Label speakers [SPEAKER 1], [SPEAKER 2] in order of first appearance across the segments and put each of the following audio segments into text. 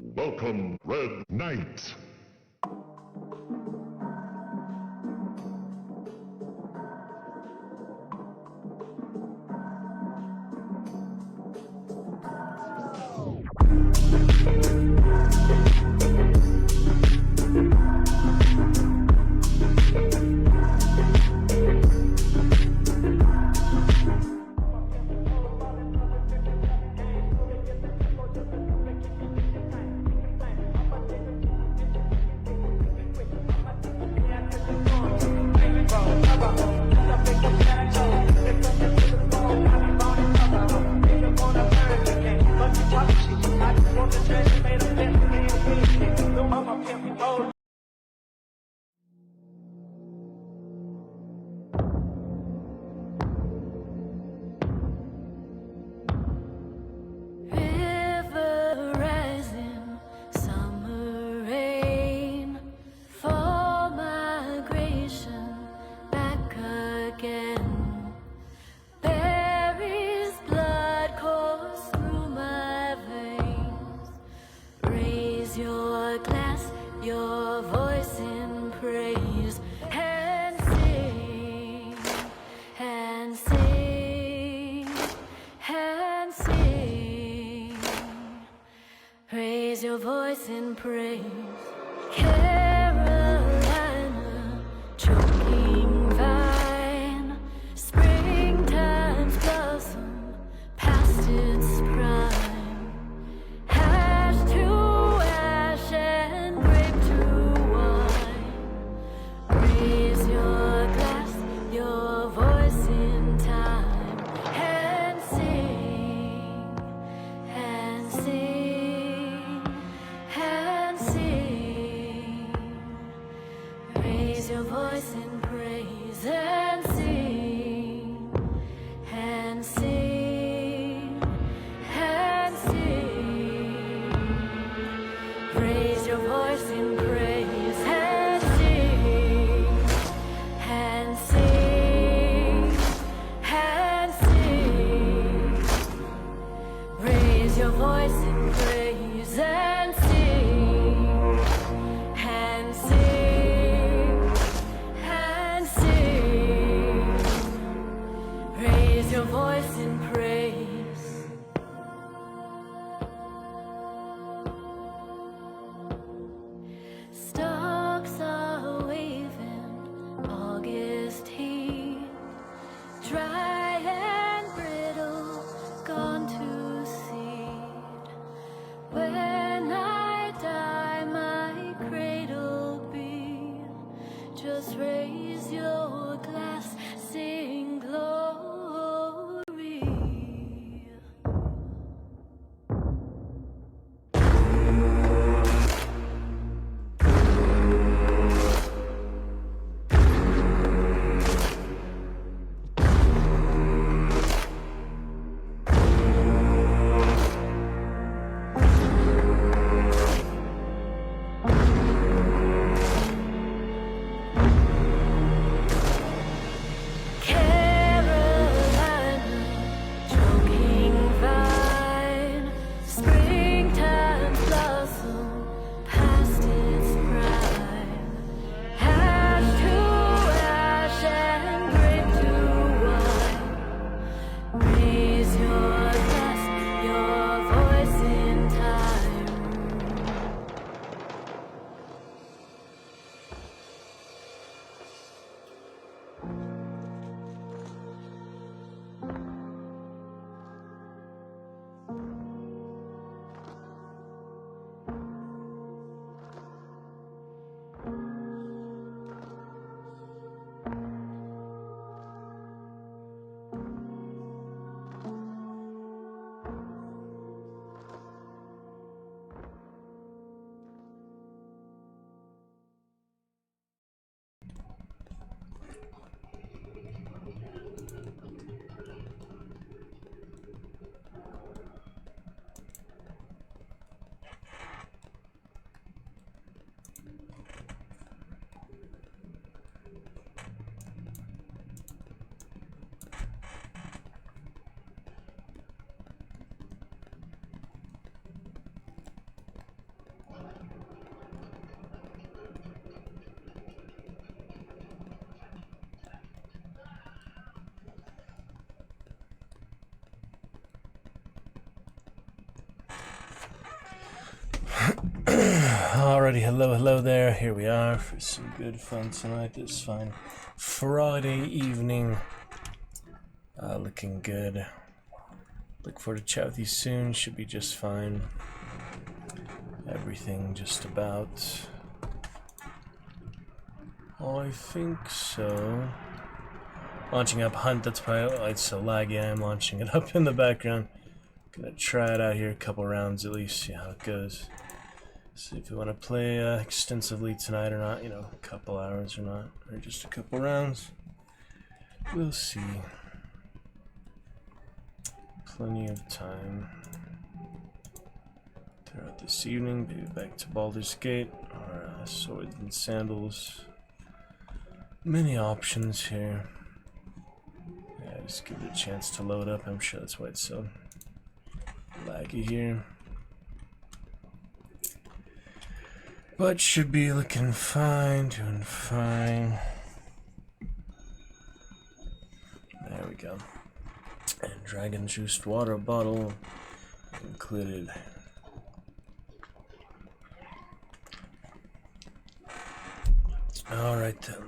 [SPEAKER 1] Welcome, Red Knight.
[SPEAKER 2] River rising, summer rain, fall migration, back again. Berries, blood course through my veins. Raise your glass, your voice in praise, and sing, and sing, and sing. Raise your voice in praise. Carolina, choking vine, springtime's blossom past its prime. Ash to ash and grape to wine. Raise your glass, your voice in time, and sing, and sing, and sing. Raise your voice in praise and sing, and sing, and sing. Raise your voice in praise and sing, and sing, and sing. Raise your voice in praise and sing, and sing, and sing. Raise your voice in praise. Stalks are waving, August heat, dry and brittle, gone to seed. When
[SPEAKER 3] Alrighty, hello there. Here we are for some good fun tonight. This fine Friday evening. Looking good. Look forward to chat with you soon. Should be just fine. Everything just about. I think so. Launching up Hunt. That's probably why it's so laggy. I'm launching it up in the background. Gonna try it out here a couple rounds at least. See how it goes. See if we want to play extensively tonight or not, you know, a couple hours or not, or just a couple rounds. We'll see. Plenty of time throughout this evening. Maybe back to Baldur's Gate or Swords and Sandals. Many options here. Yeah, just give it a chance to load up. I'm sure that's why it's so laggy here. But should be looking fine, doing fine. There we go. And dragon juiced water bottle included. Alright then.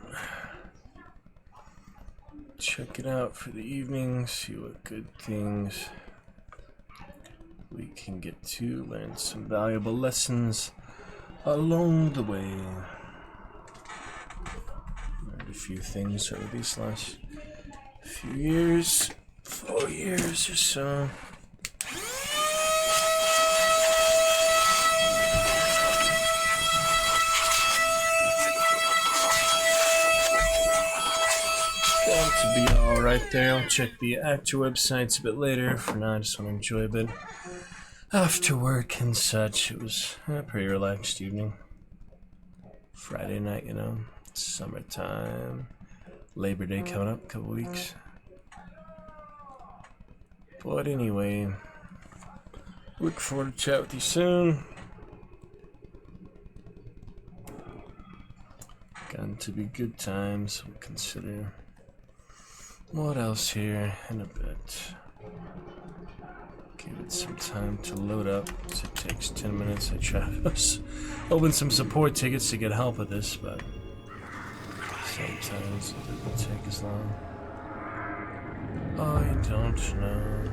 [SPEAKER 3] Check it out for the evening, see what good things we can get to, learn some valuable lessons along the way. Learned a few things over these last few years, 4 years or so. Going to be alright there. I'll check the actor websites a bit later. For now, I just want to enjoy a bit. After work and such, it was a pretty relaxed evening. Friday night, you know, summertime, Labor Day coming up, a couple weeks. But anyway, look forward to chat with you soon. Going to be good times. We'll consider what else here in a bit. Give it some time to load up, so it takes 10 minutes. I try to open some support tickets to get help with this, but sometimes it doesn't take as long. I don't know.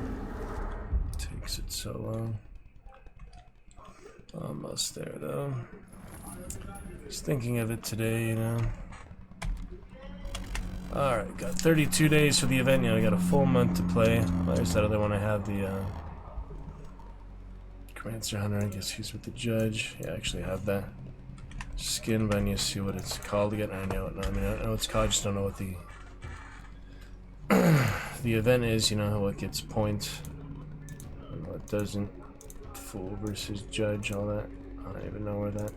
[SPEAKER 3] It takes it so long. Almost there though. Just thinking of it today, you know. Alright, got 32 days for the event. You know, I got a full month to play. Well, there's that other one I have, the Grants Hunter, I guess he's with the judge. Yeah, I actually have that skin, but I need to see what it's called again. I know it. No, I mean, I know what it's called. I just don't know what the the event is. You know, what gets points and what doesn't. Fool versus judge, all that. I don't even know where that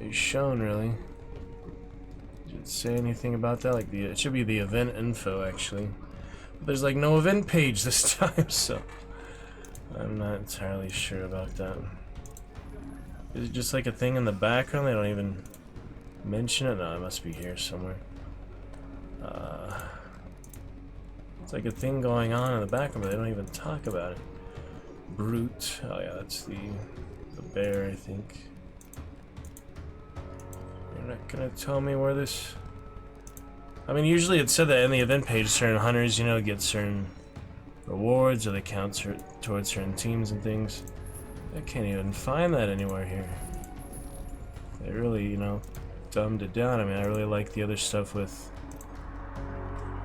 [SPEAKER 3] is shown really. Did it say anything about that? Like it should be the event info actually. But there's like no event page this time, so. I'm not entirely sure about that. Is it just like a thing in the background? They don't even mention it? No, it must be here somewhere. It's like a thing going on in the background, but they don't even talk about it. Brute. Oh yeah, that's the bear, I think. You're not gonna tell me where this... I mean, usually it said that in the event page, certain hunters, you know, get certain rewards, or they count towards certain teams and things. I can't even find that anywhere here. They really, you know, dumbed it down. I mean, I really like the other stuff with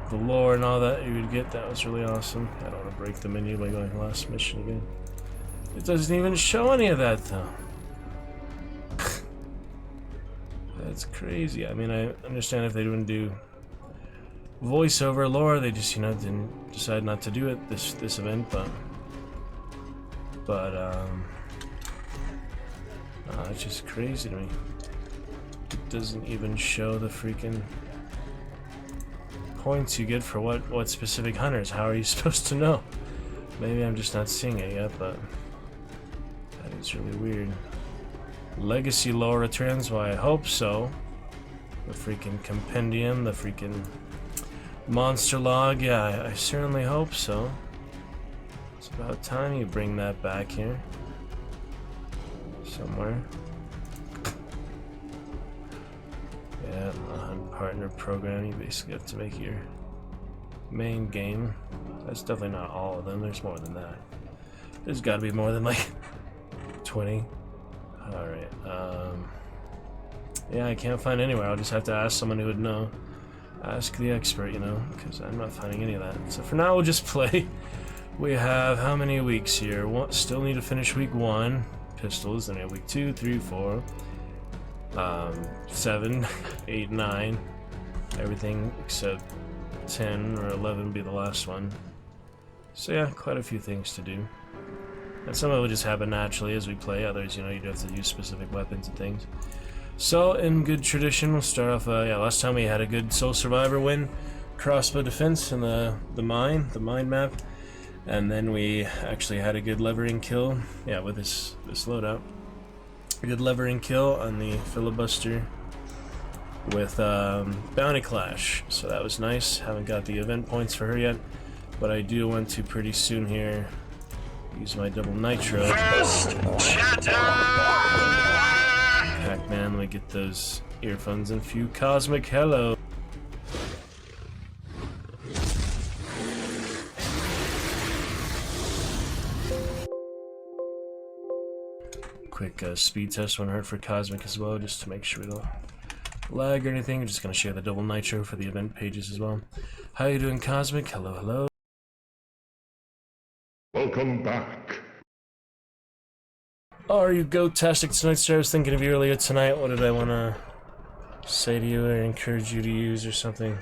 [SPEAKER 3] the lore and all that you would get. That was really awesome. I don't want to break the menu by going last mission again. It doesn't even show any of that, though. That's crazy. I mean, I understand if they wouldn't do voiceover lore, they just, you know, didn't decide not to do it this event, but it's just crazy to me. It doesn't even show the freaking points you get for what specific hunters. How are you supposed to know? Maybe I'm just not seeing it yet, but that is really weird. Legacy lore returns. Why, I hope so. The freaking compendium, the freaking monster log, yeah, I certainly hope so. It's about time you bring that back here. somewhere. Yeah, a hunt partner program. You basically have to make your main game. That's definitely not all of them. There's more than that. There's got to be more than like 20. Alright, yeah, I can't find anywhere. I'll just have to ask someone who would know. Ask the expert, you know, because I'm not finding any of that. So for now, we'll just play. We have how many weeks here? Still need to finish week 1. Pistols. Then we have week 2, 3, 4, 7, 8, 9. Everything except 10 or 11 will be the last one. So yeah, quite a few things to do. And some of it will just happen naturally as we play. Others, you know, you'd have to use specific weapons and things. So, in good tradition, we'll start off, yeah, last time we had a good Soul Survivor win. Crossbow defense in the mine map. And then we actually had a good levering kill, yeah, with this loadout. A good levering kill on the filibuster with Bounty Clash. So that was nice. Haven't got the event points for her yet. But I do want to pretty soon here use my double nitro.
[SPEAKER 4] First chatter!
[SPEAKER 3] Pac-Man, let me get those earphones and few cosmic hello. Quick speed test won't hurt for cosmic as well, just to make sure we don't lag or anything. I'm just gonna share the double nitro for the event pages as well. How you doing, cosmic? Hello, hello.
[SPEAKER 1] Welcome back.
[SPEAKER 3] Oh, are you go-tastic tonight, sir? I was thinking of you earlier tonight. What did I want to say to you or encourage you to use or something?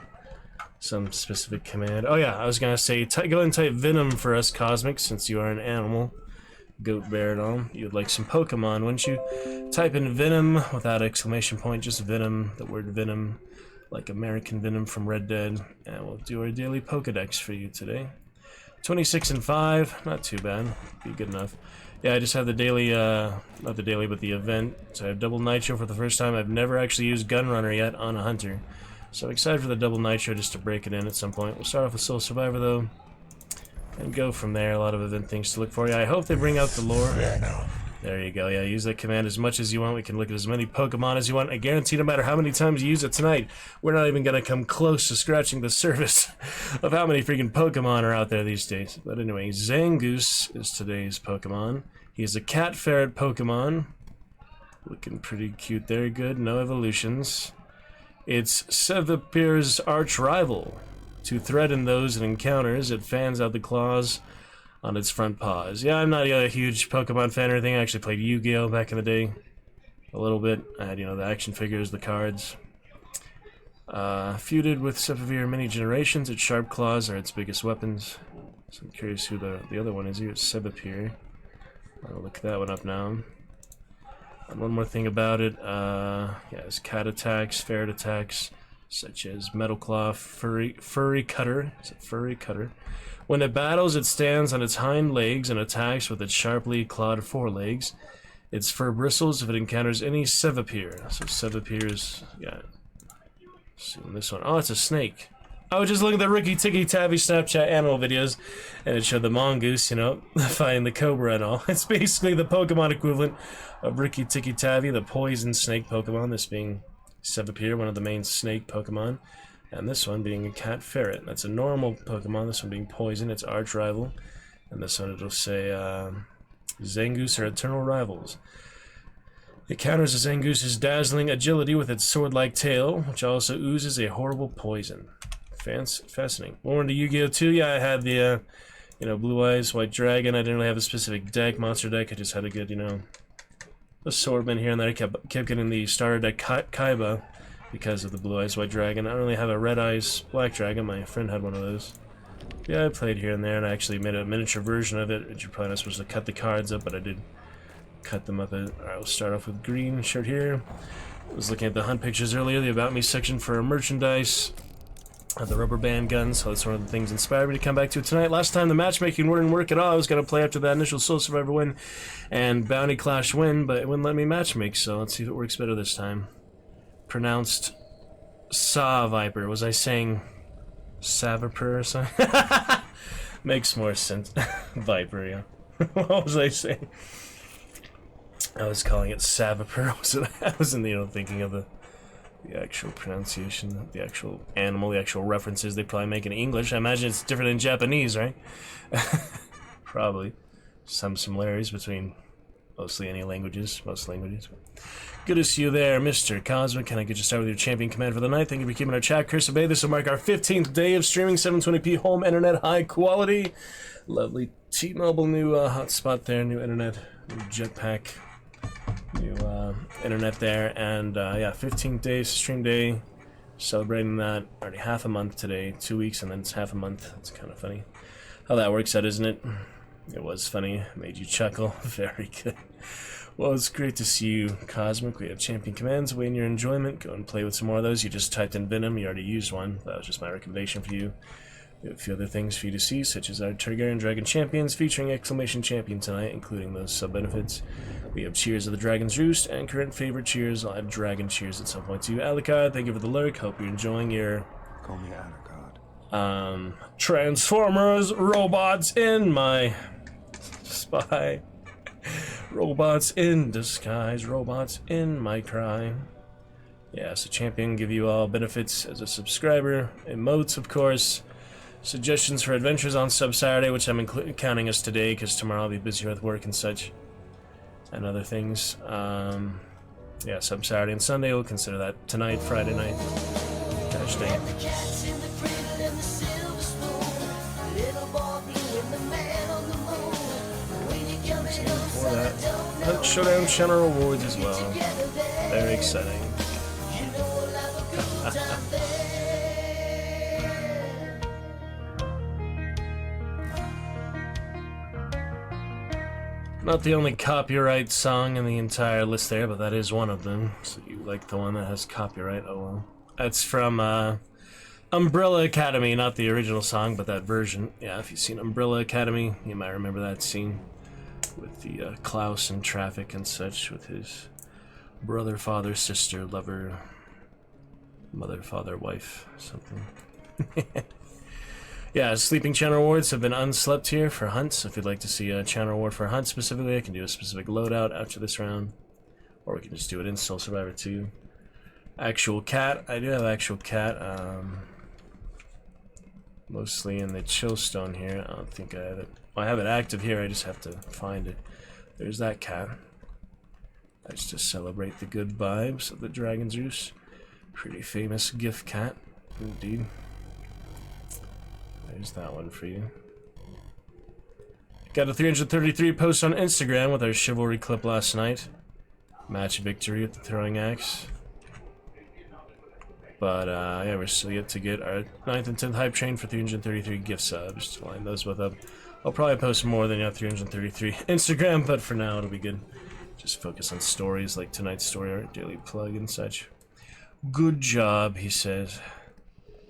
[SPEAKER 3] Some specific command. Oh yeah, I was going to say, go ahead and type Venom for us, Cosmic, since you are an animal. Goat, bear, and all. You would like some Pokemon, wouldn't you? Type in Venom without exclamation point, just Venom, the word Venom, like American Venom from Red Dead. And we'll do our daily Pokedex for you today. 26 and 5, not too bad. Be good enough. Yeah, I just have the daily, not the daily, but the event. So I have double nitro for the first time. I've never actually used Gunrunner yet on a hunter. So I'm excited for the double nitro just to break it in at some point. We'll start off with Soul Survivor though, and go from there. A lot of event things to look for. Yeah, I hope they bring out the lore. There you go. Yeah, use that command as much as you want. We can look at as many Pokemon as you want. I guarantee no matter how many times you use it tonight, we're not even going to come close to scratching the surface of how many freaking Pokemon are out there these days. But anyway, Zangoose is today's Pokemon. He is a cat ferret Pokemon. Looking pretty cute there. Good. No evolutions. It's Sevapir's arch rival. To threaten those it encounters, it fans out the claws on its front paws. Yeah, I'm not a huge Pokemon fan or anything. I actually played Yu-Gi-Oh! Back in the day. A little bit. I had, you know, the action figures, the cards. Feuded with Sevapir many generations. Its sharp claws are its biggest weapons. So I'm curious who the other one is here. It's Sevapir. I'll look that one up now. And one more thing about it. Yeah, it's cat attacks, ferret attacks, such as Metal Claw, Furry Cutter. It's a Furry Cutter. When it battles, it stands on its hind legs and attacks with its sharply clawed forelegs. Its fur bristles if it encounters any Sevapir. So Sevapir's, yeah. See this one. Oh, it's a snake. I was just looking at the Ricky Tikki Tavi Snapchat animal videos, and it showed the mongoose, you know, fighting the cobra and all. It's basically the Pokemon equivalent of Ricky Tikki Tavi, the poison snake Pokemon, this being Sevapir, one of the main snake Pokemon. And this one being a cat ferret. That's a normal Pokemon, this one being poison, its arch rival. And this one it'll say, Zangoose are eternal rivals. It counters the Zangoose's dazzling agility with its sword-like tail, which also oozes a horrible poison. Fascinating. More into Yu-Gi-Oh! 2, yeah, I had the, you know, Blue Eyes, White Dragon. I didn't really have a specific deck, monster deck. I just had a good, you know, assortment here and there. I kept getting the starter deck Kaiba because of the Blue Eyes, White Dragon. I don't really have a Red Eyes, Black Dragon. My friend had one of those. Yeah, I played here and there, and I actually made a miniature version of it, which you're probably not supposed to cut the cards up, but I did cut them up. Alright, we'll start off with green shirt here. I was looking at the hunt pictures earlier, the About Me section for merchandise. The rubber band guns, so that's one of the things inspired me to come back to it tonight. Last time the matchmaking wouldn't work at all. I was going to play after that initial Soul Survivor win and Bounty Clash win, but it wouldn't let me matchmake, so let's see if it works better this time. Pronounced Saw Viper. Was I saying Savapur or something? Makes more sense. Viper, yeah. What was I saying? I was calling it Savaper. I wasn't, thinking of the actual pronunciation, the actual animal, the actual references they probably make in English. I imagine it's different in Japanese, right? Probably. Some similarities between most languages. Good to see you there, Mr. Cosmic. Can I get you started with your champion command for the night? Thank you for keeping our chat. Chris Obey. This will mark our 15th day of streaming 720p home internet high quality. Lovely T-Mobile new hotspot there, new internet, new jetpack, new internet there, and yeah, 15th day, stream day, celebrating that. Already half a month today, 2 weeks, and then it's half a month. It's kind of funny how that works out, isn't it? It was funny, made you chuckle. Very good. Well, it's great to see you, Cosmic. We have champion commands awaiting your enjoyment. Go and play with some more of those. You just typed in Venom, you already used one. That was just my recommendation for you. We have a few other things for you to see, such as our Targaryen Dragon Champions featuring Exclamation Champion tonight, including those sub-benefits. We have Cheers of the Dragon's Roost, and current favorite cheers. I'll have Dragon Cheers at some point too. Alucard, thank you for the lurk. Hope you're enjoying your...
[SPEAKER 5] Call me Alucard.
[SPEAKER 3] Transformers, robots in my... spy. Robots in disguise, robots in my crime. Yeah, so Champion give you all benefits as a subscriber. Emotes, of course. Suggestions for adventures on Sub-Saturday, which I'm counting as today, because tomorrow I'll be busy with work and such. And other things. Yeah, Sub-Saturday and Sunday, we'll consider that tonight, Friday night. Gosh dang it. For that. Showdown Channel Rewards as well. Very exciting. Not the only copyright song in the entire list there, but that is one of them. So you like the one that has copyright, oh well. That's from Umbrella Academy, not the original song, but that version. Yeah, if you've seen Umbrella Academy, you might remember that scene with the Klaus in traffic and such, with his brother, father, sister, lover, mother, father, wife, something. Yeah, sleeping channel rewards have been unslept here for hunts. If you'd like to see a channel reward for a hunt specifically, I can do a specific loadout after this round, or we can just do it in Soul Survivor 2. Actual cat, I do have actual cat, mostly in the Chillstone here. I don't think I have it. Well, I have it active here, I just have to find it. There's that cat. That's to celebrate the good vibes of the Dragon's Roost. Pretty famous gift cat, indeed. There's that one for you. Got a 333 post on Instagram with our chivalry clip last night. Match victory with the throwing axe. But yeah, we're still yet to get our 9th and 10th hype train for 333 gift subs to line those both up. I'll probably post more than 333 Instagram, but for now it'll be good. Just focus on stories like tonight's story, our daily plug and such. Good job, he says.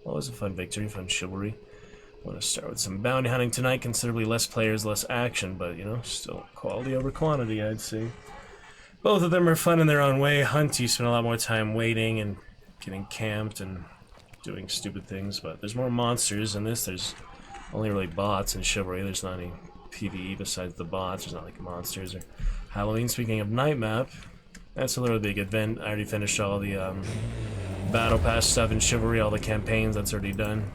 [SPEAKER 3] Well, it was a fun victory, fun chivalry. I want to start with some bounty hunting tonight. Considerably less players, less action, but, you know, still quality over quantity, I'd say. Both of them are fun in their own way. Hunt, you spend a lot more time waiting and getting camped and doing stupid things, but there's more monsters in this. There's only really bots in Chivalry. There's not any PvE besides the bots. There's not like monsters or Halloween. Speaking of night map, that's a little big event. I already finished all the battle pass stuff in Chivalry, all the campaigns. That's already done.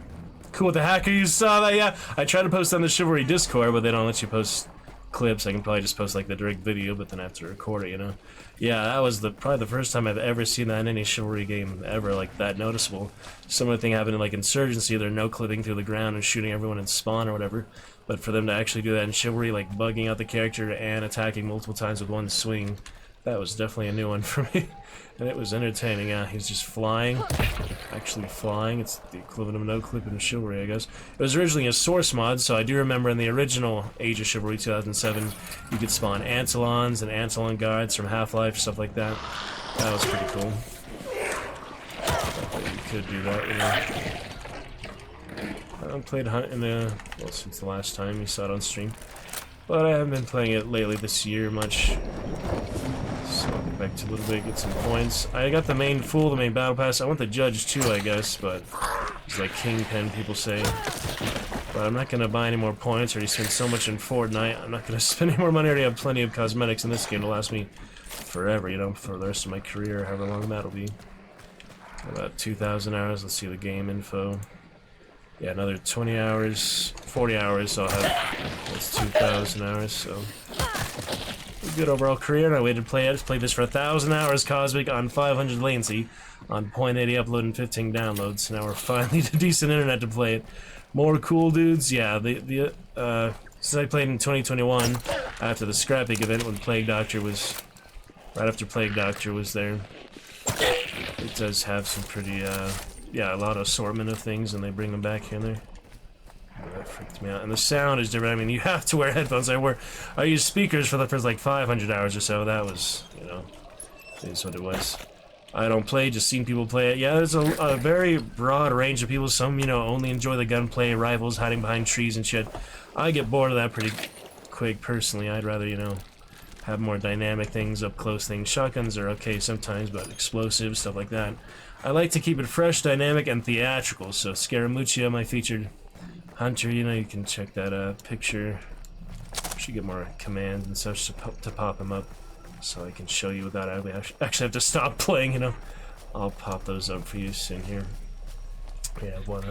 [SPEAKER 3] Cool with the hacker, you saw that? Yeah, I tried to post on the Chivalry Discord, but they don't let you post clips. I can probably just post like the direct video, but then I have to record it, you know? Yeah, that was probably the first time I've ever seen that in any Chivalry game ever, like that noticeable. Similar thing happened in like Insurgency. They're no-clipping through the ground and shooting everyone in spawn or whatever. But for them to actually do that in Chivalry, like bugging out the character and attacking multiple times with one swing, that was definitely a new one for me. And it was entertaining. Yeah, he's just flying. Actually flying. It's the equivalent of no clip in Chivalry, I guess. It was originally a source mod, so I do remember in the original Age of Chivalry 2007, you could spawn Antelons and Antelon guards from Half-Life, stuff like that. That was pretty cool. You could do that, you know. I haven't played Hunt in the, well, since the last time you saw it on stream. But I haven't been playing it lately this year much. So I'll get back to a little bit, get some points. I got the main Fool, the main Battle Pass. I want the Judge too, I guess, but it's like Kingpin, people say. But I'm not going to buy any more points. I already spent so much in Fortnite. I'm not going to spend any more money. I already have plenty of cosmetics in this game to last me forever, you know, for the rest of my career, however long that'll be. About 2,000 hours. Let's see the game info. Yeah, another 20 hours, 40 hours, so I'll have, that's 2,000 hours, so. Good overall career, and I waited to play it. I just played this for 1,000 hours, Cosmic, on 500 latency, on 0.80 upload and 15 downloads. Now we're finally to decent internet to play it. More cool dudes, yeah. Since I played in 2021, after the Scrappic event, when Plague Doctor was, right after Plague Doctor was there, it does have some pretty, yeah, a lot of assortment of things, and they bring them back here and there. That freaked me out. And the sound is different. I mean, you have to wear headphones. I used speakers for the first like 500 hours or so. That was, you know, is what it was. I don't play, just seen people play it. Yeah, there's a very broad range of people. Some, you know, only enjoy the gunplay, rifles, hiding behind trees and shit. I get bored of that pretty quick, personally. I'd rather, you know, have more dynamic things, up close things. Shotguns are okay sometimes, but explosives, stuff like that. I like to keep it fresh, dynamic, and theatrical. So Scaramuccia, my featured hunter, you know, you can check that picture. Should get more commands and such to pop him up, so I can show you without I actually have to stop playing, you know. I'll pop those up for you soon here. We have one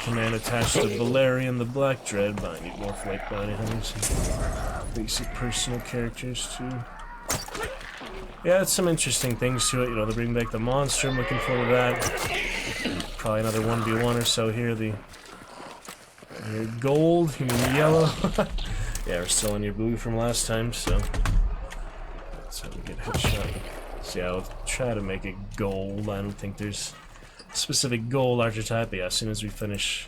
[SPEAKER 3] command attached to Valerian the Black Dread, but I need more for like bounty hunters and basic personal characters too. Yeah, it's some interesting things to it, you know. They bring back the monster, I'm looking forward to that. Probably another 1v1 or so here. Your gold, you mean yellow? Yeah, we're still on your blue from last time, so that's how we get headshot. So yeah, I'll try to make it gold. I don't think there's a specific gold archetype, but yeah, as soon as we finish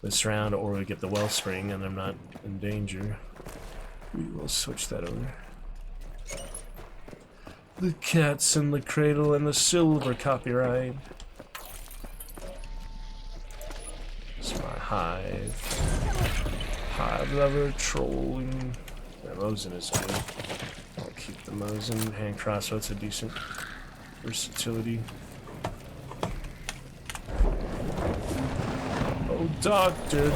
[SPEAKER 3] this round or we get the wellspring and I'm not in danger, we will switch that over. The cat's in the cradle and the silver copyright. It's my hive lover trolling. Yeah, Mosin is good. I'll keep the Mosin. Hand crossbow, it's a decent versatility. Oh, doctor,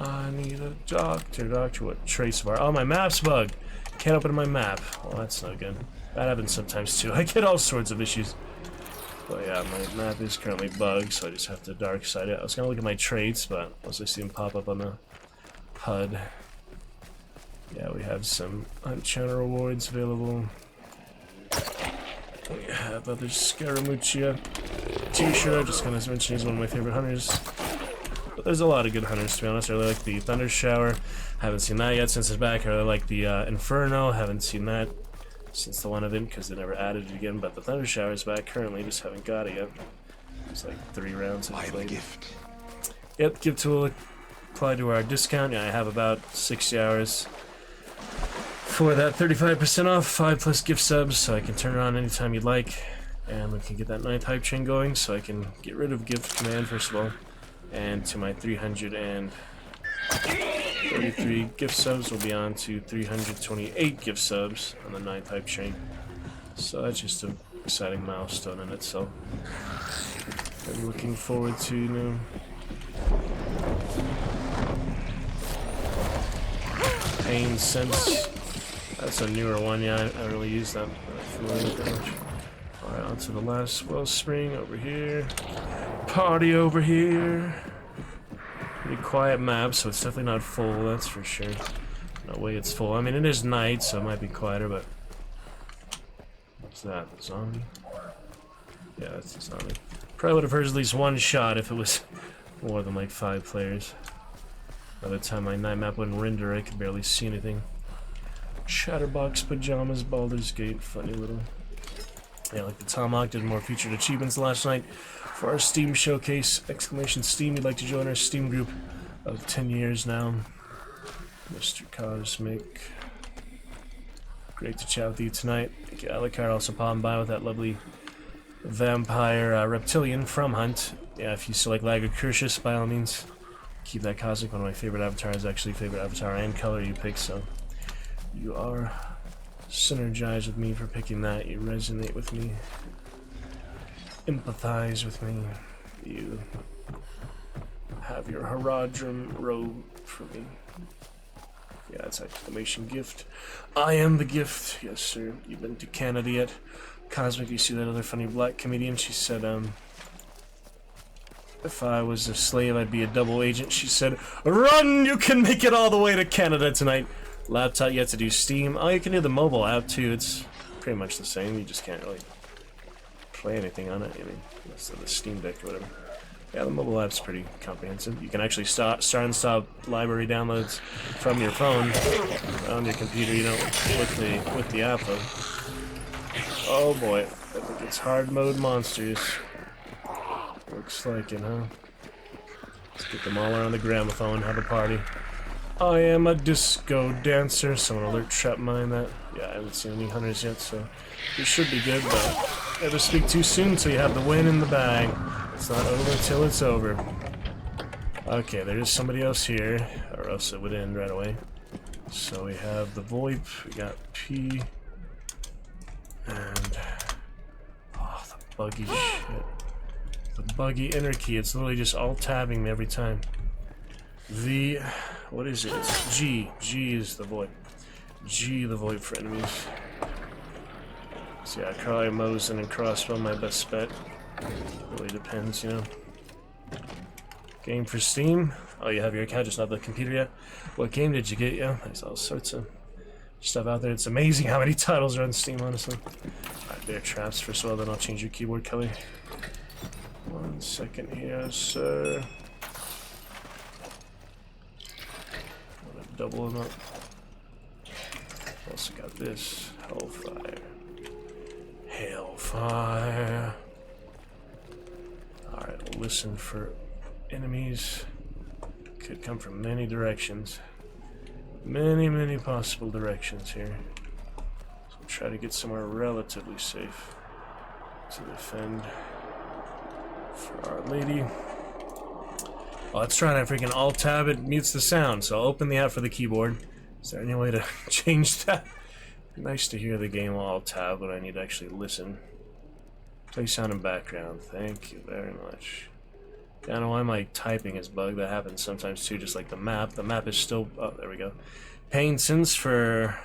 [SPEAKER 3] I need a doctor. What trace bar? Oh, my map's bugged. Can't open my map. Well, that's not good. That happens sometimes too. I get all sorts of issues. But yeah, my map is currently bugged, so I just have to dark side it. I was gonna look at my traits, but once I see them pop up on the HUD. Yeah, we have some hunt channel rewards available. We have other Scaramuccia t-shirt. Just gonna mention he's one of my favorite hunters. But there's a lot of good hunters, to be honest. I really like the Thunder Shower. Haven't seen that yet since it's back. I really like the Inferno. Haven't seen that since the one event because they never added it again. But the Thunder Shower is back currently. Just haven't got it yet. It's like 3 rounds I've played.
[SPEAKER 5] Gift.
[SPEAKER 3] Yep, gift will apply to our discount. Yeah, I have about 60 hours for that 35% off, 5+ gift subs, so I can turn it on anytime you'd like. And we can get that 9th hype chain going, so I can get rid of gift command first of all. And to my 333 gift subs, we'll be on to 328 gift subs on the 9th hype chain. So that's just an exciting milestone in itself. I'm looking forward to, you know, Pain Sense. That's a newer one, yeah, I don't really use that. I'm not familiar with that much. Alright, on to the last wellspring over here. Party over here. Pretty quiet map, so it's definitely not full, that's for sure. No way it's full. I mean, it is night, so it might be quieter, but... What's that? A zombie? Yeah, that's a zombie. Probably would have heard at least one shot if it was more than like 5 players. By the time my night map wouldn't render, I could barely see anything. Chatterbox Pajamas, Baldur's Gate, funny little... Yeah, like the Tomahawk did more featured achievements last night for our Steam showcase. Exclamation Steam, you'd like to join our Steam group of 10 years now. Mr. Cosmic. Great to chat with you tonight. Thank you, Alucard, also popping by with that lovely vampire reptilian from Hunt. Yeah, if you still like Lager Crucius, by all means, keep that Cosmic. One of my favorite avatars, actually favorite avatar and color you pick, so you are synergize with me for picking that. You resonate with me, empathize with me. You have your Haradrim robe for me. Yeah, it's exclamation gift. I am the gift. Yes, sir. You've been to Canada yet? Cosmic, you see that other funny black comedian? She said, if I was a slave, I'd be a double agent. She said, run! You can make it all the way to Canada tonight. Laptop, you have to do Steam. Oh, you can do the mobile app, too. It's pretty much the same. You just can't really play anything on it. I mean, that's the Steam Deck or whatever. Yeah, the mobile app's pretty comprehensive. You can actually start and stop library downloads from your phone on your computer, you know, with the app, though. Oh boy, I think it's hard mode monsters. Looks like it, huh? Let's get them all around the gramophone, have a party. I am a disco dancer. Someone alert trap mine that. Yeah, I haven't seen any hunters yet, so it should be good, but never speak too soon till you have the win in the bag. It's not over till it's over. Okay, there is somebody else here, or else it would end right away. So we have the VoIP, we got P, and oh, the buggy shit. The buggy enter key, it's literally just alt-tabbing me every time. V, what is it? It's G. G is the VoIP. G, the VoIP for enemies. So yeah, probably Mosin and Crossbow my best bet. Really depends, you know. Game for Steam. Oh, you have your account, just not the computer yet. What game did you get? Yeah, there's all sorts of stuff out there. It's amazing how many titles are on Steam, honestly. Alright, bear traps first of all, then I'll change your keyboard color. 1 second here, sir. I'm gonna double them up. Also got this. Hellfire. Hellfire. Alright, we'll listen for enemies. Could come from many directions. Many possible directions here. So we'll try to get somewhere relatively safe to defend for Our Lady. Oh, let's try that freaking alt-tab. It mutes the sound, so I'll open the app for the keyboard. Is there any way to change that? It'd be nice to hear the game while alt-tab, but I need to actually listen. Play sound in background. Thank you very much. I don't know why my typing is bugged. That happens sometimes too, just like the map. The map is still... Oh, there we go. Pain Sense for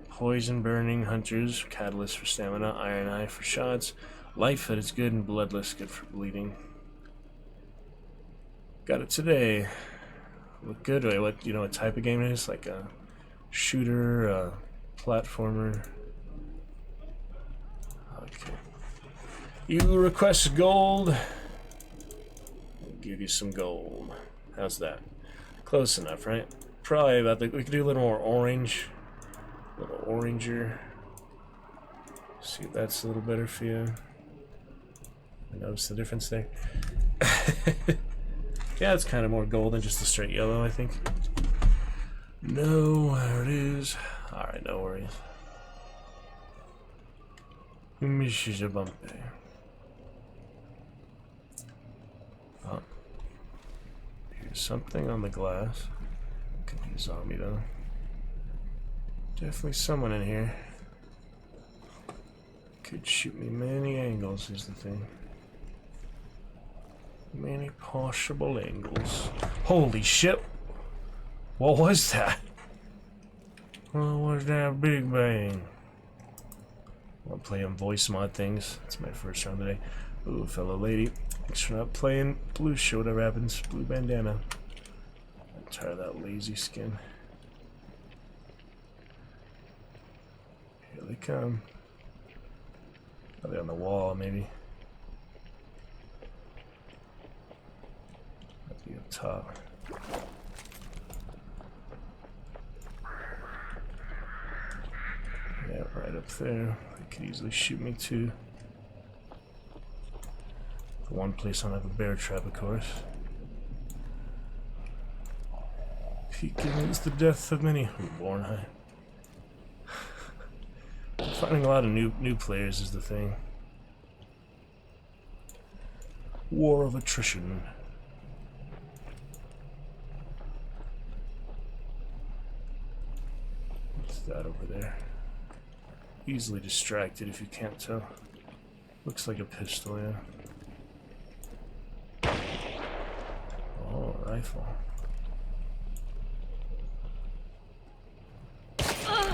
[SPEAKER 3] poison burning hunters. Catalyst for stamina. Iron Eye for shots. Lightfoot is good, and Bloodless good for bleeding. Got it today. Look good. Wait, what? You know what type of game it is? Like a shooter, a platformer. Okay. You request gold. I'll give you some gold. How's that? Close enough, right? Probably about the... We could do a little more orange. A little oranger. See if that's a little better for you. Notice the difference there. Yeah, it's kind of more gold than just a straight yellow, I think. No, there it is. Alright, no worries. Mrs. Bumpy. Oh. Here's something on the glass. Could be a zombie though. Definitely someone in here. Could shoot me many angles is the thing. Many possible angles. Holy shit! What was that? What was that big bang? I'm playing voice mod things. That's my first round today. Ooh, fellow lady. Thanks for not playing blue shit, whatever happens. Blue bandana. I'm tired of that lazy skin. Here they come. Are they on the wall, maybe? Might be up top. Yeah, right up there. They could easily shoot me too. The one place I don't have a bear trap, of course. Peeking is the death of many. Born high. Finding a lot of new players is the thing. War of attrition. What's that over there? Easily distracted if you can't tell. Looks like a pistol, yeah. rifle.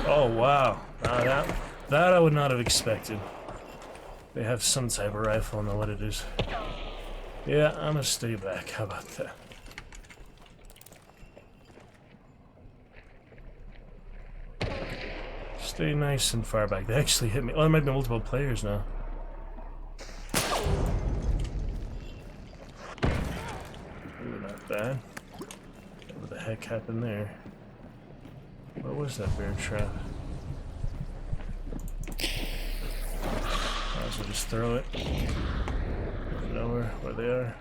[SPEAKER 3] Oh wow! That I would not have expected. They have some type of rifle, I don't know what it is. Yeah, I'm gonna stay back. How about that? Stay nice and far back. They actually hit me. Oh, there might be multiple players now. Ooh, not bad. What the heck happened there? What was that bear trap? Might as well just throw it. Nowhere where they are.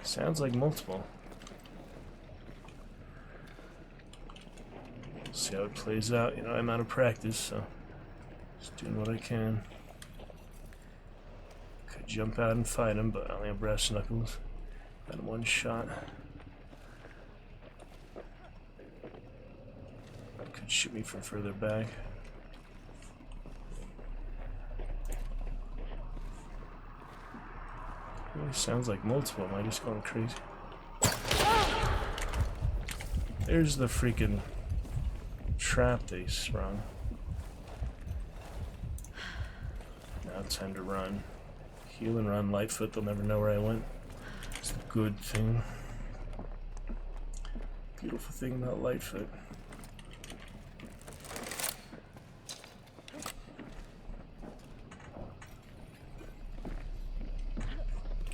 [SPEAKER 3] Sounds like multiple. See how it plays out. You know, I'm out of practice, so just doing what I can. Could jump out and fight him, but I only have brass knuckles. Got him one shot. Could shoot me from further back. Really sounds like multiple. Am I just going crazy? There's the freaking trap they sprung. Now it's time to run. Heal and run, Lightfoot, they'll never know where I went. It's a good thing. Beautiful thing about Lightfoot.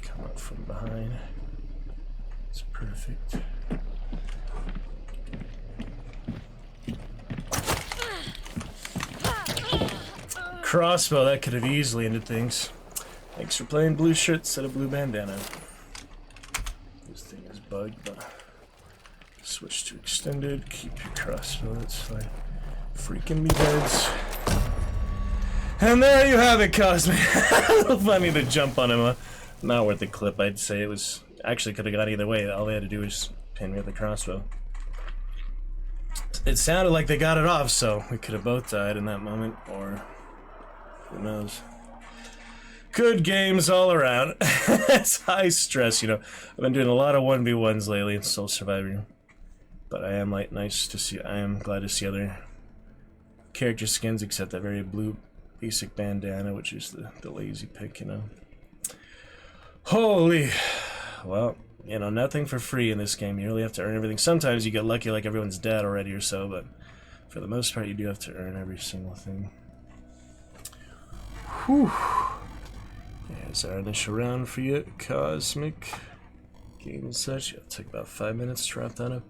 [SPEAKER 3] Come up from behind. It's perfect. Crossbow, that could have easily ended things. Thanks for playing blue shirt instead of blue bandana. This thing is bugged, but switch to extended, keep your crossbow, that's fine. Freaking me heads. And there you have it, Cosmic. Funny to jump on him, huh? Not worth the clip, I'd say. It was actually could have gone either way. All they had to do was pin me with the crossbow. It sounded like they got it off, so we could have both died in that moment, or who knows. Good games all around. It's high stress, you know. I've been doing a lot of 1v1s lately in Soul Survivor. But I am I am glad to see other character skins except that very blue basic bandana, which is the lazy pick, you know. Holy, well, you know, nothing for free in this game. You really have to earn everything. Sometimes you get lucky like everyone's dead already or so, but for the most part you do have to earn every single thing. Whew. Here's our initial round for you, Cosmic. Game and such. It'll take about 5 minutes to wrap that up.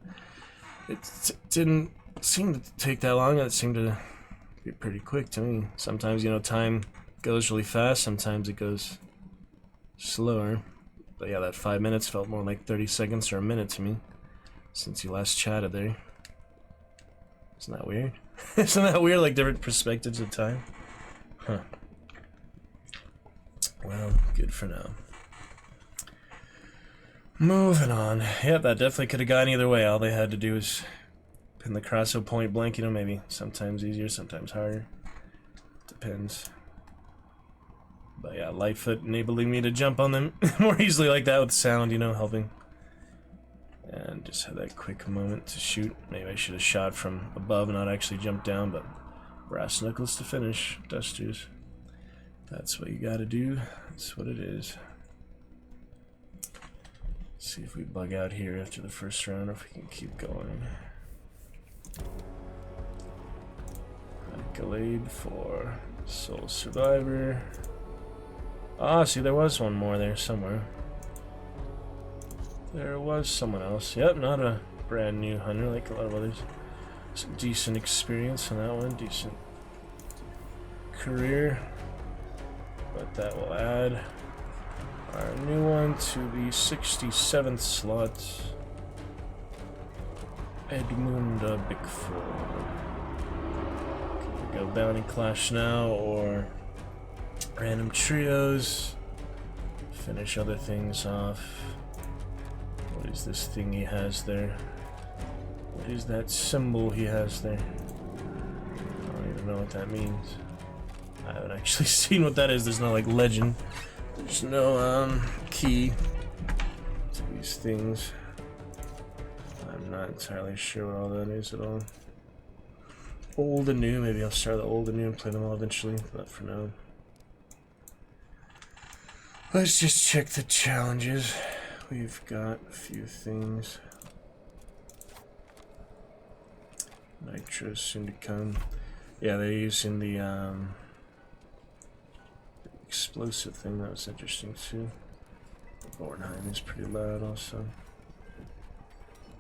[SPEAKER 3] It didn't seem to take that long. It seemed to be pretty quick to me. Sometimes, you know, time goes really fast. Sometimes it goes slower. But yeah, that 5 minutes felt more like 30 seconds or a minute to me since you last chatted there. Isn't that weird? Isn't that weird? Like different perspectives of time? Huh. Well, good for now. Moving on. Yep, that definitely could have gone either way. All they had to do was pin the crossbow point blank, you know, maybe sometimes easier, sometimes harder. Depends. But yeah, Lightfoot enabling me to jump on them more easily like that with sound, you know, helping. And just had that quick moment to shoot. Maybe I should have shot from above and not actually jumped down, but brass knuckles to finish, dusters. That's what you gotta do. That's what it is. Let's see if we bug out here after the first round or if we can keep going. Accolade for Soul Survivor. Ah, see, there was one more there somewhere. There was someone else. Yep, not a brand new hunter like a lot of others. Some decent experience on that one, decent career. But that will add our new one to the 67th slot. Edmunda Bigfoot. Can we go Bounty Clash now or random trios? Finish other things off. What is this thing he has there? What is that symbol he has there? I don't even know what that means. I haven't actually seen what that is. There's no like legend. There's no key. these things. I'm not entirely sure what all that is at all. Old and new, maybe I'll start the old and new and play them all eventually, but for now. Let's just check the challenges. We've got a few things. Nitro soon to come. Yeah, they're using the explosive thing. That was interesting too. Bornheim is pretty loud also.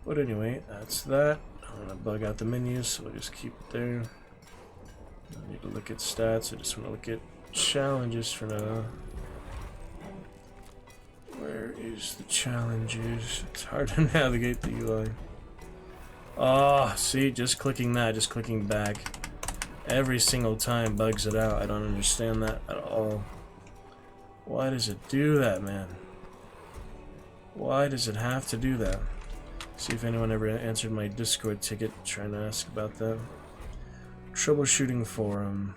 [SPEAKER 3] But anyway, that's that. I'm gonna bug out the menus, so we'll just keep it there. I need to look at stats. I just want to look at challenges for now. Where is the challenges? It's hard to navigate the UI. Oh, see, just clicking that, just clicking back every single time bugs it out. I don't understand that at all. Why does it do that, man? Why does it have to do that? See if anyone ever answered my Discord ticket trying to ask about that. Troubleshooting forum.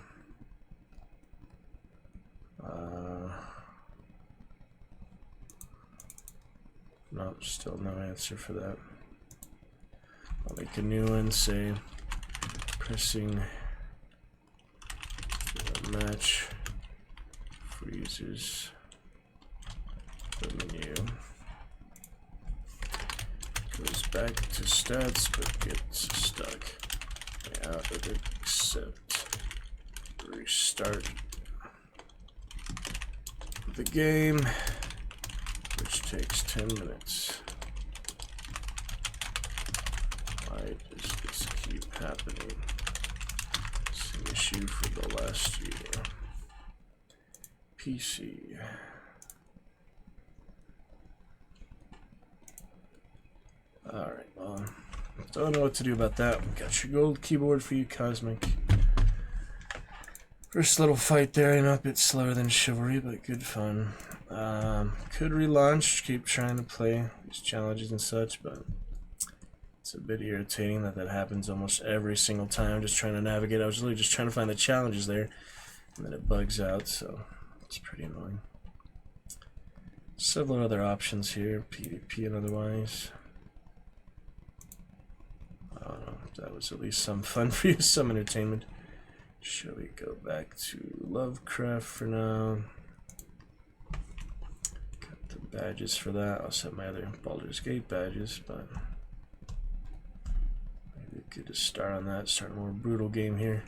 [SPEAKER 3] No, still no answer for that. I'll make a new one, say pressing match freezes the menu. Goes back to stats but gets stuck. Out of it, except restart the game, which takes 10 minutes. Why does this keep happening? It's an issue for the last year. PC. Alright, well, don't know what to do about that. Got your gold keyboard for you, Cosmic. First little fight there, and a bit slower than Chivalry, but good fun. Could relaunch, keep trying to play these challenges and such, but it's a bit irritating that happens almost every single time. I'm just trying to navigate. I was really just trying to find the challenges there, and then it bugs out, so it's pretty annoying. Several other options here, PvP and otherwise. I don't know, that was at least some fun for you, some entertainment. Shall we go back to Lovecraft for now? Got the badges for that. I'll set my other Baldur's Gate badges, but maybe good to start on that. Start a more brutal game here.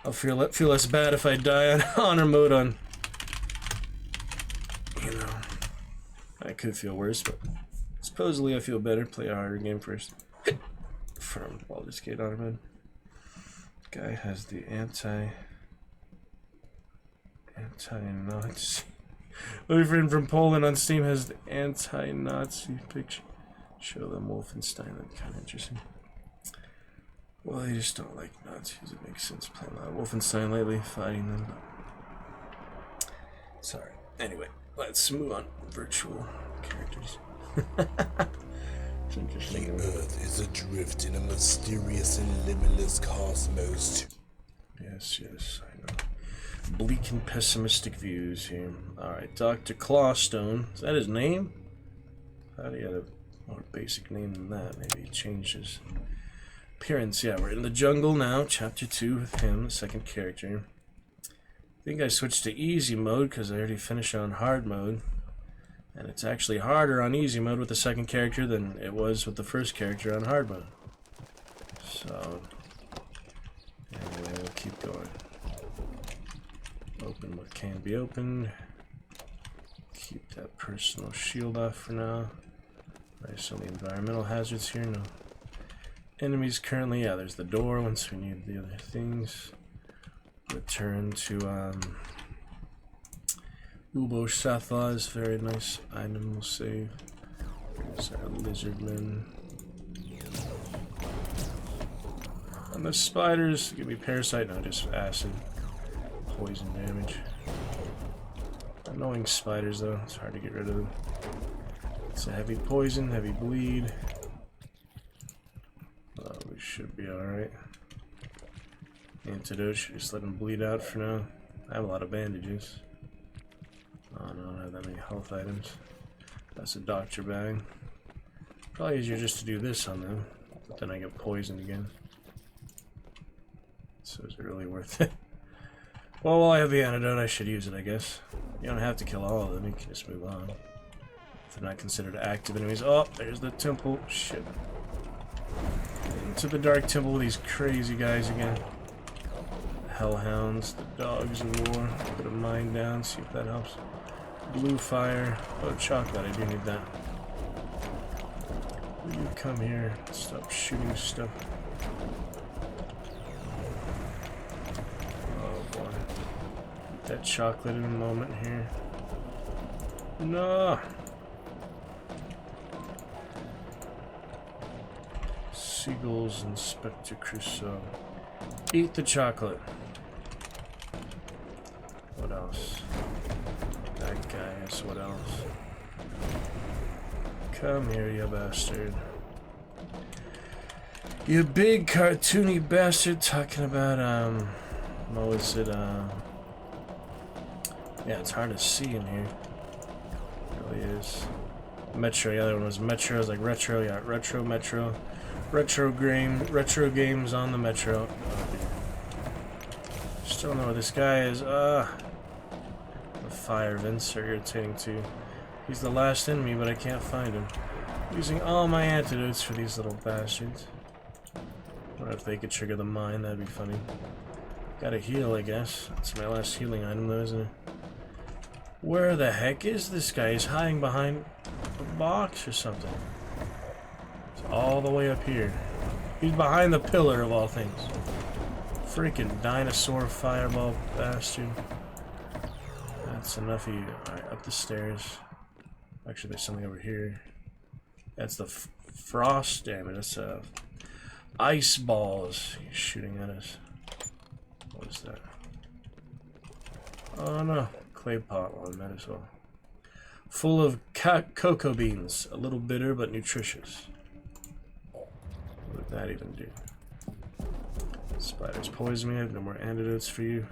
[SPEAKER 3] I'll feel less bad if I die on honor mode on. You know, I could feel worse, but supposedly I feel better. Play a harder game first. From Baldur's Gate honor mode. Guy has the anti-Nazi. My friend from Poland on Steam has the anti-Nazi picture. Show them Wolfenstein. That's kind of interesting. Well, they just don't like Nazis. It makes sense playing a lot of Wolfenstein lately, fighting them. But sorry. Anyway, let's move on. Virtual characters. It's interesting.
[SPEAKER 6] The Earth is adrift in a mysterious and limitless cosmos.
[SPEAKER 3] Yes, I know. Bleak and pessimistic views here. Alright, Dr. Clawstone. Is that his name? I thought he had a more basic name than that. Maybe he changed his appearance. Yeah, we're in the jungle now. Chapter 2 with him, the second character. I think I switched to easy mode because I already finished on hard mode. And it's actually harder on easy mode with the second character than it was with the first character on hard mode. So, anyway, we'll keep going. Open what can be opened. Keep that personal shield off for now. Nice on the environmental hazards here. No enemies currently. Yeah, there's the door once we need the other things. Return to, Ubo Shathaz, very nice item, we'll save. There's our lizardman. And the spiders, give me parasite, no, just acid. Poison damage. Annoying spiders though, it's hard to get rid of them. It's a heavy poison, heavy bleed. Oh, we should be alright. Antidote, should just let him bleed out for now. I have a lot of bandages. Oh no, I don't have that many health items. That's a doctor bag. Probably easier just to do this on them, but then I get poisoned again. So is it really worth it? Well, while I have the antidote, I should use it, I guess. You don't have to kill all of them, you can just move on. If they're not considered active enemies. Oh, there's the temple. Shit. Into the dark temple with these crazy guys again. Hellhounds, the dogs in war. Put a mine down, see if that helps. Blue fire. Oh, chocolate, I do need that. Will you come here? Stop shooting stuff. Oh boy. Eat that chocolate in a moment here. No! Seagulls, Inspector Crusoe. Eat the chocolate. What else? That guy is what else? Come here, you bastard. You big cartoony bastard talking about, what was it, yeah, it's hard to see in here. It really is. Metro, the other one was Metro, it was like Retro, yeah, Retro, Metro. Retro games on the Metro. Oh dear. Still don't know where this guy is. The fire vents are irritating too. He's the last enemy, but I can't find him. Using all my antidotes for these little bastards. I wonder if they could trigger the mine, that'd be funny. Gotta heal, I guess. That's my last healing item though, isn't it? Where the heck is this guy? He's hiding behind a box or something. All the way up here. He's behind the pillar of all things. Freaking dinosaur fireball bastard. That's enough of you. Alright, up the stairs. Actually, there's something over here. That's the frost damage. That's ice balls he's shooting at us. What is that? Oh no. Clay pot one, might as well. Full of cocoa beans. A little bitter, but nutritious. What did that even do? Spiders poison me. I have no more antidotes for you.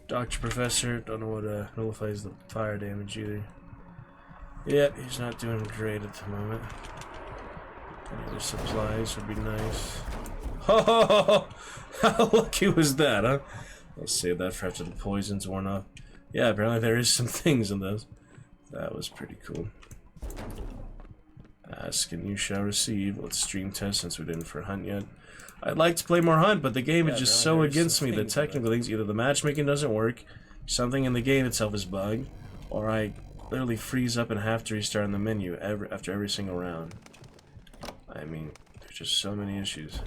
[SPEAKER 3] Doctor Professor, don't know what nullifies the fire damage either. Yep, he's not doing great at the moment. Any other supplies would be nice. Oh, how lucky was that, huh? I'll save that for after the poison's worn off. Yeah, apparently there is some things in those. That was pretty cool. Ask and you shall receive. Let's stream test since we didn't for Hunt yet. I'd like to play more Hunt, but the game is just so against me that technical things, either the matchmaking doesn't work, something in the game itself is bugged, or I literally freeze up and have to restart in the menu after every single round. I mean, there's just so many issues.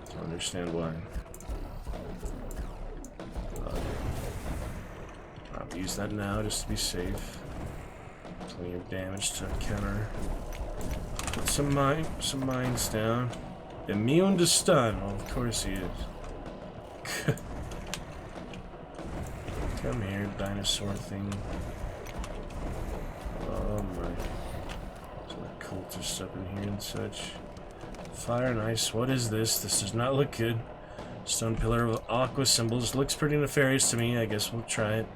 [SPEAKER 3] I don't understand why. I'll use that now just to be safe. Plenty of damage to counter. Put some mines down. Immune to stun. Well, of course he is. Come here, dinosaur thing. Oh my. There's like cultists up in here and such. Fire and ice. What is this? This does not look good. Stone pillar of aqua symbols. Looks pretty nefarious to me. I guess we'll try it.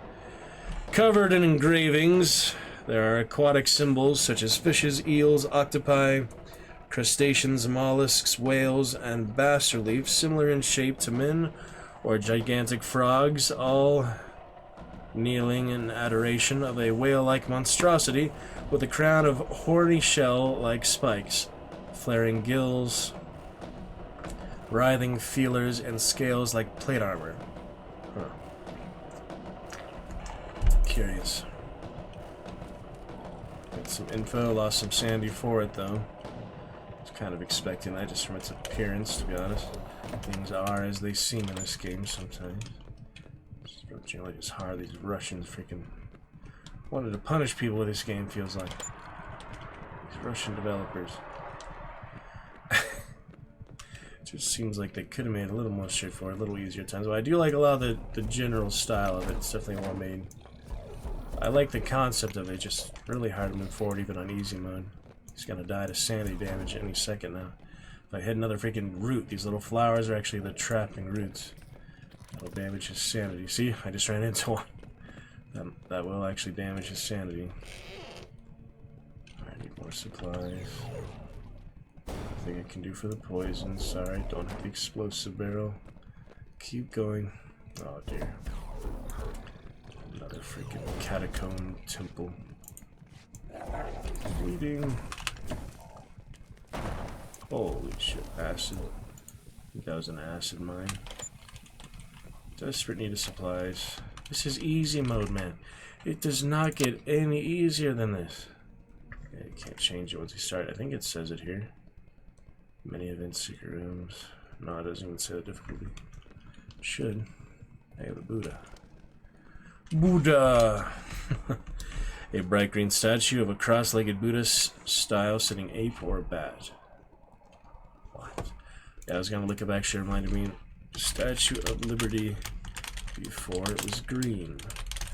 [SPEAKER 3] Covered in engravings. There are aquatic symbols such as fishes, eels, octopi, crustaceans, mollusks, whales, and bas reliefs, similar in shape to men or gigantic frogs, all kneeling in adoration of a whale-like monstrosity with a crown of horny shell-like spikes, flaring gills, writhing feelers, and scales like plate armor. Huh. Curious. Got some info, lost some sandy for it though. I was kind of expecting that just from its appearance, to be honest. Things are as they seem in this game sometimes. It's generally just hard. These Russians freaking wanted to punish people with this game, feels like. These Russian developers. It just seems like they could have made it a little more straightforward, a little easier at times. But I do like a lot of the general style of it. It's definitely well made. I like the concept of it, just really hard to move forward even on easy mode. He's gonna die to sanity damage any second now. If I hit another freaking root, these little flowers are actually the trapping roots. That'll damage his sanity. See, I just ran into one. That will actually damage his sanity. I need More supplies. Nothing I can do for the poison. Sorry, don't have the explosive barrel. Keep going. Oh dear. Another freaking catacomb temple. Bleeding. Holy shit, acid. I think that was an acid mine. Desperate need of supplies. This is easy mode, man. It does not get any easier than this. Okay, you can't change it once you start. I think it says it here. Many event secret rooms. No, it doesn't even say the difficulty. It should. Hey, the Buddha. Buddha! A bright green statue of a cross-legged Buddha style sitting ape or bat. What? Yeah, I was gonna look up, actually reminded me. Statue of Liberty before it was green.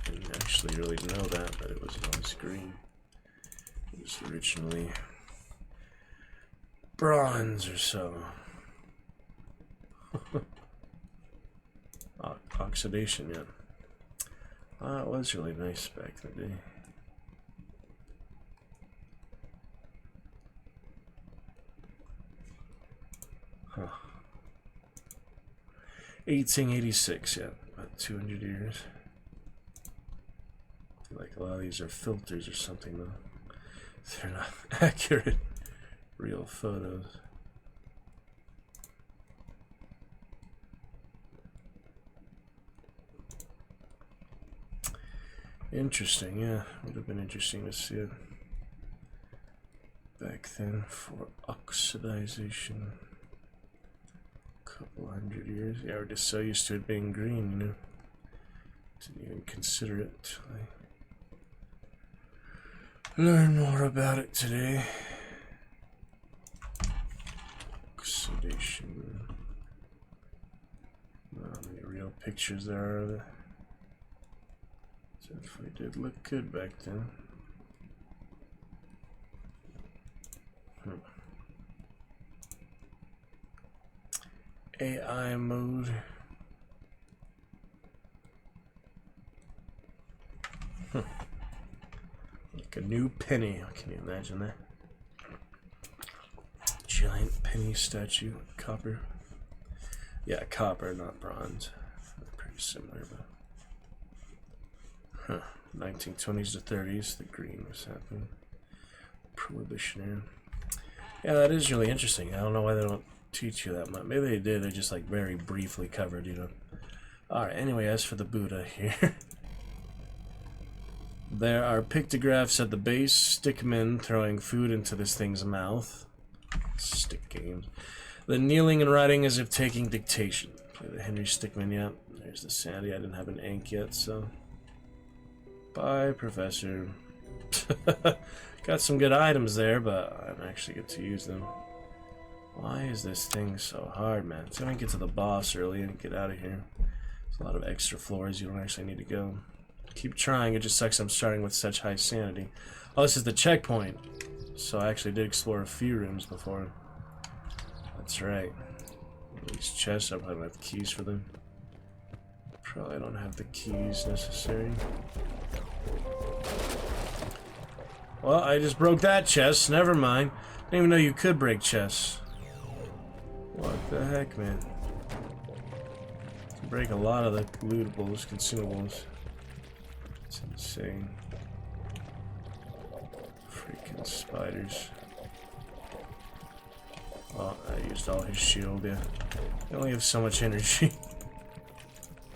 [SPEAKER 3] I didn't actually really know that, but it wasn't always green. It was originally bronze or so. Oxidation, yeah. It was really nice back in the day. Huh. 1886, yeah, about 200 years. Like a lot of these are filters or something, though. They're not accurate, real photos. Interesting, yeah. Would have been interesting to see it back then for oxidization. Couple hundred years. Yeah, we're just so used to it being green, you know. Didn't even consider it until I learned more about it today. Oxidation. How many real pictures there are there? Definitely did look good back then. AI mode. Like a new penny. Can you imagine that? Giant penny statue. Copper. Yeah, copper, not bronze. They're pretty similar, but. 1920s to 30s, the green was happening. Prohibition. Yeah, that is really interesting. I don't know why they don't teach you that much. Maybe they did, they just like very briefly covered, you know. Alright, anyway, as for the Buddha here. There are pictographs at the base, stickmen throwing food into this thing's mouth. Stick games. The kneeling and writing as if taking dictation. Play the Henry Stickmin, yeah. There's the Sandy, I didn't have an ink yet, so. Bye, Professor. Got some good items there, but I don't actually get to use them. Why is this thing so hard, man? So I can get to the boss early and get out of here. There's a lot of extra floors you don't actually need to go. Keep trying, it just sucks I'm starting with such high sanity. Oh, this is the checkpoint. So I actually did explore a few rooms before. That's right. These chests, I probably don't have keys for them. Probably don't have the keys necessary. Well, I just broke that chest. Never mind. Didn't even know you could break chests. What the heck, man? You can break a lot of the lootables, consumables. It's insane. Freaking spiders. Oh, I used all his shield, yeah. I only have so much energy.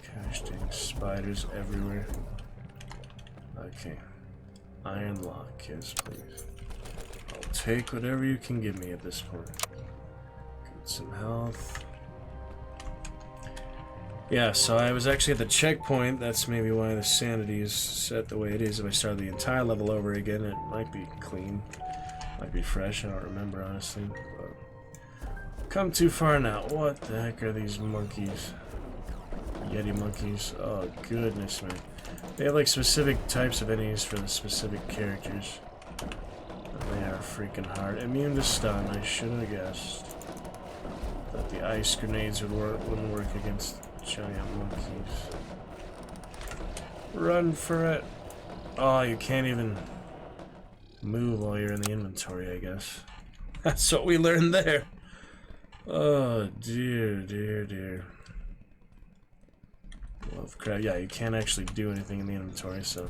[SPEAKER 3] Gosh dang, spiders everywhere. Okay. Iron lock, yes please. I'll take whatever you can give me at this point. Get some health. Yeah, so I was actually at the checkpoint. That's maybe why the sanity is set the way it is. If I start the entire level over again, it might be clean. Might be fresh, I don't remember honestly. But come too far now. What the heck are these monkeys? Yeti monkeys. Oh goodness, man. They have like specific types of enemies for the specific characters. And they are freaking hard. Immune to stun, I should have guessed. That the ice grenades wouldn't work against giant monkeys. Run for it. Oh, you can't even move while you're in the inventory, I guess. That's what we learned there. Oh, dear, dear, dear. Love crap. Yeah, you can't actually do anything in the inventory, so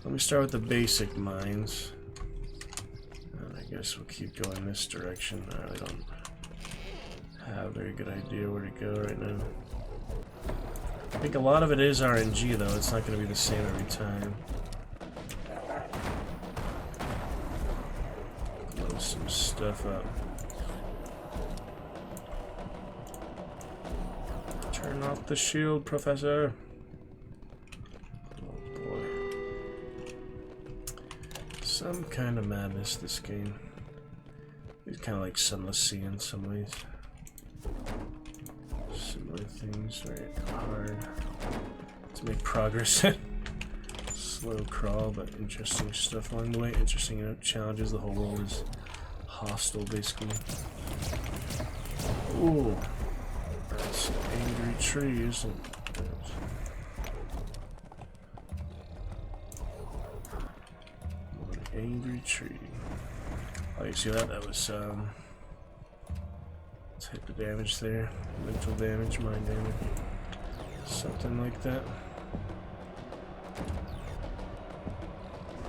[SPEAKER 3] let me start with the basic mines. And I guess we'll keep going this direction. I really don't have a very good idea where to go right now. I think a lot of it is RNG, though. It's not going to be the same every time. Blow some stuff up. Turn off the shield, Professor. Oh boy. Some kind of madness, this game. It's kind of like Sunless Sea in some ways. Similar things, very hard to make progress in. Slow crawl, but interesting stuff along the way. Interesting challenges. The whole world is hostile, basically. Ooh. That's an angry tree, isn't it? What an angry tree. Oh, you see that? That was type of damage there. Mental damage, mind damage. Something like that.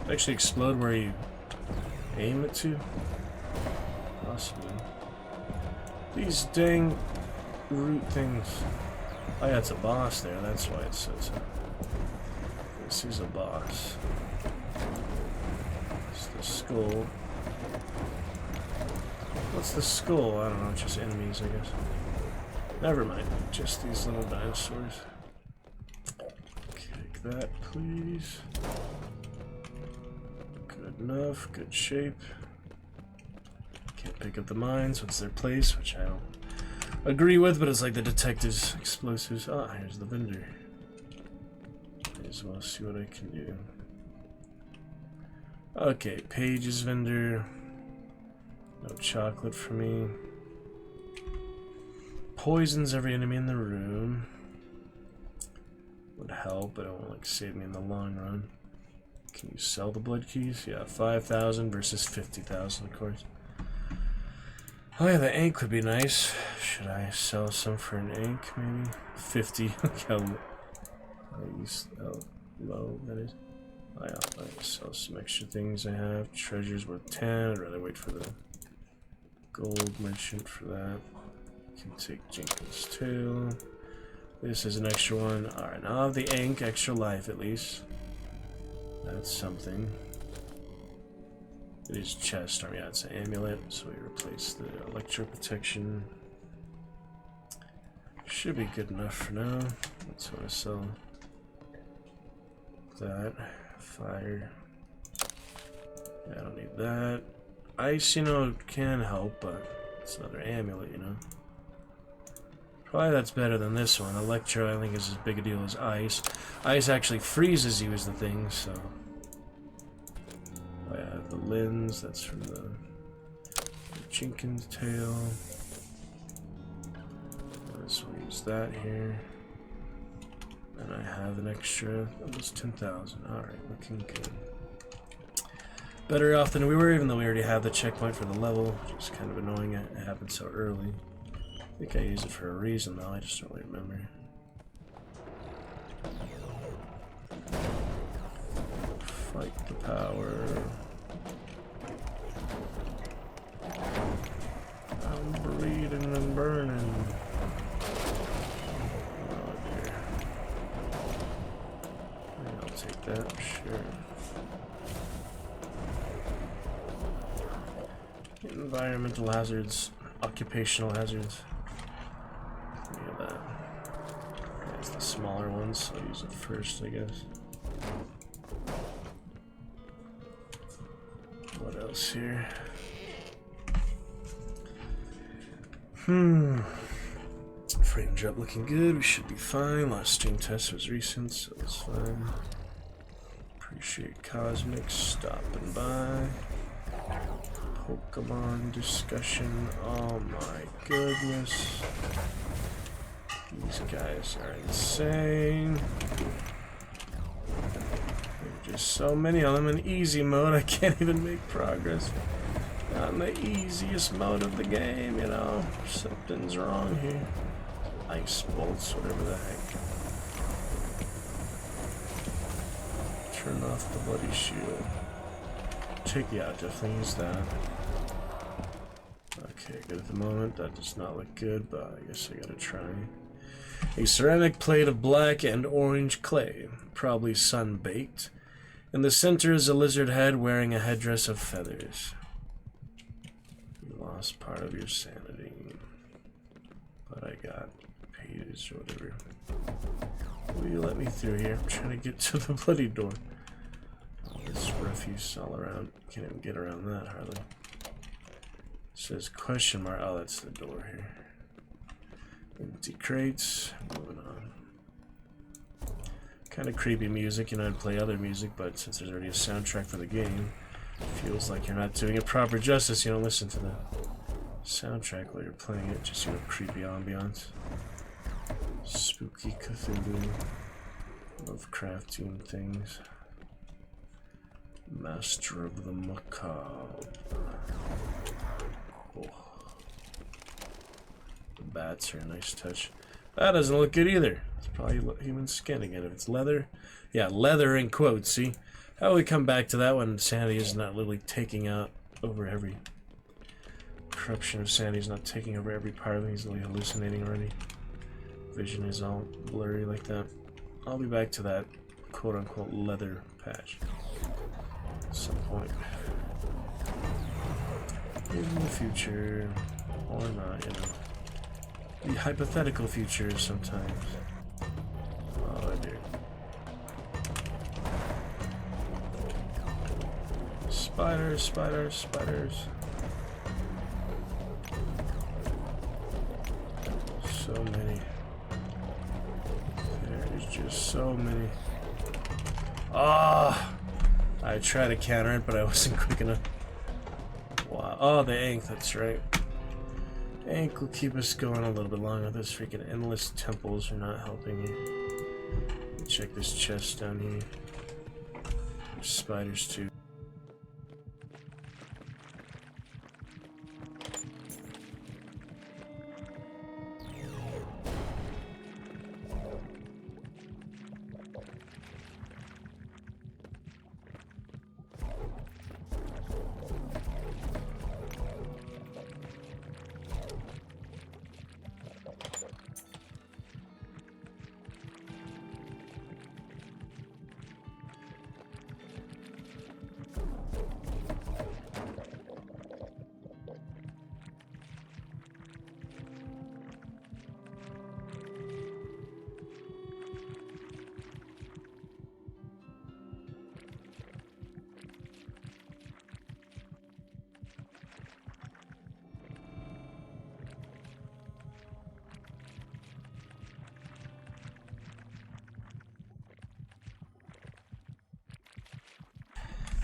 [SPEAKER 3] Actually explode where you aim it to? Possibly. These dang root things. Oh yeah, it's a boss there, that's why it says it. This is a boss. It's the skull. What's the skull? I don't know, just enemies, I guess. Never mind, just these little dinosaurs. Kick that, please. Good enough, good shape. Can't pick up the mines, what's their place, which I don't agree with, but it's like the detective's explosives. Ah, here's the vendor. May as well see what I can do. Okay, Page's vendor. No chocolate for me. Poisons every enemy in the room. Would help, but it won't like save me in the long run. Can you sell the blood keys? Yeah, 5,000 versus 50,000, of course. Oh yeah, the ink would be nice. Should I sell some for an ink, maybe? 50. Look how low that is. Oh yeah, I'll sell some extra things I have. Treasure's worth 10. I'd rather wait for the gold merchant for that. Can take Jenkins' tail. This is an extra one. Alright, now I have the ink, extra life at least. That's something. It is chest armor, yeah, it's an amulet, so we replace the electro protection. Should be good enough for now. Let's want to sell that. Fire. Yeah, I don't need that. Ice, you know, can help, but it's another amulet, you know. Probably that's better than this one. Electro, I think, is as big a deal as ice. Ice actually freezes you, is the thing, so. I have the lens, that's from the Jenkins' tail. Let's use that here. And I have an extra, almost 10,000. Alright, looking good. Better off than we were, even though we already have the checkpoint for the level, which is kind of annoying. It happened so early. I think I used it for a reason, though. I just don't really remember. Fight the power. I'm bleeding and burning. Oh dear. I'll take that, sure. Environmental hazards, occupational hazards. Yeah, that. That's the smaller ones, so I'll use it first, I guess. What else here? Frame drop looking good. We should be fine. Last stream test was recent, so it's fine. Appreciate Cosmic stopping by. Pokemon discussion. Oh my goodness. These guys are insane. There's just so many of them in easy mode, I can't even make progress. Not in the easiest mode of the game, you know. Something's wrong here. Ice bolts, whatever the heck. Turn off the bloody shield. Yeah, definitely use that. Okay, good at the moment. That does not look good, but I guess I gotta try. A ceramic plate of black and orange clay, probably sun-baked. In the center is a lizard head wearing a headdress of feathers. You lost part of your sanity, but I got pages or whatever. Will you let me through here? I'm trying to get to the bloody door. All this refuse all around. Can't even get around that hardly. It says question mark. Oh, that's the door here. Empty crates. Moving on. Kind of creepy music. You know, I'd play other music, but since there's already a soundtrack for the game, it feels like you're not doing it proper justice. You don't listen to the soundtrack while you're playing it. Just, you know, creepy ambiance. Spooky Cthulhu. Lovecraftian things. Master of the Macabre. Oh. The bats are a nice touch. That doesn't look good either. It's probably human skin again. If it's leather. Yeah, leather in quotes, see? How do we come back to that when sanity is not literally taking out over every... Corruption of sanity is not taking over every part of me. He's literally hallucinating already. Vision is all blurry like that. I'll be back to that quote-unquote leather patch at some point. In the future, or not, you know. The hypothetical future sometimes. Oh dear. Spiders, spiders, spiders. So many. There's just so many. Ah! I tried to counter it, but I wasn't quick enough. Wow. Oh, the ink, that's right. Ink will keep us going a little bit longer. Those freaking endless temples are not helping me. Check this chest down here. There's spiders too.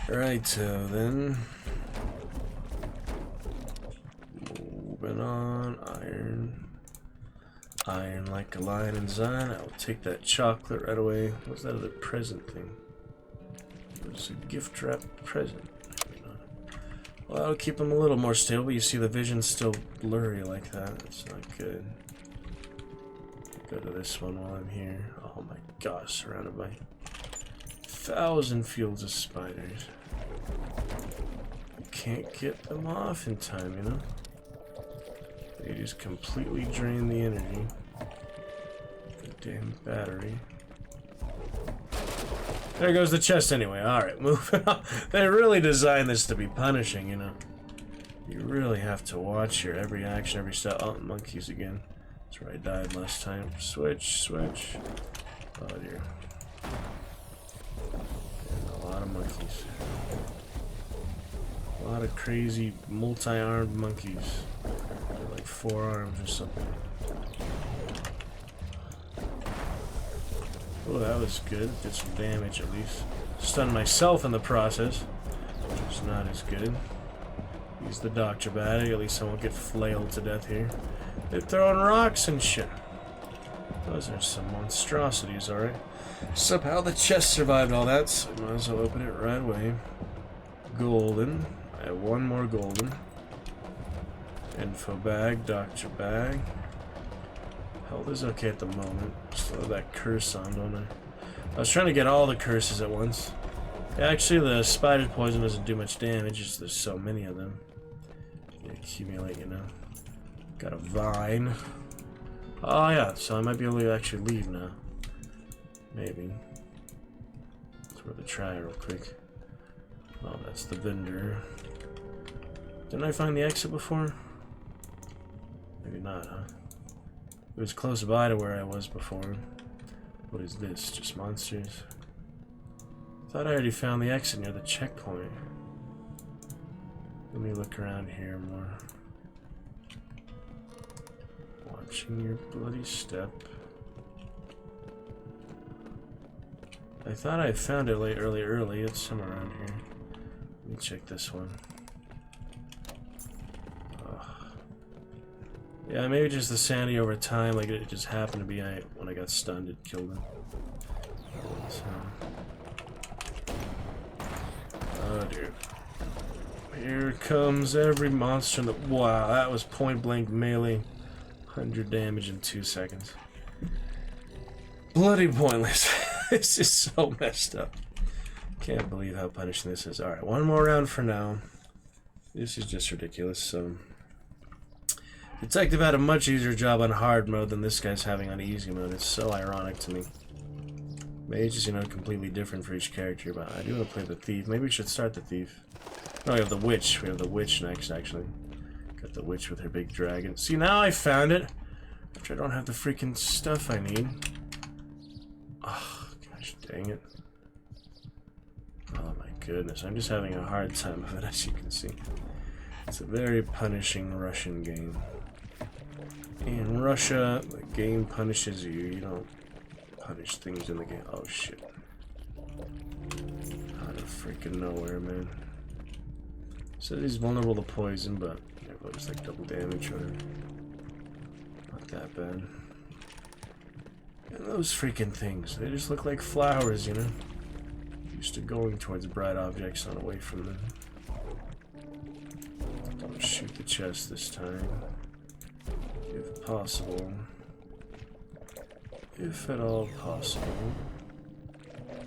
[SPEAKER 3] Righto then. Moving on. Iron. Iron like a lion in Zion. I'll take that chocolate right away. What's that other present thing? It was a gift wrap present. Well, that'll keep them a little more stable, but you see the vision's still blurry like that. That's not good. Go to this one while I'm here. Oh my gosh, surrounded by 1,000 fields of spiders. You can't get them off in time, you know? They just completely drain the energy. The damn battery. There goes the chest anyway. Alright, moving on. They really designed this to be punishing, you know? You really have to watch your every action, every step. Oh, monkeys again. That's where I died last time. Switch, switch. Oh dear. And a lot of monkeys. A lot of crazy multi-armed monkeys. They're like 4 arms or something. Oh, that was good. Did some damage at least. Stunned myself in the process, which is not as good. Use the doctor battery. At least I won't get flailed to death here. They're throwing rocks and shit. Those are some monstrosities, alright. Somehow the chest survived all that, so I might as well open it right away. Golden. I have one more golden. Info bag, doctor bag. Health is okay at the moment. Just throw that curse on, don't I? I was trying to get all the curses at once. Actually, the spider poison doesn't do much damage, just there's so many of them. They accumulate, you know. Got a vine. Oh yeah, so I might be able to actually leave now. Maybe. Let's worth a try real quick. Oh, that's the vendor. Didn't I find the exit before? Maybe not, huh? It was close by to where I was before. What is this? Just monsters? Thought I already found the exit near the checkpoint. Let me look around here more. Watching your bloody step. I thought I found it early. It's somewhere around here. Let me check this one. Yeah, maybe just the sanity over time, like it just happened to be when I got stunned, it killed him. So. Oh dear. Here comes every monster in the... Wow, that was point blank melee. 100 damage in 2 seconds. Bloody pointless. This is so messed up. Can't believe how punishing this is. Alright, one more round for now. This is just ridiculous, so... Detective had a much easier job on hard mode than this guy's having on easy mode. It's so ironic to me. Mage is, you know, completely different for each character, but I do want to play the thief. Maybe we should start the thief. No, we have the witch. We have the witch next, actually. Got the witch with her big dragon. See, now I found it! After I don't have the freaking stuff I need. Oh, gosh dang it. Oh my goodness, I'm just having a hard time of it, as you can see. It's a very punishing Russian game. In Russia, the game punishes you. You don't punish things in the game. Oh shit. Out of freaking nowhere, man. Says he's vulnerable to poison, but it's like double damage or not that bad. And those freaking things, they just look like flowers, you know? Used to going towards bright objects, not away from them. Don't shoot the chest this time. If possible. If at all possible.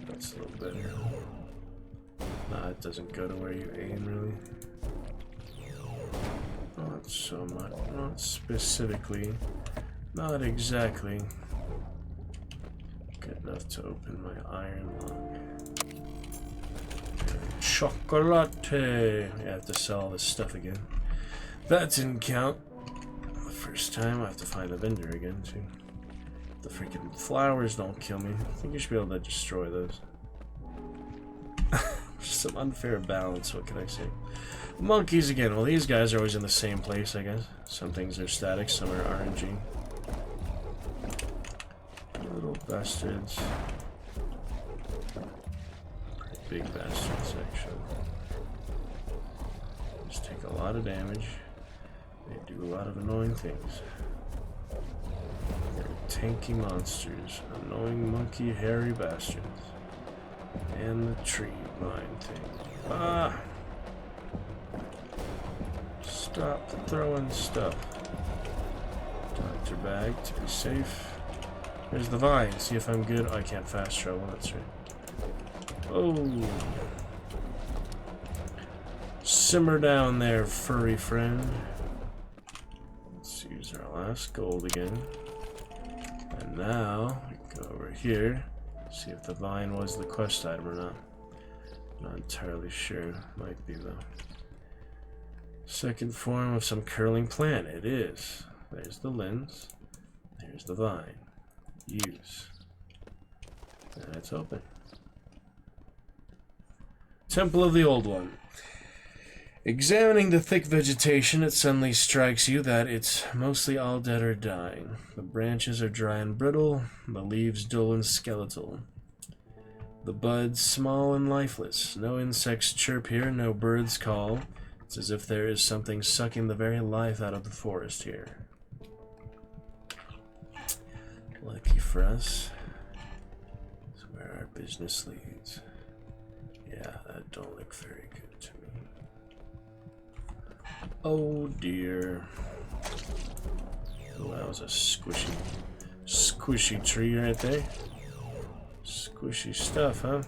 [SPEAKER 3] That's a little better. Nah, it doesn't go to where you aim, really. Not so much. Not specifically. Not exactly. Good enough to open my iron lock. Chocolate! I have to sell all this stuff again. That didn't count. The first time I have to find the vendor again, too. The freaking flowers don't kill me. I think you should be able to destroy those. Some unfair balance, what can I say? Monkeys again. Well, these guys are always in the same place, I guess. Some things are static, some are RNG. Little bastards. Big bastards, actually. Just take a lot of damage. They do a lot of annoying things. They're tanky monsters. Annoying monkey hairy bastards. And the tree mine thing. Ah! Stop throwing stuff. Doctor bag to be safe. There's the vine. See if I'm good. Oh, I can't fast travel. That's right. Oh. Simmer down there, furry friend. Let's use our last gold again. And now, we go over here. See if the vine was the quest item or not. Not entirely sure. Might be, though. Second form of some curling plant. It is. There's the lens. There's the vine. Use. And it's open. Temple of the Old One. Examining the thick vegetation, it suddenly strikes you that it's mostly all dead or dying. The branches are dry and brittle, the leaves dull and skeletal. The buds small and lifeless. No insects chirp here, no birds call. It's as if there is something sucking the very life out of the forest here. Lucky for us. That's where our business leads. Yeah, that don't look very good to me. Oh dear. Oh, that was a squishy tree right there. Squishy stuff, huh?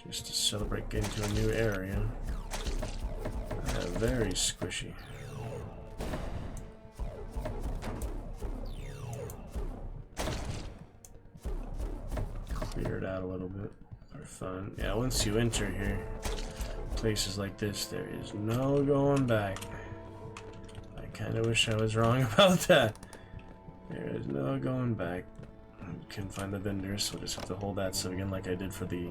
[SPEAKER 3] Just to celebrate getting to a new area. Very squishy. Clear it out a little bit for fun. Yeah, once you enter here, places like this, there is no going back. I kind of wish I was wrong about that. There is no going back. Couldn't find the vendors, so we'll just have to hold that stuff again like I did for the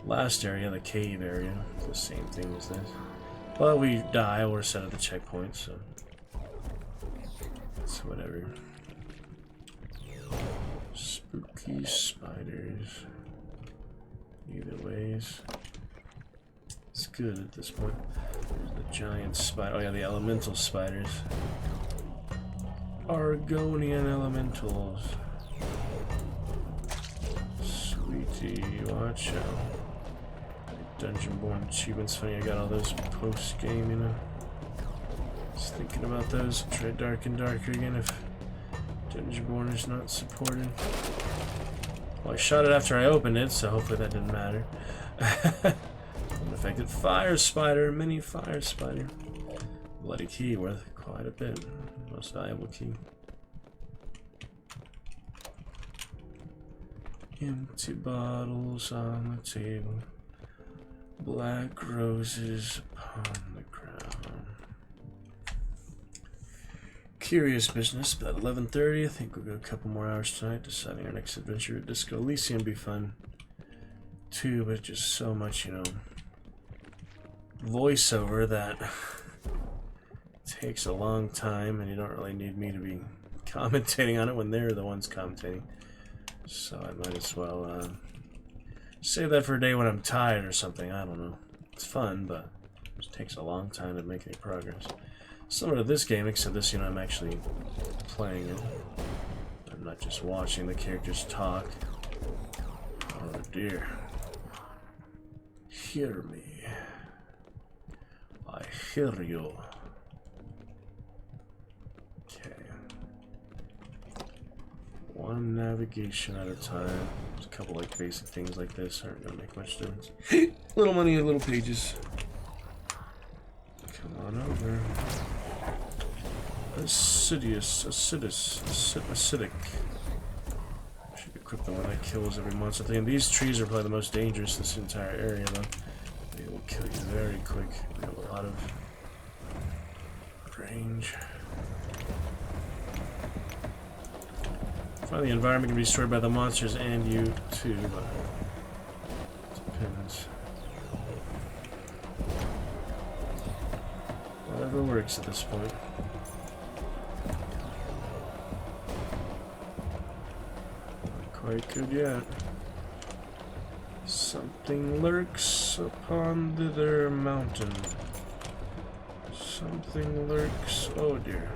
[SPEAKER 3] last area, the cave area. It's the same thing as this. Well, we die, we're set at the checkpoint, so it's whatever. Spooky spiders. Either ways. It's good at this point. There's the giant spider. Oh yeah, the elemental spiders. Argonian elementals. Sweetie, watch out. Dungeon-born achievements. Funny, I got all those post-game, you know. Just thinking about those. Try Dark and Darker again if Dungeon-born is not supported. Well, I shot it after I opened it, so hopefully that didn't matter. Unaffected fire spider, mini fire spider. Bloody key worth quite a bit. Most valuable key. Empty bottles on the table. Black roses upon the ground. Curious business, but at 11:30, I think we'll go a couple more hours tonight, deciding our next adventure at Disco Elysium would be fun too, but just so much, you know, voiceover that takes a long time, and you don't really need me to be commentating on it when they're the ones commentating. So I might as well save that for a day when I'm tired or something. I don't know. It's fun, but it just takes a long time to make any progress. Similar to this game, except this, you know, I'm actually playing it. I'm not just watching the characters talk. Oh dear. Hear me. I hear you. Okay. One navigation at a time. There's a couple like basic things like this aren't gonna make much difference. Little money and little pages. Come on over. Acidic. Should equip the one that kills every monster thing. These trees are probably the most dangerous in this entire area, though. They will kill you very quick. They have a lot of range. Finally, the environment can be destroyed by the monsters and you too, but it depends. Whatever works at this point. Not quite good yet. Something lurks upon thither mountain. Something lurks. Oh dear.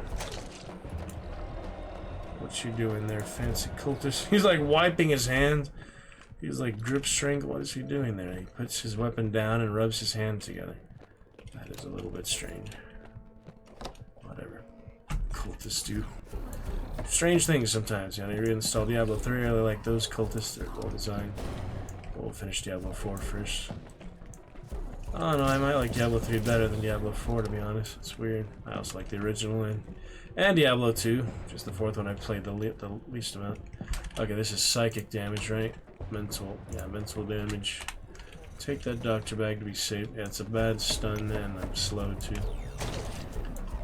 [SPEAKER 3] What you doing there, fancy cultist? He's like wiping his hand. He's like grip strength. What is he doing there? He puts his weapon down and rubs his hand together. That is a little bit strange. Whatever. Cultists do strange things sometimes. You know, you reinstall Diablo 3. I really like those cultists. They're well designed. We'll finish Diablo 4 first. I don't know, I might like Diablo 3 better than Diablo 4, to be honest. It's weird. I also like the original and Diablo 2. Just the fourth one I played the least amount. Okay, this is psychic damage, right? Mental. Yeah, mental damage. Take that doctor bag to be safe. Yeah, it's a bad stun, and I'm slow too.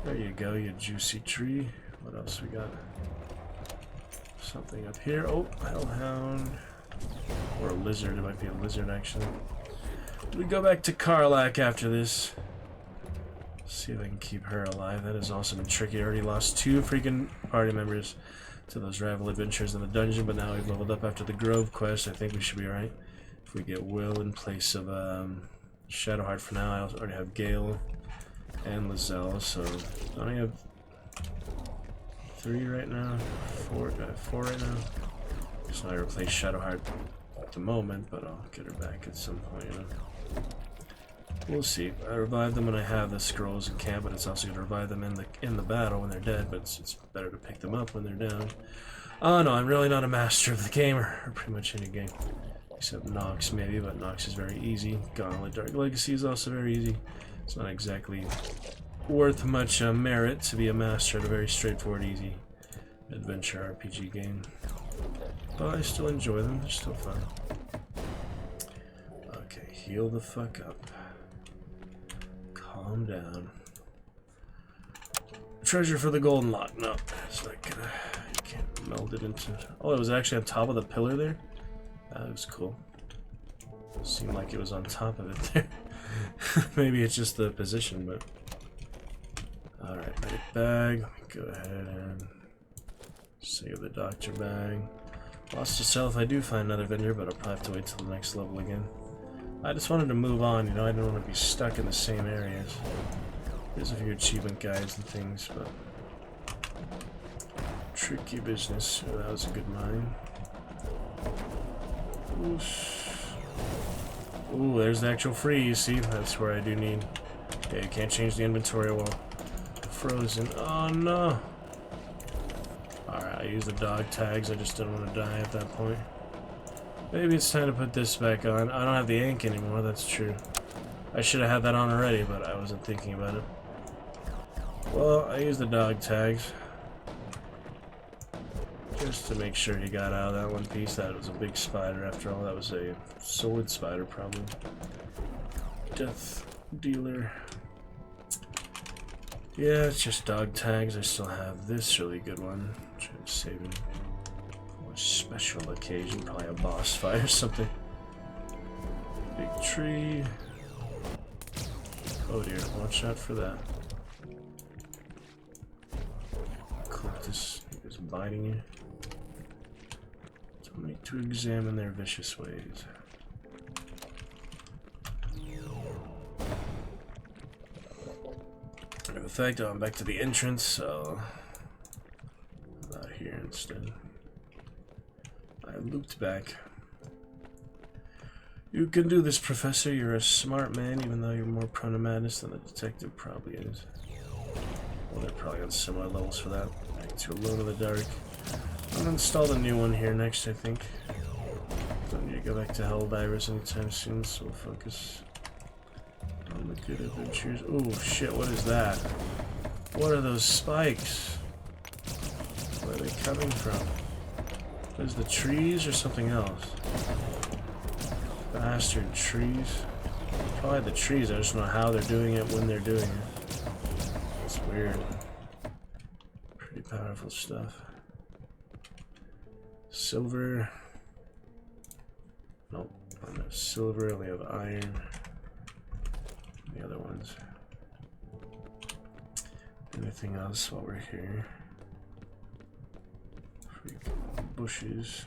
[SPEAKER 3] There you go, you juicy tree. What else we got? Something up here. Oh, hellhound. Or a lizard. It might be a lizard, actually. We go back to Karlach after this. See if I can keep her alive. That has also been tricky. I already lost 2 freaking party members to those rival adventures in the dungeon, but now we've leveled up after the Grove quest. I think we should be alright. If we get Will in place of Shadowheart for now, I already have Gale and Lizelle, so I only have 3 right now. 4, got 4 right now. So I replace Shadowheart at the moment, but I'll get her back at some point, you know. We'll see. I revive them when I have the scrolls in camp, but it's also going to revive them in the battle when they're dead, but it's better to pick them up when they're down. Oh no, I'm really not a master of the game, or pretty much any game. Except Nox maybe, but Nox is very easy. Gauntlet Dark Legacy is also very easy. It's not exactly worth much merit to be a master at a very straightforward, easy adventure RPG game. But I still enjoy them, they're still fun. Okay, heal the fuck up. Calm down. Treasure for the golden lock. No, it's not gonna. You can't meld it into. Oh, it was actually on top of the pillar there? That was cool. Seemed like it was on top of it there. Maybe it's just the position, but. Alright, medic bag. Let me go ahead and save the doctor bag. Lost to self, I do find another vendor, but I'll probably have to wait till the next level again. I just wanted to move on, you know, I didn't want to be stuck in the same areas. There's a few achievement guides and things, but... Tricky business. Oh, that was a good mine. Ooh, there's the actual freeze, see? That's where I do need... Okay, you can't change the inventory while frozen. Oh no! Alright, I use the dog tags, I just didn't want to die at that point. Maybe it's time to put this back on. I don't have the ink anymore, that's true. I should have had that on already, but I wasn't thinking about it. Well, I used the dog tags. Just to make sure he got out of that one piece. That was a big spider after all. That was a sword spider, probably. Death dealer. Yeah, it's just dog tags. I still have this really good one, which I'm saving for a special occasion, probably a boss fight or something. Big tree. Oh dear, watch out for that. Cultist is biting you. Don't need to examine their vicious ways. In fact, I'm back to the entrance, so I'm out here instead. I looped back. You can do this, Professor. You're a smart man, even though you're more prone to madness than the detective probably is. Well, they're probably on similar levels for that. Back to Alone in the Dark. I'm gonna install the new one here next, I think. Don't need to go back to Helldivers anytime soon, so we'll focus on the good adventures. Oh shit, what is that? What are those spikes? Where are they coming from? Is the trees or something else? Bastard trees. Probably the trees, I just don't know how they're doing it when they're doing it. It's weird. Pretty powerful stuff. Silver. Nope, I don't have silver, I only have iron. The other ones. Anything else while we're here? Freaking bushes.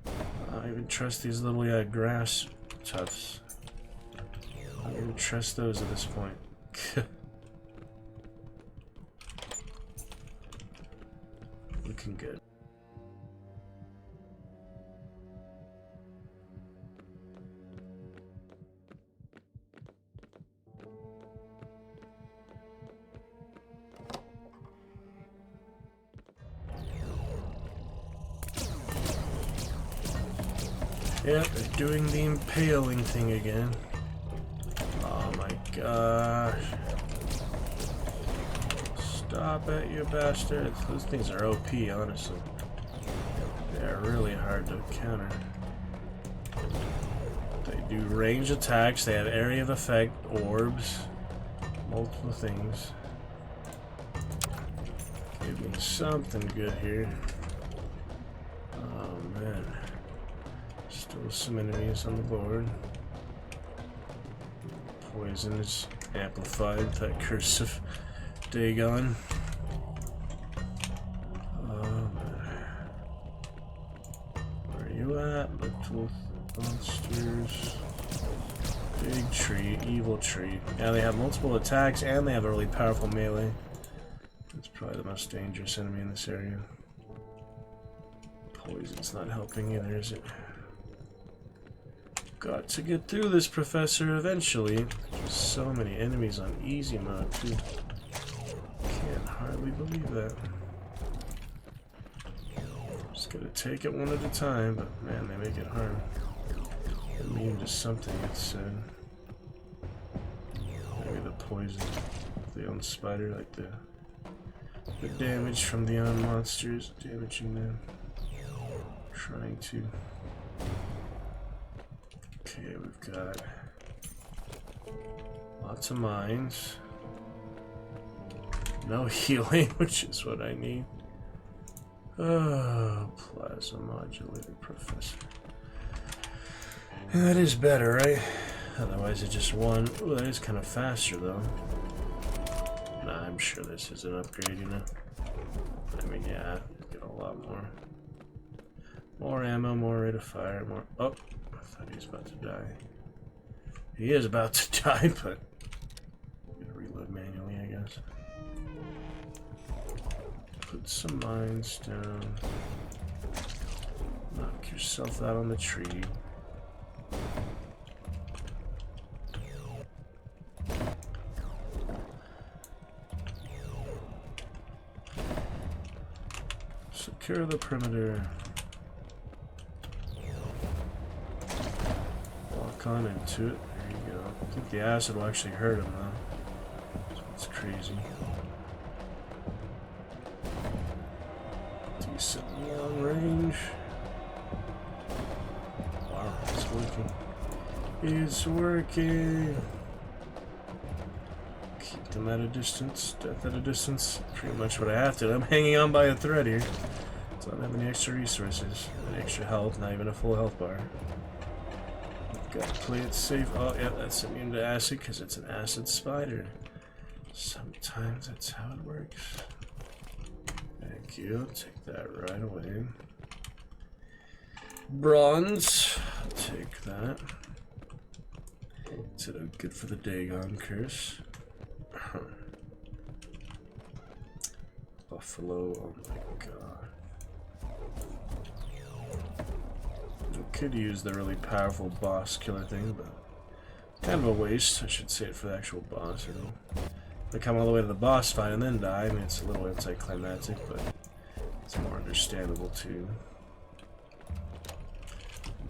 [SPEAKER 3] I don't even trust these little grass tufts. I don't even trust those at this point. Looking good. Yep, they're doing the impaling thing again. Oh my gosh. Stop it, you bastards. Those things are OP, honestly. They're really hard to counter. They do range attacks, they have area of effect, orbs, multiple things. Give me something good here. Oh man. Still some enemies on the board. Poison is amplified with that curse of Dagon. Where are you at? Multiple monsters. Big tree, evil tree. Yeah, they have multiple attacks and they have a really powerful melee. It's probably the most dangerous enemy in this area. Poison's not helping either, is it? Got to get through this, Professor, eventually. There's so many enemies on easy mode, too. Can't hardly believe that. Just gotta take it one at a time, but man, they make it hard. Immune to something, it said. Maybe the poison of the own spider, like the damage from the own monsters damaging them. Trying to. Okay, we've got lots of mines. No healing, which is what I need. Oh, plasma modulated professor. That is better, right? Otherwise it's just one. Oh, that is kind of faster though. Nah, I'm sure this is an upgrade, you know. I mean, yeah, get a lot more. More ammo, more rate of fire, more. Oh, I thought he was about to die. He is about to die, but I'm gonna reload manually, I guess. Put some mines down. Knock yourself out on the tree. Secure the perimeter. Walk on into it. There you go. I think the acid will actually hurt him though. It's crazy. Decent long range. Wow, it's working. It's working. Keep them at a distance. Death at a distance. Pretty much what I have to. I'm hanging on by a thread here. So I don't have any extra resources. Any extra health. Not even a full health bar. Gotta play it safe. Oh, yeah, that's immune to acid because it's an acid spider. Sometimes that's how it works. Thank you. Take that right away. Bronze. I'll take that. Is it good for the Dagon curse? Buffalo. Oh my god. I could use the really powerful boss killer thing, but kind of a waste. I should say it for the actual boss. You know, if I come all the way to the boss fight and then die, I mean, it's a little anticlimactic, but it's more understandable too.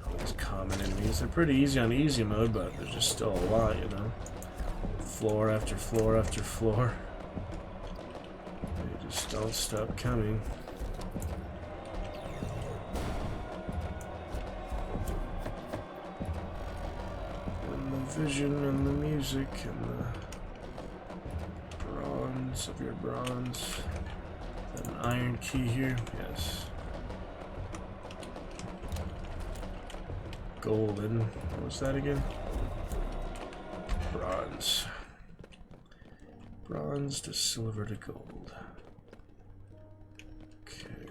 [SPEAKER 3] All these common enemies, they're pretty easy on easy mode, but there's just still a lot, you know. Floor after floor after floor. They just don't stop coming. Vision and the music and the bronze of your bronze. Is that an iron key here? Yes. Golden. What was that again? Bronze. Bronze to silver to gold. Okay.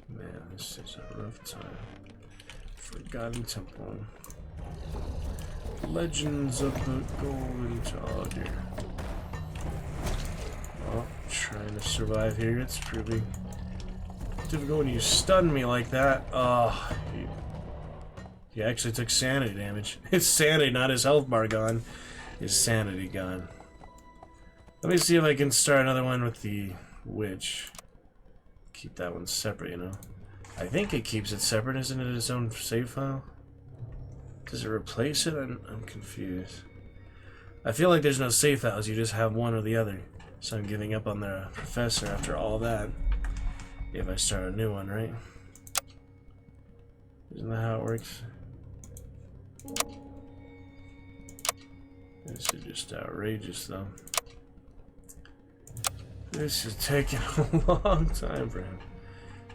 [SPEAKER 3] Man, this is a rough time. Forgotten Temple. Legends of the Golden Child here. Well, trying to survive here. It's proving difficult when you stun me like that. Oh, he actually took sanity damage. His sanity, not his health bar gone. His sanity gone. Let me see if I can start another one with the witch. Keep that one separate, you know. I think it keeps it separate, isn't it? Its own save file. Does it replace it? I'm confused. I feel like there's no save files, you just have one or the other. So I'm giving up on the professor after all that. If I start a new one, right? Isn't that how it works? This is just outrageous though. This is taking a long time for him.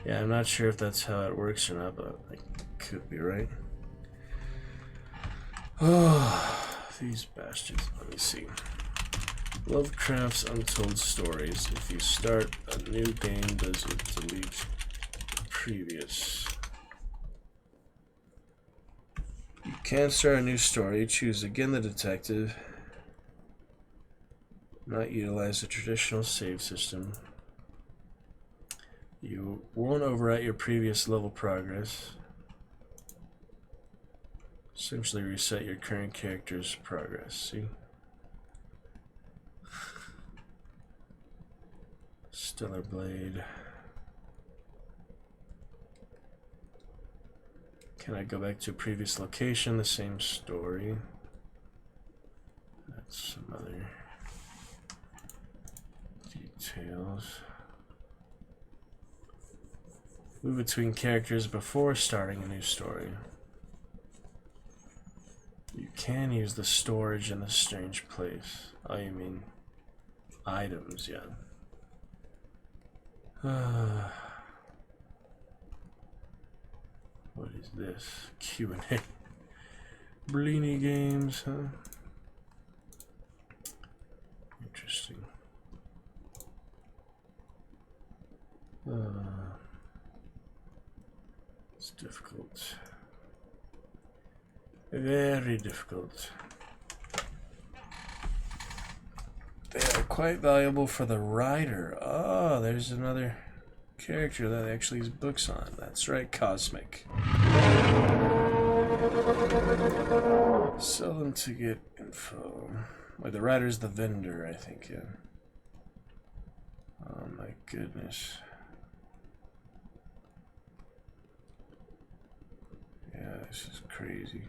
[SPEAKER 3] Yeah, I'm not sure if that's how it works or not, but it could be right. Oh, these bastards. Let me see. Lovecraft's Untold Stories. If you start a new game, does it delete the previous? You can start a new story. Choose again the detective. not utilize the traditional save system. You won't overwrite your previous level progress. Essentially reset your current character's progress, see? Stellar Blade. Can I go back to a previous location? The same story. That's some other details. Move between characters before starting a new story. You can use the storage in a strange place. Oh, you mean items, yeah. What is this? Q&A. Bleeny games, huh? Interesting. It's difficult. Very difficult. They are quite valuable for the writer. Oh, there's another character that actually has books on. That's right, Cosmic. Sell them to get info. Wait, the writer's the vendor, I think, yeah. Oh my goodness. Yeah, this is crazy.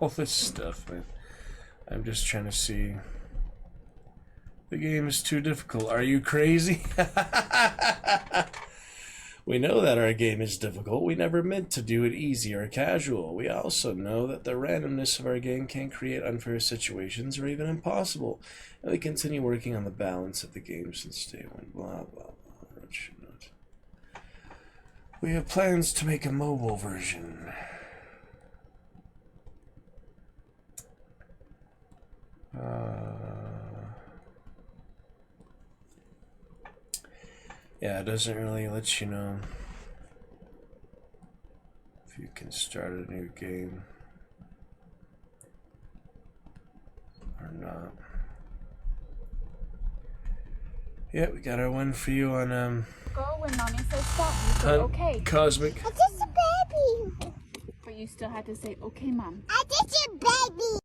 [SPEAKER 3] All this stuff, man. I'm just trying to see. The game is too difficult. Are you crazy? We know that our game is difficult. We never meant to do it easy or casual. We also know that the randomness of our game can create unfair situations or even impossible. And we continue working on the balance of the game since day one. Blah, blah, blah. We have plans to make a mobile version. Yeah, it doesn't really let you know if you can start a new game or not. Yeah, we got our one for you on
[SPEAKER 7] Go when mommy says stop. You say okay.
[SPEAKER 3] Cosmic.
[SPEAKER 8] I just a baby.
[SPEAKER 7] But you still had to say okay, mom.
[SPEAKER 8] I just a baby.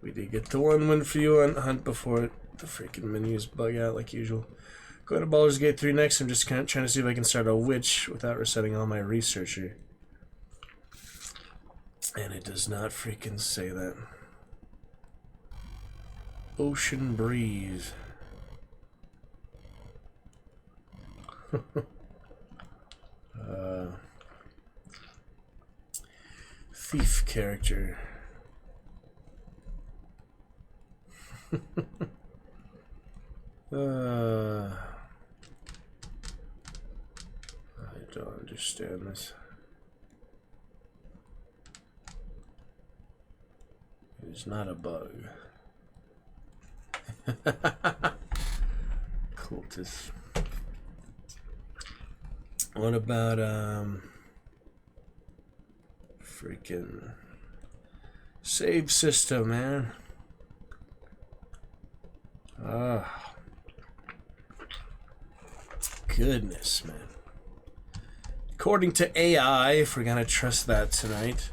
[SPEAKER 3] We did get the one for you on Hunt before the freaking menus bug out like usual. Go to Baldur's Gate 3 next. I'm just kind of trying to see if I can start a witch without resetting all my researcher. And it does not freaking say that. Ocean Breeze. Thief character. I don't understand this. It is not a bug. Cultist. What about freaking save system, man? Goodness, man. According to AI, if we're gonna trust that tonight,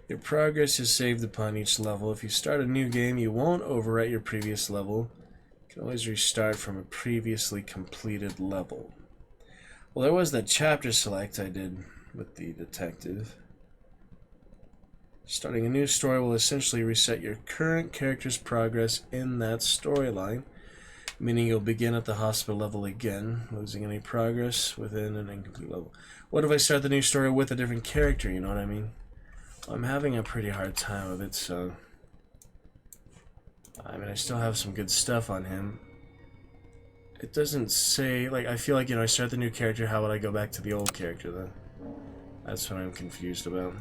[SPEAKER 3] your progress is saved upon each level. If you start a new game, you won't overwrite your previous level. You can always restart from a previously completed level. Well, there was that chapter select I did with the detective. Starting a new story will essentially reset your current character's progress in that storyline, meaning you'll begin at the hospital level again, losing any progress within an incomplete level. What if I start the new story with a different character, you know what I mean? Well, I'm having a pretty hard time with it, so... I mean, I still have some good stuff on him. It doesn't say, like, I feel like, you know, I start the new character, how would I go back to the old character, then? That's what I'm confused about.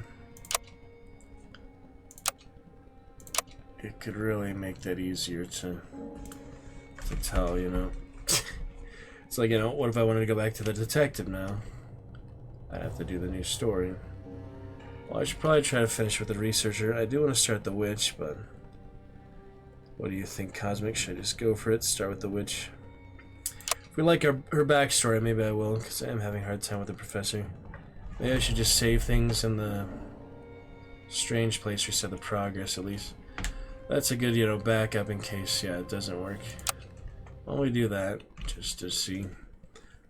[SPEAKER 3] It could really make that easier to tell, you know. It's like, you know, what if I wanted to go back to the detective now? I'd have to do the new story. Well, I should probably try to finish with the researcher. I do want to start the witch, but what do you think, Cosmic? Should I just go for it? Start with the witch? If we like her backstory, maybe I will, because I am having a hard time with the professor. Maybe I should just save things in the strange place, reset the progress at least. That's a good, you know, backup in case, yeah, it doesn't work. Why don't we do that, just to see.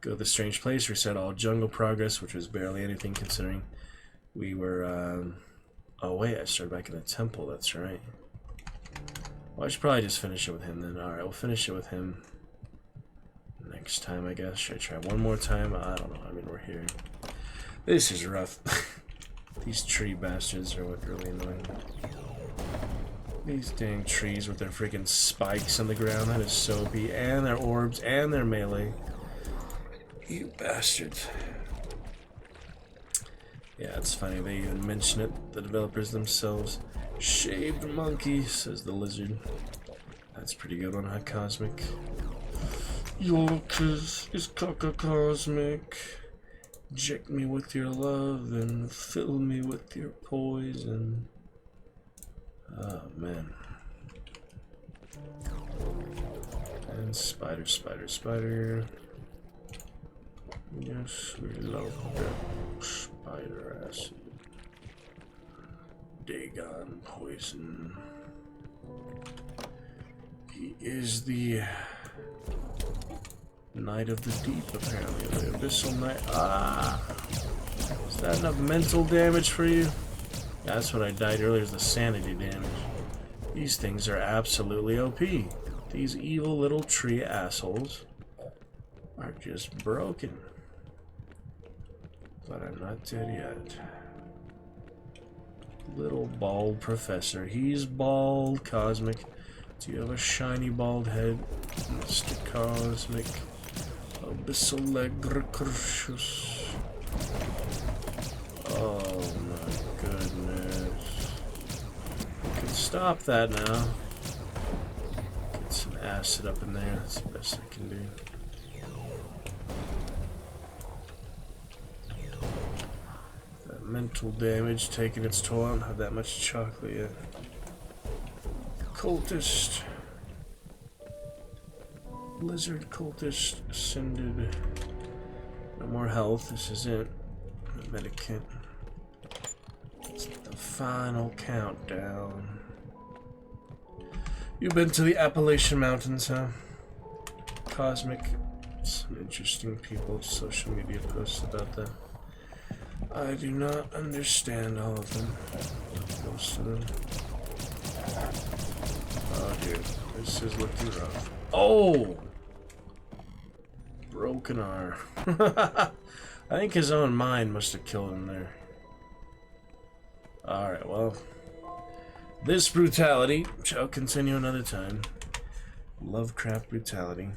[SPEAKER 3] Go to the strange place, reset all jungle progress, which was barely anything considering we were, oh wait, I started back in the temple, that's right. Well, I should probably just finish it with him then. Alright, we'll finish it with him next time, I guess. Should I try one more time? I don't know, I mean, we're here. This is rough. These tree bastards are what really annoying. These dang trees with their freaking spikes on the ground, that is so OP. And their orbs, and their melee. You bastards. Yeah, it's funny, they even mention it, the developers themselves. Shaved monkey, says the lizard. That's pretty good one, huh, Cosmic? Your kiss is Cosmic. Inject me with your love and fill me with your poison. Oh, man. And spider, spider, spider. Yes, we love that spider acid. Dagon poison. He is the Knight of the Deep, apparently. The Abyssal Knight. Ah! Is that enough mental damage for you? Yeah, that's what I died earlier, is the sanity damage. These things are absolutely OP. These evil little tree assholes are just broken. But I'm not dead yet. Little bald professor. He's bald, Cosmic. Do you have a shiny bald head, Mr. Cosmic? Abyssal. Oh my goodness. I can stop that now. Get some acid up in there. That's the best I can do. That mental damage taking its toll. I don't have that much chocolate yet. Cultist. Lizard cultist ascended. No more health. This is it. Medikit. It's the final countdown. You've been to the Appalachian Mountains, huh? Cosmic. Some interesting people, social media posts about that. I do not understand all of them. Most of them. Oh, dude. This is looking rough. Oh! Broken arm. I think his own mind must have killed him there. Alright, well. This brutality shall continue another time. Lovecraft brutality.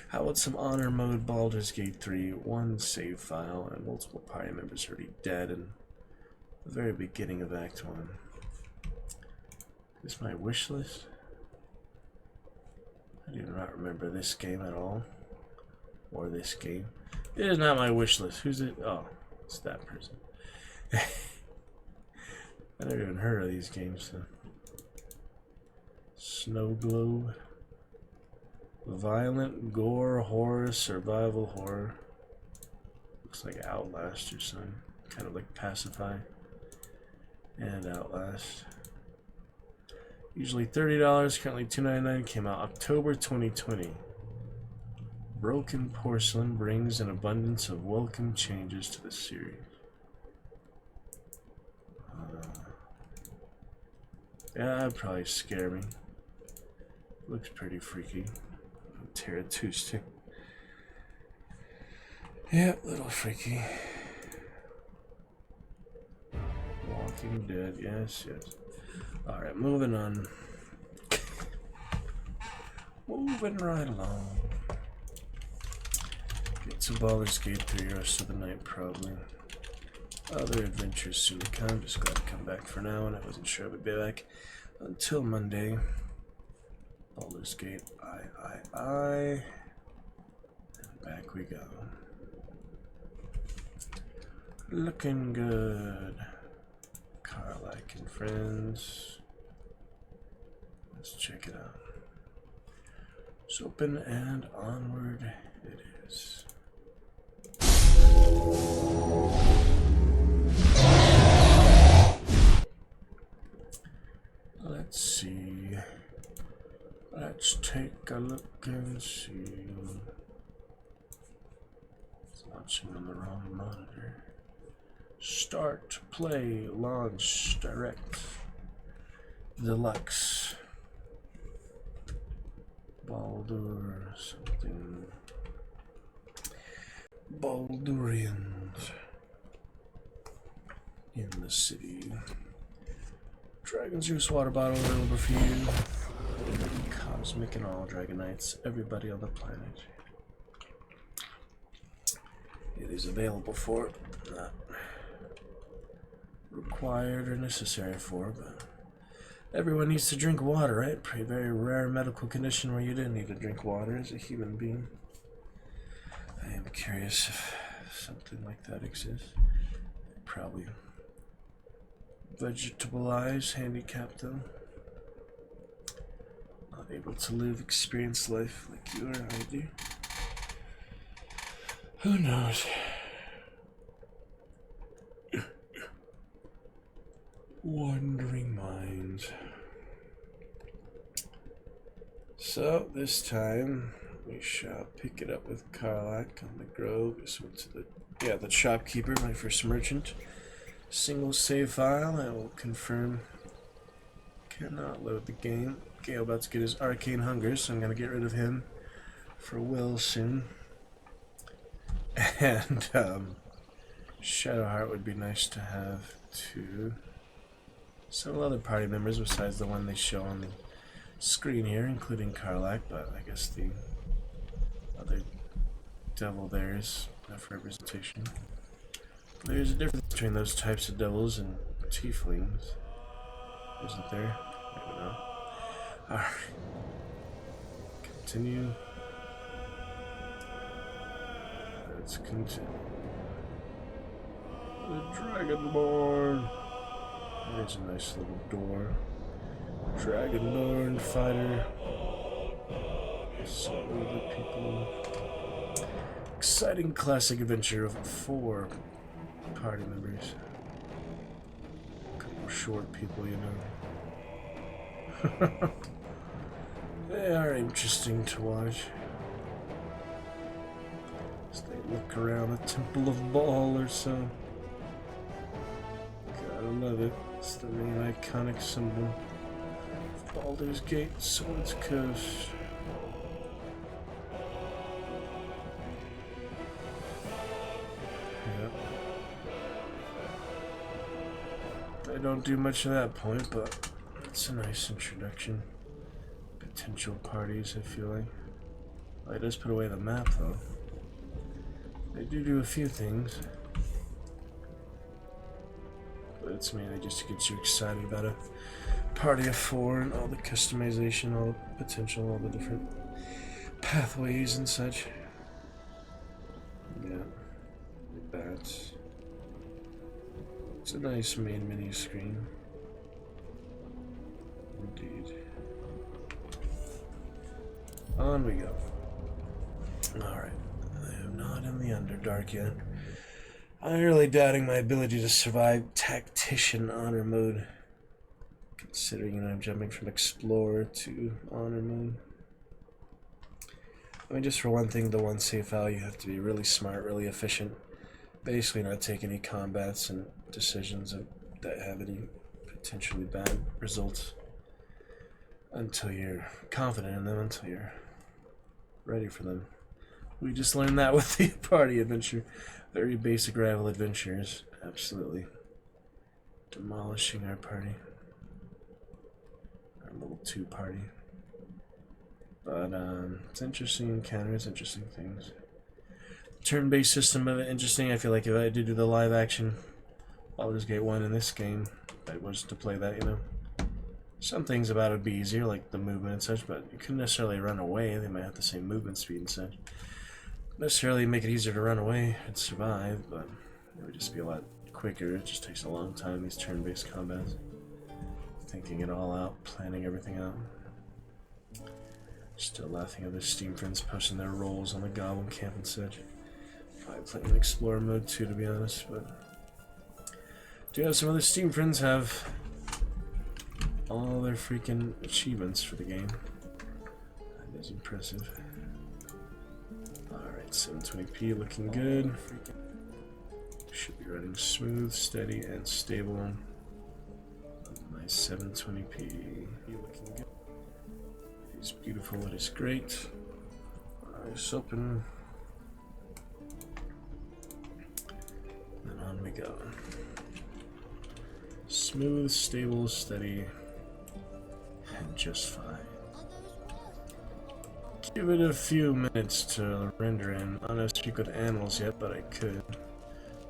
[SPEAKER 3] How about some honor mode, Baldur's Gate 3, one save file, and multiple party members already dead in the very beginning of Act 1. Is this my wish list? I do not remember this game at all. Or this game. It is not my wish list. Who's it? Oh, it's that person. I never even heard of these games. So. Snow Globe. Violent gore horror survival horror. Looks like Outlast or something. Kind of like Pacify. And Outlast. Usually $30, currently $2.99. Came out October 2020. Broken porcelain brings an abundance of welcome changes to the series. Yeah, that'd probably scare me. Looks pretty freaky. Terratuste. Yeah, little freaky. Walking Dead, yes, yes. Alright, moving on. Moving right along. Get to Baldur's Gate 3 the rest of the night, probably. Other adventures soon to come. Just glad to come back for now, and I wasn't sure I would be back until Monday. Baldur's Gate, I. Back we go. Looking good. Carlac and friends. Let's check it out. It's open and onward it is. Let's see. Let's take a look and see. It's launching on the wrong monitor. Start, play, launch, direct. Deluxe. Baldur something. Baldurians in the city. Dragon juice water bottle available for you. Cosmic and all Dragonites, everybody on the planet. It is available for, not required or necessary for, but everyone needs to drink water, right? Pretty very rare medical condition where you didn't need to drink water as a human being. I am curious if something like that exists. Probably vegetable-eyes, handicapped though. Not able to live, experience life like you or I do. Who knows? Wandering minds. So this time we shall pick it up with Carlac on the Grove. Just went to the shopkeeper, my first merchant. Single save file. I will confirm. Cannot load the game. Gale about to get his arcane hunger, so I'm gonna get rid of him for Will soon. And Shadowheart would be nice to have too. Several other party members besides the one they show on the screen here, including Carlac, but I guess the other devil there is enough representation. There's a difference between those types of devils and tieflings, isn't there? I don't know. Alright. Continue. Let's continue. The Dragonborn. There's a nice little door. Dragonborn fighter. So the people. Exciting classic adventure of 4 party members. A couple short people, you know. They are interesting to watch. As they look around the Temple of Baal or so. Gotta love it. It's the main iconic symbol of Baldur's Gate, Swords Coast. Yep. They don't do much at that point, but it's a nice introduction. Potential parties, I feel like. Well, it does put away the map, though. They do a few things. But it's mainly just to get you excited about a party of 4 and all the customization, all the potential, all the different pathways and such. Yeah, like that. It's a nice main menu screen. Indeed. On we go. Alright, I am not in the Underdark yet. I'm really doubting my ability to survive Tactician Honor mode. Considering I'm jumping from Explorer to Honor mode. I mean, just for one thing, the one save file, you have to be really smart, really efficient. Basically not take any combats and decisions that have any potentially bad results. Until you're confident in them, until you're ready for them. We just learned that with the party adventure. Very basic rival adventures. Absolutely. Demolishing our party. Our little 2 party. But it's interesting encounters, interesting things. Turn-based system of it, interesting. I feel like if I did do the live action Baldur's Gate 1 in this game, that was to play that, you know. Some things about it would be easier, like the movement and such, but you couldn't necessarily run away. They might have the same movement speed and such. necessarily make it easier to run away and survive, but it would just be a lot quicker. It just takes a long time, these turn-based combats. Thinking it all out, planning everything out. Still laughing at their Steam friends posting their rolls on the Goblin camp and such. Probably playing Explorer mode too, to be honest, but do have some other Steam friends have all their freaking achievements for the game. That is impressive. Alright, 720p looking good. Should be running smooth, steady, and stable. Nice 720p looking good. It is beautiful, it is great. Eyes open. And on we go. Smooth, stable, steady, and just fine. Give it a few minutes to render in. I don't speak with animals yet, but I could.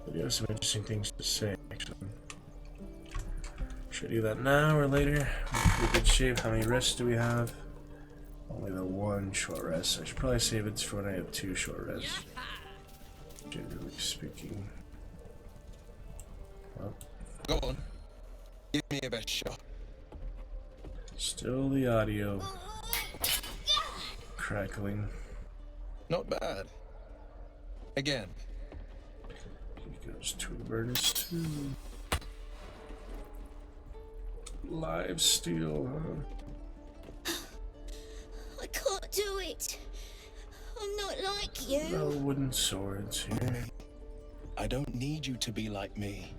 [SPEAKER 3] But you have some interesting things to say, actually. Should I do that now or later? We're in good shape. How many rests do we have? Only the one short rest. I should probably save it for when I have 2 short rests. Generally speaking. Well,
[SPEAKER 9] go on. Give me your best shot.
[SPEAKER 3] Still the audio crackling.
[SPEAKER 9] Not bad. Again.
[SPEAKER 3] Here goes 2 burners too. Live steel, huh?
[SPEAKER 8] I can't do it. I'm not like you.
[SPEAKER 3] No wooden swords here.
[SPEAKER 6] I don't need you to be like me.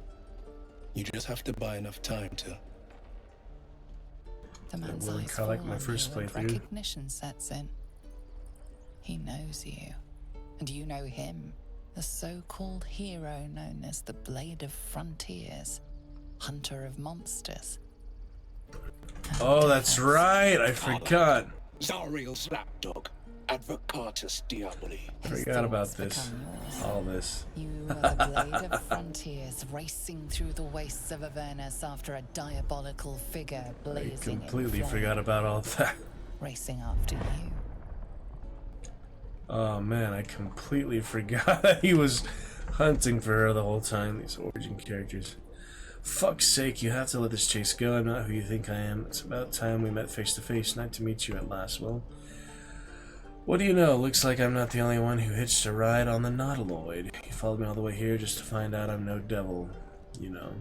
[SPEAKER 6] You just have to buy enough time to.
[SPEAKER 10] The man's
[SPEAKER 3] wouldn't
[SPEAKER 10] eyes
[SPEAKER 3] kinda like
[SPEAKER 10] fall
[SPEAKER 3] my
[SPEAKER 10] on
[SPEAKER 3] first
[SPEAKER 10] you and
[SPEAKER 3] playthrough.
[SPEAKER 10] recognition sets in. He knows you, and you know him, the so-called hero known as the Blade of Frontiers, Hunter of Monsters.
[SPEAKER 3] Oh, that's right. I forgot.
[SPEAKER 6] Zariel Slapdog, Advocatus Diaboli.
[SPEAKER 3] Forgot about this. All this.
[SPEAKER 10] You are the Blade of Frontiers, racing through the wastes of Avernus after a diabolical figure
[SPEAKER 3] I
[SPEAKER 10] blazing in
[SPEAKER 3] completely
[SPEAKER 10] flame,
[SPEAKER 3] forgot about all that.
[SPEAKER 10] racing after you.
[SPEAKER 3] Oh man, I completely forgot that he was hunting for her the whole time. These origin characters. Fuck's sake, you have to let this chase go. I'm not who you think I am. It's about time we met face to face. Nice to meet you at last. Well, what do you know? Looks like I'm not the only one who hitched a ride on the Nautiloid. You followed me all the way here just to find out I'm no devil, you know.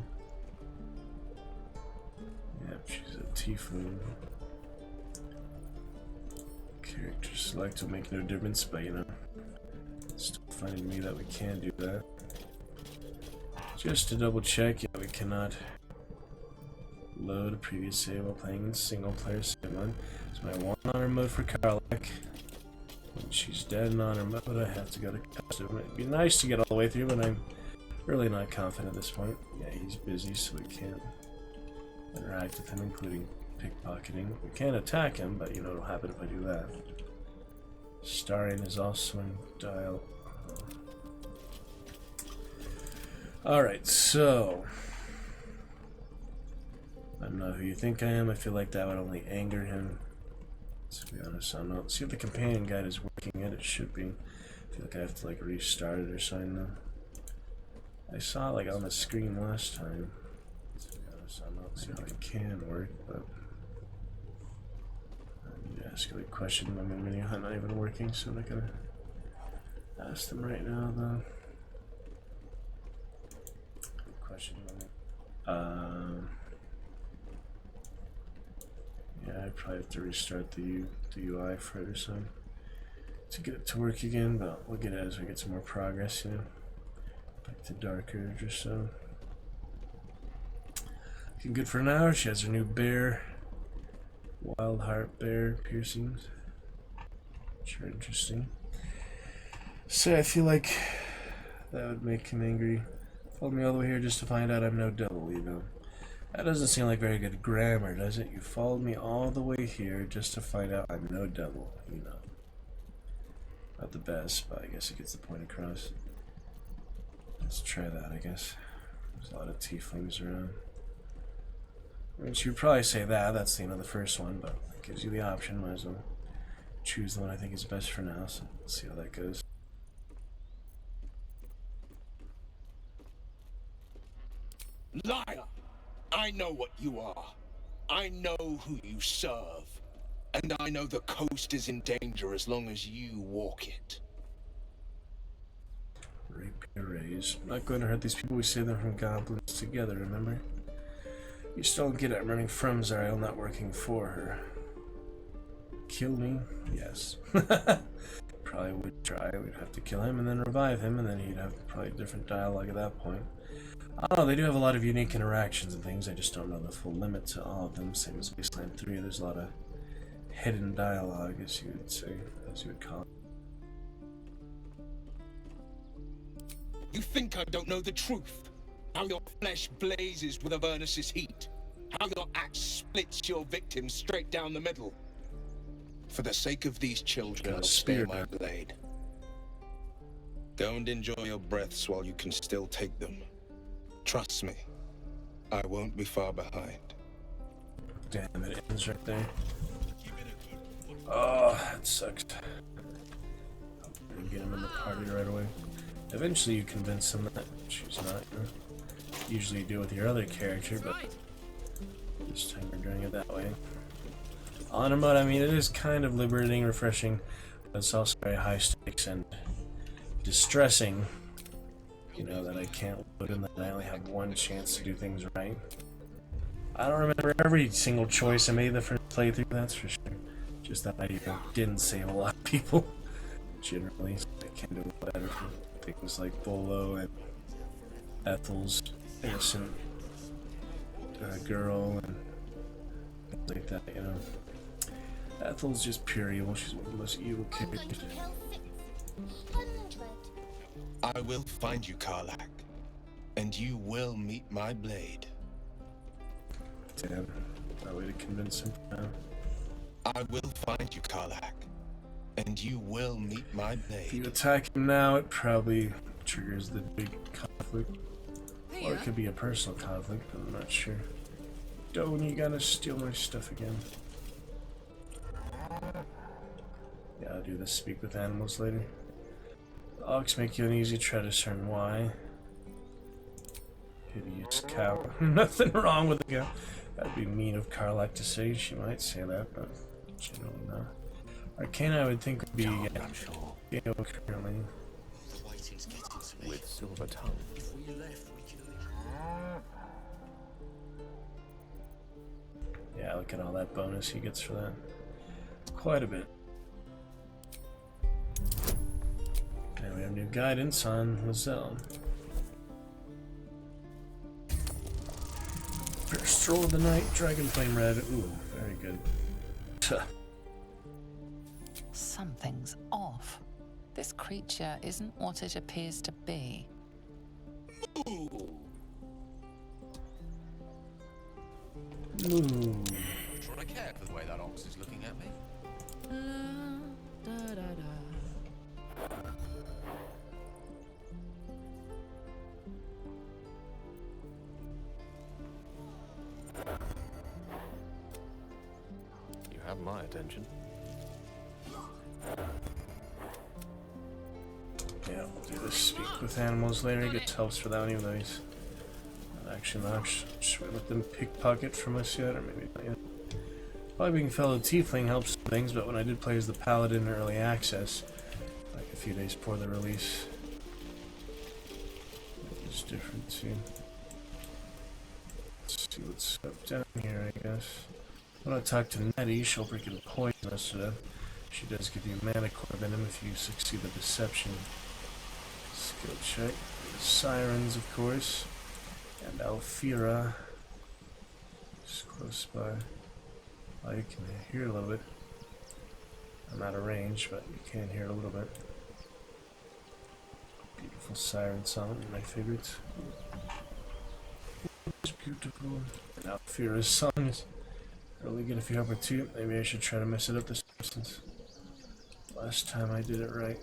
[SPEAKER 3] Yep, she's a tiefling. Character select will make no difference, but you know, still finding me that we can do that. Just to double check, yeah, we cannot load a previous save while playing in single player save mode. It's my one honor mode for Karlak. When she's dead in honor mode, I have to go to custom. It'd be nice to get all the way through, but I'm really not confident at this point. Yeah, he's busy, so we can't interact with him, including pickpocketing. We can attack him, but you know what'll happen if I do that. Starring is also in dial. Alright, so I'm not who you think I am. I feel like that would only anger him. To be honest, I'm not. See if the companion guide is working yet. It should be. I feel like I have to like restart it or something though. I saw it like on the screen last time. To be honest, I'm not sure it can work, but I need to ask you a question. My mini hunt not even working, so I'm not gonna ask them right now though. Question. Yeah, I probably have to restart the UI for it or something to get it to work again, but we'll get it as we get some more progress, you know. Back to Dark Urge or so. Looking good for now. She has her new bear, Wild Heart Bear piercings, which are interesting. So I feel like that would make him angry. Followed me all the way here just to find out I'm no devil, you know. That doesn't seem like very good grammar, does it? You followed me all the way here just to find out I'm no devil, you know. Not the best, but I guess it gets the point across. Let's try that, I guess. There's a lot of tieflings around. I mean, she would probably say that. That's, you know, the first one, but it gives you the option. Might as well choose the one I think is best for now, so let's see how that goes.
[SPEAKER 6] Liar! I know what you are. I know who you serve. And I know the coast is in danger as long as you walk it.
[SPEAKER 3] Rapier rays. Not going to hurt these people. We saved them from goblins together, remember? You still don't get it. I'm running from Zariel, not working for her. Kill me? Yes. Probably would try. We'd have to kill him and then revive him, and then he'd have probably different dialogue at that point. I don't know, they do have a lot of unique interactions and things. I just don't know the full limit to all of them. Same as Wasteland 3, there's a lot of hidden dialogue, as you would say, as you would call it.
[SPEAKER 6] You think I don't know the truth? How your flesh blazes with Avernus's heat? How your axe splits your victim straight down the middle? For the sake of these children, I'll spare my blade. Go and enjoy your breaths while you can still take them. Trust me, I won't be far behind.
[SPEAKER 3] Damn, it ends right there. Oh, that sucks. Get him in the party right away. Eventually you convince him that she's not. Usually you do with your other character, but this time we're doing it that way. On and about, I mean, it is kind of liberating, refreshing, but it's also very high stakes and distressing. You know that I can't load and that I only have one chance to do things right. I don't remember every single choice I made the first playthrough, that's for sure. Just that I didn't save a lot of people. Generally, so I can do it better for things like Bolo and Ethel's innocent girl and things like that, you know. Ethel's just pure evil. She's one of the most evil characters.
[SPEAKER 6] I will find you, Karlach, and you will meet my blade.
[SPEAKER 3] Damn, that way to convince him now.
[SPEAKER 6] I will find you, Karlach, and you will meet my blade.
[SPEAKER 3] If you attack him now, it probably triggers the big conflict. Or it could be a personal conflict, but I'm not sure. Don't you gotta steal my stuff again. Yeah, I'll do this. Speak with animals later. The ox make you uneasy. Try to discern why. Hideous cow. Nothing wrong with the cow. That'd be mean of Karlach to say. She might say that, but generally not. Arcana, I would think, would be Gale currently.
[SPEAKER 5] With silver tongue.
[SPEAKER 3] Yeah, look at all that bonus he gets for that. Quite a bit. And we have new guidance on Lizelle. First stroll of the night, Dragon Flame Red. Ooh, very good.
[SPEAKER 10] Something's off. This creature isn't what it appears to be.
[SPEAKER 3] Ooh.
[SPEAKER 11] Should I care for the way that ox is looking at me?
[SPEAKER 5] You have my attention.
[SPEAKER 3] Yeah, we'll do this. Speak with animals later. He gets helps for that one, even though he's not actually not. Should we let them pickpocket from us yet, or maybe not yet? Probably being fellow tiefling helps things, but when I did play as the paladin in early access, like a few days before the release, it was different too. Let's see what's up down here, I guess. I'm gonna talk to Nettie. She'll freaking poison us to death. She does give you mana core venom if you succeed the deception skill check. The sirens, of course, and Alfira is close by. Oh, you can hear it a little bit. I'm out of range, but you can hear it a little bit. Beautiful siren song, my favorite. It's beautiful. And Alfira's song is really good if you help her too. Maybe I should try to mess it up this instance. Last time I did it right.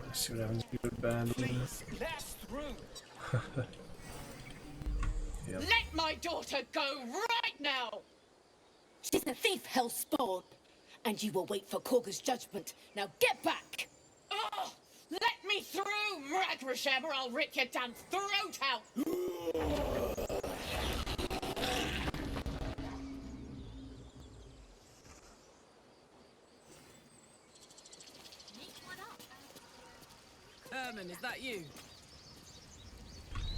[SPEAKER 3] Let's see what happens. Good, bad.
[SPEAKER 12] Please, pass through.
[SPEAKER 3] Yep.
[SPEAKER 12] Let my daughter go right now.
[SPEAKER 13] She's a thief, hellspawn, and you will wait for Korga's judgment. Now get back!
[SPEAKER 12] Oh, let me through, Ragrasham, or I'll rip your damn throat out! that you?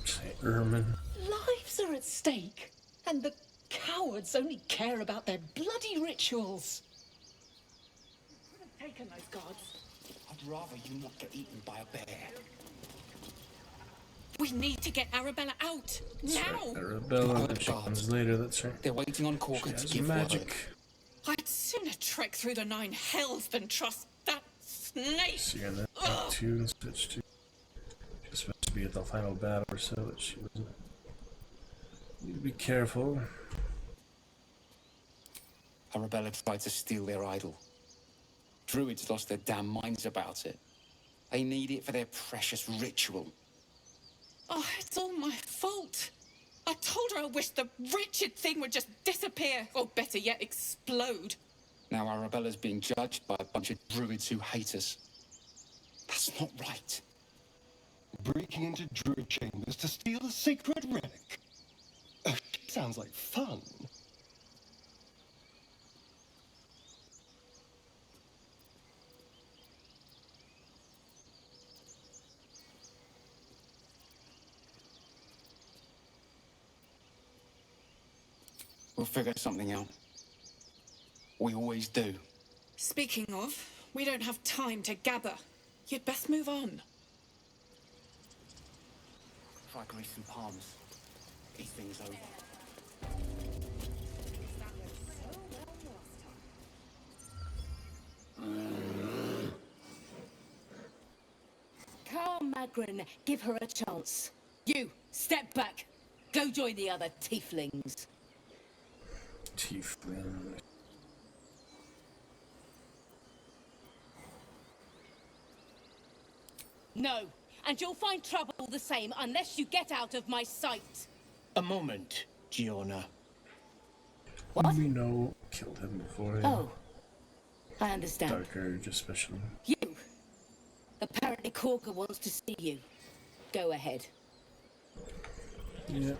[SPEAKER 3] Say Ermin.
[SPEAKER 12] Lives are at stake, and the cowards only care about their bloody rituals. You could have taken those guards.
[SPEAKER 6] I'd rather you not get eaten by a bear.
[SPEAKER 12] We need to get Arabella out now.
[SPEAKER 3] Arabella, and she comes later. That's right.
[SPEAKER 6] They're waiting on Corker
[SPEAKER 3] She
[SPEAKER 6] to
[SPEAKER 3] has
[SPEAKER 6] give
[SPEAKER 3] magic.
[SPEAKER 6] word.
[SPEAKER 12] I'd sooner trek through the 9 hells than trust that snake.
[SPEAKER 3] So you're in that two and such too. She's supposed to be at the final battle or so, but she wasn't. Need to be careful.
[SPEAKER 6] Arabella tried to steal their idol. Druids lost their damn minds about it. They need it for their precious ritual.
[SPEAKER 12] Oh, it's all my fault. I told her I wished the wretched thing would just disappear, or better yet, explode.
[SPEAKER 6] Now Arabella's being judged by a bunch of druids who hate us. That's not right.
[SPEAKER 14] Breaking into druid chambers to steal a sacred relic. Sounds like fun.
[SPEAKER 6] We'll figure something out. We always do.
[SPEAKER 12] Speaking of, we don't have time to gather. You'd best move on.
[SPEAKER 6] Try grease some palms. These things over.
[SPEAKER 13] Come, Magrin, give her a chance. You, step back. Go join the other tieflings.
[SPEAKER 3] Tiefling.
[SPEAKER 13] No, and you'll find trouble the same unless you get out of my sight.
[SPEAKER 15] A moment, Giona.
[SPEAKER 13] What?
[SPEAKER 3] We know killed him before.
[SPEAKER 13] Oh, I understand.
[SPEAKER 3] Dark Urge, especially.
[SPEAKER 13] You. Apparently Corker wants to see you. Go ahead.
[SPEAKER 3] Yeah.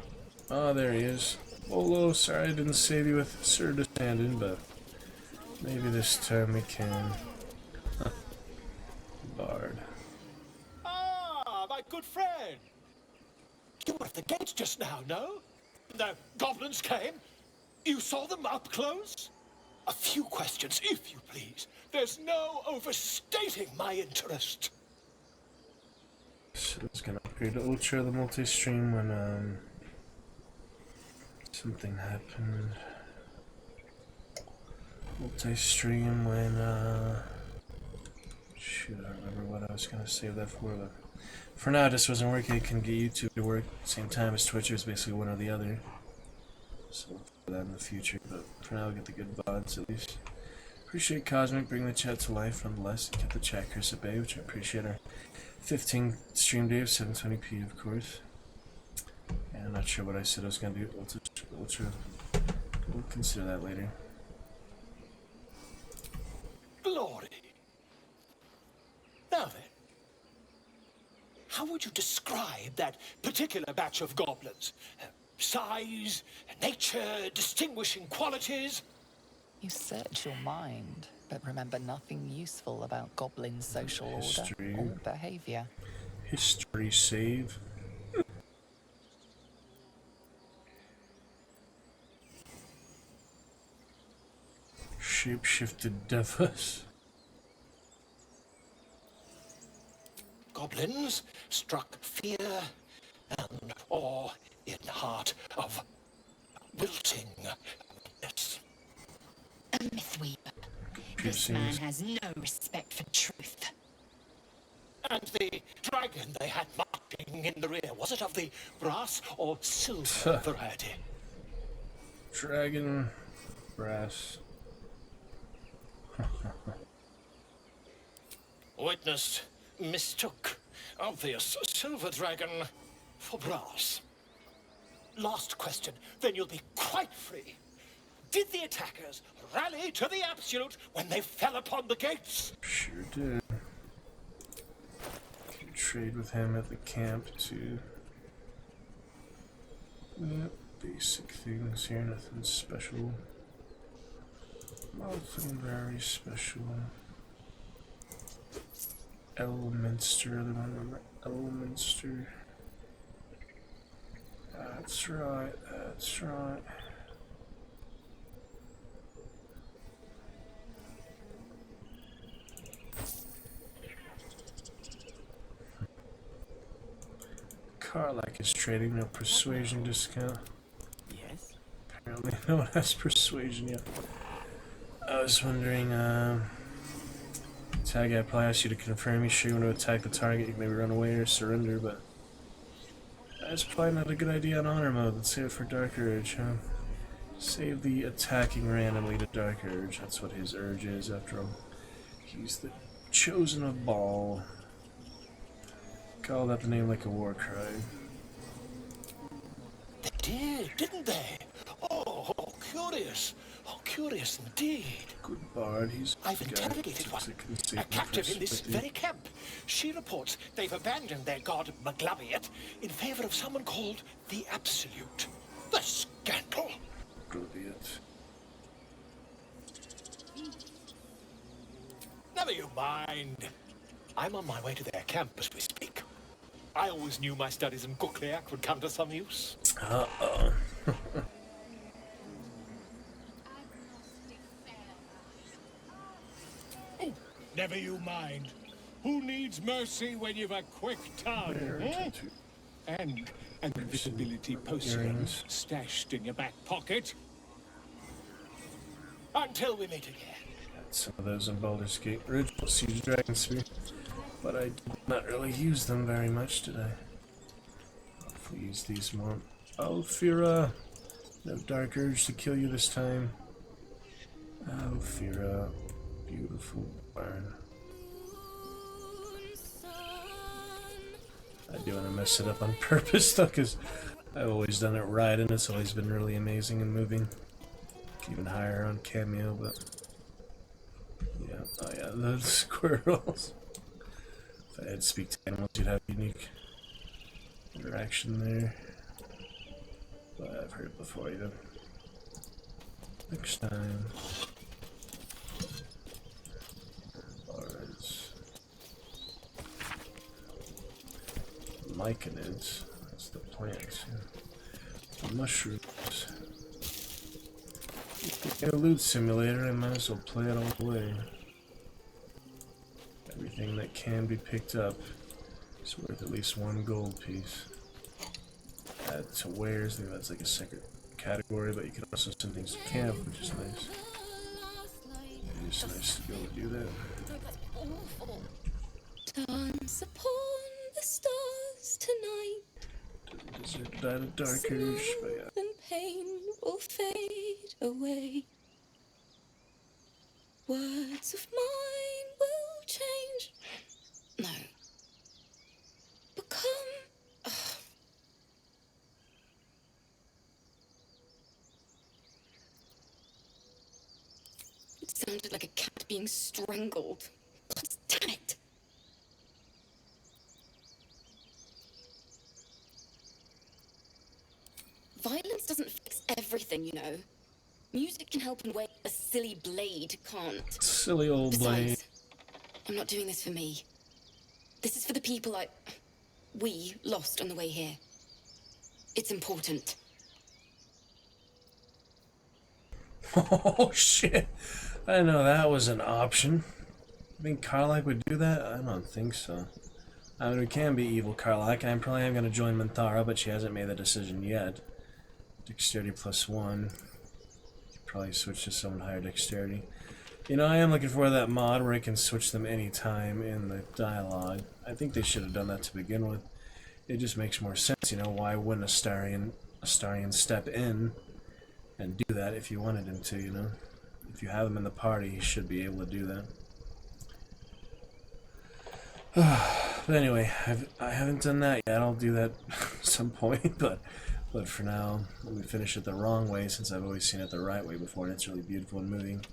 [SPEAKER 3] Oh, there he is. Olo, sorry I didn't save you with Sir Descendant, but maybe this time we can. Bard.
[SPEAKER 14] Ah, my good friend. You were at the gate just now, no? The goblins came. You saw them up close? A few questions, if you please. There's no overstating my interest.
[SPEAKER 3] So it's gonna upgrade to Ultra the multi-stream when something happened. Multi-stream when shoot, I don't remember what I was gonna save that for, but for now it just wasn't working. It can get YouTube to work at the same time as Twitch. It's basically one or the other. So we'll for that in the future, but for now we'll get the good VODs at least. Appreciate Cosmic bringing the chat to life nonetheless. Get the chat curse at bay, which I appreciate. Our 15 stream day of 720p, of course. And I'm not sure what I said I was gonna do. Ultra. We'll consider that later.
[SPEAKER 14] Glory. Now then, how would you describe that particular batch of goblins? Size, nature, distinguishing qualities?
[SPEAKER 10] You search your mind, but remember nothing useful about goblin social
[SPEAKER 3] History.
[SPEAKER 10] order or behavior.
[SPEAKER 3] History save. Shapeshifted devas.
[SPEAKER 14] Goblins struck fear and awe in heart of wilting. Yes.
[SPEAKER 13] A mythweaver. This man has no respect for truth.
[SPEAKER 14] And the dragon they had marching in the rear, was it of the brass or silver variety?
[SPEAKER 3] Dragon, brass.
[SPEAKER 14] Witness mistook obvious silver dragon for brass. Last question, then you'll be quite free. Did the attackers rally to the absolute when they fell upon the gates?
[SPEAKER 3] Sure did. Can trade with him at the camp too. Basic things here, nothing special. Nothing very special. Elminster, the one Elminster. That's right, that's right. Carlac is trading a persuasion discount.
[SPEAKER 16] Yes?
[SPEAKER 3] Apparently no one has persuasion yet. I was wondering, Tag, I probably asked you to confirm you sure you want to attack the target, you can maybe run away or surrender, but that's probably not a good idea on honor mode. Let's save it for Dark Urge, huh? Save the attacking randomly to Dark Urge. That's what his urge is, after all. He's the chosen of Baal. Call that the name like a war cry.
[SPEAKER 14] They did, didn't they? Oh, curious. Oh, curious indeed.
[SPEAKER 3] Good bard, he's
[SPEAKER 14] I've interrogated one, a captive in this very camp. She reports they've abandoned their god Maglaviat in favor of someone called the Absolute. The scandal!
[SPEAKER 3] Maglaviat.
[SPEAKER 14] Never you mind. I'm on my way to their camp as we speak. I always knew my studies in Gukliak would come to some use.
[SPEAKER 3] Uh-oh.
[SPEAKER 14] Never you mind. Who needs mercy when you've a quick tongue? Eh? And an invisibility potion stashed in your back pocket. Until we meet again.
[SPEAKER 3] Got some of those in Baldur's Gate original Siege Dragon Spear, but I did not really use them very much today. Hopefully use these more. Oh, Fira! No Dark Urge to kill you this time. Oh, Fira. Beautiful barn. I do want to mess it up on purpose though, because I've always done it right and it's always been really amazing and moving. Even higher on cameo, but yeah, oh yeah, those squirrels. If I had to speak to animals, you'd have unique interaction there. But I've heard it before, you know. Next time. Myconids, that's the plants. Yeah. The mushrooms. In a loot simulator, I might as well play it all the way. Everything that can be picked up is worth at least one gold piece. Add to wares, I think that's like a second category, but you can also send things to camp, which is nice. It's nice to be able to do that.
[SPEAKER 8] Dance upon the stars tonight.
[SPEAKER 3] Doesn't deserve to die to Dark Urge, but yeah.
[SPEAKER 8] And pain will fade away. Words of mine will change. No. Become. It sounded like a cat being strangled. God damn it. Violence doesn't fix everything, you know. Music can help in ways a silly blade can't.
[SPEAKER 3] Silly old blade.
[SPEAKER 8] Besides, I'm not doing this for me. This is for the people we lost on the way here. It's important.
[SPEAKER 3] Oh shit. I didn't know that was an option. I think Karlach would do that? I don't think so. I mean, it can be evil Karlach. I probably am going to join Minthara, but she hasn't made the decision yet. Dexterity +1. Probably switch to someone higher dexterity. You know, I am looking for that mod where I can switch them anytime in the dialogue. I think they should have done that to begin with. It just makes more sense, you know. Why wouldn't Astarion step in and do that if you wanted him to, you know? If you have him in the party, he should be able to do that. But anyway, I haven't done that yet. I'll do that at some point, but for now, let me finish it the wrong way, since I've always seen it the right way before, and it's really beautiful and moving.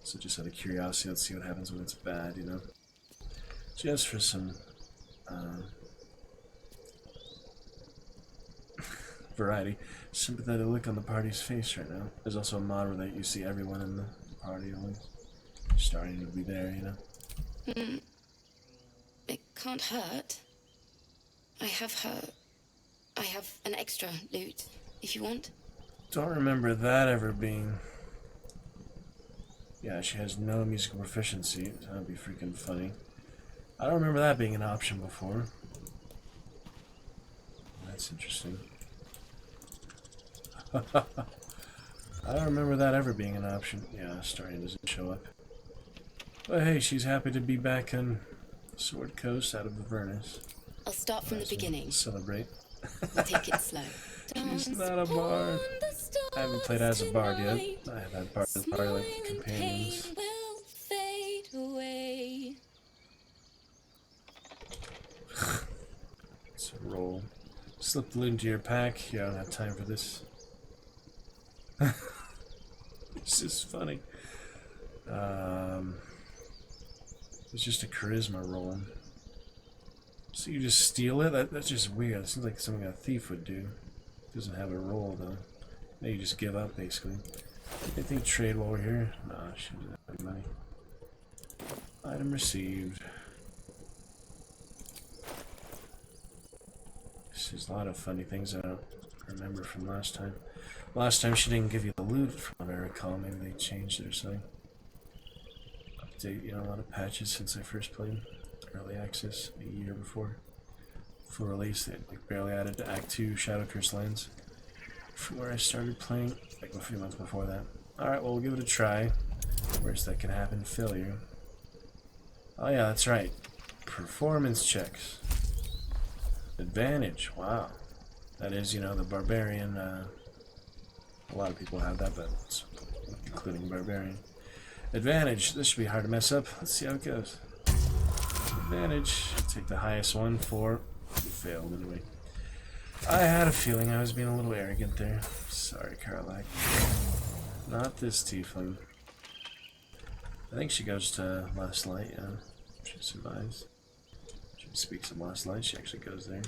[SPEAKER 3] So just out of curiosity, let's see what happens when it's bad, you know? Just for some variety. Sympathetic look on the party's face right now. There's also a mod where you see everyone in the party always starting to be there, you know?
[SPEAKER 8] It can't hurt. I have an extra loot, if you want.
[SPEAKER 3] Don't remember that ever being... Yeah, she has no musical proficiency. That'd be freaking funny. I don't remember that being an option before. That's interesting. I don't remember that ever being an option. Yeah, story doesn't show up. But hey, she's happy to be back on Sword Coast out of Avernus.
[SPEAKER 8] I'll start from the beginning.
[SPEAKER 3] Celebrate.
[SPEAKER 8] We'll take it slow.
[SPEAKER 3] She's not a bard. I haven't played as a bard yet. I have had bard as like companions. It's a roll. Slip the loot into your pack. Yeah, I don't have time for this. This is funny. It's just a charisma roll. So you just steal it? That's just weird. It seems like something a thief would do. Doesn't have a roll though. Now you just give up basically. Anything trade while we're here? Nah, she doesn't have any money. Item received. There's a lot of funny things I don't remember from last time. Last time she didn't give you the loot, from what I recall. Maybe they changed it or something. Update, you know, a lot of patches since I first played. Early access a year before. Full release, they like barely added to Act 2 Shadow Curse Lands. From where I started playing, like a few months before that. Alright, well, we'll give it a try. Worst that can happen, failure. Oh yeah, that's right. Performance checks. Advantage, wow. That is, you know, the barbarian, a lot of people have that, but it's including barbarian. Advantage, this should be hard to mess up. Let's see how it goes. Advantage, take the highest one, 4. Failed anyway. I had a feeling I was being a little arrogant there. Sorry, Carlac. Not this tiefling. I think she goes to Last Light, yeah. She survives. She speaks of Last Light, she actually goes there.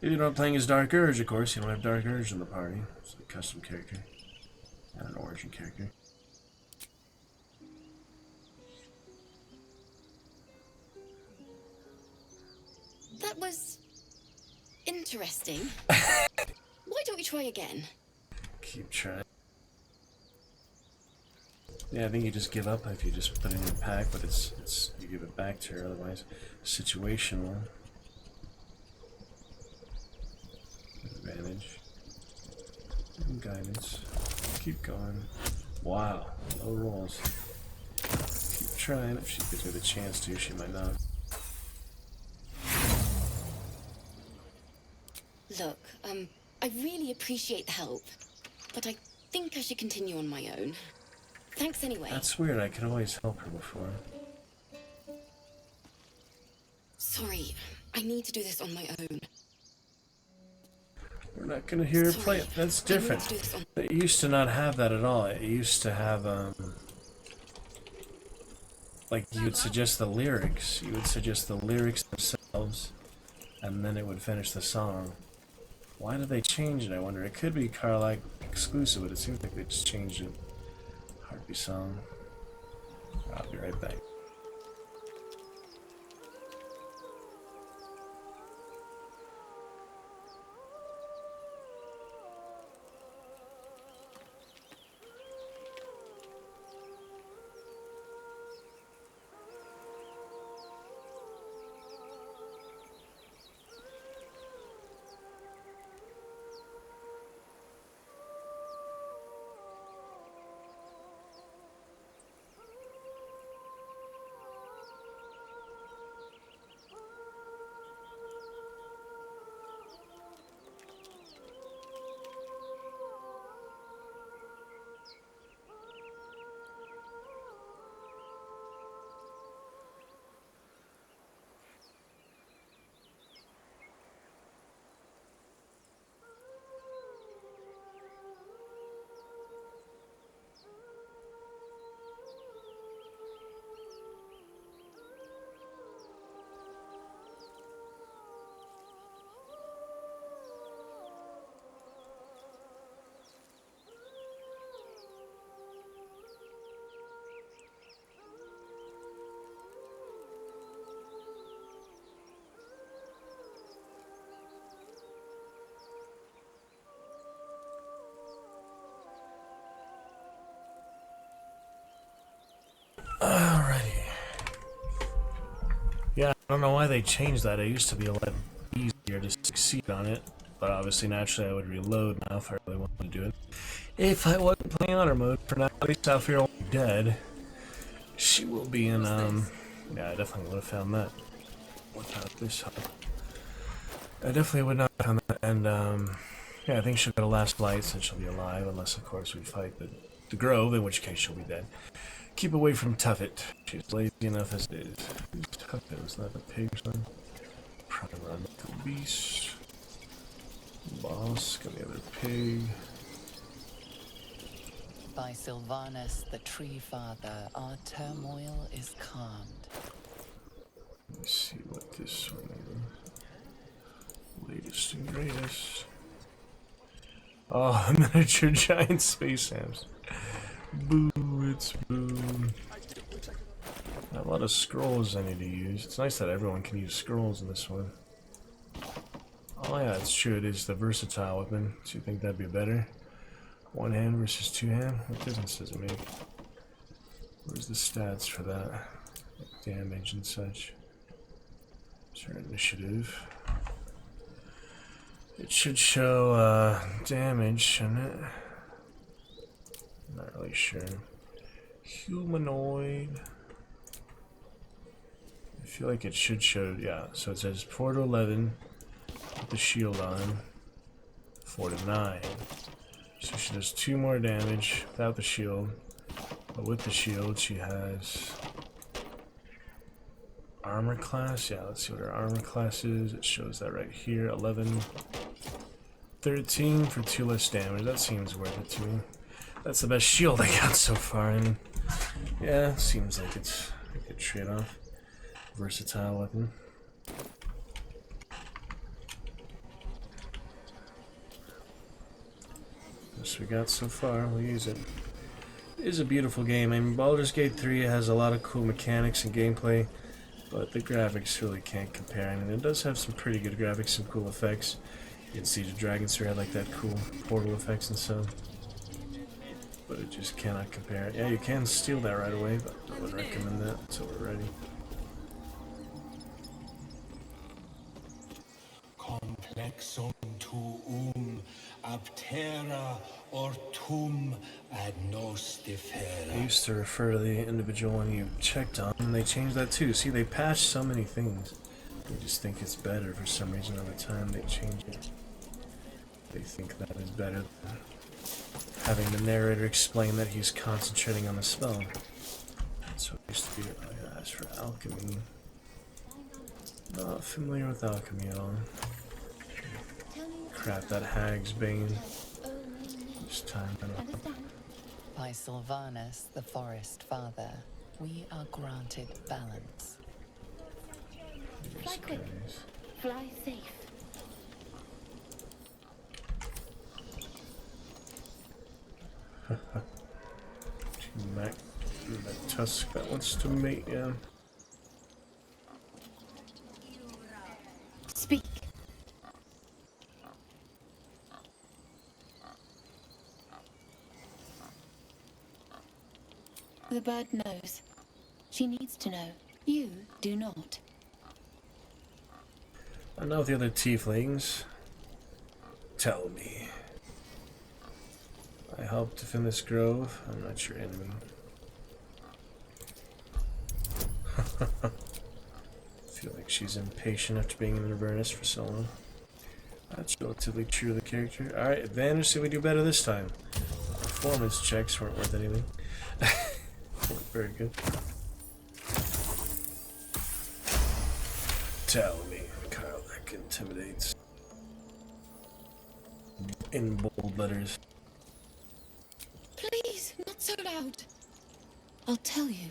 [SPEAKER 3] If you're not playing as Dark Urge, of course, you don't have Dark Urge in the party. It's a custom character. And an origin character.
[SPEAKER 8] That was interesting. Why don't we try again?
[SPEAKER 3] Keep trying. Yeah, I think you just give up if you just put it in your pack, but it's you give it back to her, otherwise situational. Advantage. And guidance. Keep going. Wow, no rolls. Keep trying. If she gives me the chance to, she might not.
[SPEAKER 8] Look, I really appreciate the help, but I think I should continue on my own. Thanks anyway.
[SPEAKER 3] That's weird, I could always help her before.
[SPEAKER 8] Sorry, I need to do this on my own.
[SPEAKER 3] We're not gonna hear her play it. That's different. It used to not have that at all. It used to have, like, you would suggest the lyrics. You would suggest the lyrics themselves, and then it would finish the song. Why did they change it, I wonder? It could be Carlac exclusive, but it seems like they just changed it. Heartbeat song. I'll be right back. I don't know why they changed that. It used to be a lot easier to succeed on it, but obviously naturally I would reload now if I really wanted to do it. If I wasn't playing honor mode, for now at least Alfira won't be dead. She will be in, yeah, I definitely would have found that without this hub. I definitely would not have found that, and, yeah, I think she'll get a last light since she'll be alive, unless, of course, we fight the Grove, in which case she'll be dead. Keep away from Tuffet. She's lazy enough as it is. Who's Tuffet? Is that a pig's one? Primer on the beast. Boss, got the other pig.
[SPEAKER 10] By Sylvanus, the Tree Father, our turmoil is calmed.
[SPEAKER 3] Let me see what this one is. Latest and greatest. Oh, miniature giant space hams. Boo, it's boo. A lot of scrolls I need to use. It's nice that everyone can use scrolls in this one. Oh yeah, it's true, it is the versatile weapon. Do you think that'd be better? One hand versus two hand? What difference does it make? Where's the stats for that? Damage and such. Is there initiative? It should show damage, shouldn't it? Not really sure. Humanoid. I feel like it should show, yeah. So it says 4 to 11 with the shield on. 4 to 9. So she does 2 more damage without the shield. But with the shield, she has armor class. Yeah, let's see what her armor class is. It shows that right here. 11, 13 for 2 less damage. That seems worth it to me. That's the best shield I got so far. And yeah, it seems like it's a good trade-off. Versatile weapon. Best we got so far. We'll use it. It is a beautiful game. I mean, Baldur's Gate 3 has a lot of cool mechanics and gameplay, but the graphics really can't compare. I mean, it does have some pretty good graphics, some cool effects. You can see the Dragon's Spear had like that cool portal effects and stuff. But it just cannot compare. Yeah, you can steal that right away, but I wouldn't recommend that until we're ready.
[SPEAKER 15] Complexum tuum aptera ortum ad nos differa.
[SPEAKER 3] I used to refer to the individual one you checked on, and they changed that too. See, they patched so many things. They just think it's better for some reason at the time they change it. They think that is better than having the narrator explain that he's concentrating on the spell. That's what used to be. Oh yeah, as for alchemy, not familiar with alchemy at all. Crap, that Hag's Bane. This time I don't know.
[SPEAKER 10] By Sylvanus, the Forest Father, we are granted balance.
[SPEAKER 13] Fly quick. Fly safe.
[SPEAKER 3] That tusk that wants to mate, yeah.
[SPEAKER 13] Speak. The bird knows. She needs to know. You do not.
[SPEAKER 3] I know the other tieflings. Tell me. I helped defend this grove. I'm not your enemy. Feel like she's impatient after being in Avernus for so long. That's relatively true of the character. Alright, advantage, see if we do better this time. Performance checks weren't worth anything. Weren't very good. Tell me, Kyle, that intimidates. In bold letters.
[SPEAKER 13] Please, not so loud. I'll tell you,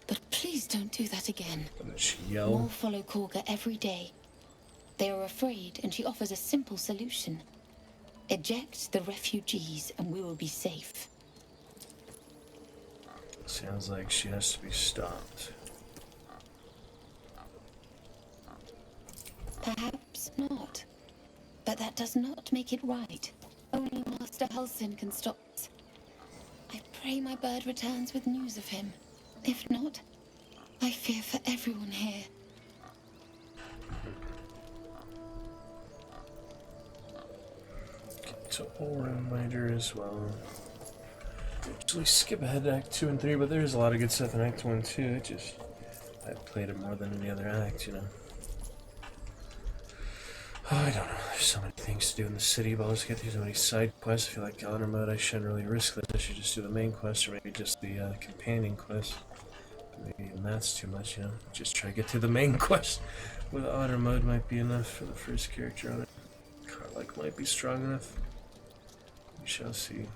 [SPEAKER 13] but please don't do that again.
[SPEAKER 3] Does she yell?
[SPEAKER 13] More follow Korga every day. They are afraid, and she offers a simple solution. Eject the refugees, and we will be safe.
[SPEAKER 3] Sounds like she has to be stopped.
[SPEAKER 13] Perhaps not. But that does not make it right. Only Master Halsin can stop us. I pray my bird returns with news of him. If not, I fear for everyone here.
[SPEAKER 3] to Orin later as well. Usually skip ahead to Act 2 and 3, but there's a lot of good stuff in Act 1 too. It just, I played it more than any other act, you know. Oh, I don't know, there's so many things to do in the city, but let's get through so many side quests. I feel like honor mode, I shouldn't really risk this. I should just do the main quest, or maybe just the companion quest. Maybe even that's too much, you know. Just try to get through the main quest with honor mode might be enough for the first character on it. Karlach might be strong enough. We shall see.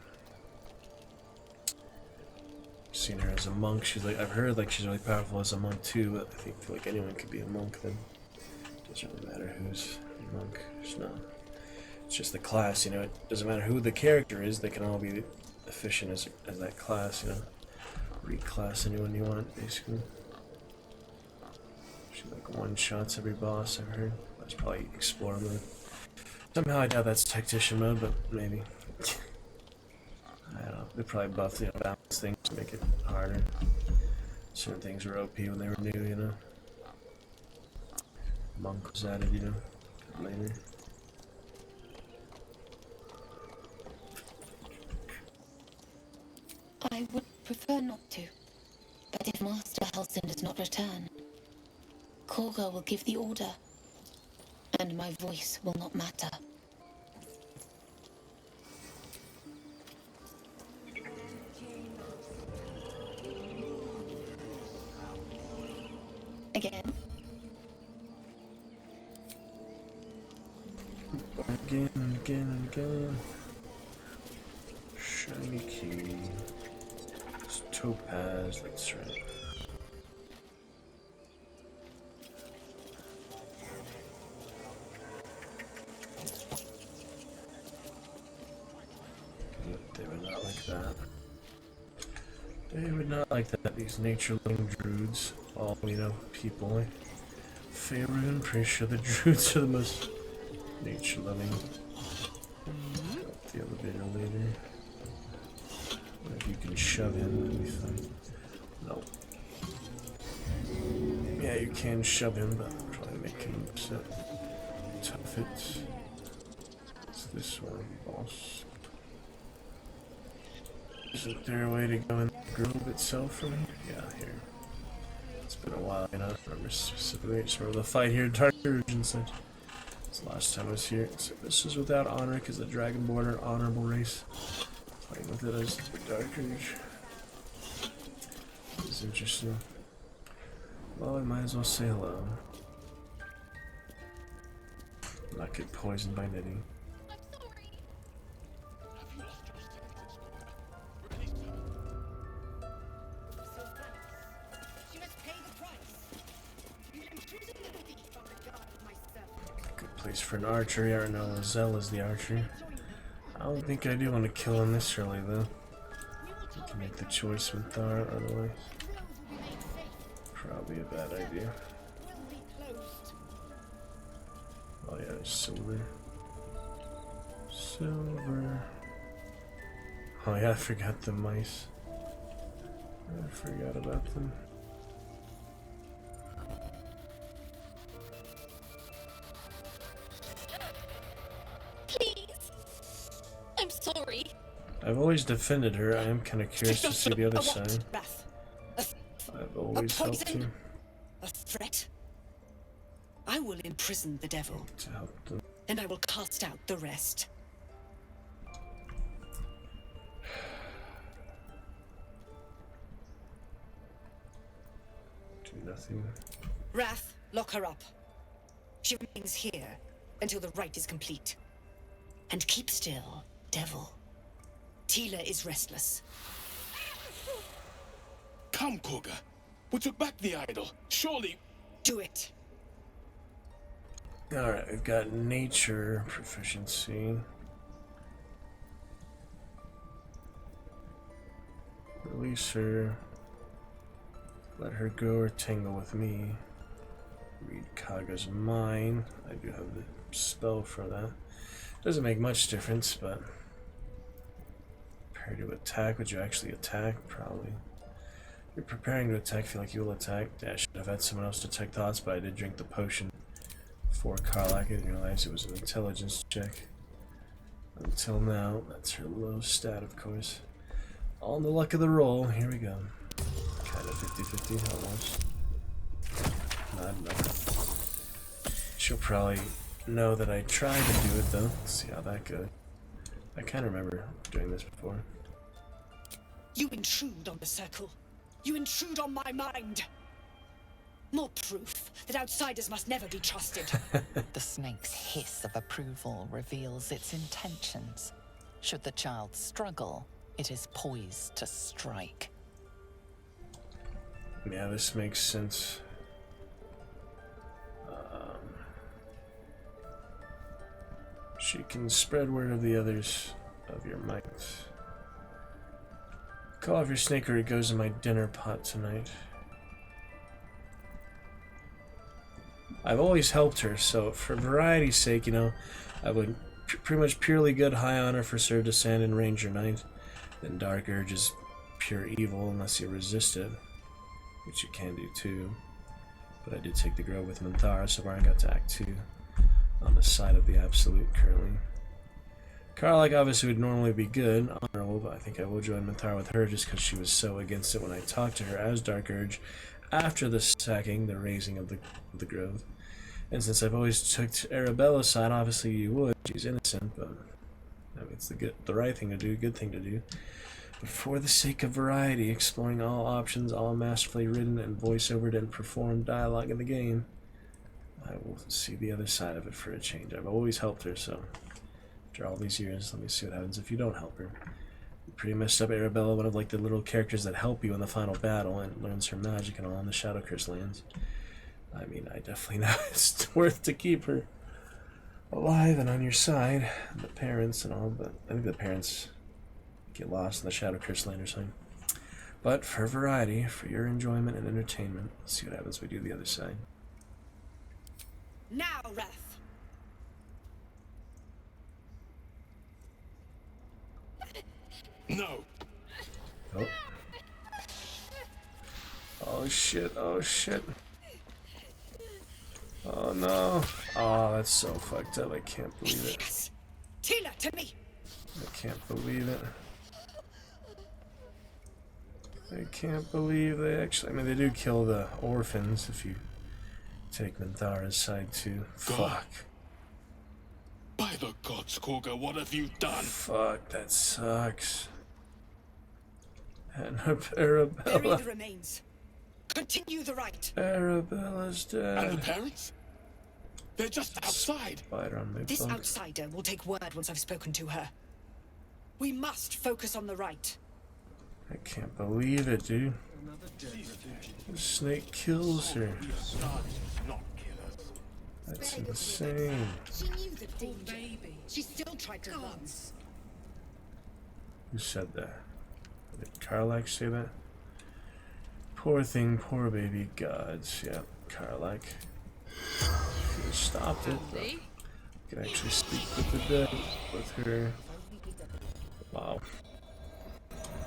[SPEAKER 3] I've seen her as a monk. She's like, I've heard like she's really powerful as a monk too, but I feel like anyone could be a monk then. It doesn't really matter who's a monk. It's just the class, you know. It doesn't matter who the character is, they can all be efficient as that class, you know. Reclass anyone you want, basically. She like one-shots every boss, I've heard. That's probably Explorer mode. Somehow I doubt that's Tactician mode, but maybe. I don't know. They probably buffed, you know, balance things to make it harder. Certain things were OP when they were new, you know. Monk was added, you know, later.
[SPEAKER 13] I would prefer not to. But if Master Halsin does not return, Korga will give the order, and my voice will not matter. Again.
[SPEAKER 3] Again and again and again. Shiny key. It's topaz, that's right. They would not like that. They would not like that. These nature-loving druids, all, you know, people. Favorite, pretty sure the druids are the most nature-loving. Up the elevator later. If you can shove him, that'd be fun. No. Yeah, you can shove him, but probably make him upset. Tough it. It's this one, boss. Isn't there a way to go in the grove itself from here? Yeah, here. It's been a while, you know. I don't remember specifically. I just remember the fight here, Dark Urge and such. It's the last time I was here. So this is without honor, because the Dragonborn are honorable race. Playing with it as the Dark Urge. This is interesting. Well, I might as well say hello. Not get poisoned by knitting. Good place for an archer. I don't know, Zell is the archer. I don't think I do want to kill him this early though. You can make the choice with Thar otherwise. Probably a bad idea. Oh yeah, silver. Silver. Oh yeah, I forgot the mice. I forgot about them.
[SPEAKER 8] Please. I'm sorry.
[SPEAKER 3] I've always defended her. I am kind of curious to see the other side. I've always helped you.
[SPEAKER 12] A threat? I will imprison the devil.
[SPEAKER 3] To help them.
[SPEAKER 12] And I will cast out the rest.
[SPEAKER 3] Do nothing.
[SPEAKER 12] Wrath, lock her up. She remains here until the rite is complete. And keep still, devil. Tila is restless.
[SPEAKER 6] Come, Korga. We took back the idol. Surely...
[SPEAKER 12] Do it.
[SPEAKER 3] Alright, we've got nature proficiency. Release her. Let her go or tangle with me. Read Kaga's mind. I do have the spell for that. Doesn't make much difference, but... Prepare to attack. Would you actually attack? Probably. If you're preparing to attack, feel like you will attack. I should have had someone else detect thoughts, but I did drink the potion for Karlach. I didn't realize it was an intelligence check. Until now, that's her low stat, of course. All in the luck of the roll. Here we go. Kind of 50-50, almost. Not enough. She'll probably know that I tried to do it, though. Let's see how that goes. I kind of remember doing this before.
[SPEAKER 12] You intrude on the circle. You intrude on my mind. More proof that outsiders must never be trusted.
[SPEAKER 10] The snake's hiss of approval reveals its intentions. Should the child struggle, it is poised to strike.
[SPEAKER 3] Yeah, this makes sense. She can spread word of the others of your might. Call off your snake or it goes in my dinner pot tonight. I've always helped her, so for variety's sake, you know, I would pretty much purely good, high honor for Sir Descend and Ranger Knight. Then Dark Urge is pure evil unless you resist it, which you can do too. But I did take the grove with Minthara, so I got to Act 2 on the side of the Absolute currently. Karlach obviously would normally be good, honorable, but I think I will join Minthara with her just because she was so against it when I talked to her as Dark Urge after the sacking, the razing of the grove. And since I've always took Arabella's side, obviously you would. She's innocent, but I mean, it's the right thing to do, good thing to do. But for the sake of variety, exploring all options, all masterfully written and voiceovered and performed dialogue in the game, I will see the other side of it for a change. I've always helped her, so after all these years, let me see what happens if you don't help her. You pretty messed up Arabella, one of like the little characters that help you in the final battle and learns her magic and all in the Shadow Curse lands. I mean, I definitely know it's worth to keep her alive and on your side. And the parents and all, but I think the parents get lost in the Shadow Curse land or something. But for variety, for your enjoyment and entertainment, let's see what happens when we do the other side.
[SPEAKER 12] Now, Wrath.
[SPEAKER 6] No.
[SPEAKER 3] Oh. Oh shit, oh shit. Oh no. Oh, that's so fucked up. I can't believe it.
[SPEAKER 12] Tila, to me.
[SPEAKER 3] I can't believe it. I can't believe they actually... I mean, they do kill the orphans if you take Minthara's side too. Fuck.
[SPEAKER 6] By the gods, Korga, what have you done?
[SPEAKER 3] Fuck, that sucks. And Arabella.
[SPEAKER 12] Bury the remains. Continue the rite.
[SPEAKER 3] Arabella's dead.
[SPEAKER 6] And the parents? They're just outside.
[SPEAKER 3] Spider on my
[SPEAKER 12] This
[SPEAKER 3] bunk.
[SPEAKER 12] outsider will take word once I've spoken to her. We must focus on the rite.
[SPEAKER 3] I can't believe it, dude. The snake kills her. That's insane.
[SPEAKER 12] She knew the danger. Baby. She still tried to run.
[SPEAKER 3] Who said that? Did Karlach say that? Poor thing, poor baby gods. Yeah, Karlach. Could have stopped it, but could actually speak with the dead with her. Wow.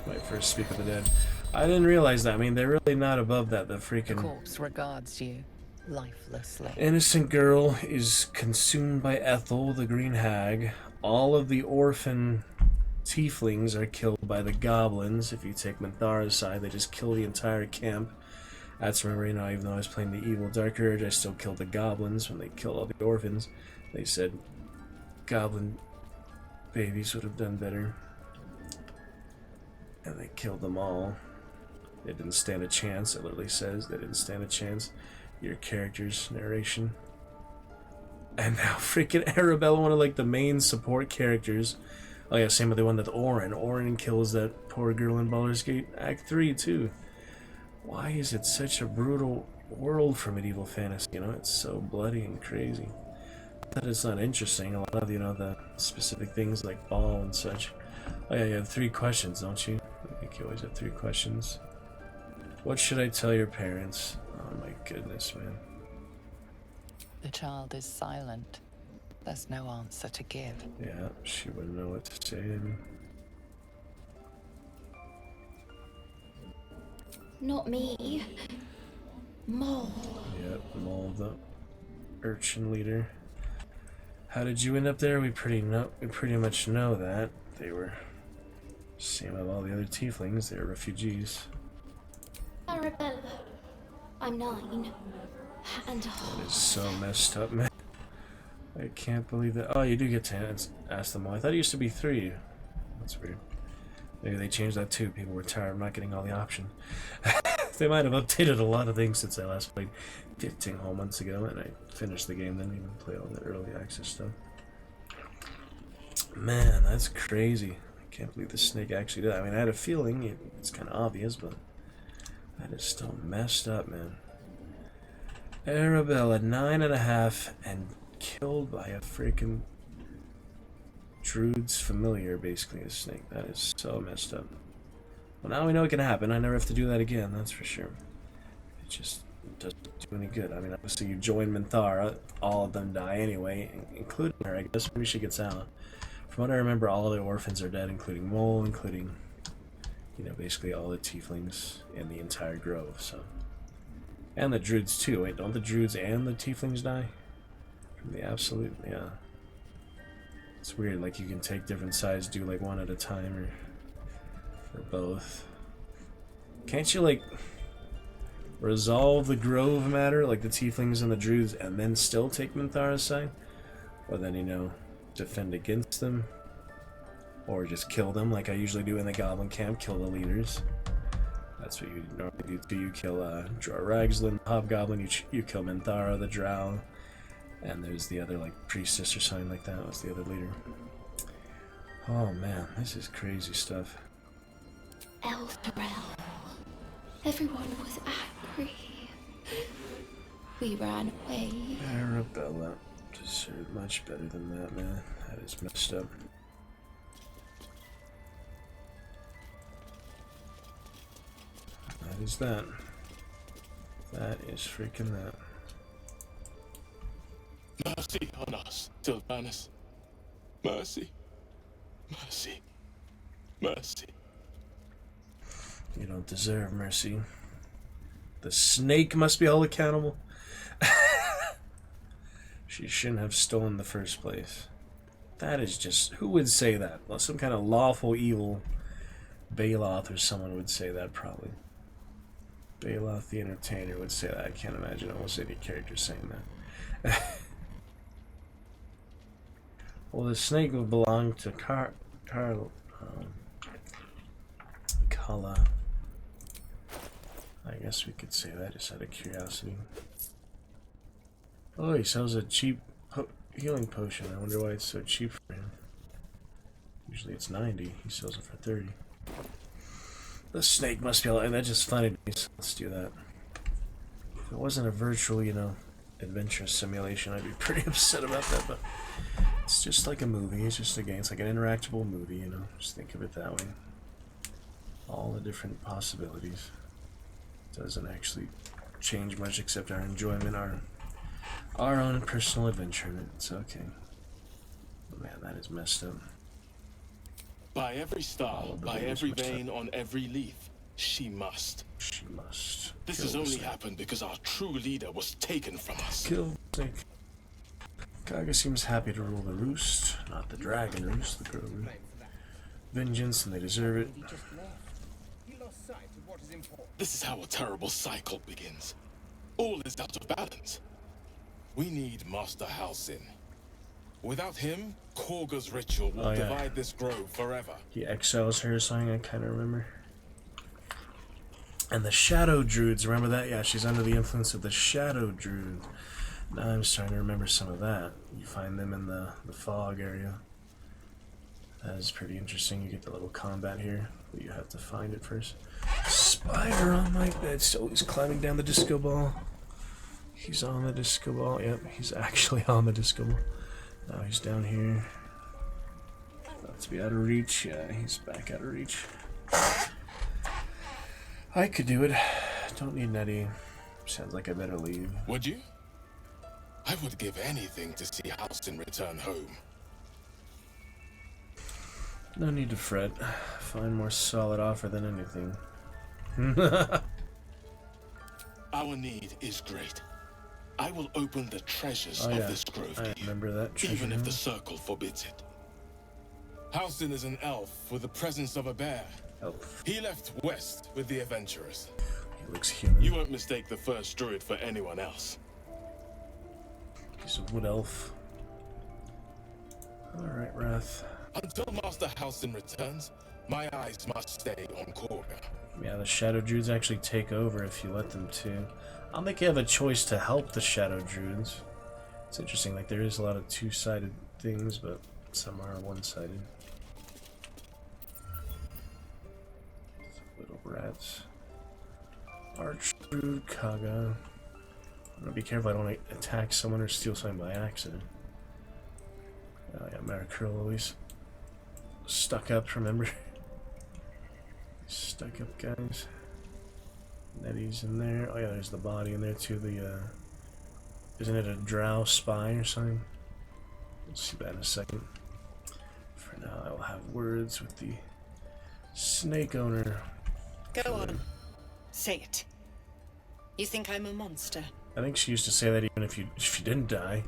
[SPEAKER 3] Might first speak with the dead. I didn't realize that. I mean, they're really not above that. The freaking
[SPEAKER 10] Corpse regards you lifelessly.
[SPEAKER 3] innocent girl is consumed by Ethel, the green hag. All of the orphan tieflings are killed by the goblins. If you take Minthara's side, they just kill the entire camp. That's remember, you know, even though I was playing the evil Dark Urge, I still killed the goblins when they killed all the orphans. They said goblin babies would have done better. And they killed them all. They didn't stand a chance, it literally says. They didn't stand a chance. Your character's narration. And now freaking Arabella, one of like the main support characters. Oh yeah, same with the one with Orin. Orin kills that poor girl in Baldur's Gate Act 3 too. Why is it such a brutal world for medieval fantasy? You know, it's so bloody and crazy. That is not interesting. A lot of, you know, the specific things like Ball and such. Oh yeah, you have 3 questions, don't you? I think you always have 3 questions. What should I tell your parents? Oh my goodness, man.
[SPEAKER 10] The child is silent. There's no answer to give.
[SPEAKER 3] Yeah, she wouldn't know what to say. I mean.
[SPEAKER 13] Not me. Mole.
[SPEAKER 3] Yep, Mole, the urchin leader. How did you end up there? We pretty much know that. They were same with all the other tieflings, they're refugees.
[SPEAKER 13] Arabella, I'm 9. And
[SPEAKER 3] That is so messed up, man. I can't believe that. Oh, you do get to ask them all. I thought it used to be 3. That's weird. Maybe they changed that too. People were tired of not getting all the options. They might have updated a lot of things since I last played 15 whole months ago, and I finished the game, didn't even play all the early access stuff. Man, that's crazy. I can't believe the snake actually did that. I mean, I had a feeling it's kind of obvious, but that is still messed up, man. Arabella, 9.5, and killed by a freaking Druid's familiar, basically, a snake. That is so messed up. Well, now we know it can happen. I never have to do that again, that's for sure. It just doesn't do any good. I mean, obviously you join Minthara, all of them die anyway, including her. I guess maybe she gets out. From what I remember, all the orphans are dead, including Mole, including, you know, basically all the tieflings in the entire grove, so. And the druids too. Wait, don't the druids and the tieflings die? From the absolute, yeah. It's weird, like you can take different sides, do like one at a time, or both. Can't you like resolve the grove matter, like the tieflings and the druids, and then still take Minthara's side? Or then, you know, defend against them? Or just kill them like I usually do in the goblin camp, kill the leaders. That's what you normally do. You kill Ragzlin, Hobgoblin, you kill Minthara, the Drow, and there's the other like priestess or something like that was the other leader. Oh man, this is crazy stuff.
[SPEAKER 13] Elturel. Everyone was angry. We ran away.
[SPEAKER 3] Arabella deserved much better than that, man. That is messed up. That is that. That is freaking that.
[SPEAKER 14] Mercy on us, Sylvanus. Mercy. Mercy. Mercy.
[SPEAKER 3] You don't deserve mercy. The snake must be all accountable. She shouldn't have stolen in the first place. That is just... Who would say that? Well, some kind of lawful evil Baloth or someone would say that, probably. Baloth the Entertainer would say that. I can't imagine almost any character saying that. Well, the snake would belong to Kala. I guess we could say that just out of curiosity. Oh, he sells a cheap healing potion. I wonder why it's so cheap for him. Usually it's 90. He sells it for 30. The snake must be all... And that's just funny to me, so let's do that. If it wasn't a virtual, you know, adventure simulation, I'd be pretty upset about that, but it's just like a movie. It's just a game. It's like an interactable movie, you know. Just think of it that way. All the different possibilities. Doesn't actually change much except our enjoyment, our own personal adventure, and it's okay. Man, that is messed up.
[SPEAKER 14] By every star, by every vein, on every leaf, she must.
[SPEAKER 3] She must.
[SPEAKER 14] This has only happened because our true leader was taken from us.
[SPEAKER 3] Kill the snake. Kaga seems happy to rule the roost, not the dragon roost, the girl roost. Vengeance, and they deserve it.
[SPEAKER 14] This is how a terrible cycle begins. All is out of balance. We need Master Halsin. Without him, Korga's ritual will divide this grove forever.
[SPEAKER 3] He exiles her or something, I kind of remember. And the Shadow Druids, remember that? Yeah, she's under the influence of the Shadow Druids. Now I'm starting to remember some of that. You find them in the fog area. That is pretty interesting. You get the little combat here, but you have to find it first. Spider on my bed. So he's climbing down the disco ball. He's on the disco ball. Yep, he's actually on the disco ball. Now he's down here. About to be out of reach. Yeah, he's back out of reach. I could do it. Don't need Nettie. Sounds like I better leave.
[SPEAKER 14] Would you? I would give anything to see Halsin return home.
[SPEAKER 3] No need to fret. Find more solid offer than anything.
[SPEAKER 14] Our need is great.
[SPEAKER 16] I will open the treasures
[SPEAKER 3] Oh,
[SPEAKER 16] of
[SPEAKER 3] yeah.
[SPEAKER 16] this grove
[SPEAKER 3] I
[SPEAKER 16] to you,
[SPEAKER 3] remember that treasure.
[SPEAKER 16] even if the circle forbids it. Halsin is an elf with the presence of a bear.
[SPEAKER 3] Elf.
[SPEAKER 16] He left west with the adventurers.
[SPEAKER 3] He looks human.
[SPEAKER 16] You won't mistake the first druid for anyone else.
[SPEAKER 3] He's a wood elf. Alright, Wrath.
[SPEAKER 16] Until Master Halsin returns, my eyes must stay on Korga.
[SPEAKER 3] Yeah, the Shadow Druids actually take over if you let them to. I don't think you have a choice to help the Shadow Druids. It's interesting, like there is a lot of two-sided things, but some are one-sided. Little rats. Archdruid, Kaga. I'm gonna be careful I don't attack someone or steal something by accident. Oh yeah, Maricurl always stuck up, remember? Stuck up guys. Nettie's in there. Oh yeah, there's the body in there too. The isn't it a drow spy or something? We'll see that in a second. For now, I will have words with the snake owner.
[SPEAKER 12] Go on. Say it. You think I'm a monster?
[SPEAKER 3] I think she used to say that even if you didn't die.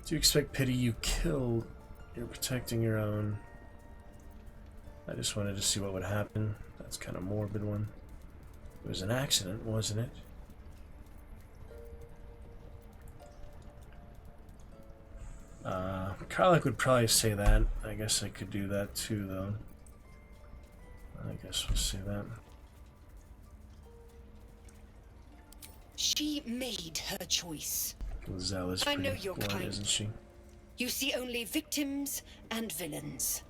[SPEAKER 3] Do you expect pity? You killed. You're protecting your own. I just wanted to see what would happen. That's kind of morbid one. It was an accident, wasn't it? Karlach would probably say that. I guess I could do that too, though. I guess we'll say that.
[SPEAKER 12] She made her choice.
[SPEAKER 3] Zella's
[SPEAKER 12] I know
[SPEAKER 3] pretty
[SPEAKER 12] your
[SPEAKER 3] blunt,
[SPEAKER 12] kind.
[SPEAKER 3] isn't she?
[SPEAKER 12] You see only victims and villains.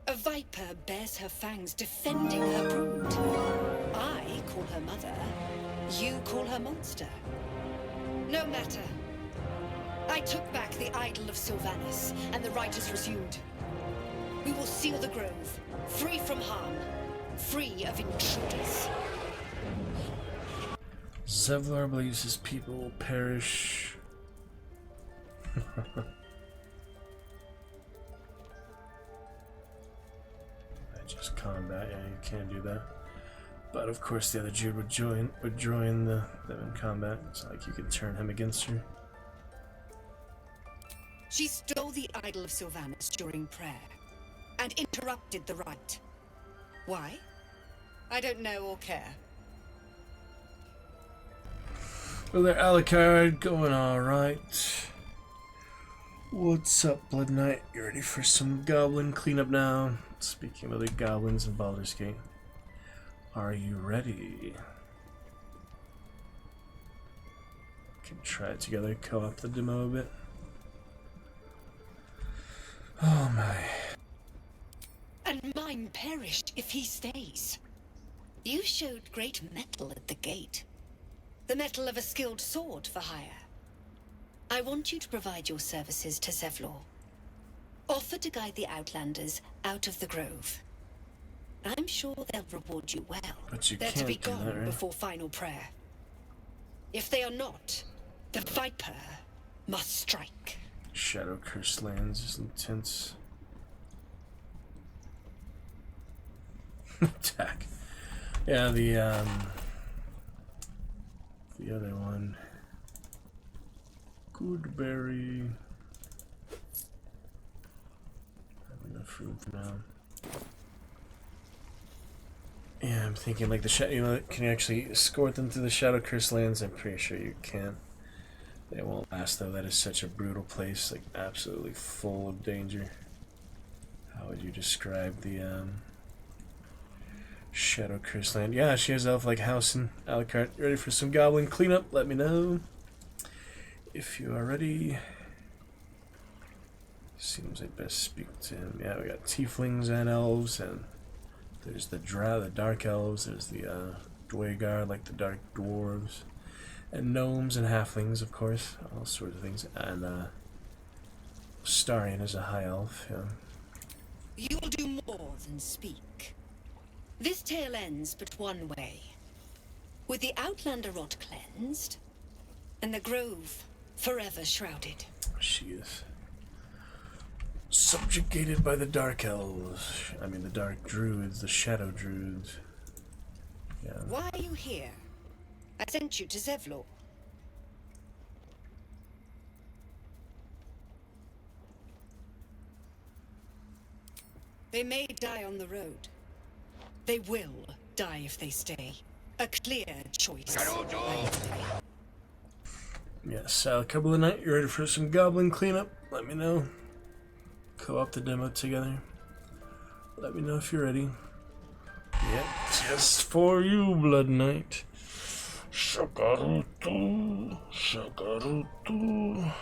[SPEAKER 12] A viper bears her fangs defending her brood. I call her mother. You call her monster. No matter. I took back the idol of Sylvanas, and the rite is resumed. We will seal the grove, free from harm, free of intruders.
[SPEAKER 3] Zevlor believes his people will perish. Just combat, yeah, you can't do that. But of course the other Jude would join them in combat. It's like you could turn him against her.
[SPEAKER 12] She stole the idol of Sylvanas during prayer, and interrupted the rite. Why? I don't know or care.
[SPEAKER 3] Well there, Alucard, going alright. What's up, Blood Knight? You ready for some goblin cleanup now? Speaking of the goblins in Baldur's Gate, are you ready? Can try it together, co-op the demo a bit. Oh my.
[SPEAKER 12] And mine perished if he stays. You showed great mettle at the gate. The mettle of a skilled sword for hire. I want you to provide your services to Zevlor. Offer to guide the Outlanders out of the grove. I'm sure they'll reward you well.
[SPEAKER 3] But you
[SPEAKER 12] They're to
[SPEAKER 3] can't
[SPEAKER 12] be
[SPEAKER 3] do
[SPEAKER 12] gone
[SPEAKER 3] that, right?
[SPEAKER 12] before final prayer. If they are not, the Viper must strike.
[SPEAKER 3] Shadow Curse lands is intense. Attack. Yeah, the other one. Goodberry. Have enough room for now. Yeah, I'm thinking like can you actually escort them to the Shadow Curse lands? I'm pretty sure you can't. They won't last though. That is such a brutal place, like absolutely full of danger. How would you describe the Shadow Curse land? Yeah, she has elf like house in Alucard. Ready for some goblin cleanup? Let me know if you are ready. Seems I best speak to him. Yeah, we got tieflings and elves, and there's the dark elves. There's the Dwagar, like the dark dwarves. And gnomes and halflings, of course, all sorts of things. And Starion is a high elf. Yeah.
[SPEAKER 12] You'll do more than speak. This tale ends but one way. With the Outlander rot cleansed, and the grove forever shrouded.
[SPEAKER 3] She is subjugated by the dark elves. I mean the dark druids, the shadow druids. Yeah.
[SPEAKER 12] Why are you here? I sent you to Zevlor. They may die on the road. They will die if they stay. A clear choice, I would say.
[SPEAKER 3] Yes, couple of night. You ready for some goblin cleanup? Let me know. Co-op the demo together. Let me know if you're ready. Yep, just for you, Blood Knight. Shakarutu, Shakarutu.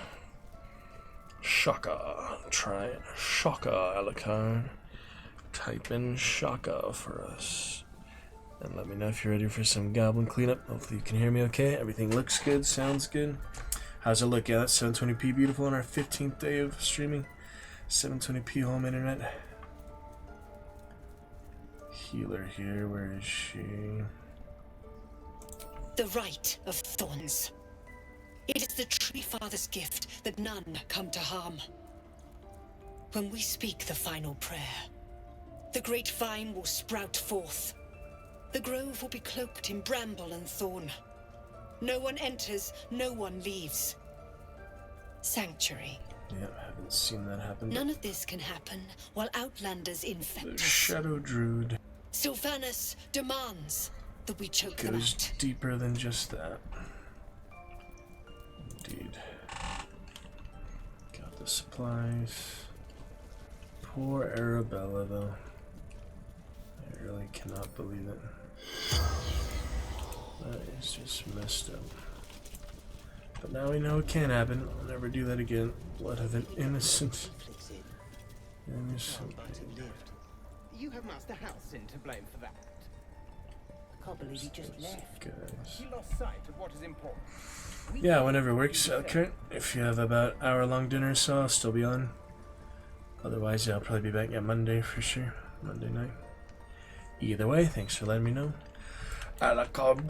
[SPEAKER 3] Shaka. Try it. Shaka, Alucard. Type in Shaka for us. And let me know if you're ready for some goblin cleanup. Hopefully you can hear me okay. Everything looks good, sounds good. How's it look? Yeah, that's 720p beautiful on our 15th day of streaming. 720p home internet. Healer here, where is she?
[SPEAKER 12] The right of thorns. It is the Tree Father's gift that none come to harm. When we speak the final prayer, the great vine will sprout forth. The grove will be cloaked in bramble and thorn. No one enters, no one leaves. Sanctuary.
[SPEAKER 3] Yep, haven't seen that happen.
[SPEAKER 12] None of this can happen while Outlanders infect us.
[SPEAKER 3] Shadow Druid
[SPEAKER 12] Sylvanas demands that we choke them
[SPEAKER 3] goes
[SPEAKER 12] out.
[SPEAKER 3] deeper than just that. Indeed. Got the supplies. Poor Arabella, though. I really cannot believe it. That is just messed up. But now we know it can't happen. I'll never do that again. Blood of an innocent. Innocent.
[SPEAKER 17] You have Master Halcyon to blame for that. I can't believe he just left. He lost sight of what is important.
[SPEAKER 3] Yeah, whenever works, Kurt. If you have about hour-long dinner or so, I'll still be on. Otherwise, yeah, I'll probably be back Monday for sure. Monday night. Either way, thanks for letting me know. Alucard,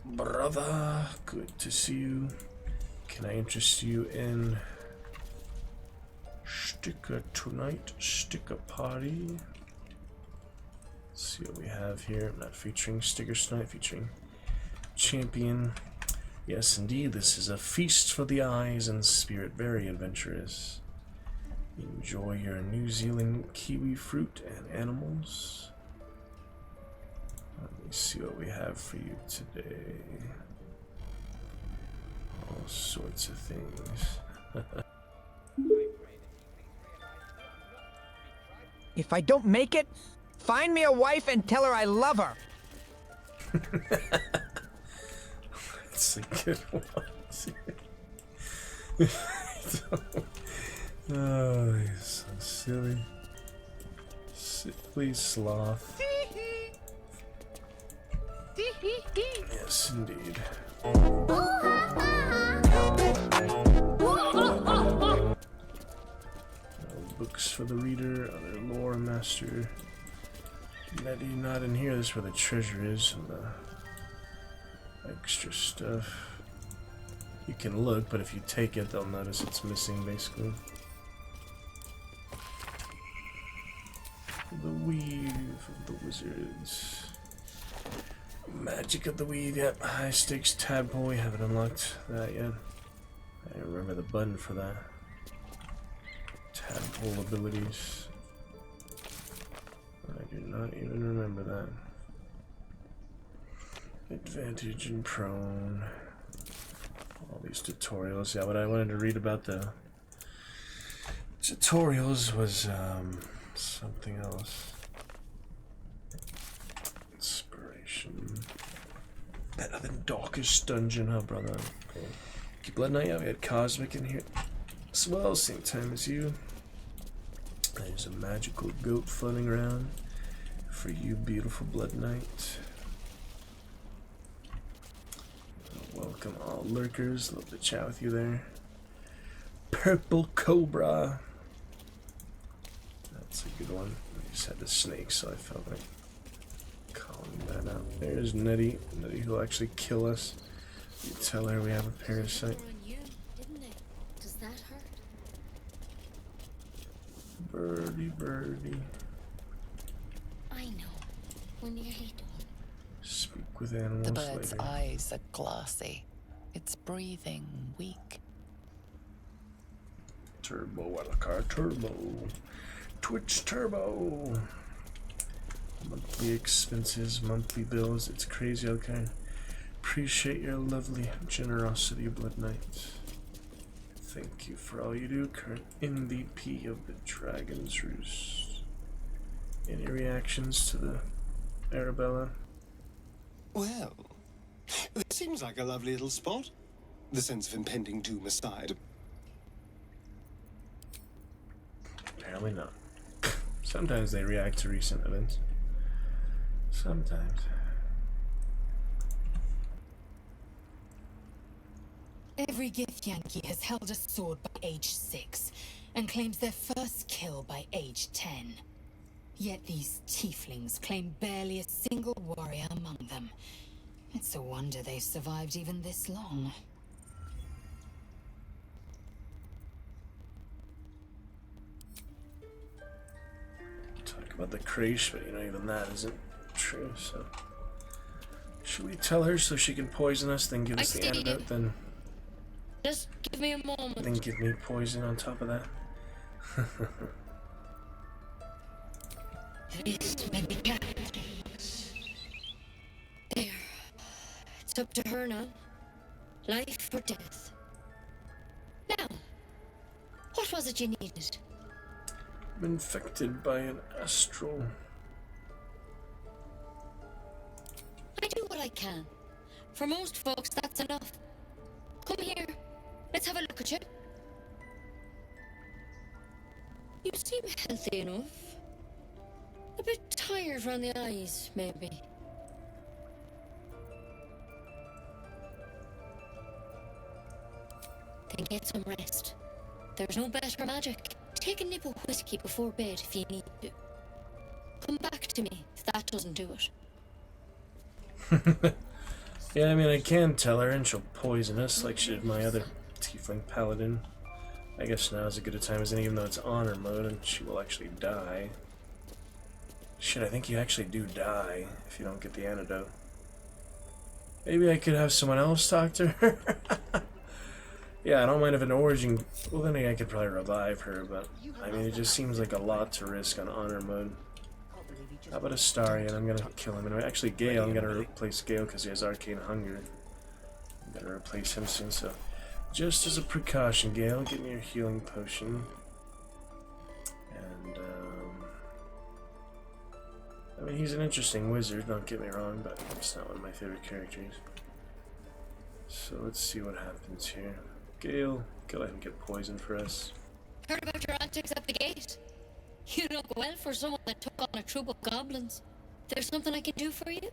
[SPEAKER 3] brother. Good to see you. Can I interest you in sticker tonight? Sticker party. Let's see what we have here. I'm not featuring stickers tonight, featuring champion. Yes, indeed, this is a feast for the eyes and spirit. Very adventurous. Enjoy your New Zealand kiwi fruit and animals. Let me see what we have for you today. All sorts of things.
[SPEAKER 17] If I don't make it, find me a wife and tell her I love her.
[SPEAKER 3] That's a good one. Oh, he's so silly. Silly sloth. Yes, indeed. Books for the reader, other lore master. Nettie not in here. This is where the treasure is and the extra stuff. You can look, but if you take it, they'll notice it's missing, basically. The weave of the wizards. Magic of the weave, yep. High stakes tadpole, we haven't unlocked that yet. I remember the button for that. Tadpole abilities. I do not even remember that. Advantage and prone. All these tutorials. Yeah, what I wanted to read about the tutorials was something else. Inspiration. Better than Darkest Dungeon, huh, brother? Okay. Keep Blood Knight. Yeah, we had Cosmic in here as well, same time as you. There's a magical goat floating around for you, beautiful Blood Knight. Welcome all lurkers. Love to chat with you there. Purple Cobra. That's a good one. I just had the snake, so I felt like calling that out. There's Nettie. Nettie who'll actually kill us. You tell her we have a parasite.
[SPEAKER 13] Does that hurt?
[SPEAKER 3] Birdie, birdie.
[SPEAKER 13] I know. We're nearly done.
[SPEAKER 3] Speak with animals
[SPEAKER 10] The bird's
[SPEAKER 3] later.
[SPEAKER 10] eyes are glassy. Its breathing weak.
[SPEAKER 3] Turbo, Alucard, turbo. Twitch Turbo. Monthly expenses, monthly bills. It's crazy, okay? Appreciate your lovely generosity, Blood Knight. Thank you for all you do, current MVP of the Dragon's Roost. Any reactions to the Arabella?
[SPEAKER 18] Well, this seems like a lovely little spot. The sense of impending doom aside.
[SPEAKER 3] Apparently not. Sometimes they react to recent events. Sometimes.
[SPEAKER 12] Every gift Yankee has held a sword by age 6 and claims their first kill by age 10. Yet these tieflings claim barely a single warrior among them. It's a wonder they've survived even this long.
[SPEAKER 3] Talk about the Krash, but you know, even that isn't true, so... Should we tell her so she can poison us, then give us the antidote, then...
[SPEAKER 12] Just give me a moment.
[SPEAKER 3] Then give me poison on top of that?
[SPEAKER 12] This may be Captain. There. It's up to her now. Life or death. Now, what was it you needed?
[SPEAKER 3] I'm infected by an astral.
[SPEAKER 12] I do what I can. For most folks, that's enough. Come here. Let's have a look at you. You seem healthy enough. A bit tired around the eyes, maybe. Then get some rest. There's no better magic. Take a nip of whiskey before bed if you need to. Come back to me if that doesn't do it.
[SPEAKER 3] Yeah, I mean, I can tell her and she'll poison us like she did my other tiefling paladin. I guess now is as good a time as any, even though it's honor mode and she will actually die. Shit, I think you actually do die if you don't get the antidote. Maybe I could have someone else talk to her? Yeah, I don't mind if an origin... Well, then I could probably revive her, but... I mean, it just seems like a lot to risk on honor mode. How about Astarion? I'm gonna kill him. And actually, Gale, I'm gonna replace Gale because he has Arcane Hunger. I'm gonna replace him soon, so... Just as a precaution, Gale, get me your healing potion. And, I mean, he's an interesting wizard, don't get me wrong, but it's not one of my favorite characters. So let's see what happens here. Gale, go ahead and get poisoned for us.
[SPEAKER 12] Heard about your antics at the gate? You look well for someone that took on a troop of goblins. There's something I can do for you?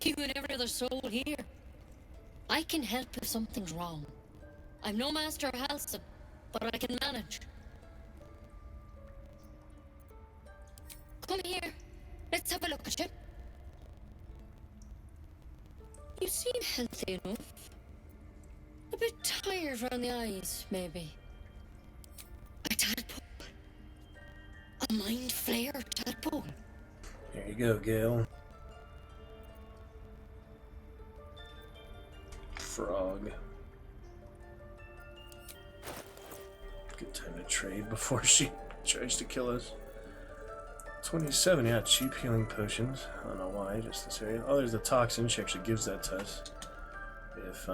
[SPEAKER 12] You and every other soul here. I can help if something's wrong. I'm no master of Halston, but I can manage. Come here. Let's have a look at you. You seem healthy enough. A bit tired around the eyes, maybe. A tadpole. A mind flayer tadpole.
[SPEAKER 3] Here you go, Gale. Frog. Good time to trade before she tries to kill us. 27, yeah, cheap healing potions. I don't know why, just this area. Oh, there's the toxin. She actually gives that to us. If,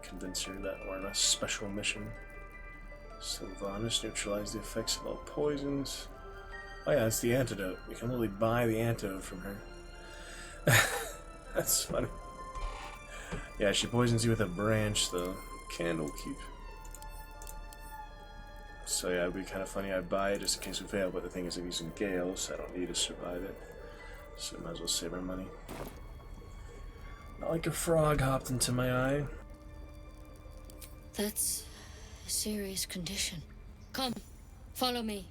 [SPEAKER 3] convince her that we're on a special mission. Sylvanas, neutralize the effects of all poisons. Oh yeah, it's the antidote. We can literally buy the antidote from her. That's funny. Yeah, she poisons you with a branch, though. Candlekeep. So yeah, it'd be kind of funny. I'd buy it just in case we fail, but the thing is I'm using Gale, so I don't need to survive it. So might as well save our money. Not like a frog hopped into my eye.
[SPEAKER 12] That's a serious condition. Come, follow me.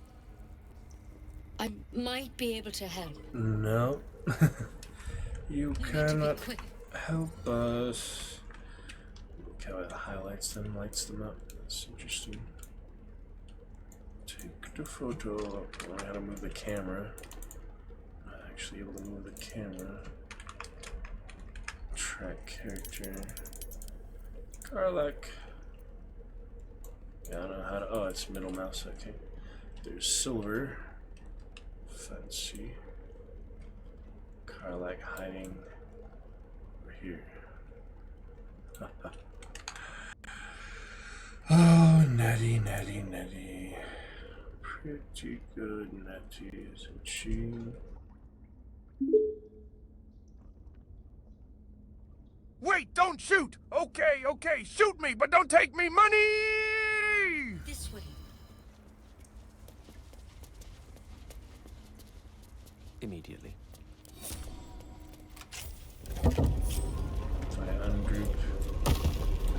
[SPEAKER 12] I might be able to help.
[SPEAKER 3] No. You cannot help us. Look how it highlights them, lights them up. That's interesting. Take the photo. I don't know how to move the camera. Not actually able to move the camera. crack character. Karlach. Yeah, I don't know how to. Oh, it's middle mouse. Okay. There's silver. Fancy. Karlach hiding over here. Oh, Nettie, Nettie, Nettie. Pretty good, Nettie, isn't she?
[SPEAKER 19] Wait, don't shoot! Okay, okay, shoot me, but don't take me money!
[SPEAKER 12] This way.
[SPEAKER 5] Immediately.
[SPEAKER 3] If I ungroup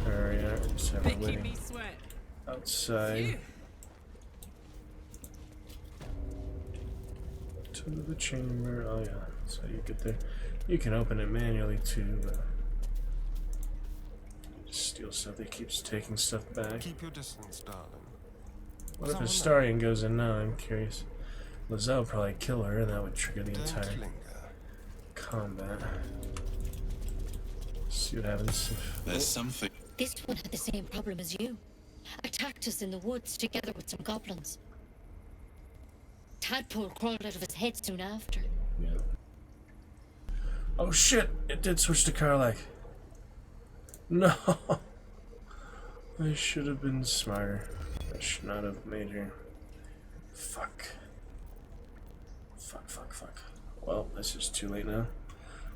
[SPEAKER 3] her, yeah, just have her waiting outside. To the chamber. Oh yeah, that's how you get there. You can open it manually too, but just steal stuff that keeps taking stuff back.
[SPEAKER 18] Keep your distance, darling.
[SPEAKER 3] What if Astarion goes in now? I'm curious. Lizelle would probably kill her, and that would trigger the entire combat. See what happens if...
[SPEAKER 20] There's something.
[SPEAKER 12] This one had the same problem as you. Attacked us in the woods together with some goblins. Tadpole crawled out of his head soon after.
[SPEAKER 3] Yeah. Oh shit! It did switch to Karlach. No! I should have been smarter. I should not have made her. Fuck. Fuck, fuck, fuck. Well, this is too late now.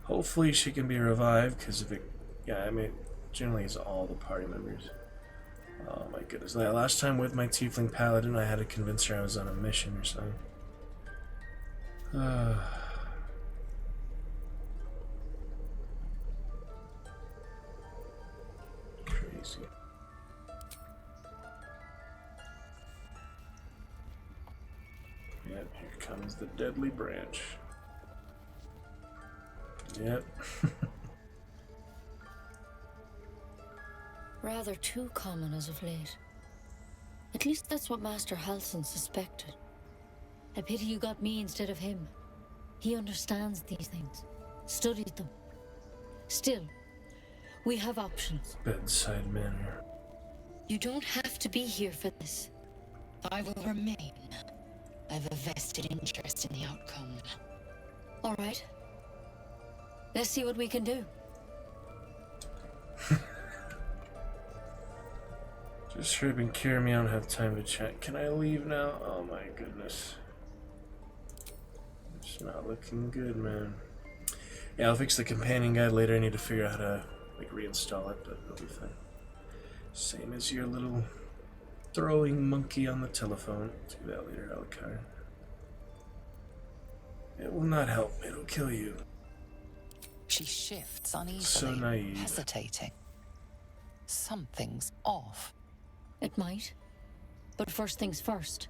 [SPEAKER 3] Hopefully she can be revived, because if it... Yeah, I mean, generally it's all the party members. Oh my goodness. Last time with my Tiefling Paladin, I had to convince her I was on a mission or something. Crazy. Yep, here comes the deadly branch. Yep.
[SPEAKER 12] Rather too common as of late. At least that's what Master Halsin suspected. A pity you got me instead of him. He understands these things, studied them. Still, we have options.
[SPEAKER 3] Bedside manner.
[SPEAKER 12] You don't have to be here for this.
[SPEAKER 10] I will remain. I've a vested interest in the outcome.
[SPEAKER 12] All right. Let's see what we can do.
[SPEAKER 3] Just hurry up and cure me. I don't have time to chat. Can I leave now? Oh my goodness. It's not looking good, man. Yeah, I'll fix the companion guide later. I need to figure out how to like reinstall it, but it'll be fine. Same as your little throwing monkey on the telephone. Do that later, Alucard. It will not help. It'll kill you.
[SPEAKER 10] She shifts uneasily,
[SPEAKER 3] So naive.
[SPEAKER 10] hesitating. Something's off.
[SPEAKER 12] It might. But first things first.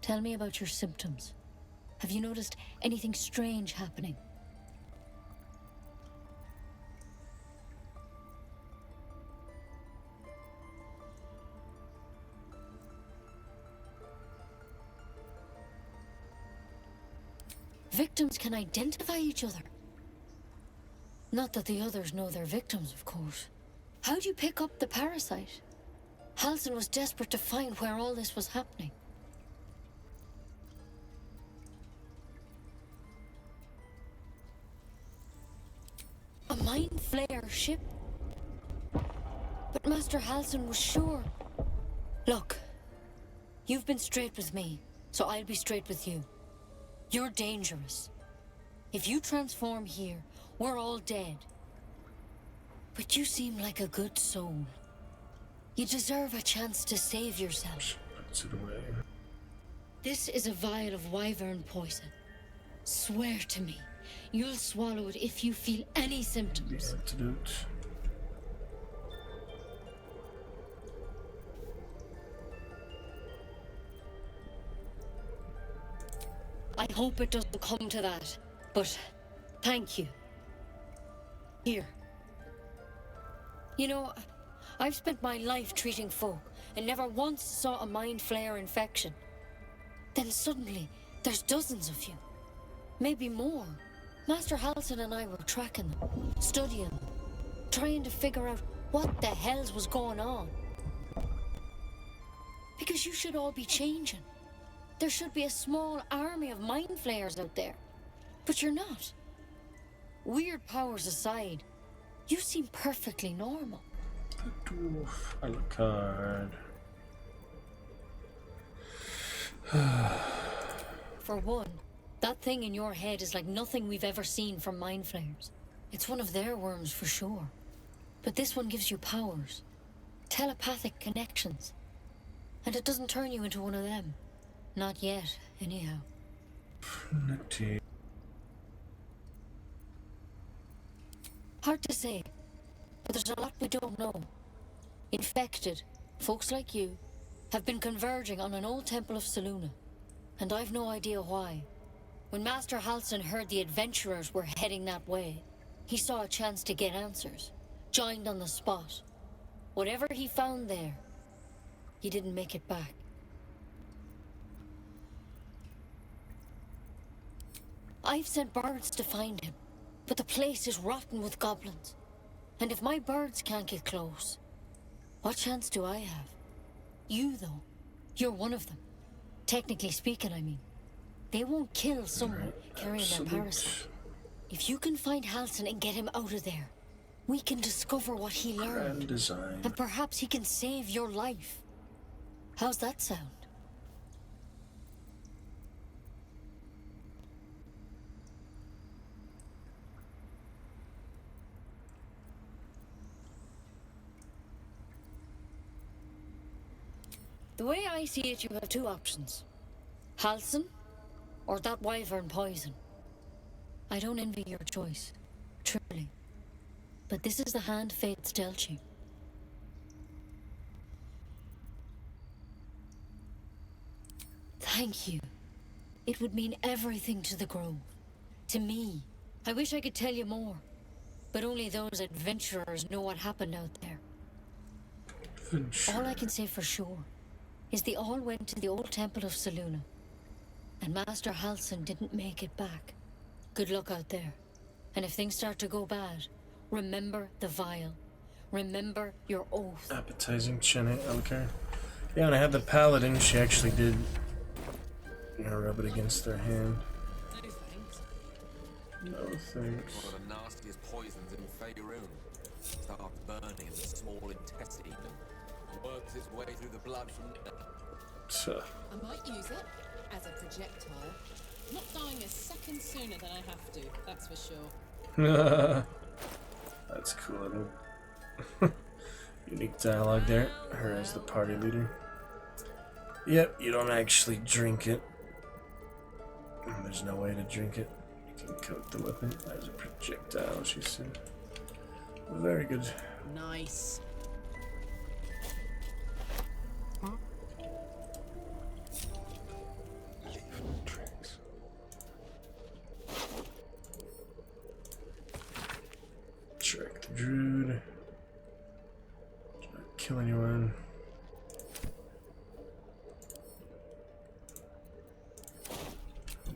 [SPEAKER 12] Tell me about your symptoms. Have you noticed anything strange happening? Victims can identify each other. Not that the others know they're victims, of course. How'd you pick up the parasite? Halsin was desperate to find where all this was happening. A mind flayer ship? But Master Halsin was sure. Look, you've been straight with me, so I'll be straight with you. You're dangerous. If you transform here, we're all dead. But you seem like a good soul. You deserve a chance to save yourself.
[SPEAKER 3] Puts it away.
[SPEAKER 12] This is a vial of wyvern poison. Swear to me, you'll swallow it if you feel any symptoms.
[SPEAKER 3] The antidote.
[SPEAKER 12] I hope it doesn't come to that, but thank you. Here. You know, I've spent my life treating folk and never once saw a mind flayer infection. Then suddenly, there's dozens of you. Maybe more. Master Halsin and I were tracking them, studying them.
[SPEAKER 20] trying to figure out what the hells was going on. Because you should all be changing. There should be a small army of mind flayers out there. But you're not. Weird powers aside, you seem perfectly normal.
[SPEAKER 3] The dwarf Alucard.
[SPEAKER 20] For one, that thing in your head is like nothing we've ever seen from mind flayers. It's one of their worms for sure. But this one gives you powers. Telepathic connections. And it doesn't turn you into one of them. Not yet, anyhow. Hard to say, but there's a lot we don't know. Infected, folks like you, have been converging on an old temple of Selûne, and I've no idea why. When Master Halsin heard the adventurers were heading that way, he saw a chance to get answers, joined on the spot. Whatever he found there, he didn't make it back. I've sent birds to find him, but the place is rotten with goblins. And if my birds can't get close, what chance do I have? You, though, you're one of them. Technically speaking, I mean. They won't kill someone carrying their parasite. If you can find Halsin and get him out of there, we can discover what he learned. And perhaps he can save your life. How's that sound? The way I see it, you have two options. Halsin, or that wyvern poison. I don't envy your choice, truly. But this is the hand fate's dealt you. Thank you. It would mean everything to the Grove. To me. I wish I could tell you more. But only those adventurers know what happened out there. All I can say for sure is they all went to the old temple of Selûne. And Master Halsin didn't make it back. Good luck out there. And if things start to go bad, remember the vial. Remember your oath.
[SPEAKER 3] Appetizing Chene Alucard. Yeah, and I had the paladin, she actually did, you know, rub it against their hand. No thanks.
[SPEAKER 5] One of the nastiest poisons in Faerun. Starts burning in the small intestine and works its way through the blood from there.
[SPEAKER 21] I might use it as a projectile. Not dying a second sooner than I have to, that's for sure.
[SPEAKER 3] That's cool. Unique dialogue there. Her as the party leader. Yep, you don't actually drink it. There's no way to drink it. You can coat the weapon as a projectile, she said. Very good.
[SPEAKER 21] Nice.
[SPEAKER 3] Track the druid. Try not to kill anyone.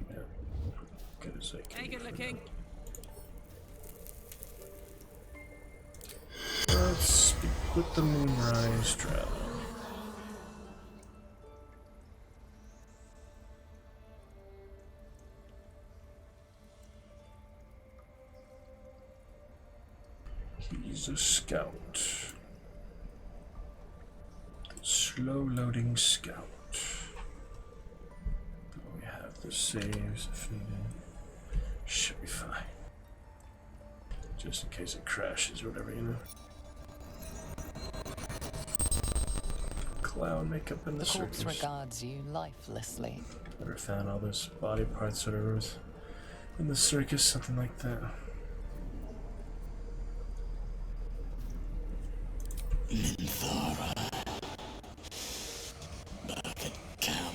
[SPEAKER 3] Yeah. Good as I can.
[SPEAKER 21] Hey, good looking.
[SPEAKER 3] Let's speak with the Moonrise Traveler. He's a scout. Slow loading scout. We have the saves if needed. Should be fine. Just in case it crashes or whatever, you know. Clown makeup in the circus.
[SPEAKER 10] The corpse regards you lifelessly.
[SPEAKER 3] Never found all those body parts or whatever was in the circus, something like that.
[SPEAKER 15] Minthara. Back at camp.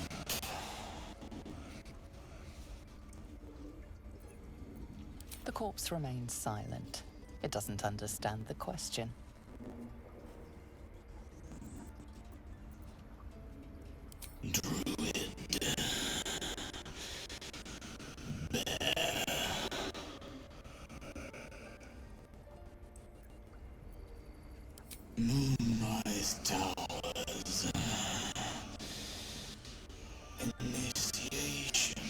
[SPEAKER 10] The corpse remains silent. It doesn't understand the question.
[SPEAKER 15] Druid. Bear. Moonrise Towers. Initiation.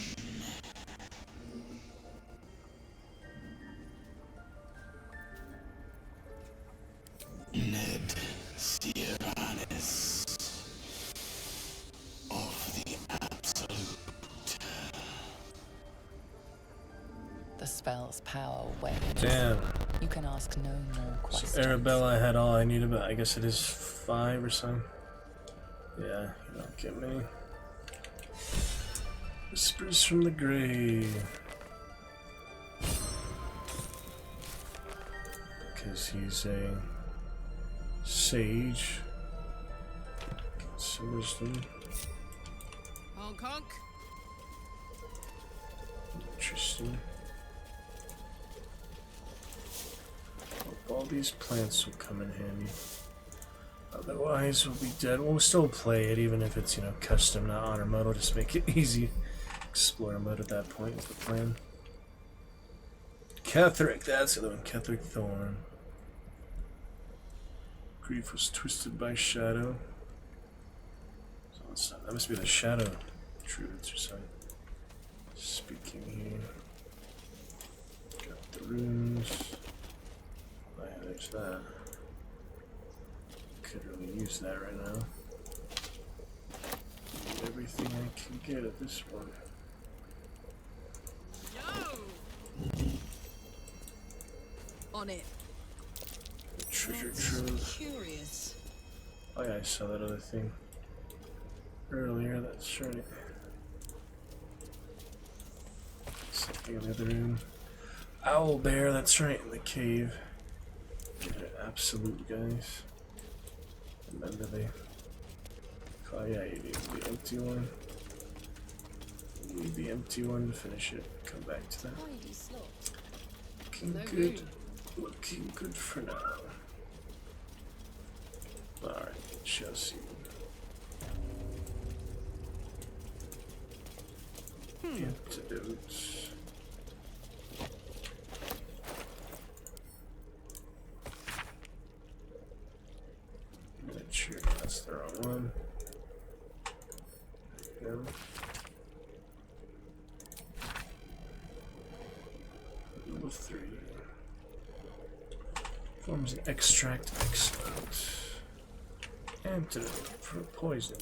[SPEAKER 15] Ned Sierranis of the Absolute.
[SPEAKER 10] The spell's power wanes.
[SPEAKER 3] Damn.
[SPEAKER 10] You can ask no more questions.
[SPEAKER 3] So Arabella had all I needed, but I guess it is 5 or something. Yeah, you don't get me. Whispers from the grave. Because he's a sage. Get some wisdom.
[SPEAKER 21] Honk honk.
[SPEAKER 3] Interesting. Hope all these plants will come in handy. Otherwise, we'll be dead. We'll still play it, even if it's, you know, custom, not honor mode. We'll just make it easy. Explorer mode at that point is the plan. Ketheric, that's the other one. Ketheric Thorn. Grief was twisted by shadow. So it's not, that must be the shadow druids or something. Speaking here. Got the runes. Oh yeah, there's that. Could really use that right now. Need everything I can get at this point.
[SPEAKER 21] On it.
[SPEAKER 3] The treasure trove.
[SPEAKER 21] Curious.
[SPEAKER 3] Oh yeah, I saw that other thing earlier. That's right. Something in the other room. Owl bear. That's right, in the cave. They're absolute guys. Remember they. Oh yeah, you need the empty one. You need the empty one to finish it. Come back to that. Looking good. Looking good for now. Alright, Chelsea. Antidotes. Sure, that's the wrong one. There we go. Level 3. Forms an extract. Excellent. Antidote for poison.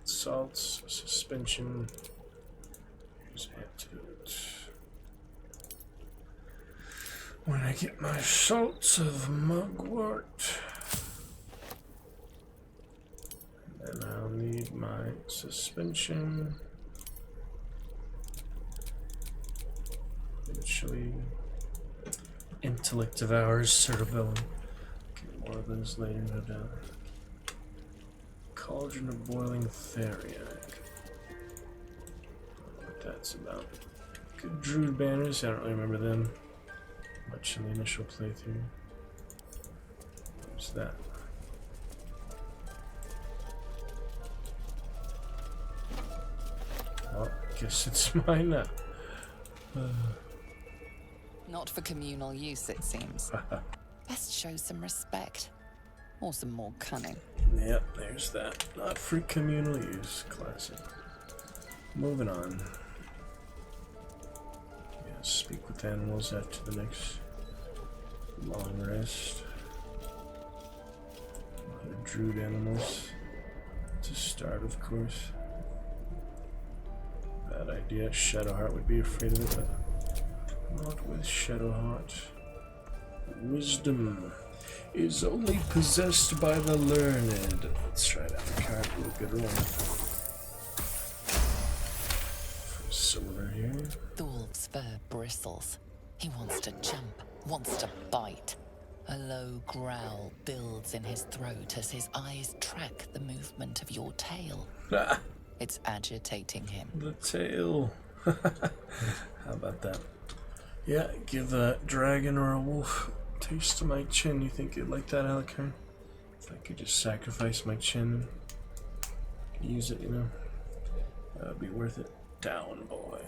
[SPEAKER 3] Salts, suspension. Here's antidote. When I get my salts of mugwort, and then I'll need my suspension. Eventually, intellect devours cerebellum. Get more of those later, no doubt. Cauldron of boiling theriac. Don't know what that's about. Good druid banners. I don't really remember them much in the initial playthrough. What's that? Oh, guess it's mine now.
[SPEAKER 10] Not for communal use, it seems. Best show some respect. Or some more cunning.
[SPEAKER 3] Yep, there's that. Not for communal use. Classic. Moving on. Yeah, speak with animals after the next long rest. Other druid animals to start, of course. Bad idea. Shadowheart would be afraid of it, but not with Shadowheart. Wisdom is only possessed by the learned. Let's try that card. A good roll. Silver here.
[SPEAKER 10] Thorv's fur bristles. He wants to jump, wants to bite. A low growl builds in his throat as his eyes track the movement of your tail. It's agitating him.
[SPEAKER 3] The tail. How about that? Yeah, give a dragon or a wolf a taste of my chin. You think you'd like that, Alucard? If I could just sacrifice my chin and use it, you know, that would be worth it. Down, boy.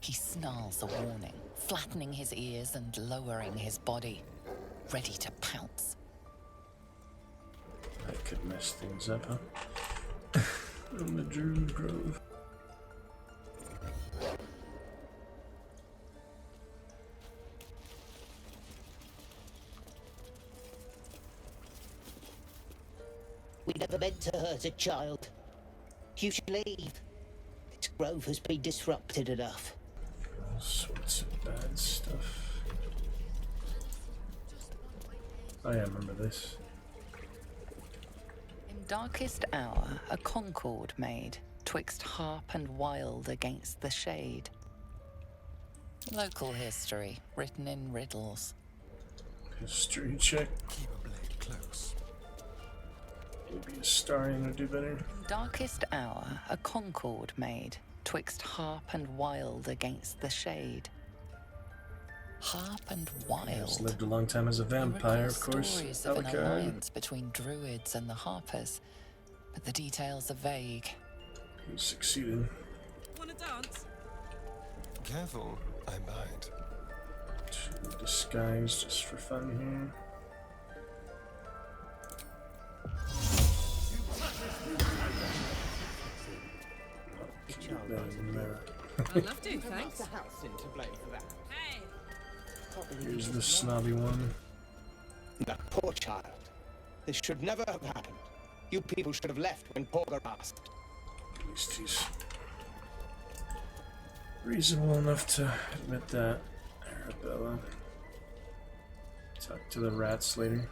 [SPEAKER 10] He snarls a warning, flattening his ears and lowering his body, ready to pounce.
[SPEAKER 3] That could mess things up, huh? In the Druid Grove.
[SPEAKER 2] We never meant to hurt a child. You should leave. This grove has been disrupted enough.
[SPEAKER 3] All sorts of bad stuff. Oh yeah, I remember this.
[SPEAKER 10] In darkest hour, a concord made, twixt harp and wild against the shade. Local history, written in riddles.
[SPEAKER 3] History check.
[SPEAKER 5] Keep a blade close.
[SPEAKER 3] Maybe a Starian would do better.
[SPEAKER 10] In darkest hour, a concord made, twixt harp and wild against the shade. Harp and wild.
[SPEAKER 3] He's lived a long time as a vampire, of course.
[SPEAKER 10] Stories of an alliance between druids and the Harpers, but the details are vague.
[SPEAKER 3] He succeeded.
[SPEAKER 21] Wanna dance?
[SPEAKER 18] Careful, I might.
[SPEAKER 3] Disguise just for fun here.
[SPEAKER 21] I'd love to, thanks.
[SPEAKER 17] Master Halcyon to blame for that.
[SPEAKER 21] Hey!
[SPEAKER 3] Here's the snobby one.
[SPEAKER 17] That poor child. This should never have happened. You people should have left when Porger asked.
[SPEAKER 3] At least he's reasonable enough to admit that. Arabella. Talk to the rats later.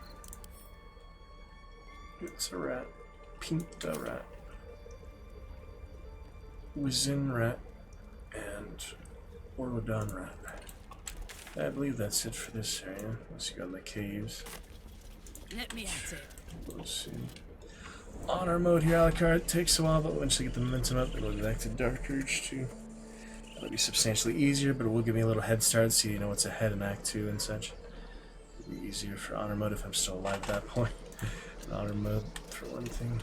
[SPEAKER 3] It's a rat. Pinta rat. Wizin rat. And Orlodon rat. I believe that's it for this area. Let's go in the caves.
[SPEAKER 21] Let me at it.
[SPEAKER 3] Let's see. Honor mode here, Alucard. Takes a while, but once you get the momentum up, it'll go back to Dark Urge too. That'll be substantially easier, but it will give me a little head start so you know what's ahead in Act 2 and such. It'll be easier for honor mode if I'm still alive at that point. Honor mode, for one thing.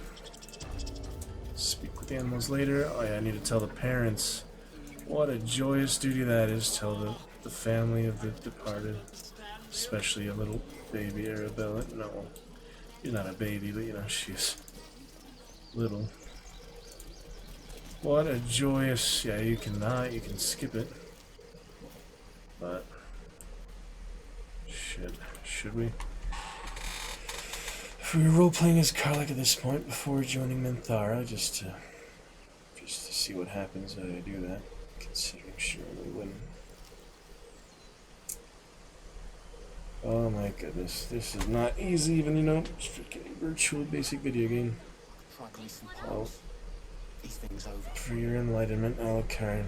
[SPEAKER 3] Speak with the animals later. Oh yeah, I need to tell the parents. What a joyous duty that is. Tell the family of the departed. Especially a little baby Arabella. No, you're not a baby, but you know, she's little. What a joyous... Yeah, you cannot. You can skip it. But... Should we? If we were role-playing as Karlach at this point before joining Minthara, just to see what happens if I do that, considering sure we wouldn't. Oh my goodness, this is not easy even, you know, it's freaking virtual basic video game. Oh,
[SPEAKER 17] These things over.
[SPEAKER 3] for your enlightenment, Alucard.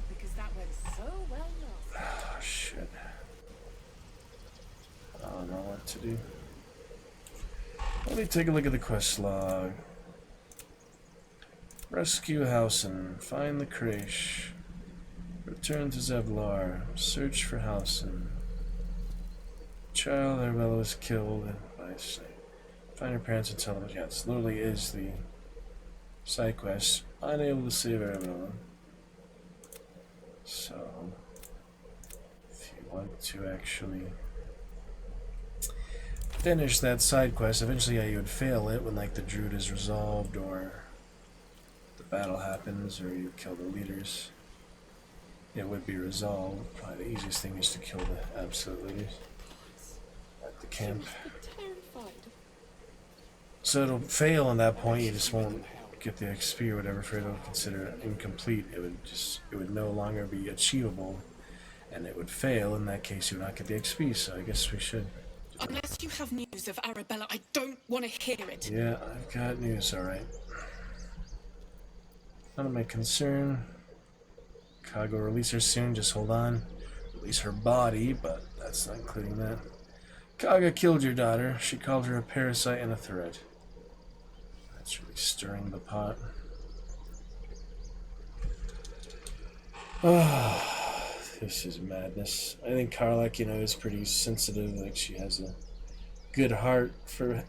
[SPEAKER 21] Because that went so well last.
[SPEAKER 3] Oh shit. I don't know what to do. Let me take a look at the quest log. Rescue Halcyon. Find the Krash. Return to Zevlar. Search for Halcyon. Child Arabella was killed by a snake. Find her parents and tell them. Yeah, this literally is the side quest. Unable to save Arabella. So, if you want to actually finish that side quest, eventually yeah, you would fail it when like the druid is resolved or the battle happens or you kill the leaders. It would be resolved. Probably the easiest thing is to kill the absolute leaders at the camp. So it'll fail on that point, you just won't get the XP or whatever for it, it'll consider it incomplete. It would no longer be achievable and it would fail. In that case you would not get the XP, so I guess we should.
[SPEAKER 12] Unless you have news of Arabella, I don't want to hear it.
[SPEAKER 3] Yeah, I've got news, alright. None of my concern. Kago will release her soon, just hold on. Release her body, but that's not including that. Kaga killed your daughter. She called her a parasite and a threat. That's really stirring the pot. Ah, this is madness. I think Karlach, you know, is pretty sensitive. Like, she has a good heart for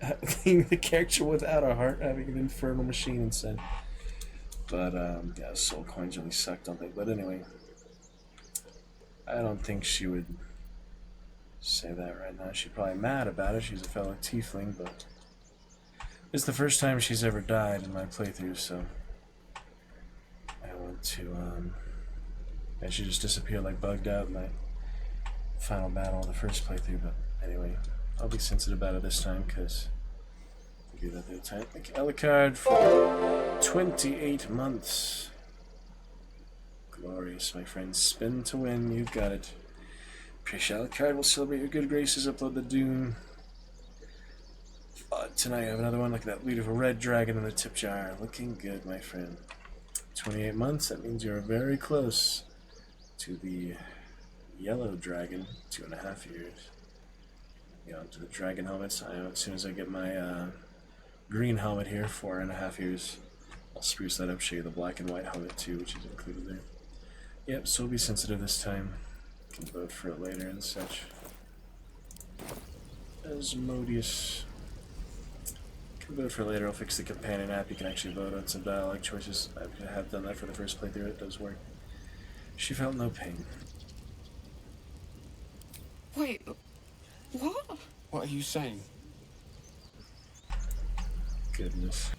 [SPEAKER 3] being the character without a heart, having an infernal machine instead. But, yeah, soul coins really suck, don't they? But anyway, I don't think she would say that right now. She's probably mad about it. She's a fellow tiefling, but it's the first time she's ever died in my playthrough, so I want to, and she just disappeared like bugged out in my final battle of the first playthrough, but anyway, I'll be sensitive about it this time, because I do that the other time. Alucard for 28 months. Glorious, my friends. Spin to win, you've got it. Appreciate Alucard. We'll celebrate your good graces, upload the Dune. Tonight I have another one, like that beautiful red dragon in the tip jar. Looking good, my friend. 28 months, that means you're very close to the yellow dragon, 2.5 years. You know, to the dragon helmets. As soon as I get my green helmet here, 4.5 years, I'll spruce that up, show you the black and white helmet too, which is included there. Yep, so be sensitive this time. Can vote for it later and such. Asmodeus. Can vote for it later. I'll fix the companion app. You can actually vote on some dialogue choices. I have done that for the first playthrough. It does work. She felt no pain.
[SPEAKER 8] Wait, what?
[SPEAKER 9] What are you saying?
[SPEAKER 3] Goodness.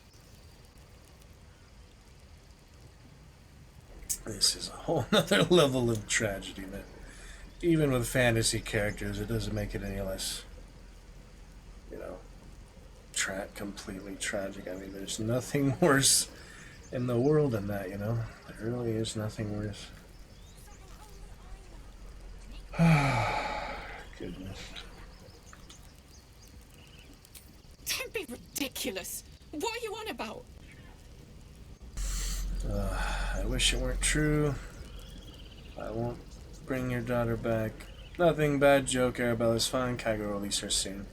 [SPEAKER 3] This is a whole nother level of tragedy that, even with fantasy characters, it doesn't make it any less, you know, completely tragic. I mean, there's nothing worse in the world than that, you know? There really is nothing worse. Goodness.
[SPEAKER 8] Don't be ridiculous. What are you on about?
[SPEAKER 3] I wish it weren't true. I won't bring your daughter back. Nothing, bad joke. Arabella's fine. Kygo will release her soon.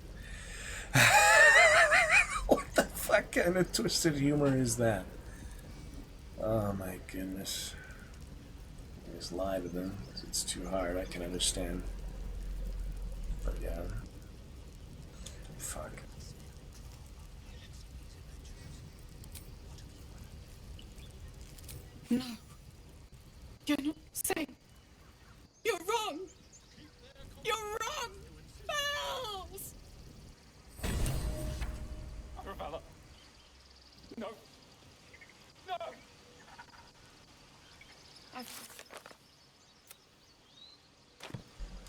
[SPEAKER 3] What the fuck kind of twisted humor is that? Oh my goodness. I just lie to them. It's too hard. I can understand. But yeah. Fuck.
[SPEAKER 8] No. You're not saying. You're wrong. You're wrong. Bells.
[SPEAKER 14] Arabella. No. No.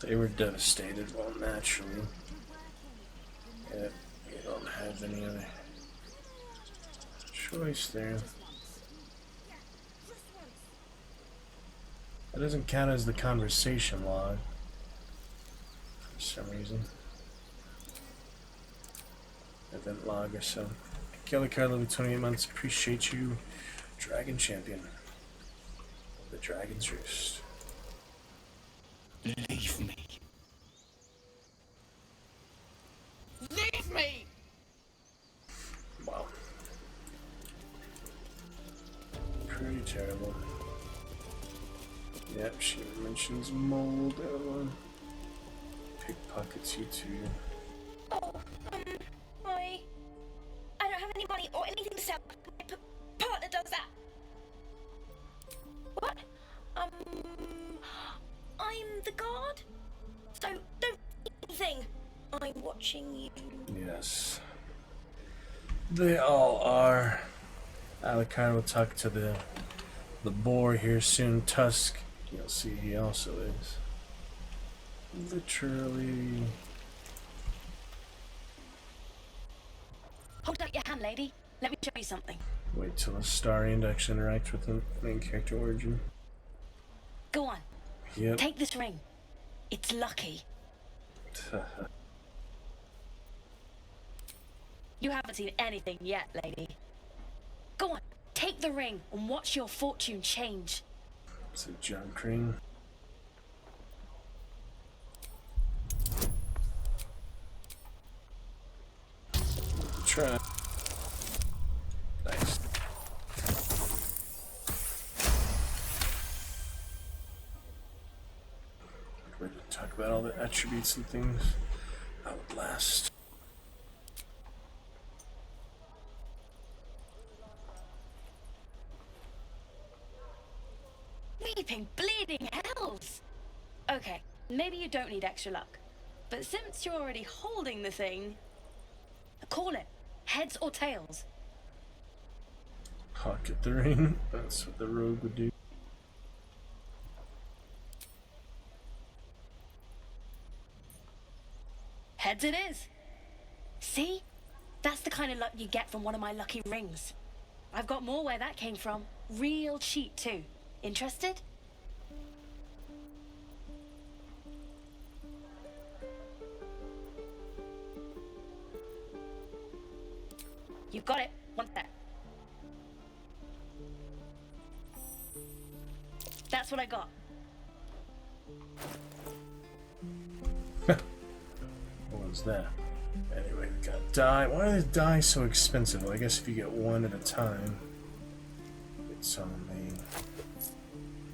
[SPEAKER 3] They were devastated. Well, naturally. Yeah, you don't have any other choice there. That doesn't count as the conversation log for some reason. Event log or so. Kelly Card living 28 months. Appreciate you, Dragon Champion. The Dragon's Roost.
[SPEAKER 9] Leave me.
[SPEAKER 8] Leave me!
[SPEAKER 3] Wow. Pretty terrible. Yep, she mentions mold. Everyone pickpockets you too.
[SPEAKER 4] Oh, I don't have any money or anything to sell. My partner does that. What? I'm the guard, so don't do anything. I'm watching you.
[SPEAKER 3] Yes. They all are. Alucard will talk to the boar here soon. Tusk. You'll see he also is. Literally.
[SPEAKER 4] Hold out your hand, lady. Let me show you something.
[SPEAKER 3] Wait till Astarion to actually interact with the main character origin.
[SPEAKER 4] Go on.
[SPEAKER 3] Yep.
[SPEAKER 4] Take this ring. It's lucky. You haven't seen anything yet, lady. Go on. Take the ring and watch your fortune change.
[SPEAKER 3] It's a junk ring. Try. Nice. We're going to talk about all the attributes and things. Outlast.
[SPEAKER 4] Weeping, bleeding hells!
[SPEAKER 1] Okay, maybe you don't need extra luck. But since you're already holding the thing, call it. Heads or tails.
[SPEAKER 3] Pocket the ring. That's what the rogue would do.
[SPEAKER 1] Heads it is. See? That's the kind of luck you get from one of my lucky rings. I've got more where that came from. Real cheap too. Interested? You've got it. One sec. That's what I got.
[SPEAKER 3] What was that? Anyway, we got dye. Why are the dyes so expensive? Well, I guess if you get one at a time, it's only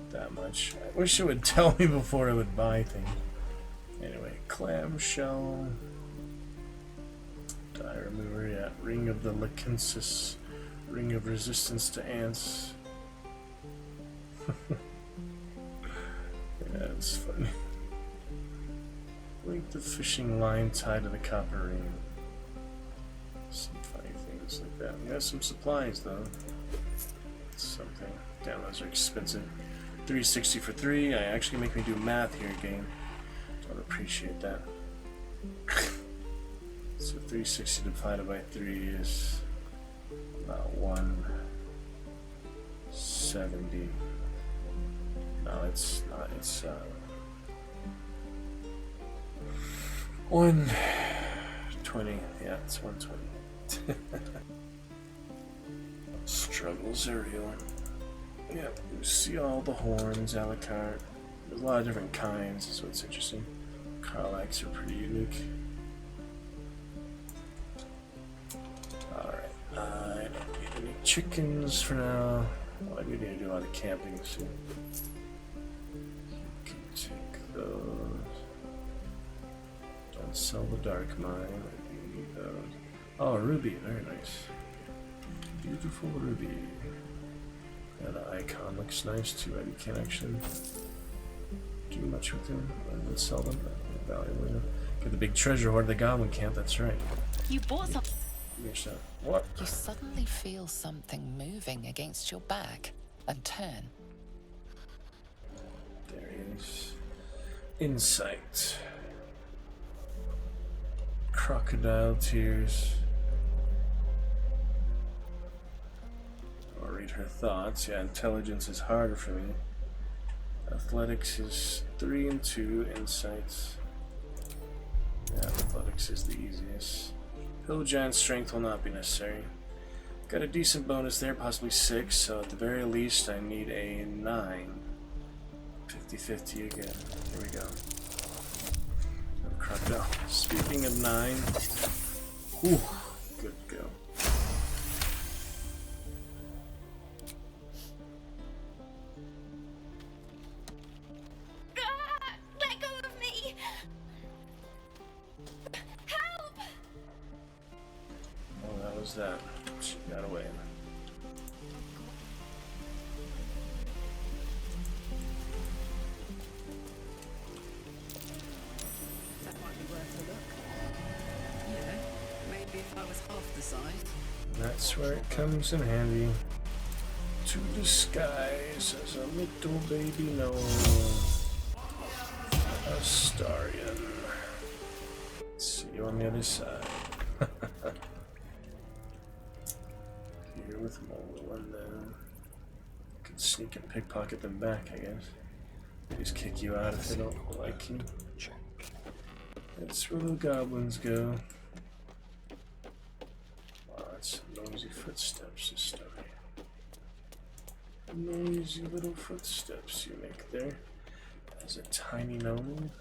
[SPEAKER 3] that much. I wish it would tell me before I would buy things. Anyway, clamshell. Dye remover, yeah. Ring of the Lacensis. Ring of resistance to ants. Yeah, it's funny. Link the fishing line tied to the copper ring. Some funny things like that. We got some supplies though. Something. Damn, those are expensive. 360 for 3. I actually make me do math here, game. Don't appreciate that. So 360 divided by 3 is about 170. No, it's not. It's 120. Yeah, it's 120. Struggles are real. Yeah, you see all the horns, a la carte. There's a lot of different kinds, so it's interesting. Carlacs are pretty unique. Alright, I don't need any chickens for now. Well, I do need to do a lot of camping soon. You can take those. Don't sell the dark mine. I do need those. Oh, ruby, very nice. Beautiful ruby. That icon looks nice too. You can't actually do much with them. I would sell them. They're valuable enough. Get the big treasure hoard of the goblin camp. That's right.
[SPEAKER 1] You bought something.
[SPEAKER 3] What?
[SPEAKER 10] You suddenly feel something moving against your back and turn.
[SPEAKER 3] There is insight. Crocodile tears. I'll read her thoughts. Yeah, intelligence is harder for me. Athletics is 3 and 2. Insights. Yeah, athletics is the easiest. Hill giant strength will not be necessary. Got a decent bonus there, possibly 6, so at the very least I need a 9. 50-50 again. Here we go. Crocodile. Speaking of 9, whew, good go.
[SPEAKER 4] Let go of me! Help!
[SPEAKER 3] Oh, that was that. She got away.
[SPEAKER 8] That might be worth a look. You know, maybe if I was half the size.
[SPEAKER 3] That's where it comes in handy. To disguise as a little baby gnome. Astarian. See you on the other side. Here with Mole and then could sneak and pickpocket them back, I guess. They just kick you out if they don't like you. That's where little goblins go. Wow, that's some noisy footsteps this story. Noisy little footsteps you make there as a tiny gnome.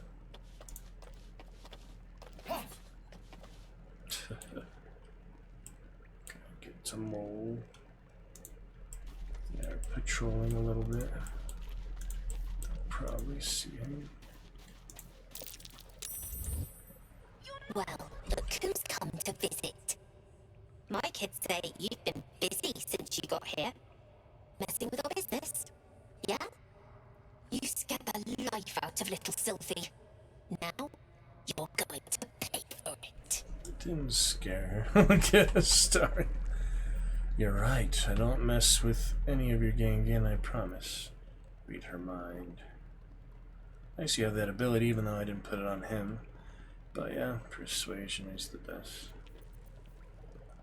[SPEAKER 3] Gotta get to Mole. They're patrolling a little bit. Probably see him.
[SPEAKER 13] Well, look who's come to visit. My kids say you've been busy since you got here. Messing with our business. Yeah? You scared the life out out of little Sylvie. Now, you're going to pay for it.
[SPEAKER 3] Didn't scare her. Get a story. You're right. I don't mess with any of your gang again, I promise. Read her mind. Nice you have that ability, even though I didn't put it on him. But yeah, persuasion is the best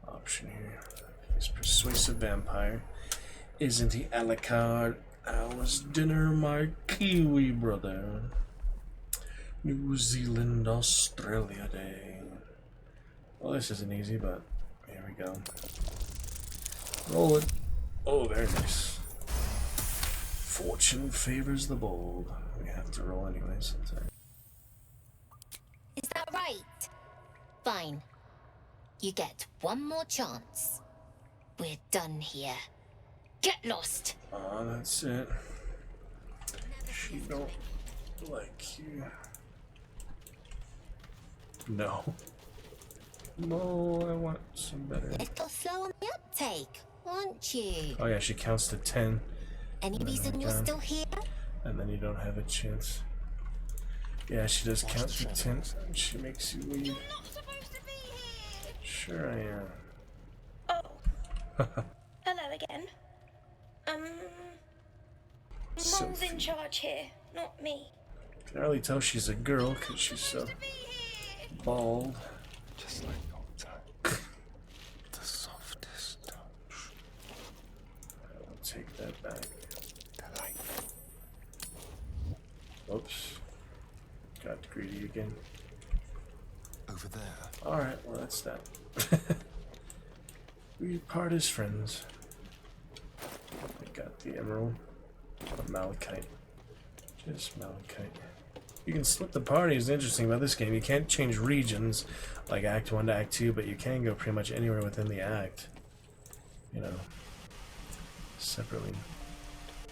[SPEAKER 3] option here. He's persuasive vampire. Isn't he, Alucard? How's dinner, my Kiwi brother? New Zealand, Australia Day. Well, this isn't easy, but here we go. Roll it. Oh, very nice. Fortune favors the bold. We have to roll anyway sometimes.
[SPEAKER 13] Is that right? Fine. You get one more chance. We're done here. Get lost!
[SPEAKER 3] Oh, that's it. She don't like you. No. No, I want some better.
[SPEAKER 13] Little slow on the uptake, aren't you?
[SPEAKER 3] Oh yeah, she counts to 10.
[SPEAKER 13] Any reason you're still here?
[SPEAKER 3] And then you don't have a chance. Yeah, she does count to 10. She makes you leave.
[SPEAKER 4] You're not supposed to be here!
[SPEAKER 3] Sure I am.
[SPEAKER 4] Oh. Hello again. Mom's in charge here, not me.
[SPEAKER 3] Can hardly tell she's a girl because she's so bald.
[SPEAKER 18] Just like old time. The softest touch.
[SPEAKER 3] I will take that back.
[SPEAKER 18] Delightful.
[SPEAKER 3] Oops. Got greedy again.
[SPEAKER 18] Over there.
[SPEAKER 3] Alright, well that's that. We part as friends. I got the emerald. Malachite. Just malachite. You can split the party, is interesting about this game. You can't change regions like Act 1 to Act 2, but you can go pretty much anywhere within the act. You know, separately.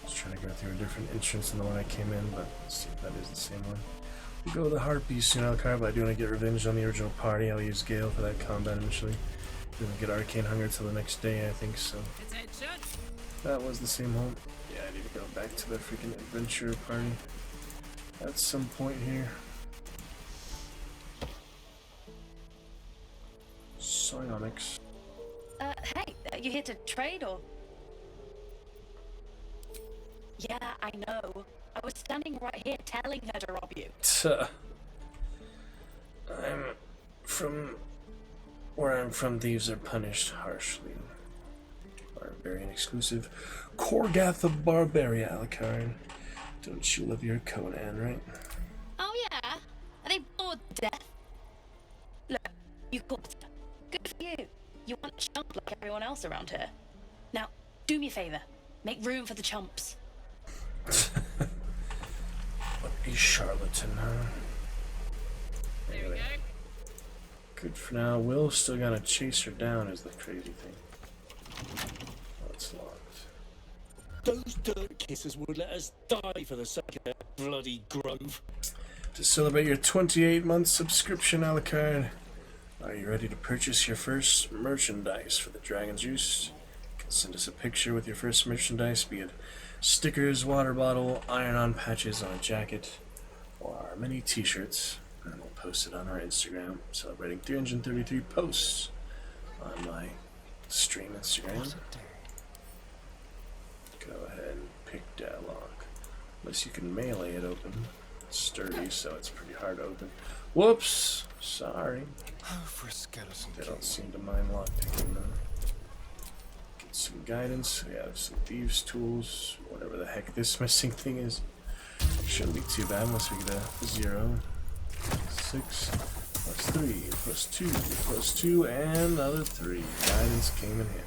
[SPEAKER 3] Just trying to go through a different entrance than the one I came in, but let's see if that is the same one. We'll go with the heart piece soon, Alucard, but I do want to get revenge on the original party. I'll use Gale for that combat initially. We don't get Arcane Hunger till the next day, I think, so. That was the same home. Yeah, I need to go back to the freaking adventure party at some point here. Psionics.
[SPEAKER 1] Hey, are you here to trade or? Yeah, I know. I was standing right here telling her to rob you.
[SPEAKER 3] Where I'm from, thieves are punished harshly. Barbarian exclusive. Korgath of Barbaria, Alucard. Don't you love your Conan, right?
[SPEAKER 1] Oh yeah? Are they bored to death? Look, you caught her. Good for you. You want a chump like everyone else around here. Now, do me a favor. Make room for the chumps.
[SPEAKER 3] What a charlatan, huh? There we go. Good for now. Will still gotta chase her down is the crazy thing. Oh, it's locked.
[SPEAKER 14] Those dirt kissers would let us die for the sake of that bloody grove.
[SPEAKER 3] To celebrate your 28-month subscription, Alucard, are you ready to purchase your first merchandise for the Dragon's Roost? You can send us a picture with your first merchandise, be it stickers, water bottle, iron-on patches on a jacket, or our mini t-shirts, and we'll post it on our Instagram, celebrating 333 posts on my stream Instagram. Go ahead and pick that lock. Unless you can melee it open. It's sturdy, so it's pretty hard to open. Whoops! Sorry.
[SPEAKER 18] Oh, for a skeleton.
[SPEAKER 3] They don't seem to mind lockpicking though. Get some guidance. We have some thieves' tools. Whatever the heck this missing thing is. Shouldn't be too bad unless we get a 0. 6 plus 3 plus 2 plus 2 and another 3. Guidance came in handy.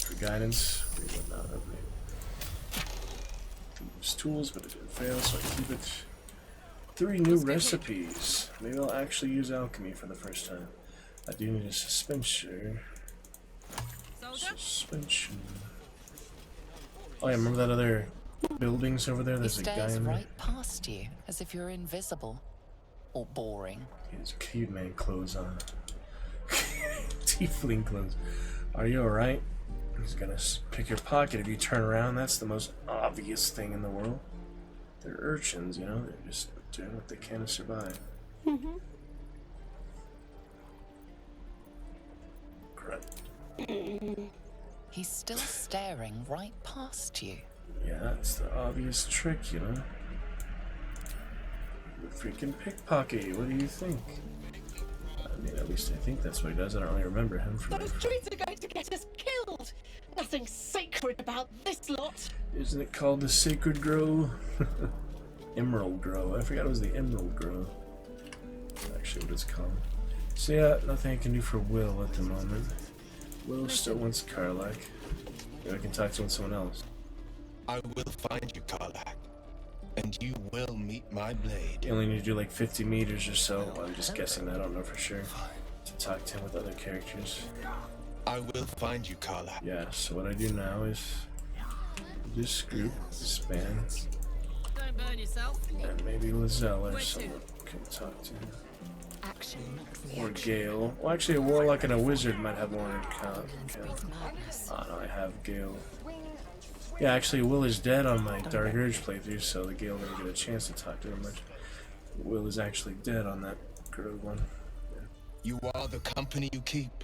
[SPEAKER 3] For guidance, we would not have made thieves' tools, but it didn't fail, so I keep it. 3 new recipes. Maybe I'll actually use alchemy for the first time. I do need a suspension. Suspension. Oh yeah, remember that other buildings over there? There's
[SPEAKER 10] He
[SPEAKER 3] a guy
[SPEAKER 10] stares
[SPEAKER 3] in there.
[SPEAKER 10] right past you, as if you're invisible. Or boring.
[SPEAKER 3] He has cute man clothes on. Tiefling clothes. Are you alright? He's gonna pick your pocket if you turn around. That's the most obvious thing in the world. They're urchins, you know? They're just doing what they can to survive.
[SPEAKER 12] Mm-hmm.
[SPEAKER 3] Crap.
[SPEAKER 10] He's still staring right past you.
[SPEAKER 3] Yeah, that's the obvious trick, you know? The freaking pickpocket, what do you think? I mean, at least I think that's what he does. I don't really remember him from
[SPEAKER 12] Those trees are going to get us killed! Nothing sacred about this lot!
[SPEAKER 3] Isn't it called the Sacred Grove? Emerald Grove. I forgot it was the Emerald Grove. That's actually what it's called. So yeah, nothing I can do for Will at the moment. Will still wants Karlach. Maybe I can talk to someone else.
[SPEAKER 6] I will find you, Karlach, and you will meet my blade.
[SPEAKER 3] You only need to do like 50 meters or so. I'm just guessing. I don't know for sure. To talk to him with other characters.
[SPEAKER 6] I will find you, Karlach.
[SPEAKER 3] Yeah, so what I do now is this group, disband.
[SPEAKER 21] Don't burn yourself.
[SPEAKER 3] And maybe Lizelle or someone can talk to him.
[SPEAKER 12] Action, not
[SPEAKER 3] Or
[SPEAKER 12] reaction.
[SPEAKER 3] Gale. Well, actually, a warlock and a wizard might have more in common. Oh no, I have Gale. Yeah, actually, Will is dead on my Dark Urge playthrough, so the Gale didn't get a chance to talk to him much. Will is actually dead on that Grove one. Yeah.
[SPEAKER 6] You are the company you keep,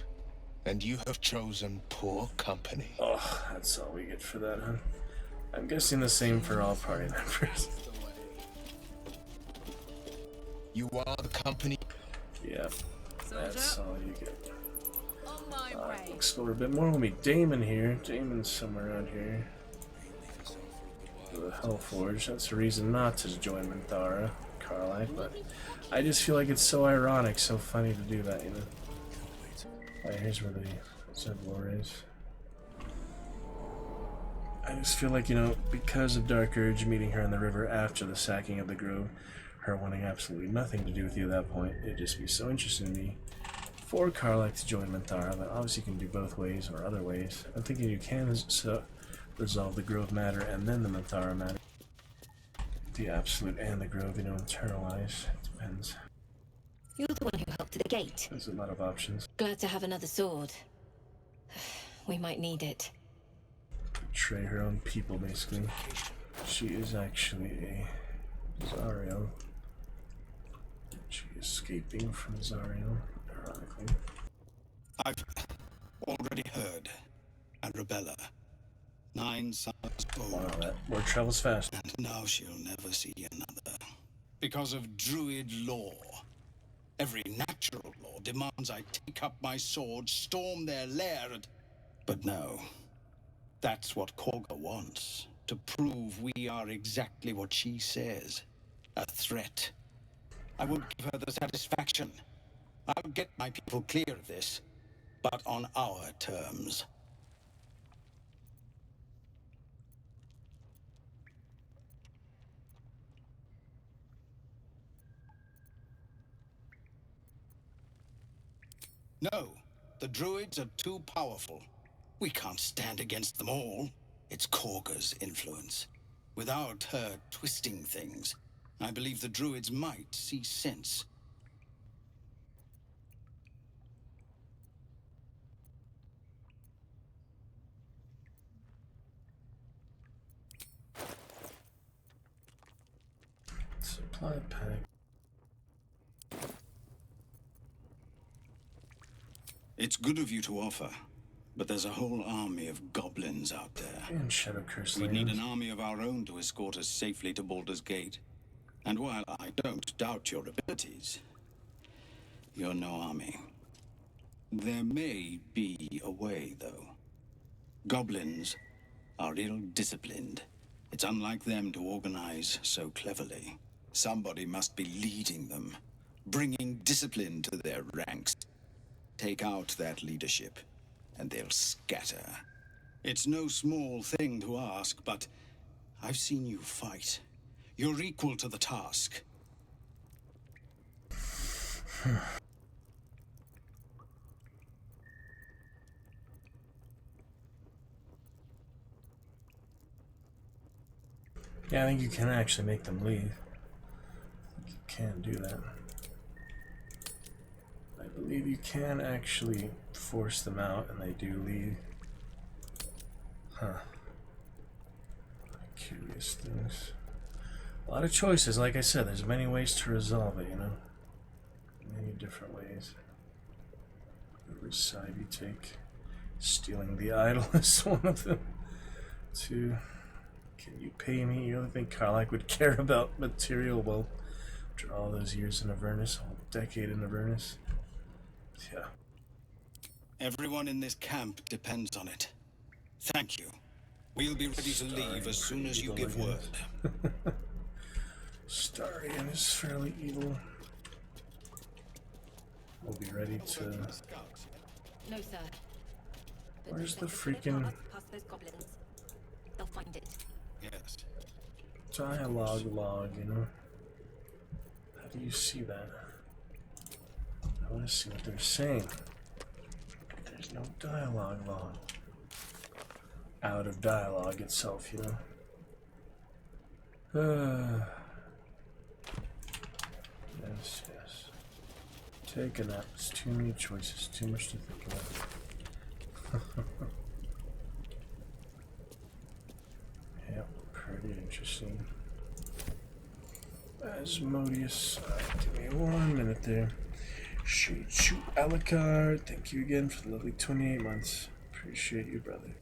[SPEAKER 6] and you have chosen poor company.
[SPEAKER 3] Oh, that's all we get for that, huh? I'm guessing the same for all party members.
[SPEAKER 6] You are the company.
[SPEAKER 3] Yeah, that's all you get.
[SPEAKER 21] On my way.
[SPEAKER 3] Explore a bit more. We'll meet Damon here. Damon's somewhere around here. The Hellforge. That's a reason not to join Minthara, Karlach, but I just feel like it's so ironic, so funny to do that, you know. Alright, here's where the Zedlor is. I just feel like, you know, because of Dark Urge meeting her on the river after the sacking of the Grove, her wanting absolutely nothing to do with you at that point, it'd just be so interesting to me for Karlach to join Minthara, but obviously you can do both ways or other ways. I'm thinking you can resolve the Grove matter and then the Minthara matter. The Absolute and the Grove, you know, internalize. It depends.
[SPEAKER 13] You're the one who helped to the gate.
[SPEAKER 3] There's a lot of options.
[SPEAKER 13] Glad to have another sword. We might need it.
[SPEAKER 3] Betray her own people, basically. She is actually a Zariel. She is escaping from Zariel, ironically.
[SPEAKER 7] I've already heard. Arabella. 9 sons old.
[SPEAKER 3] Wow, that word travels fast.
[SPEAKER 7] And now she'll never see another. Because of Druid law. Every natural law demands I take up my sword, storm their lair, and... But no. That's what Korga wants. To prove we are exactly what she says. A threat. I won't give her the satisfaction. I'll get my people clear of this. But on our terms. No, the druids are too powerful. We can't stand against them all. It's Korga's influence. Without her twisting things, I believe the druids might see sense.
[SPEAKER 3] Supply pack.
[SPEAKER 7] It's good of you to offer, but there's a whole army of goblins out there.
[SPEAKER 3] And Shadow Curse
[SPEAKER 7] We need
[SPEAKER 3] lands.
[SPEAKER 7] an army of our own to escort us safely to Baldur's Gate. And while I don't doubt your abilities, you're no army. There may be a way, though. Goblins are ill-disciplined. It's unlike them to organize so cleverly. Somebody must be leading them, bringing discipline to their ranks. Take out that leadership, and they'll scatter. It's no small thing to ask, but I've seen you fight. You're equal to the task.
[SPEAKER 3] Yeah, I think you can actually make them leave. I think you can do that. I believe you can actually force them out, and they do leave. Huh. Curious things. A lot of choices, like I said, there's many ways to resolve it, you know? Many different ways. Which side you take? Stealing the idol is one of them. 2. Can you pay me? You don't think Karlach would care about material wealth after all those years in Avernus, a whole decade in Avernus? Yeah.
[SPEAKER 7] Everyone in this camp depends on it. Thank you. We'll be ready to leave as soon as you give word.
[SPEAKER 3] Starian is fairly evil. We'll be ready to...
[SPEAKER 1] No, sir.
[SPEAKER 3] Where's the freaking...
[SPEAKER 1] Past those goblins. They'll find it.
[SPEAKER 7] Yes.
[SPEAKER 3] Dialogue log, you know? How do you see that? I want to see what they're saying. There's no dialogue log. Out of dialogue itself, you know? Yes, yes. Take a nap. It's too many choices. Too much to think about. Yep, pretty interesting. Asmodeus. Give me 1 minute there. Shoot, Alucard. Thank you again for the lovely 28 months. Appreciate you, brother.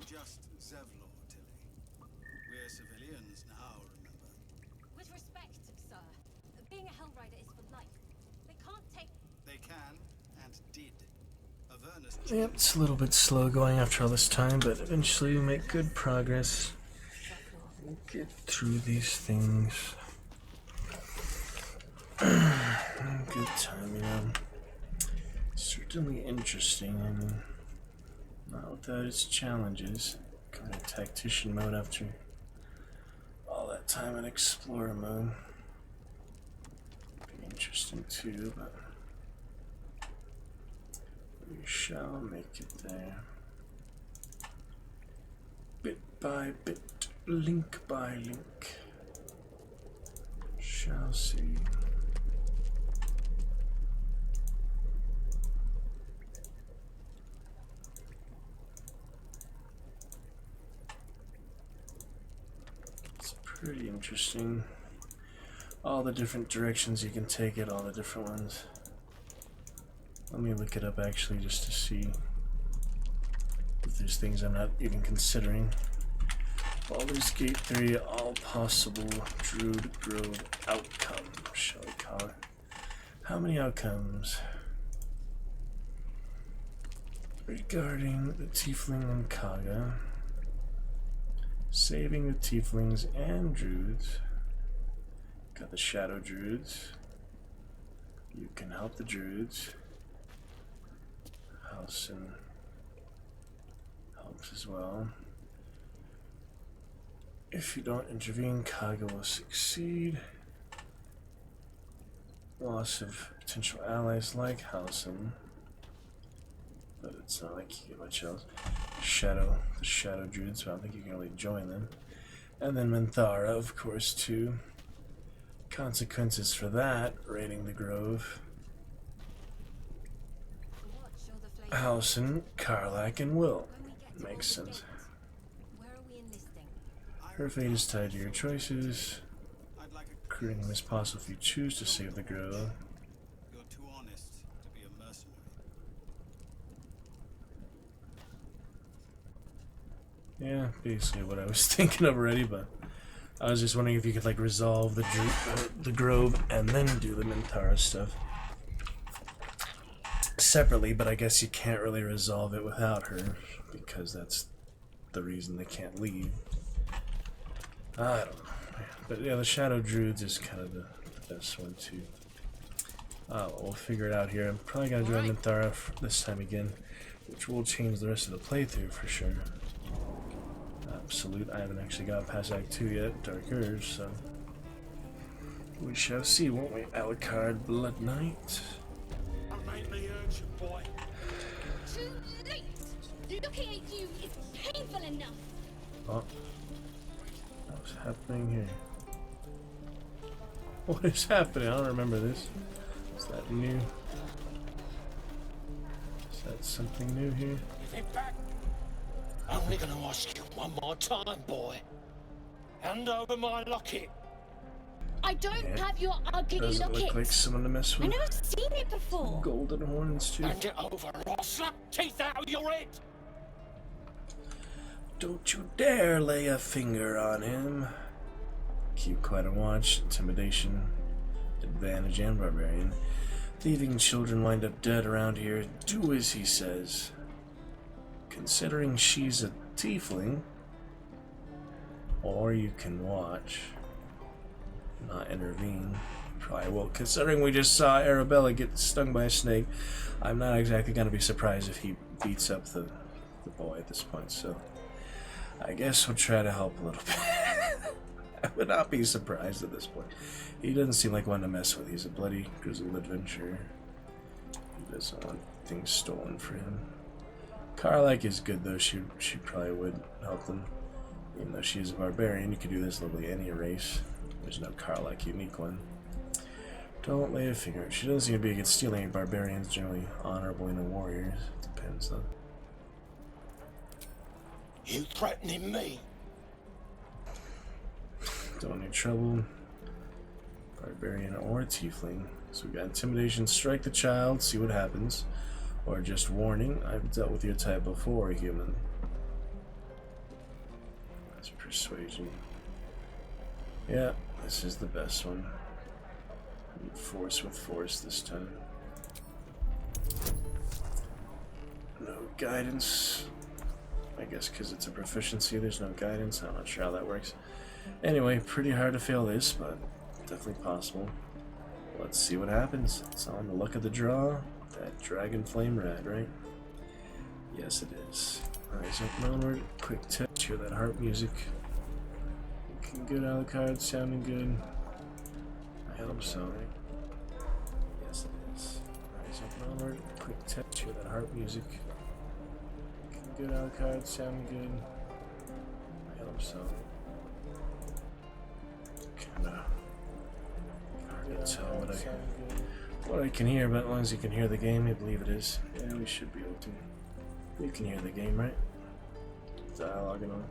[SPEAKER 7] Just Zevlor, Tilly. We're civilians now, remember?
[SPEAKER 20] With respect, sir, being a Hellrider is for life. They can't take...
[SPEAKER 7] They can, and did. Avernus...
[SPEAKER 3] Yep, it's a little bit slow going after all this time, but eventually we make good progress. We'll get through these things. Good time, you know. Certainly interesting, I mean, not without its challenges. Kind of tactician mode after all that time in explorer mode. Be interesting too, but we shall make it there. Bit by bit, link by link. Shall see. Pretty interesting. All the different directions you can take it, all the different ones. Let me look it up actually just to see if there's things I'm not even considering. Baldur's Gate 3, all possible Druid Grove outcomes, shall we call it? How many outcomes? Regarding the Tiefling and Kaga. Saving the Tieflings and Druids. Got the Shadow Druids. You can help the Druids. Halsin helps as well. If you don't intervene, Kaga will succeed. Loss of potential allies like Halsin. But it's not like you get much else. The Shadow Druids, so I don't think you can really join them. And then Minthara, of course, too. Consequences for that, raiding the Grove. Halsin, Karlach, and Will. Makes sense. Her fate is tied to your choices. recruiting him as possible if you choose to save the grove.
[SPEAKER 7] You're too honest to be a mercenary.
[SPEAKER 3] Yeah, basically what I was thinking of already, but I was just wondering if you could like resolve the grove and then do the Mintara stuff separately, but I guess you can't really resolve it without her because that's the reason they can't leave. I don't know. But yeah, the Shadow Druids is kind of the best one too. We'll figure it out here. I'm probably gonna join Minthara this time again, which will change the rest of the playthrough for sure. Absolute. I haven't actually got past Act 2 yet, Dark Urge, so we shall see, won't we? Alucard Blood Knight.
[SPEAKER 4] Boy. Too late! Looking at you is painful enough.
[SPEAKER 3] Oh. What's happening here? What is happening? I don't remember this. Is that new? Is that something new here?
[SPEAKER 14] Give it back. I'm only gonna ask you one more time, boy. Hand over my locket.
[SPEAKER 4] I don't have your ugly
[SPEAKER 3] Doesn't
[SPEAKER 4] locket.
[SPEAKER 3] look like someone to mess with.
[SPEAKER 4] I've never seen it before.
[SPEAKER 3] Golden horns too.
[SPEAKER 14] Hand it over or I'll slap teeth out of your head.
[SPEAKER 3] Don't you dare lay a finger on him. Keep quiet and watch. Intimidation. Advantage and barbarian. Leaving children lined up dead around here. Do as he says. Considering she's a tiefling. Or you can watch. Not intervene. Probably will. Considering we just saw Arabella get stung by a snake, I'm not exactly going to be surprised if he beats up the boy at this point, so I guess we'll try to help a little bit. I would not be surprised at this point. He doesn't seem like one to mess with. He's a bloody, grizzled adventurer. He doesn't want things stolen for him. Karlach is good though. She probably would help them. Even though she is a barbarian, you could do this literally any race. There's no Karlach unique one. Don't lay a finger. She doesn't seem to be against stealing. Barbarians generally honorable in the warriors. Depends though.
[SPEAKER 14] You threatening me?
[SPEAKER 3] Don't need trouble. Barbarian or tiefling. So we got intimidation. Strike the child. See what happens. Or just warning. I've dealt with your type before, human. That's persuasion. Yeah, this is the best one. Force with force this time. No guidance. I guess because it's a proficiency, there's no guidance. I'm not sure how that works. Anyway, pretty hard to fail this, but definitely possible. Let's see what happens. It's on the luck of the draw. That dragon flame red, right? Yes, it is. Rise up and onward. Quick touch. Hear that harp music. Looking good, Alucard. Sounding good. I hope so. Yes, it is. Rise up and onward. Quick touch. Hear that harp music. Looking good, Alucard. Sounding good. I hope so. Kinda hard to tell what I can hear, but as long as you can hear the game, I believe it is. Yeah, we should be able to. You can hear the game, right? Dialogue and all.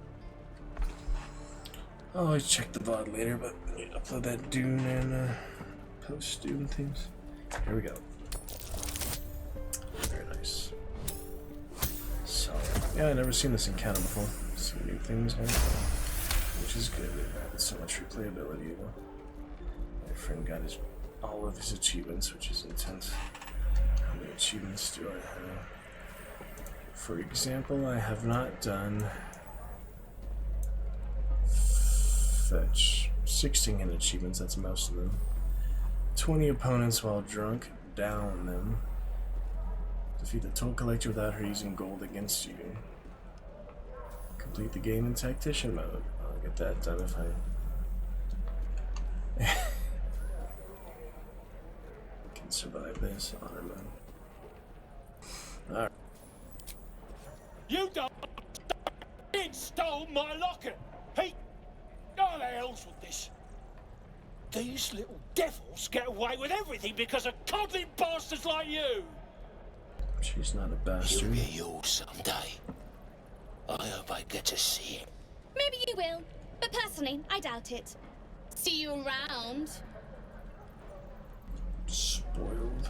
[SPEAKER 3] I'll always check the VOD later, but I need to upload that Dune and post Dune things. Here we go. Very nice. So, yeah, I've never seen this encounter before. Some new things, man. Which is good. They've added so much replayability, though. My friend got all of his achievements, which is intense. How many achievements do I have? For example, I have not done fetch 16 hidden achievements, that's most of them. 20 opponents while drunk, down them. Defeat the toll collector without her using gold against you. Complete the game in tactician mode. I'll get that done if I can survive this honor mode. Alright.
[SPEAKER 14] You don't stole my locket. Hey, how the hell's with this? These little devils get away with everything because of coddling bastards like you.
[SPEAKER 3] She's not a bastard.
[SPEAKER 14] You'll be yours someday. I hope I get to see it.
[SPEAKER 4] Maybe you will, but personally, I doubt it.
[SPEAKER 20] See you around.
[SPEAKER 3] Spoiled.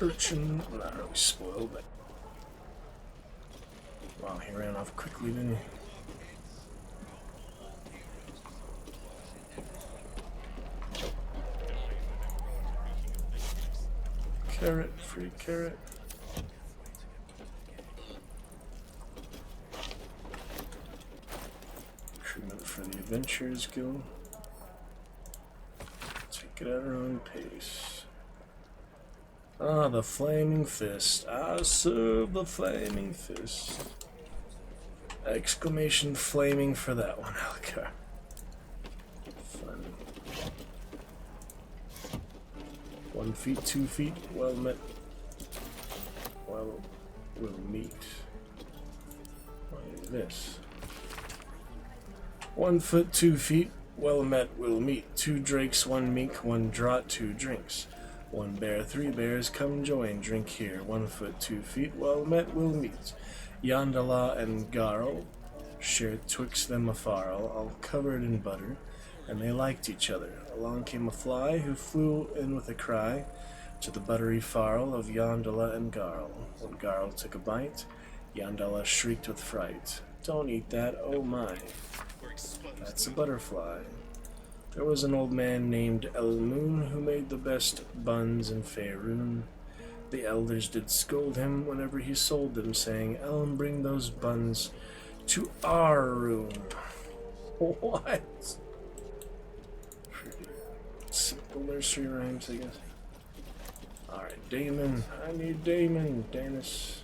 [SPEAKER 3] Urchin. Not really spoiled, but. Wow, he ran off quickly, didn't he? Carrot, free carrot. Recruitment for the Adventurers Guild. Take it at our own pace. Ah, the Flaming Fist. I serve the Flaming Fist. Exclamation flaming for that one, okay. Fun. 1 feet, 2 feet, well met. Well, we'll meet. Like this. 1 foot, 2 feet, well met, we'll meet. 2 drakes, 1 meek, 1 draught, 2 drinks. 1 bear, 3 bears, come join, drink here. 1 foot, 2 feet, well met, we'll meet. Yandala and Garl shared twixt them a farl, all covered in butter, and they liked each other. Along came a fly, who flew in with a cry to the buttery farl of Yandala and Garl. When Garl took a bite, Yandala shrieked with fright. Don't eat that, oh my. That's a butterfly. There was an old man named Elmoon who made the best buns in Faerun. The elders did scold him whenever he sold them, saying, Elm, bring those buns to our room. What? Pretty simple nursery rhymes, I guess. Alright, Damon. I need Damon. Danis.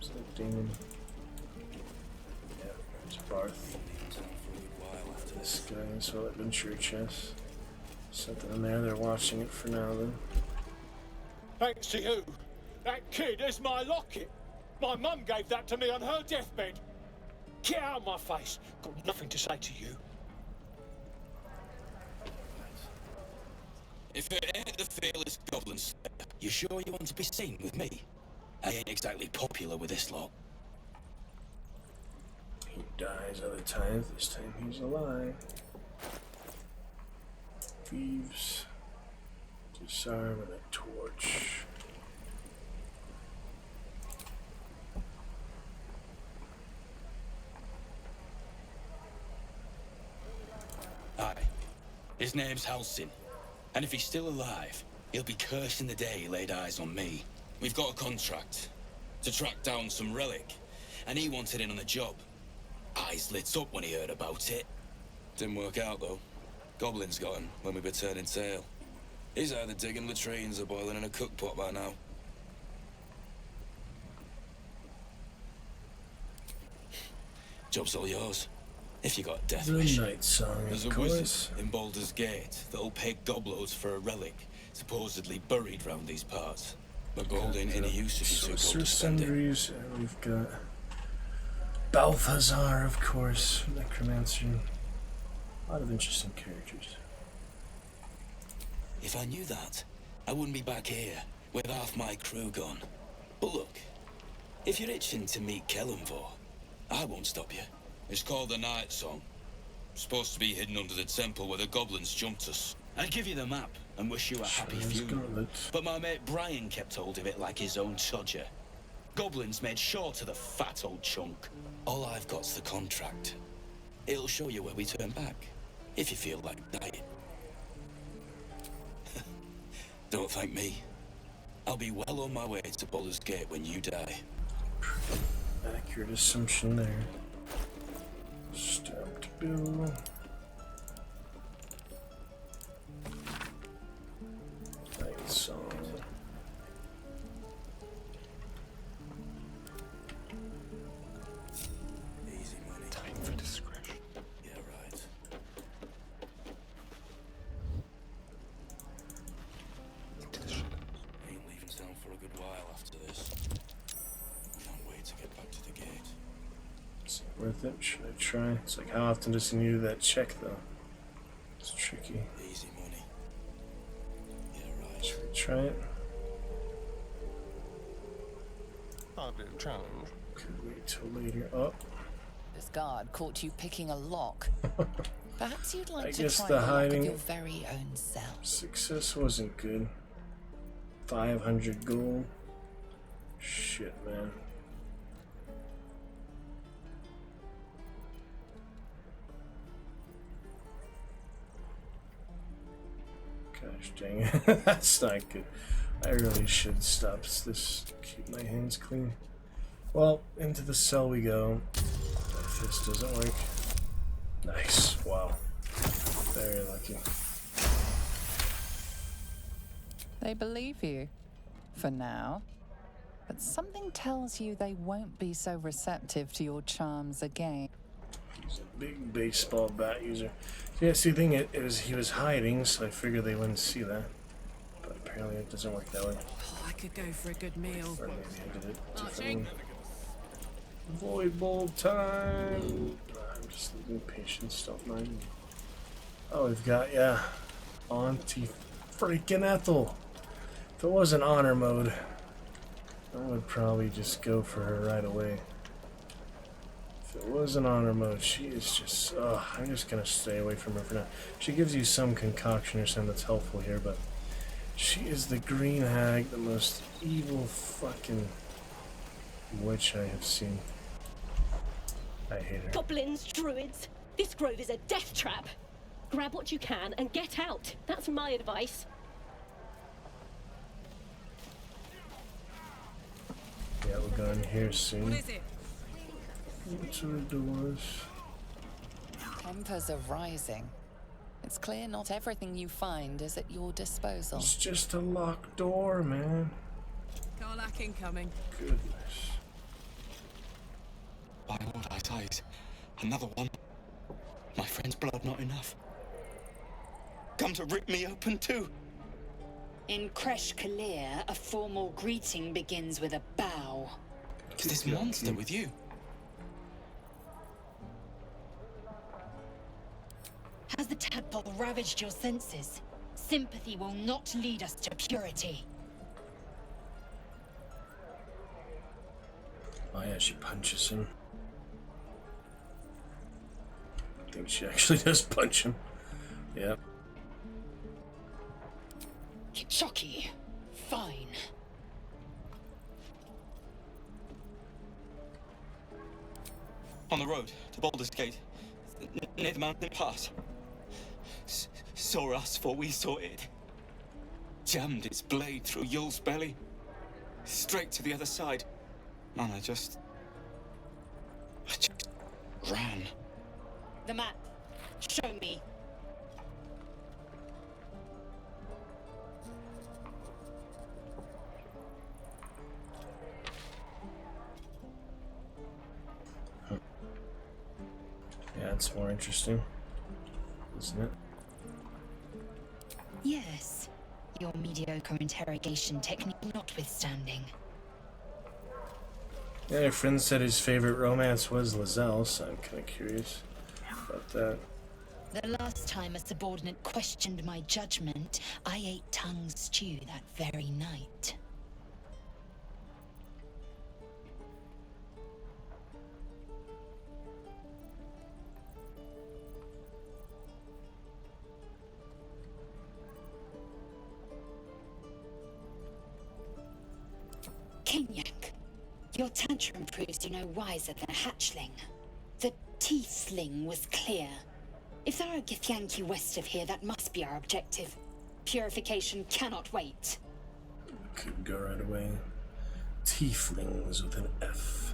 [SPEAKER 3] Is that Damon? Yeah, there's Barth. This guy, so adventure chest. Something in there, they're watching it for now then.
[SPEAKER 14] Thanks to you. That kid is my locket. My mum gave that to me on her deathbed. Get out of my face. Got nothing to say to you.
[SPEAKER 11] If it ain't the fearless goblin slayer, you sure you want to be seen with me? I ain't exactly popular with this lot.
[SPEAKER 3] He dies other times, this time he's alive. Thieves. Disarm and a torch.
[SPEAKER 11] Aye. His name's Halsin. And if he's still alive, he'll be cursing the day he laid eyes on me. We've got a contract to track down some relic, and he wanted in on the job. Eyes lit up when he heard about it.
[SPEAKER 22] Didn't work out, though. Goblins got him when we were turning tail. He's either digging latrines or boiling in a cookpot by now.
[SPEAKER 11] Job's all yours. If you got a death
[SPEAKER 3] The
[SPEAKER 11] wish.
[SPEAKER 3] night song,
[SPEAKER 11] There's
[SPEAKER 3] of
[SPEAKER 11] a
[SPEAKER 3] course.
[SPEAKER 11] wizard in Baldur's Gate that'll pay gobloads for a relic supposedly buried round these parts. But gold ain't any use if you're too cold to spend it.
[SPEAKER 3] Sundries, and we've got Balthazar, of course, Necromancer. A lot of interesting characters.
[SPEAKER 11] If I knew that, I wouldn't be back here with half my crew gone. But look, if you're itching to meet Kellenvor, I won't stop you. It's called the Night Song. Supposed to be hidden under the temple where the goblins jumped us. I'd give you the map and wish you a happy funeral. But my mate Brian kept hold of it like his own todger. Goblins made sure to the fat old chunk. All I've got's the contract. It'll show you where we turn back, if you feel like dying. Don't thank me. I'll be well on my way to Baldur's Gate when you die.
[SPEAKER 3] Accurate assumption there. Stamped bill. Night song.
[SPEAKER 11] Easy money.
[SPEAKER 18] Time for discretion.
[SPEAKER 11] Yeah, right.
[SPEAKER 18] Into the shadows.
[SPEAKER 11] Ain't leaving town for a good while after this. Can't wait to get back to the gate.
[SPEAKER 3] Is it worth it? Should I try? It's like, how often does he do that check, though? It's tricky.
[SPEAKER 11] Easy money. Yeah, right.
[SPEAKER 3] Should we try it?
[SPEAKER 18] I'll do a challenge.
[SPEAKER 3] Could wait till later. Oh.
[SPEAKER 10] This guard caught you picking a lock. Perhaps you'd like
[SPEAKER 3] I
[SPEAKER 10] to
[SPEAKER 3] guess
[SPEAKER 10] try
[SPEAKER 3] the
[SPEAKER 10] the luck of
[SPEAKER 3] hiding
[SPEAKER 10] your very own self.
[SPEAKER 3] success wasn't good. 500 gold. Shit, man. Gosh dang it. That's not good. I really should stop this. Keep my hands clean. Well, into the cell we go. If this doesn't work. Nice. Wow. Very lucky.
[SPEAKER 10] They believe you, for now. But something tells you they won't be so receptive to your charms again.
[SPEAKER 3] He's a big baseball bat user. Yeah, see, the thing is, he was hiding, so I figured they wouldn't see that. But apparently it doesn't work that way.
[SPEAKER 21] Oh, I could go for a good meal.
[SPEAKER 3] Or maybe I did it differently. Void bolt time! I'm just losing patience, don't mind. Oh, we've got, yeah, Auntie freaking Ethel. If it wasn't honor mode, I would probably just go for her right away. If it wasn't honor mode, she is just, I'm just gonna stay away from her for now. She gives you some concoction or something that's helpful here, but she is the green hag, the most evil fucking witch I have seen. I hate her.
[SPEAKER 16] Goblins, druids, this grove is a death trap. Grab what you can and get out. That's my advice.
[SPEAKER 3] Yeah, we're going here soon.
[SPEAKER 21] What is it?
[SPEAKER 3] What's our doors?
[SPEAKER 10] Tempers are rising. It's clear not everything you find is at your disposal.
[SPEAKER 3] It's just a locked door, man.
[SPEAKER 21] Karlak incoming.
[SPEAKER 3] Goodness.
[SPEAKER 19] By what I size, another one. My friend's blood not enough. Come to rip me open too.
[SPEAKER 12] In Kresh Kalir, a formal greeting begins with a bow.
[SPEAKER 19] Is this monster with you?
[SPEAKER 12] Has the tadpole ravaged your senses? Sympathy will not lead us to purity.
[SPEAKER 3] Oh yeah, she punches him. I think she actually does punch him. Yep.
[SPEAKER 12] Chucky. Fine.
[SPEAKER 19] On the road to Baldur's Gate, near the mountain pass. Saw us, for we saw it. Jammed its blade through Yul's belly, straight to the other side. Man, I just ran.
[SPEAKER 12] The map. Show me.
[SPEAKER 3] Yeah, it's more interesting, isn't it?
[SPEAKER 12] Yes. Your mediocre interrogation technique notwithstanding.
[SPEAKER 3] Yeah, your friend said his favorite romance was Lizelle, so I'm kind of curious about that.
[SPEAKER 12] The last time a subordinate questioned my judgment, I ate tongue stew that very night. Kinyak, your tantrum proves you no wiser than a hatchling. The tiefling was clear. If there are Githyanki west of here, that must be our objective. Purification cannot wait.
[SPEAKER 3] Could go right away. Tieflings with an F.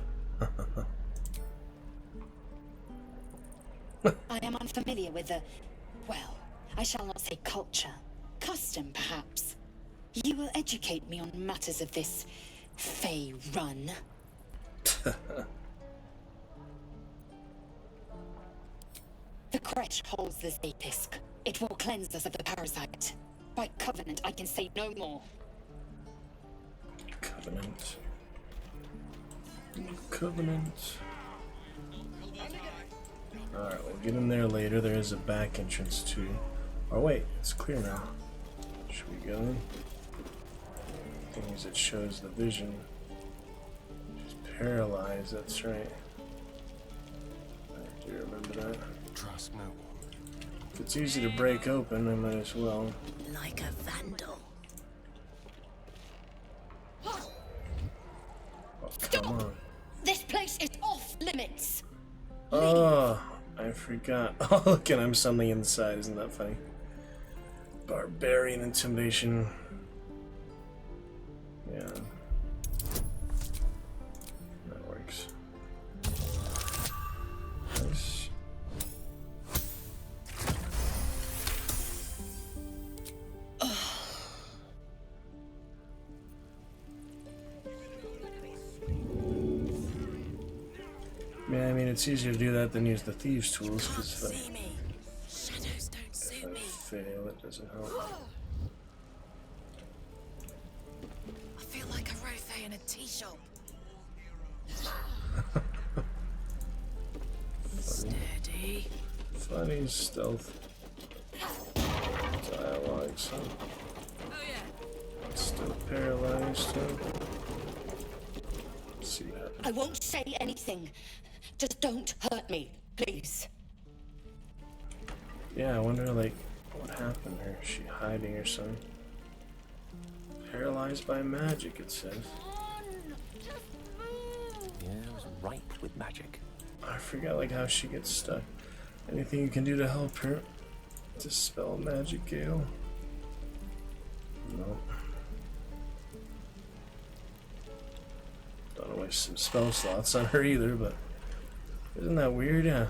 [SPEAKER 12] I am unfamiliar with the, well, I shall not say culture. Custom, perhaps. You will educate me on matters of this Fey run. The Kresh holds the Zapisk. It will cleanse us of the parasite. By covenant, I can say no more.
[SPEAKER 3] Covenant. Covenant. Alright, we'll get in there later. There is a back entrance too. Oh wait, it's clear now. Should we go in? Things it shows the vision. She's paralyzed, that's right. I do remember that.
[SPEAKER 18] Trust no one.
[SPEAKER 3] If it's easy to break open, I might as well.
[SPEAKER 20] Like a vandal.
[SPEAKER 3] Oh, come on.
[SPEAKER 12] This place is off limits.
[SPEAKER 3] Oh, I forgot. Oh, look, and I'm suddenly inside. Isn't that funny? Barbarian intimidation. Yeah. That works. Nice. Yeah, I mean, it's easier to do that than use the thieves' tools, because if I fail, it doesn't help.
[SPEAKER 10] I feel like a rofé in a tea shop. Steady.
[SPEAKER 3] Funny stealth. Dialogue, so.
[SPEAKER 10] Oh yeah.
[SPEAKER 3] Still paralyzed, huh? Let's see what happens.
[SPEAKER 12] I won't say anything. Just don't hurt me, please.
[SPEAKER 3] Yeah, I wonder, like, what happened to her? Is she hiding or something? Paralyzed by magic, it says.
[SPEAKER 2] Yeah, it was ripe with magic.
[SPEAKER 3] I forgot, like, how she gets stuck. Anything you can do to help her? Dispel magic, Gale? Nope. Don't want to waste some spell slots on her either, but isn't that weird? Yeah.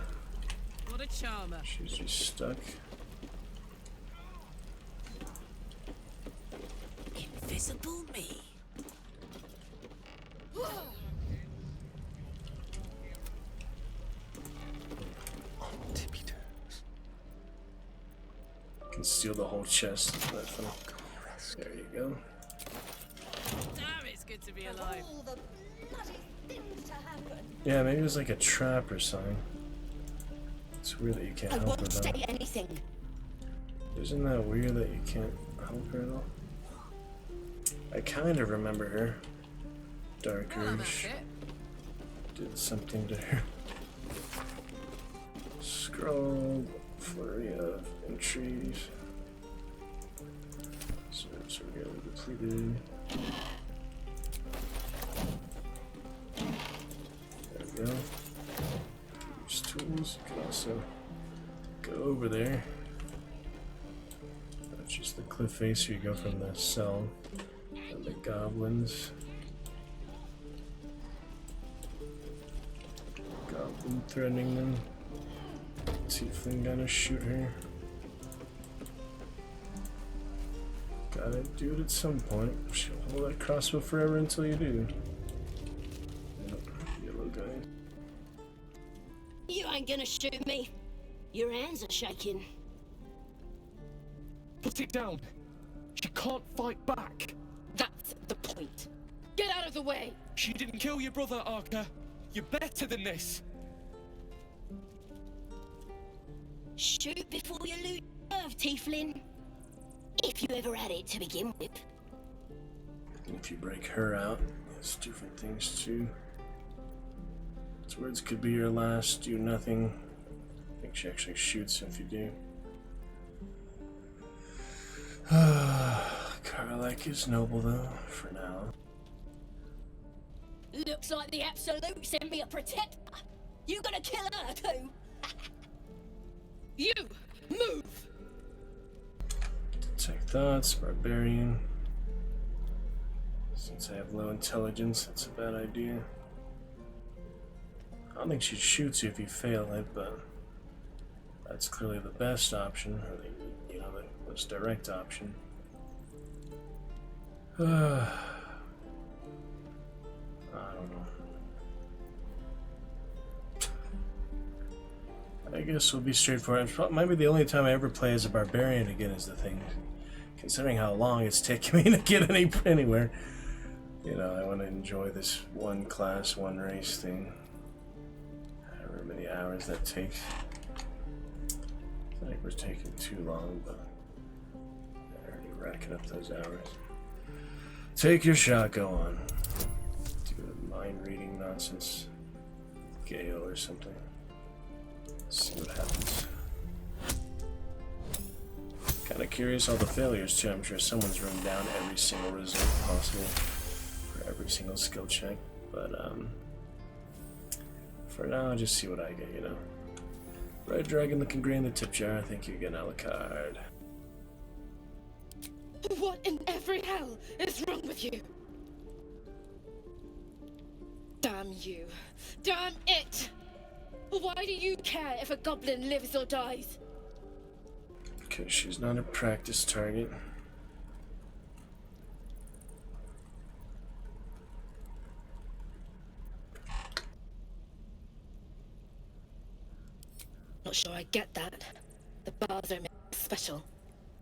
[SPEAKER 10] What a charmer.
[SPEAKER 3] She's just stuck.
[SPEAKER 20] Invisible me.
[SPEAKER 2] Tippy toes.
[SPEAKER 3] Can steal the whole chest. Isn't that funny? There you go.
[SPEAKER 10] Damn, it's good to be alive.
[SPEAKER 3] Yeah, maybe it was like a trap or something. It's weird that you can't
[SPEAKER 12] I
[SPEAKER 3] help her
[SPEAKER 12] won't
[SPEAKER 3] though.
[SPEAKER 12] say anything.
[SPEAKER 3] Isn't that weird that you can't help her at all? I kind of remember her. Dark Urge did something to her. Scroll, flurry of entreaties. So we're going depleted. There we go. Use tools. You can also go over there. That's just the cliff face. So you go from the cell and the goblins. Goblin threatening them. Tiefling gonna shoot her. Gotta do it at some point. She'll hold that crossbow forever until you do. Yep, yellow guy.
[SPEAKER 20] You ain't gonna shoot me. Your hands are shaking.
[SPEAKER 14] Put it down. She can't fight back.
[SPEAKER 16] That's the point. Get out of the way.
[SPEAKER 19] She didn't kill your brother, Arca. You're better than this.
[SPEAKER 20] Shoot before you lose your nerve, Tiefling. If you ever had it to begin with.
[SPEAKER 3] If you break her out, it's different things too. Its words could be your last, do nothing. I think she actually shoots if you do. Karlak is noble though, for now.
[SPEAKER 20] Looks like the Absolute sent me a protector. You gonna kill her too?
[SPEAKER 16] You move.
[SPEAKER 3] Detect thoughts, barbarian. Since I have low intelligence, that's a bad idea. I don't think she shoots you if you fail it, but that's clearly the best option, or the, the most direct option. I don't know. I guess we'll be straightforward. It might be the only time I ever play as a barbarian again is the thing. Considering how long it's taken me to get anywhere. You know, I want to enjoy this one class, one race thing. However many hours that takes. I think we're taking too long, but I'm already racking up those hours. Take your shot, go on. Do a mind reading nonsense. Gale or something. See what happens. Kind of curious all the failures too. I'm sure someone's written down every single result possible for every single skill check. But for now, I'll just see what I get, you know. Red Dragon looking green in the tip jar. I think you're getting a la carte.
[SPEAKER 16] What in every hell is wrong with you? Damn you. Damn it! Why do you care if a goblin lives or dies?
[SPEAKER 3] Because she's not a practice target.
[SPEAKER 16] Not sure I get that. The bars don't make it special.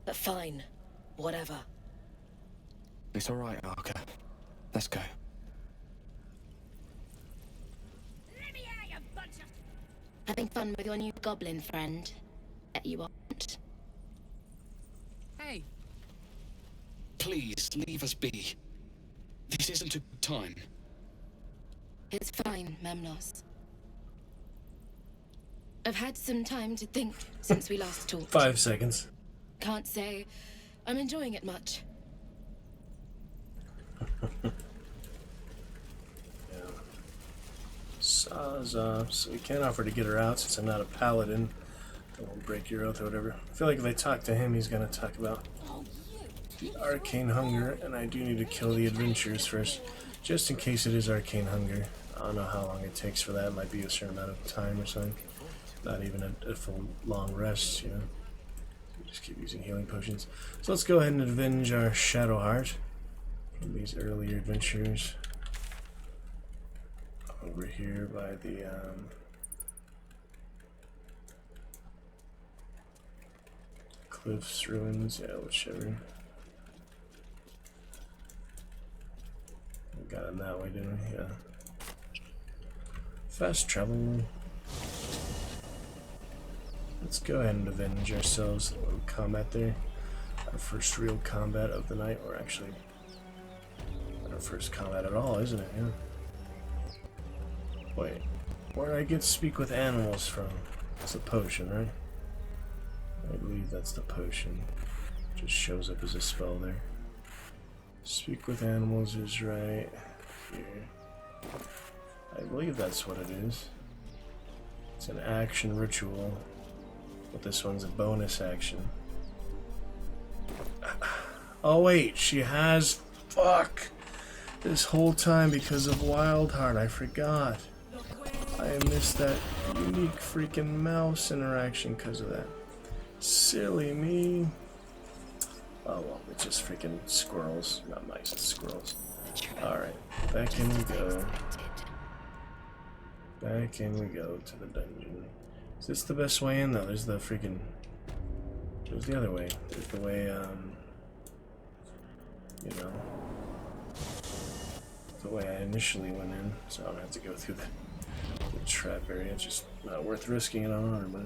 [SPEAKER 16] But fine. Whatever.
[SPEAKER 2] It's all right, Arca. Let's go.
[SPEAKER 13] Having fun with your new goblin friend? Bet you aren't.
[SPEAKER 21] Hey.
[SPEAKER 6] Please, leave us be. This isn't a good time.
[SPEAKER 8] It's fine, Memnos. I've had some time to think since we last talked.
[SPEAKER 3] 5 seconds.
[SPEAKER 8] Can't say I'm enjoying it much.
[SPEAKER 3] Saws off, so we can't offer to get her out since I'm not a paladin. I won't break your oath or whatever. I feel like if I talk to him, he's gonna talk about the arcane hunger, and I do need to kill the adventurers first, just in case it is arcane hunger. I don't know how long it takes for that. It might be a certain amount of time or something. Not even a full long rest, you know. Just keep using healing potions. So let's go ahead and avenge our Shadow Heart from these earlier adventurers. Over here by the cliffs, ruins, yeah, whichever. We got him that way, didn't we? Yeah. Fast travel. Let's go ahead and avenge ourselves. A little combat there. Our first real combat of the night, or actually our first combat at all, isn't it? Yeah. Wait, where did I get speak with animals from? It's a potion, right? I believe that's the potion. Just shows up as a spell there. Speak with animals is right here. I believe that's what it is. It's an action ritual, but this one's a bonus action. Oh wait, she has... Fuck! This whole time because of Wildheart, I forgot. I missed that unique freaking mouse interaction because of that. Silly me. Oh well, it's just freaking squirrels. Not mice, it's squirrels. Alright, back in we go. Back in we go to the dungeon. Is this the best way in? No, there's the freaking... There's the other way. There's the way, you know, the way I initially went in, so I don't have to go through the trap area. It's just not worth risking it on, but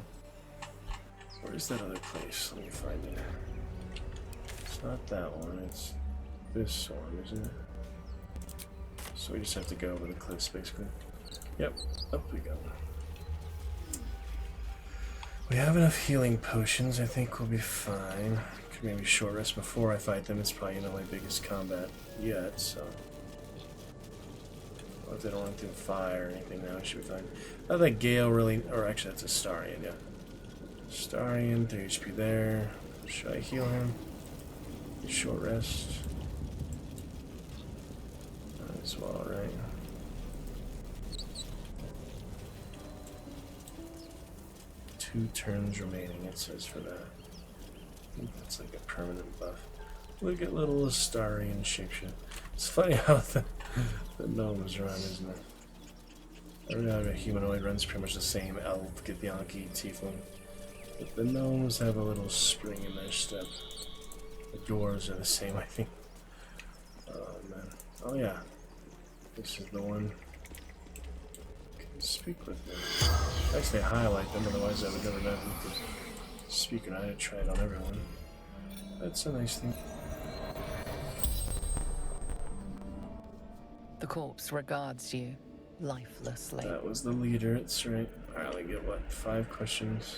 [SPEAKER 3] where's that other place? Let me find it. It's not that one, it's this one, isn't it? So we just have to go over the cliffs, basically. Yep, up we go. We have enough healing potions, I think we'll be fine. Could maybe short rest before I fight them. It's probably my biggest combat yet, so... If they don't run through fire or anything now, it should be fine. Not that Gale really... Or actually, that's a Starian, yeah. Starian, 3 HP there. Should I heal him? Short rest. Might as well, right? Two turns remaining, it says for that. I think that's like a permanent buff. Look at little Astarian shapeshift. It's funny how the gnomes run, isn't it? Every other humanoid runs pretty much the same: elf, Githyanki, tiefling. But the gnomes have a little spring in their step. The dwarves are the same, I think. Oh man. Oh yeah. This is the one. Can speak with them. At least they highlight them, otherwise I would never know who could speak, and I had to try it on everyone. That's a nice thing.
[SPEAKER 10] The corpse regards you lifelessly.
[SPEAKER 3] That was the leader, that's right. I only get, what, 5 questions?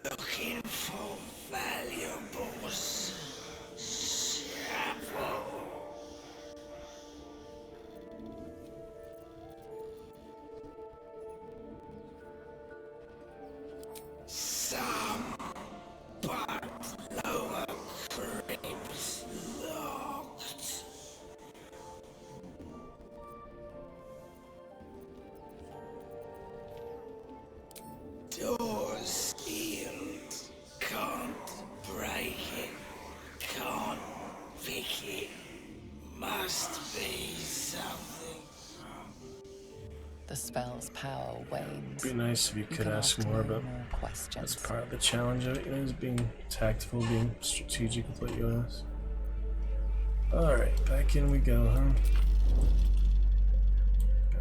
[SPEAKER 11] Looking for valuables. Chapel. Some but lower cribs locked. Doors sealed. Can't break it. Can't pick it. Must be something.
[SPEAKER 10] The spell's power wanes.
[SPEAKER 3] Be nice if you could ask more, but that's part of the challenge of it, is being tactful, being strategic with what you ask. Alright, back in we go, huh?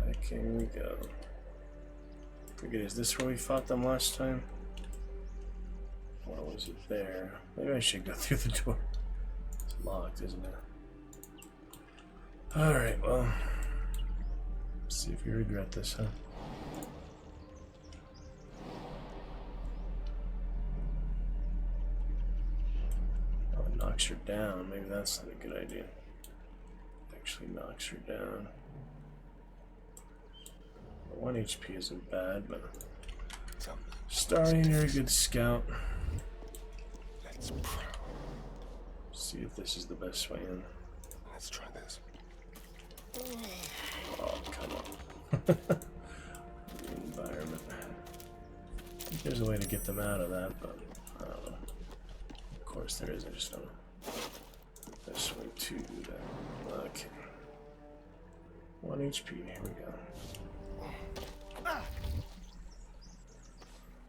[SPEAKER 3] Back in we go. Forget, is this where we fought them last time? Or was it there? Maybe I should go through the door. It's locked, isn't it? Alright, well. See if we regret this, huh? Oh, it knocks her down. Maybe that's not a good idea. Actually knocks her down. 1 HP isn't bad, but Starian, you're a good scout.
[SPEAKER 18] Let's
[SPEAKER 3] see if this is the best way in.
[SPEAKER 18] Let's try this.
[SPEAKER 3] Oh, come on. The environment. I think there's a way to get them out of that, but I don't know. Of course there is, I just don't know. This way to do that. Okay. 1 HP, here we go.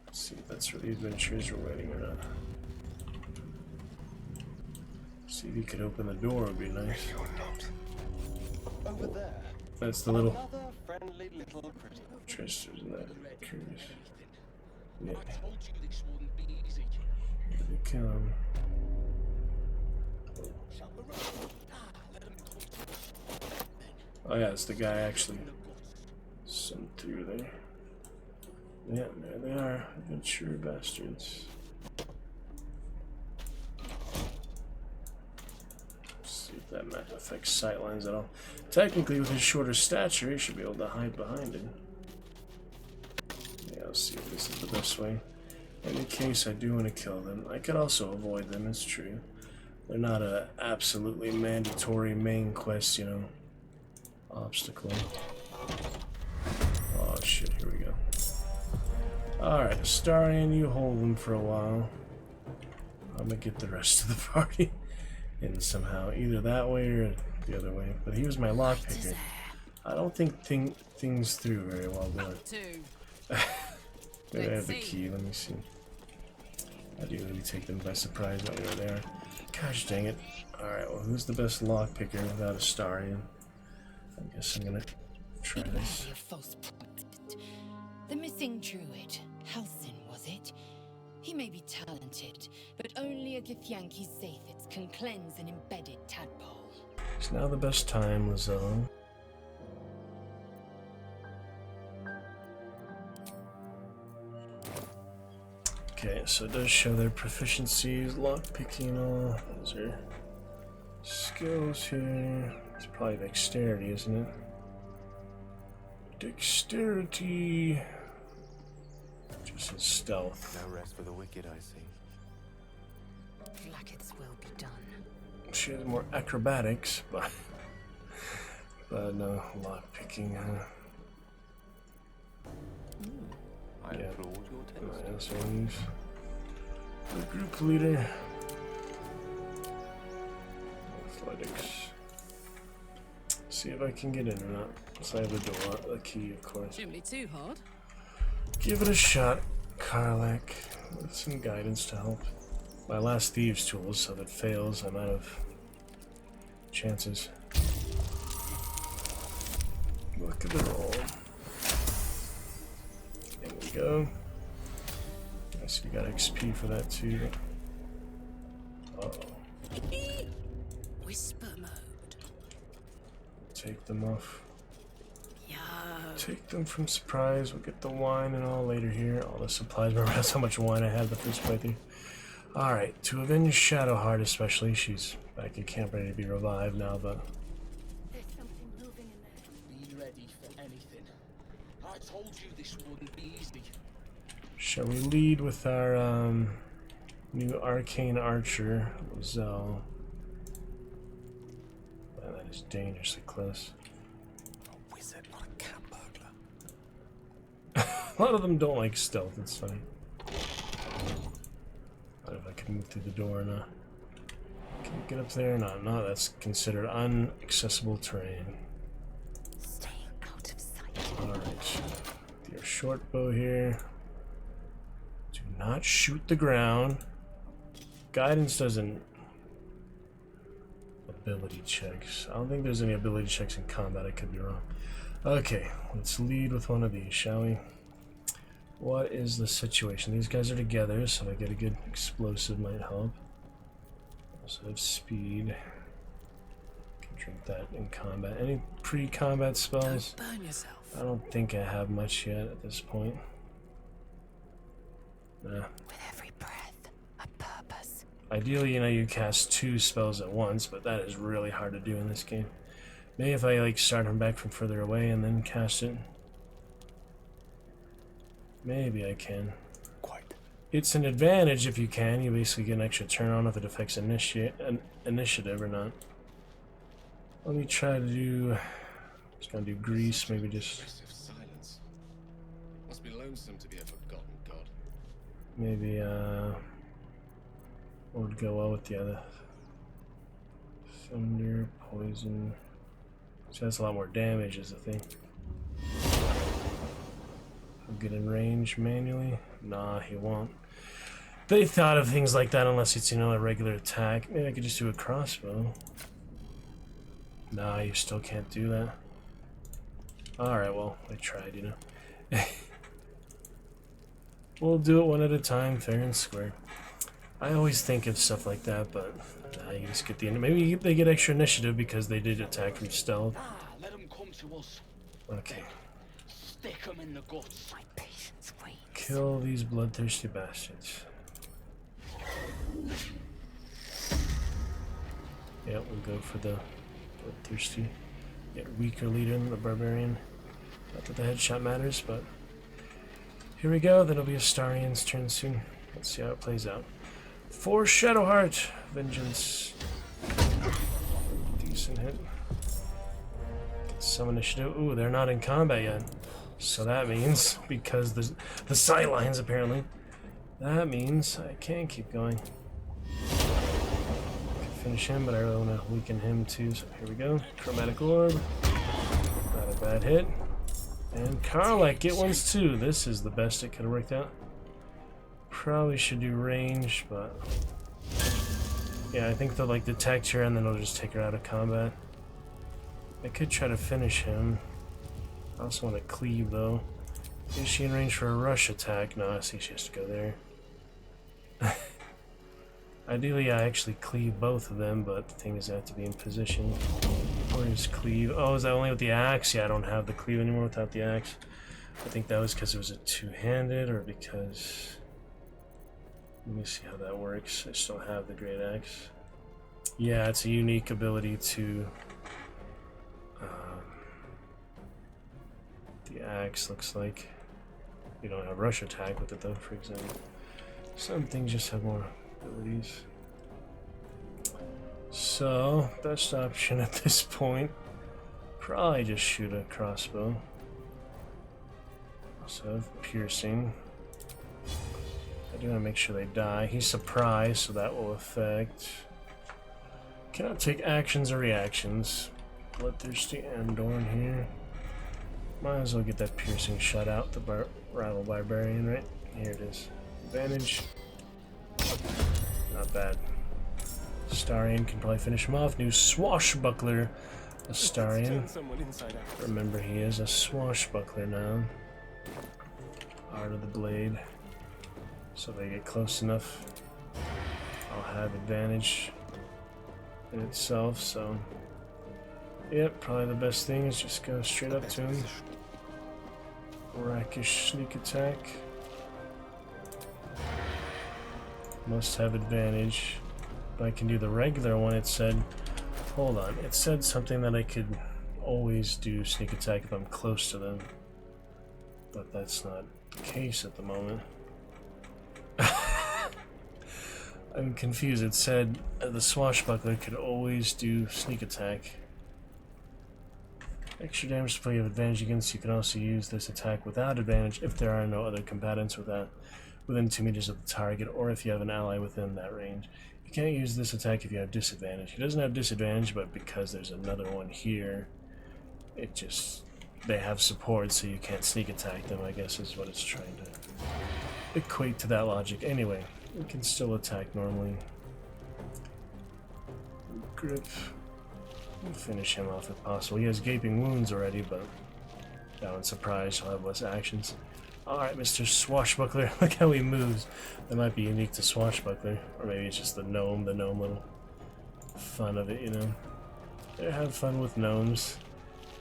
[SPEAKER 3] Let's see if that's where the adventurers are waiting or not. See if you could open the door, would be nice.
[SPEAKER 17] Over there.
[SPEAKER 3] That's the little
[SPEAKER 17] Another friendly little critter.
[SPEAKER 3] Tristers in that. Curious. Yeah.
[SPEAKER 6] I told you this wouldn't be easy.
[SPEAKER 3] Here they come. Oh yeah, it's the guy actually sent through there. Yeah, there they are. Adventure bastards. See if that map affects sightlines at all. Technically, with his shorter stature, he should be able to hide behind it. Yeah, I'll see if this is the best way. In case I do want to kill them, I could also avoid them, it's true. They're not a absolutely mandatory main quest, you know, obstacle. Oh shit, here we go. Alright, Astarion, you hold them for a while. I'm gonna get the rest of the party in somehow, either that way or the other way. But he was my lockpicker. I don't think things through very well, do I? Maybe I have the key, let me see. I do really take them by surprise when you're there. Gosh dang it. Alright, well, who's the best lockpicker without Astarion? I guess I'm gonna try this.
[SPEAKER 8] The missing druid, Halsin, was it? He may be talented, but only a Githyanki Zathitz can cleanse an embedded tadpole.
[SPEAKER 3] It's now the best time, Lizzo. Okay, so it does show their proficiencies, lockpicking and all. Those are skills here. It's probably dexterity, isn't it? Dexterity. Just his stealth.
[SPEAKER 2] No rest for the wicked, I see.
[SPEAKER 8] Flacket's will be done.
[SPEAKER 3] She has more acrobatics, but no lockpicking.
[SPEAKER 2] I applaud your taste.
[SPEAKER 3] The group leader. Athletics. See if I can get in or not. So I have the door, the key, of course.
[SPEAKER 21] Shouldn't be too hard.
[SPEAKER 3] Give it a shot, Karlak, with some guidance to help. My last thieves' tools, so if it fails, I'm out of chances. Look at the roll. There we go. Guess we got XP for that too. Uh oh.
[SPEAKER 8] Whisper mode.
[SPEAKER 3] Take them off.
[SPEAKER 8] Yo.
[SPEAKER 3] Take them from surprise. We'll get the wine and all later here. All the supplies. Remember how much wine I had the first playthrough. Alright, to avenge Shadowheart especially. She's back in camp ready to be revived now, but...
[SPEAKER 6] There's something moving in there. Be ready for anything. I told you this wouldn't be easy.
[SPEAKER 3] Shall we lead with our new arcane archer, Zell? Man, that is dangerously close.
[SPEAKER 2] A wizard, not a cat burglar.
[SPEAKER 3] A lot of them don't like stealth, it's funny. I don't know if I can move through the door or not. Can you get up there? No, that's considered unaccessible terrain.
[SPEAKER 20] Staying out of sight.
[SPEAKER 3] Alright. Your short bow here. Do not shoot the ground. Guidance doesn't... Ability checks. I don't think there's any ability checks in combat, I could be wrong. Okay, let's lead with one of these, shall we? What is the situation? These guys are together, so I get a good explosive might help. Also have speed. Can drink that in combat. Any pre-combat spells?
[SPEAKER 2] Don't burn yourself.
[SPEAKER 3] I don't think I have much yet at this point. Nah.
[SPEAKER 10] With every breath, a purpose.
[SPEAKER 3] Ideally, you know, you cast 2 spells at once, but that is really hard to do in this game. Maybe if I like start them back from further away and then cast it. Maybe I can.
[SPEAKER 2] Quite.
[SPEAKER 3] It's an advantage if you can. You basically get an extra turn on if it affects initiative or not. Let me try to do... Just gonna do grease, maybe just...
[SPEAKER 18] Silence. Must be lonesome to be a forgotten god.
[SPEAKER 3] Maybe, what would go well with the other? Thunder, poison... So that's a lot more damage is the thing. He'll get in range manually? Nah, he won't. They thought of things like that unless it's, you know, a regular attack. Maybe I could just do a crossbow. Nah, you still can't do that. Alright, well, I tried, you know. We'll do it one at a time, fair and square. I always think of stuff like that, but nah, you just get the... Maybe they get extra initiative because they did attack from stealth.
[SPEAKER 6] Let them come to us.
[SPEAKER 3] Okay.
[SPEAKER 6] Stick them in the guts.
[SPEAKER 20] My patience wanes.
[SPEAKER 3] Kill these bloodthirsty bastards. Yeah, we'll go for the bloodthirsty. Get weaker leader than the barbarian. Not that the headshot matters, but here we go. That'll be Astarian's turn soon. Let's see how it plays out. For Shadowheart, Vengeance. Decent hit. Get some initiative. Ooh, they're not in combat yet. So that means, because the sight lines apparently, that means I can keep going. I can finish him, but I really want to weaken him too, so here we go. Chromatic Orb. Not a bad hit. And Karlak, get ones too. This is the best it could have worked out. Probably should do range, but... Yeah, I think they'll like detect her and then they'll just take her out of combat. I could try to finish him. I also want to cleave though. Is she in range for a rush attack? No, I see she has to go there. Ideally, I actually cleave both of them, but the thing is I have to be in position. Where's cleave? Oh, is that only with the axe? Yeah, I don't have the cleave anymore without the axe. I think that was because it was a two-handed, or because... Let me see how that works. I just don't have the great axe. Yeah, it's a unique ability to... the axe looks like. You don't have rush attack with it though, for example. Some things just have more abilities. So, best option at this point, probably just shoot a crossbow. Also have piercing. I do want to make sure they die. He's surprised, so that will affect. Cannot take actions or reactions. Bloodthirsty Andorn here. Might as well get that piercing shot out, the rival barbarian, right? Here it is. Advantage. Not bad. Astarian can probably finish him off. New swashbuckler Astarian. Remember, he is a swashbuckler now. Art of the blade. So if they get close enough, I'll have advantage in itself, so... Yep, probably the best thing is just go straight up to him. Rakish sneak attack. Must have advantage. But I can do the regular one, it said. Hold on, it said something that I could always do sneak attack if I'm close to them. But that's not the case at the moment. I'm confused. It said the swashbuckler could always do sneak attack. Extra damage to you have advantage against. You can also use this attack without advantage if there are no other combatants within 2 meters of the target, or if you have an ally within that range. You can't use this attack if you have disadvantage. He doesn't have disadvantage, but because there's another one here, it just... they have support, so you can't sneak attack them, I guess is what it's trying to equate to that logic. Anyway, we can still attack normally. Grip. We'll finish him off if possible. He has gaping wounds already, but that one's surprised. He'll have less actions. Alright, Mr. Swashbuckler. Look how he moves. That might be unique to Swashbuckler. Or maybe it's just the gnome little fun of it, you know. They have fun with gnomes.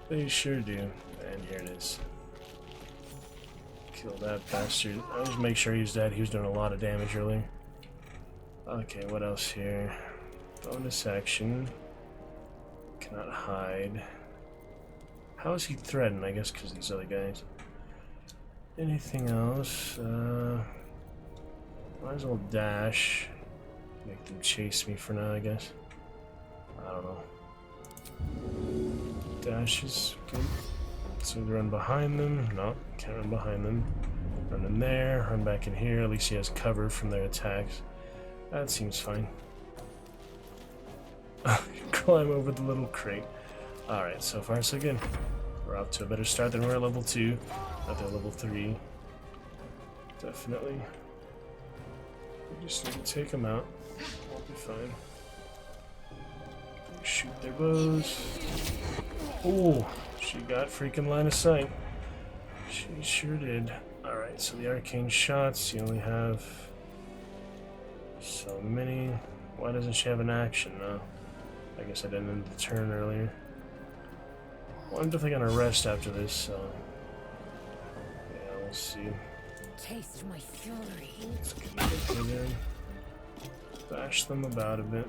[SPEAKER 3] They sure do. And here it is. Kill that bastard. I'll just make sure he's dead. He was doing a lot of damage earlier. Okay, what else here? Bonus action. Cannot hide. How is he threatened? I guess because these other guys. Anything else? Might as well dash. Make them chase me for now, I guess. I don't know. Dash is good. So run behind them. No, can't run behind them. Run in there, run back in here. At least he has cover from their attacks. That seems fine. Climb over the little crate. Alright, so far so good. We're off to a better start than we were at level 2. Not at level 3. Definitely. We just need to take them out. We'll be fine. Shoot their bows. Oh, she got freaking line of sight. She sure did. Alright, so the arcane shots, you only have so many. Why doesn't she have an action? No. I guess I didn't end the turn earlier. Well, I'm definitely gonna rest after this, so yeah, we'll see.
[SPEAKER 20] Taste my fury.
[SPEAKER 3] Let's get in. Bash them about a bit.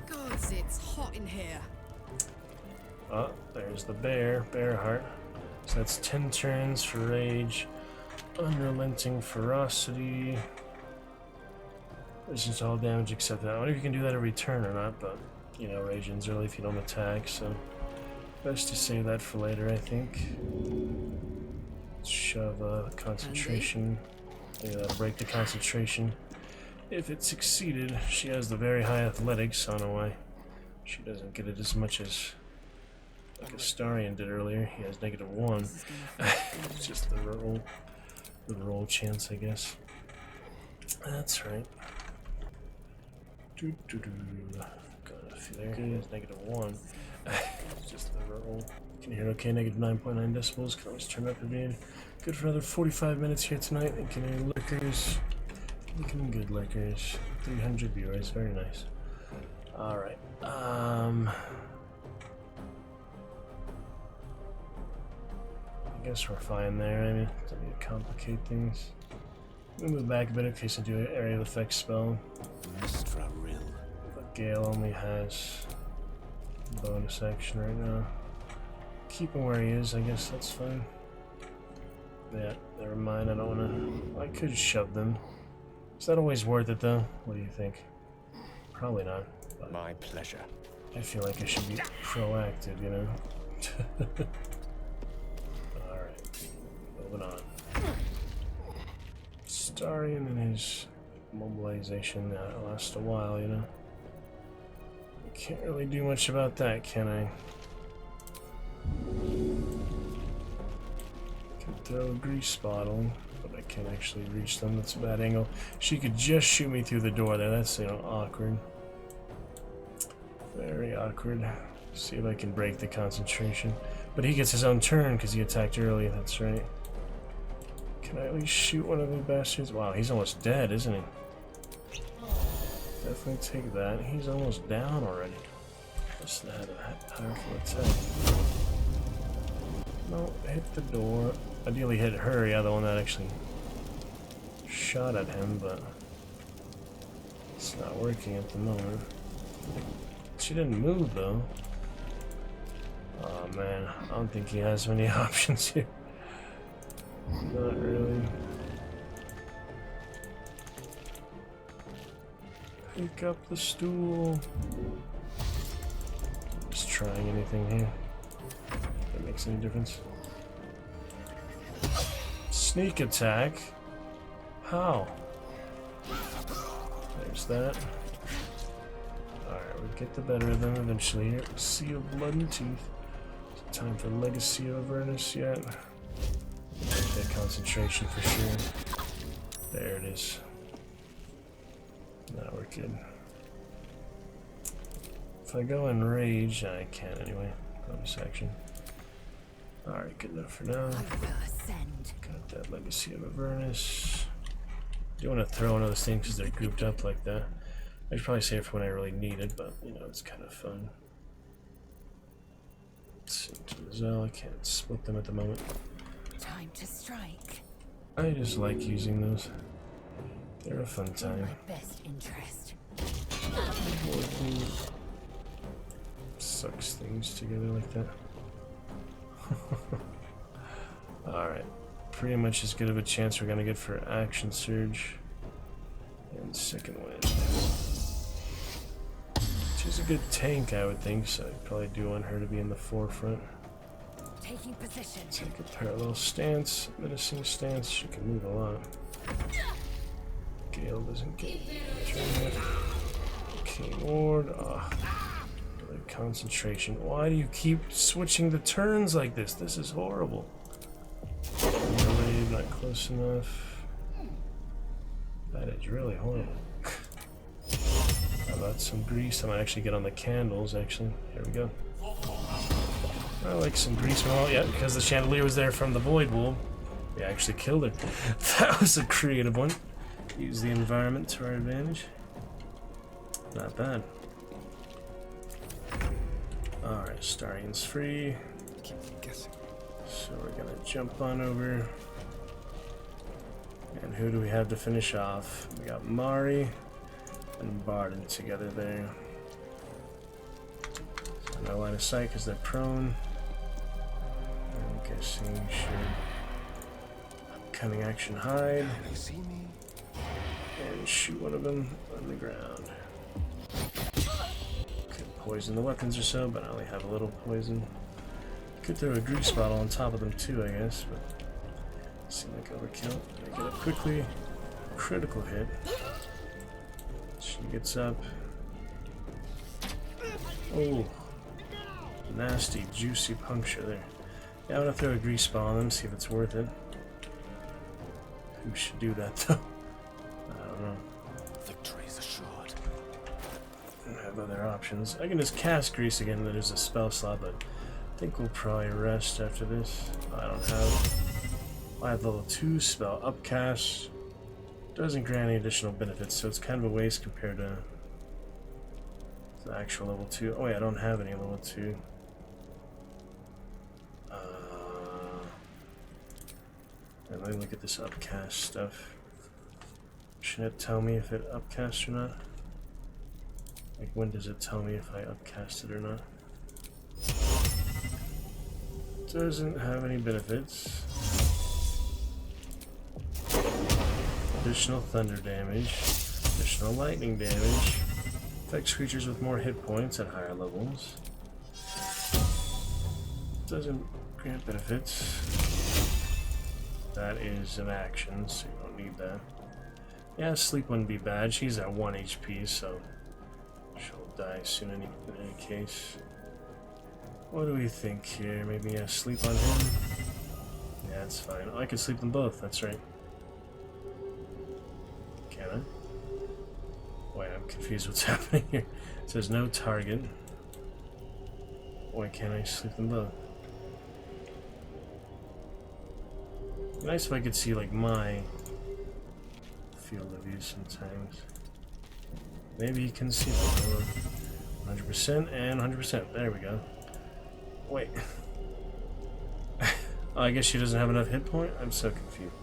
[SPEAKER 21] Gods, it's hot in here.
[SPEAKER 3] Oh, there's the bear heart. So that's 10 turns for rage. Unrelenting ferocity. This is all damage except that. I wonder if you can do that every turn or not, but you know, rage ends early if you don't attack, so best to save that for later, I think. Let's shove concentration. Maybe that'll break the concentration. If it succeeded, she has the very high athletics, so I don't know why she doesn't get it as much as like Astarion did earlier. He has -1. It's just the roll chance, I guess. That's right. Got a few there. He has -1. It's just the roll. Can you hear okay? -9.9 decibels. Can always turn up again. Good for another 45 minutes here tonight. And can hear liquors. Looking good, liquors. 300 viewers. Very nice. Alright. I guess we're fine there. I mean, don't need to complicate things. We'll move back a bit in case I do an area of effect spell. But Gale only has bonus action right now. Keep him where he is, I guess that's fine. Yeah, never mind, I don't wanna... I could shove them. Is that always worth it though? What do you think? Probably not.
[SPEAKER 5] My pleasure.
[SPEAKER 3] I feel like I should be proactive, you know? Alright, moving on. Astarion and his mobilization, that lasts a while, you know? Can't really do much about that, can I? Can throw a grease bottle, but I can't actually reach them. That's a bad angle. She could just shoot me through the door there. That's, you know, awkward. Very awkward. See if I can break the concentration. But he gets his own turn because he attacked early. That's right. Can I at least shoot one of the bastards? Wow, he's almost dead, isn't he? Definitely take that. He's almost down already. Must have had a powerful attack. No, hit the door. ideally hit her, yeah, the one that actually shot at him, but it's not working at the moment. She didn't move though. Oh man, I don't think he has many options here. Not really. Pick up the stool. Just trying anything here. If that makes any difference. Sneak attack? How? There's that. Alright, we'll get the better of them eventually here. Sea of Blood and Teeth. Time for Legacy of Avernus yet. That concentration for sure. There it is. Now we're good. If I go in rage, I can anyway. Bonus action. Alright, good enough for now. Got that Legacy of Avernus. Do want to throw one of those things because they're grouped up like that. I should probably save it for when I really need it, but you know, it's kind of fun. I can't split them at the moment.
[SPEAKER 10] Time to strike.
[SPEAKER 3] I just like using those. They're a fun time.
[SPEAKER 10] In my best interest.
[SPEAKER 3] Sucks things together like that. Alright. Pretty much as good of a chance we're gonna get for Action Surge and Second Wind. She's a good tank, I would think, so I probably do want her to be in the forefront.
[SPEAKER 10] Taking position.
[SPEAKER 3] Take a parallel stance, menacing stance. She can move a lot. Gale doesn't get turned. King Ward. Concentration. Why do you keep switching the turns like this? This is horrible. Really not close enough. That is really horrible. How about some grease? I might actually get on the candles, actually. Here we go. I like some grease. Well, yeah, because the chandelier was there from the Void Wolf. We actually killed her. That was a creative one. Use the environment to our advantage. Not bad. Alright, Starian's free.
[SPEAKER 18] Keep guessing.
[SPEAKER 3] So we're gonna jump on over. And who do we have to finish off? We got Mari and Barden together there. So no line of sight because they're prone. I'm guessing we should cunning action hide.
[SPEAKER 18] They see me.
[SPEAKER 3] And shoot one of them on the ground. Could poison the weapons or so, but I only have a little poison. Could throw a grease bottle on top of them too, I guess, but seem like overkill. Make it up quickly. Critical hit. She gets up. Oh, nasty, juicy puncture there. Yeah, I'm gonna throw a grease ball on them, see if it's worth it. Who should do that though? I don't know.
[SPEAKER 18] Victory's assured.
[SPEAKER 3] I have other options. I can just cast grease again. There's a spell slot, but I think we'll probably rest after this. I don't have. I have level 2 spell upcast. Doesn't grant any additional benefits, so it's kind of a waste compared to the actual level 2. Oh wait, I don't have any level 2. And let me look at this upcast stuff. Should it tell me if it upcasts or not? Like, when does it tell me if I upcast it or not? Doesn't have any benefits. Additional thunder damage. Additional lightning damage. Affects creatures with more hit points at higher levels. Doesn't grant benefits. That is an action, so you don't need that. Yeah, sleep wouldn't be bad. She's at 1 HP, so she'll die soon in any case. What do we think here? Maybe sleep on him? Yeah, that's fine. Oh, I could sleep them both, that's right. Can I? Wait, I'm confused what's happening here. It says no target. Why can't I sleep them both? Nice if I could see like my field of view sometimes. Maybe you can see them. 100% and 100%. There we go. Wait. Oh, I guess she doesn't have enough hit point? I'm so confused.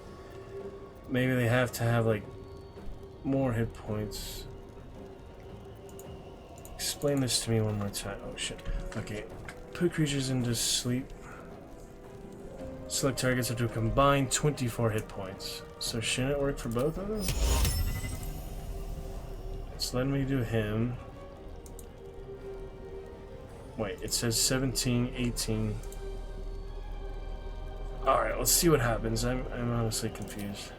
[SPEAKER 3] Maybe they have to have, like, more hit points. Explain this to me one more time. Oh, shit. Okay. Put creatures into sleep. Select targets up to a combined 24 hit points. So shouldn't it work for both of them? It's letting me do him. Wait, it says 17, 18. Alright, let's see what happens. I'm honestly confused.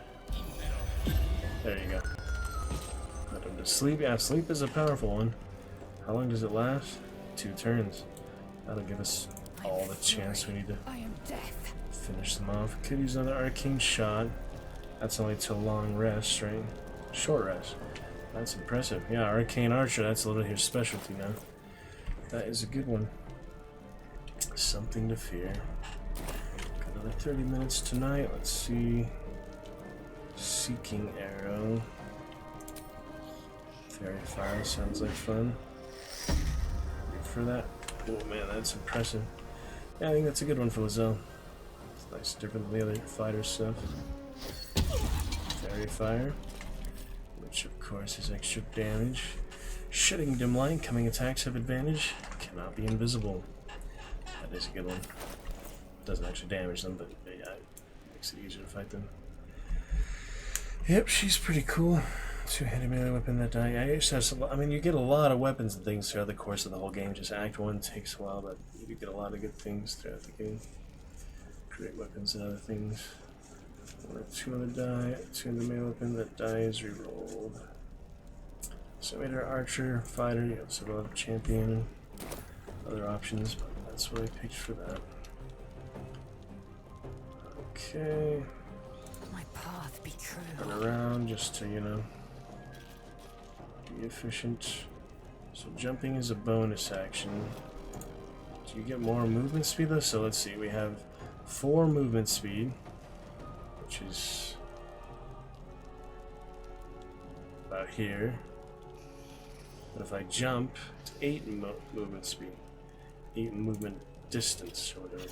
[SPEAKER 3] There you go. Put him to sleep. Yeah, sleep is a powerful one. How long does it last? 2 turns. That'll give us all the chance we need to finish them off. Could use another arcane shot. That's only till long rest, right? Short rest. That's impressive. Yeah, arcane archer, that's a little bit his specialty now. That is a good one. Something to fear. Got another 30 minutes tonight. Let's see. Seeking arrow. Fairy fire sounds like fun. Ready for that. Oh man, that's impressive. Yeah, I think that's a good one for Lizelle. It's nice, different than the other fighter stuff. Fairy fire, which of course is extra damage. Shedding dim light, coming attacks have advantage. Cannot be invisible. That is a good one. Doesn't actually damage them, but yeah, it makes it easier to fight them. Yep, she's pretty cool. Two-handed melee weapon that die. I used to have some, I mean, you get a lot of weapons and things throughout the course of the whole game. Just Act 1 takes a while, but you do get a lot of good things throughout the game. Great weapons and other things. 1 or 2 on the die. 2 on the melee weapon. That die is rerolled. Simulator, archer, fighter. You also have a champion. Other options, but that's what I picked for that. Okay.
[SPEAKER 12] My path be true.
[SPEAKER 3] Run around just to, you know, be efficient. So jumping is a bonus action. Do you get more movement speed though? So let's see, we have 4 movement speed, which is about here. But if I jump, it's 8 movement speed. 8 movement distance or whatever.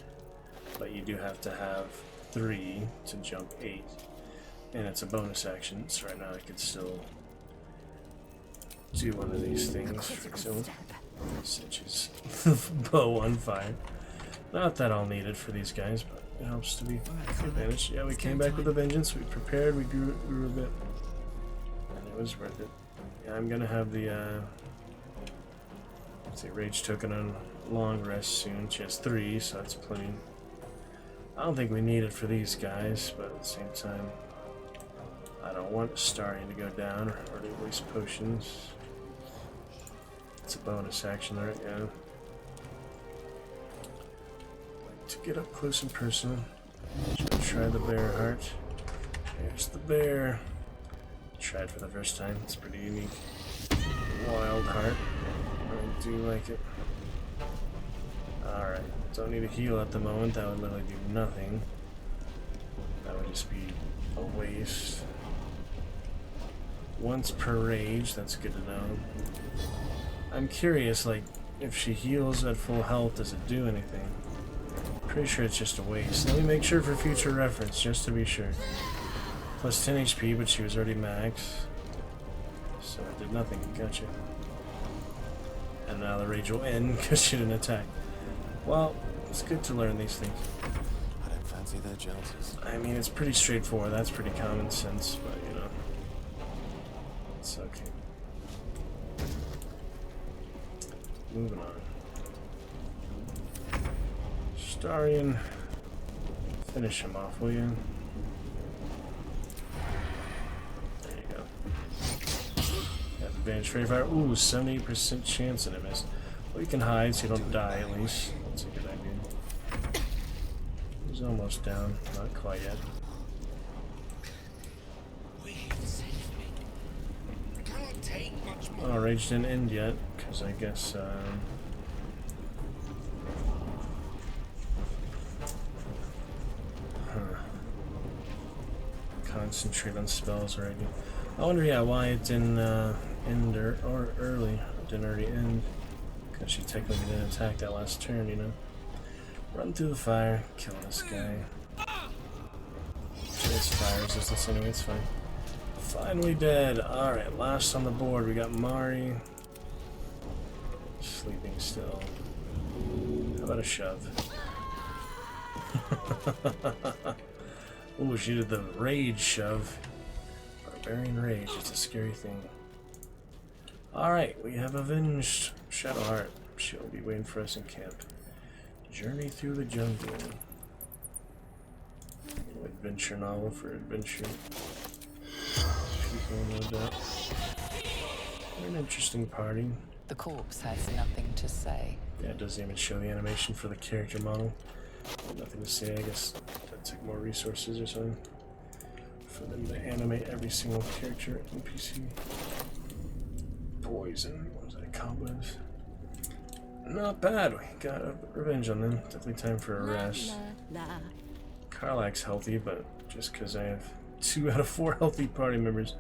[SPEAKER 3] But you do have to have 3 to jump 8. And it's a bonus action, so right now I could still do one of these things, for example, such as bow on fire. Not that I'll need it for these guys, but it helps to be advantage. Yeah, we came back with a vengeance, we prepared, we grew a bit, and it was worth it. Yeah, I'm gonna have the, let's see, rage token on long rest soon. She has 3, so that's plenty. I don't think we need it for these guys, but at the same time, I don't want Starry to go down or to waste potions. It's a bonus action, right? Yeah. Like to get up close and personal. Try the bear heart. Here's the bear. Tried for the first time. It's pretty unique. Wild heart. I do like it. Alright. Don't need a heal at the moment. That would literally do nothing. That would just be a waste. Once per rage, that's good to know. I'm curious, like, if she heals at full health, does it do anything? Pretty sure it's just a waste. Let me make sure for future reference, just to be sure. Plus 10 HP, but she was already max. So it did nothing, gotcha. And now the rage will end because she didn't attack. Well, it's good to learn these things.
[SPEAKER 2] I don't fancy their chances.
[SPEAKER 3] I mean, it's pretty straightforward, that's pretty common sense, but you know. It's okay. Moving on. Starion, finish him off, will you? There you go. Got advantage fairy fire. Ooh, 78% chance in a miss. Well, you can hide so you don't die at least. That's a good idea. He's almost down. Not quite yet. Oh, rage didn't end yet, because I guess, concentrate on spells already. I wonder, yeah, why it didn't end or early. It didn't already end, because she technically didn't attack that last turn, you know. Run through the fire, kill this guy. It's fire resistance anyway, it's fine. Finally dead. Alright, last on the board, we got Mari. Sleeping still. How about a shove? Ooh, she did the rage shove. Barbarian rage, it's a scary thing. Alright, we have avenged Shadowheart. She'll be waiting for us in camp. Journey through the jungle. Adventure novel for adventure people, no doubt. We're an interesting party.
[SPEAKER 10] The corpse has nothing to say.
[SPEAKER 3] Yeah, it doesn't even show the animation for the character model. Nothing to say, I guess that took more resources or something for them to animate every single character NPC. Poison, what was that, cobwebs? Not bad, we got a revenge on them. Definitely time for a rest. Karlach's healthy, but just because I have 2 out of 4 healthy party members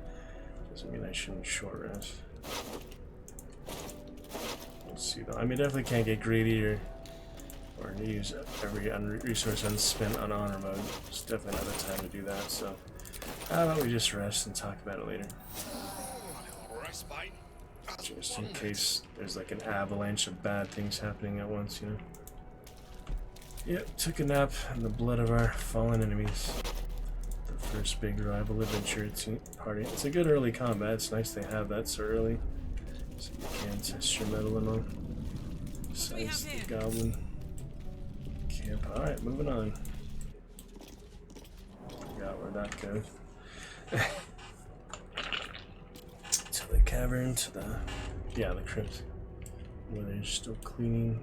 [SPEAKER 3] doesn't mean I shouldn't short rest. Let's see though. I mean, definitely can't get greedy or use every resource unspent on honor mode. It's definitely not the time to do that, so how about we just rest and talk about it later? Just in case there's like an avalanche of bad things happening at once, you know? Yep, took a nap in the blood of our fallen enemies. The first big rival adventure party. It's a good early combat. It's nice they have that so early, so you can test your metal and all. Besides the goblin camp. Alright, moving on. Forgot where that goes. To the cavern, to the... yeah, the crypt. Where they're still cleaning.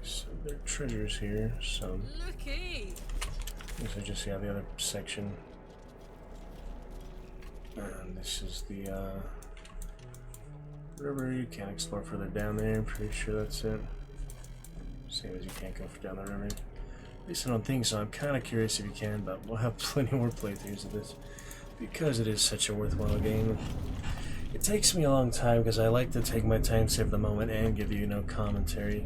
[SPEAKER 3] So there are treasures here, some.
[SPEAKER 21] Looky!
[SPEAKER 3] These are just, yeah, the other section. And this is the river. You can't explore further down there. I'm pretty sure that's it. Same as you can't go down the river. At least I don't think so. I'm kind of curious if you can, but we'll have plenty more playthroughs of this because it is such a worthwhile game. It takes me a long time because I like to take my time, save the moment, and give you commentary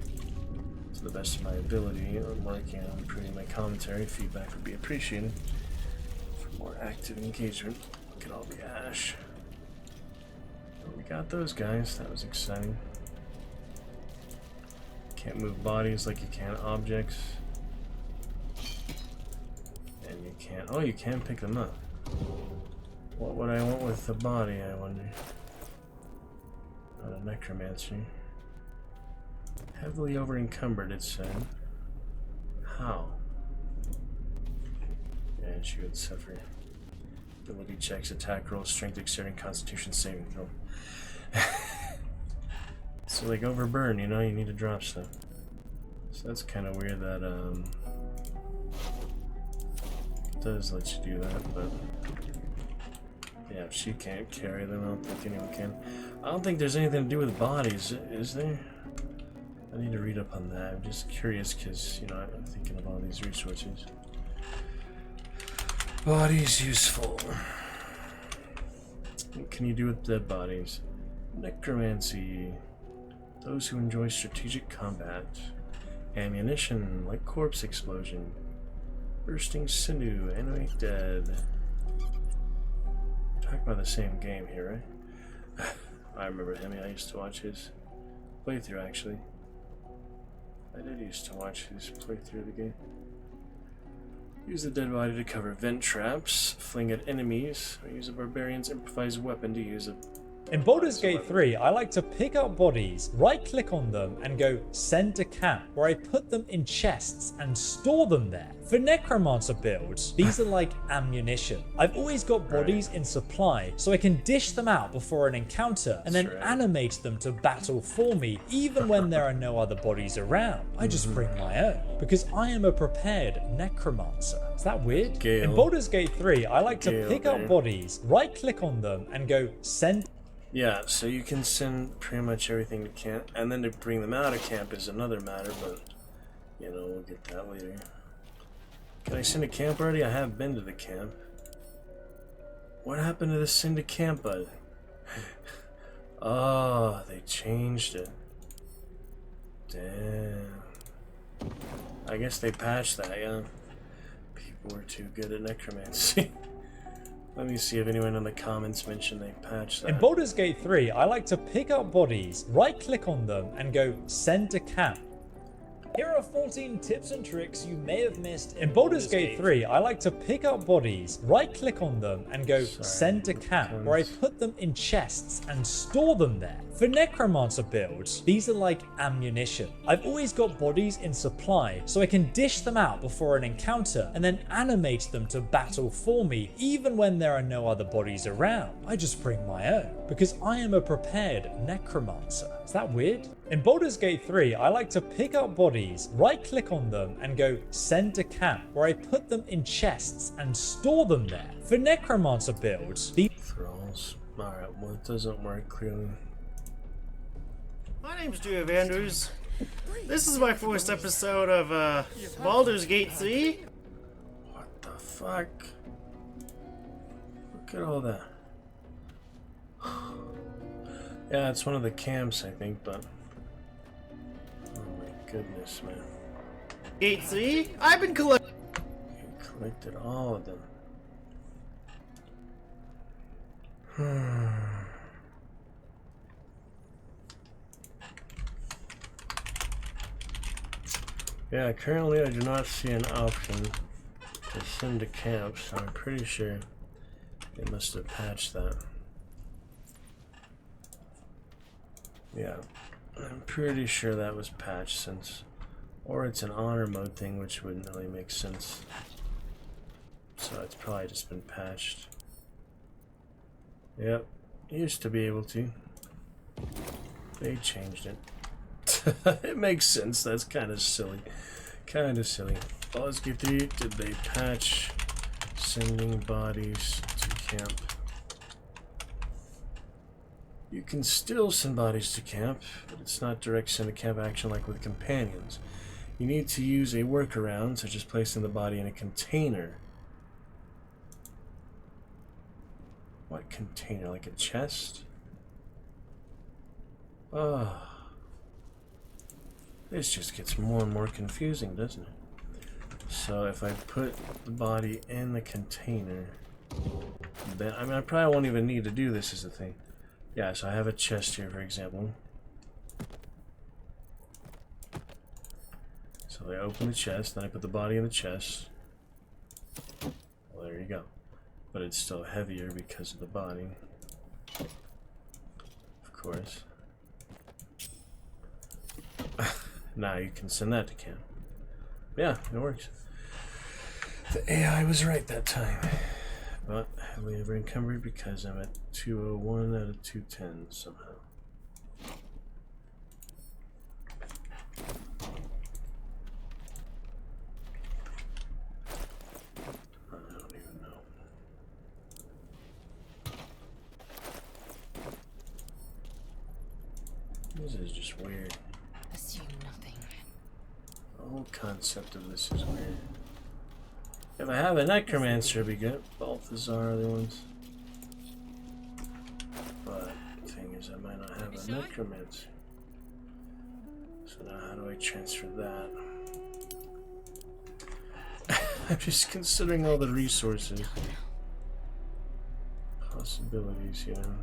[SPEAKER 3] to the best of my ability. I'm working on improving my commentary. Feedback would be appreciated for more active engagement. Look at all the ash. Well, we got those guys. That was exciting. Can't move bodies like you can objects. And you can't... oh, you can pick them up. What would I want with the body, I wonder? Not a necromancer. Heavily over encumbered, it said. How? Yeah, she would suffer. Ability checks, attack rolls, strength, dexterity, constitution saving throw. So like overburn, you need to drop stuff. So that's kind of weird that it does let you do that, but yeah, if she can't carry them, I don't think anyone can. I don't think there's anything to do with bodies, is there? I need to read up on that. I'm just curious because, I'm thinking of all these resources. Bodies useful. What can you do with dead bodies? Necromancy. Those who enjoy strategic combat. Ammunition, like corpse explosion. Bursting sinew, animate dead. Talk about the same game here, right? I remember him. I used to watch his playthrough, actually. I did used to watch his playthrough of the game. Use the dead body to cover vent traps, fling at enemies, or use a barbarian's improvised weapon to use a...
[SPEAKER 5] In Baldur's Gate 3, I like to pick up bodies, right-click on them, and go send to camp, where I put them in chests and store them there. For Necromancer builds, these are like ammunition. I've always got bodies in supply, so I can dish them out before an encounter, and then animate them to battle for me, even when there are no other bodies around. I just bring my own, because I am a prepared Necromancer. Is that weird?
[SPEAKER 3] Gale.
[SPEAKER 5] In Baldur's Gate 3, I like to
[SPEAKER 3] Gale
[SPEAKER 5] pick
[SPEAKER 3] there.
[SPEAKER 5] up bodies, right-click on them, and go send...
[SPEAKER 3] Yeah, so you can send pretty much everything to camp, and then to bring them out of camp is another matter, but, we'll get that later. Can I send a camp already? I have been to the camp. What happened to the send to camp button? Oh, they changed it. Damn. I guess they patched that, yeah. People were too good at necromancy. Let me see if anyone in the comments mentioned they patched that.
[SPEAKER 5] In Baldur's Gate 3, I like to pick up bodies, right-click on them, and go send to camp. Here are 14 tips and tricks you may have missed. In Baldur's Gate 3, I like to pick up bodies, right-click on them, and go send to camp, where I put them in chests and store them there. For necromancer builds, these are like ammunition. I've always got bodies in supply, so I can dish them out before an encounter and then animate them to battle for me, even when there are no other bodies around. I just bring my own, because I am a prepared necromancer. Is that weird? In Baldur's Gate 3, I like to pick up bodies, right-click on them, and go send to camp, where I put them in chests and store them there. For necromancer builds, these
[SPEAKER 3] thralls. Alright, well it doesn't work clearly.
[SPEAKER 9] My name's Drew Andrews. This is my first episode of Baldur's Gate 3.
[SPEAKER 3] What the fuck? Look at all that. Yeah, it's one of the camps, I think, but... Oh my goodness, man.
[SPEAKER 9] Gate 3? I've been collecting...
[SPEAKER 3] You collected all of them. Yeah, currently I do not see an option to send to camp, so I'm pretty sure they must have patched that. Yeah, I'm pretty sure that was patched since, or it's an honor mode thing, which wouldn't really make sense. So it's probably just been patched. Yep, used to be able to. They changed it. It makes sense. That's kind of silly. Kind of silly. Baldur's Gate 3, did they patch sending bodies to camp? You can still send bodies to camp, but it's not direct send to camp action like with companions. You need to use a workaround, such as placing the body in a container. What container? Like a chest? Oh. This just gets more and more confusing, doesn't it? So if I put the body in the container, then I probably won't even need to do this as a thing. Yeah, so I have a chest here, for example. So I open the chest, then I put the body in the chest. Well, there you go. But it's still heavier because of the body. Of course. Now you can send that to camp. Yeah, it works. The AI was right that time. But heavily ever encumbered because I'm at 201 out of 210 somehow. I don't even know. This is just weird.
[SPEAKER 10] Assume nothing.
[SPEAKER 3] The whole concept of this is weird. If I have a necromancer, it'd be good. Balthazar are the ones. But the thing is, I might not have a necromancer. So now how do I transfer that? I'm just considering all the resources. Possibilities, you know.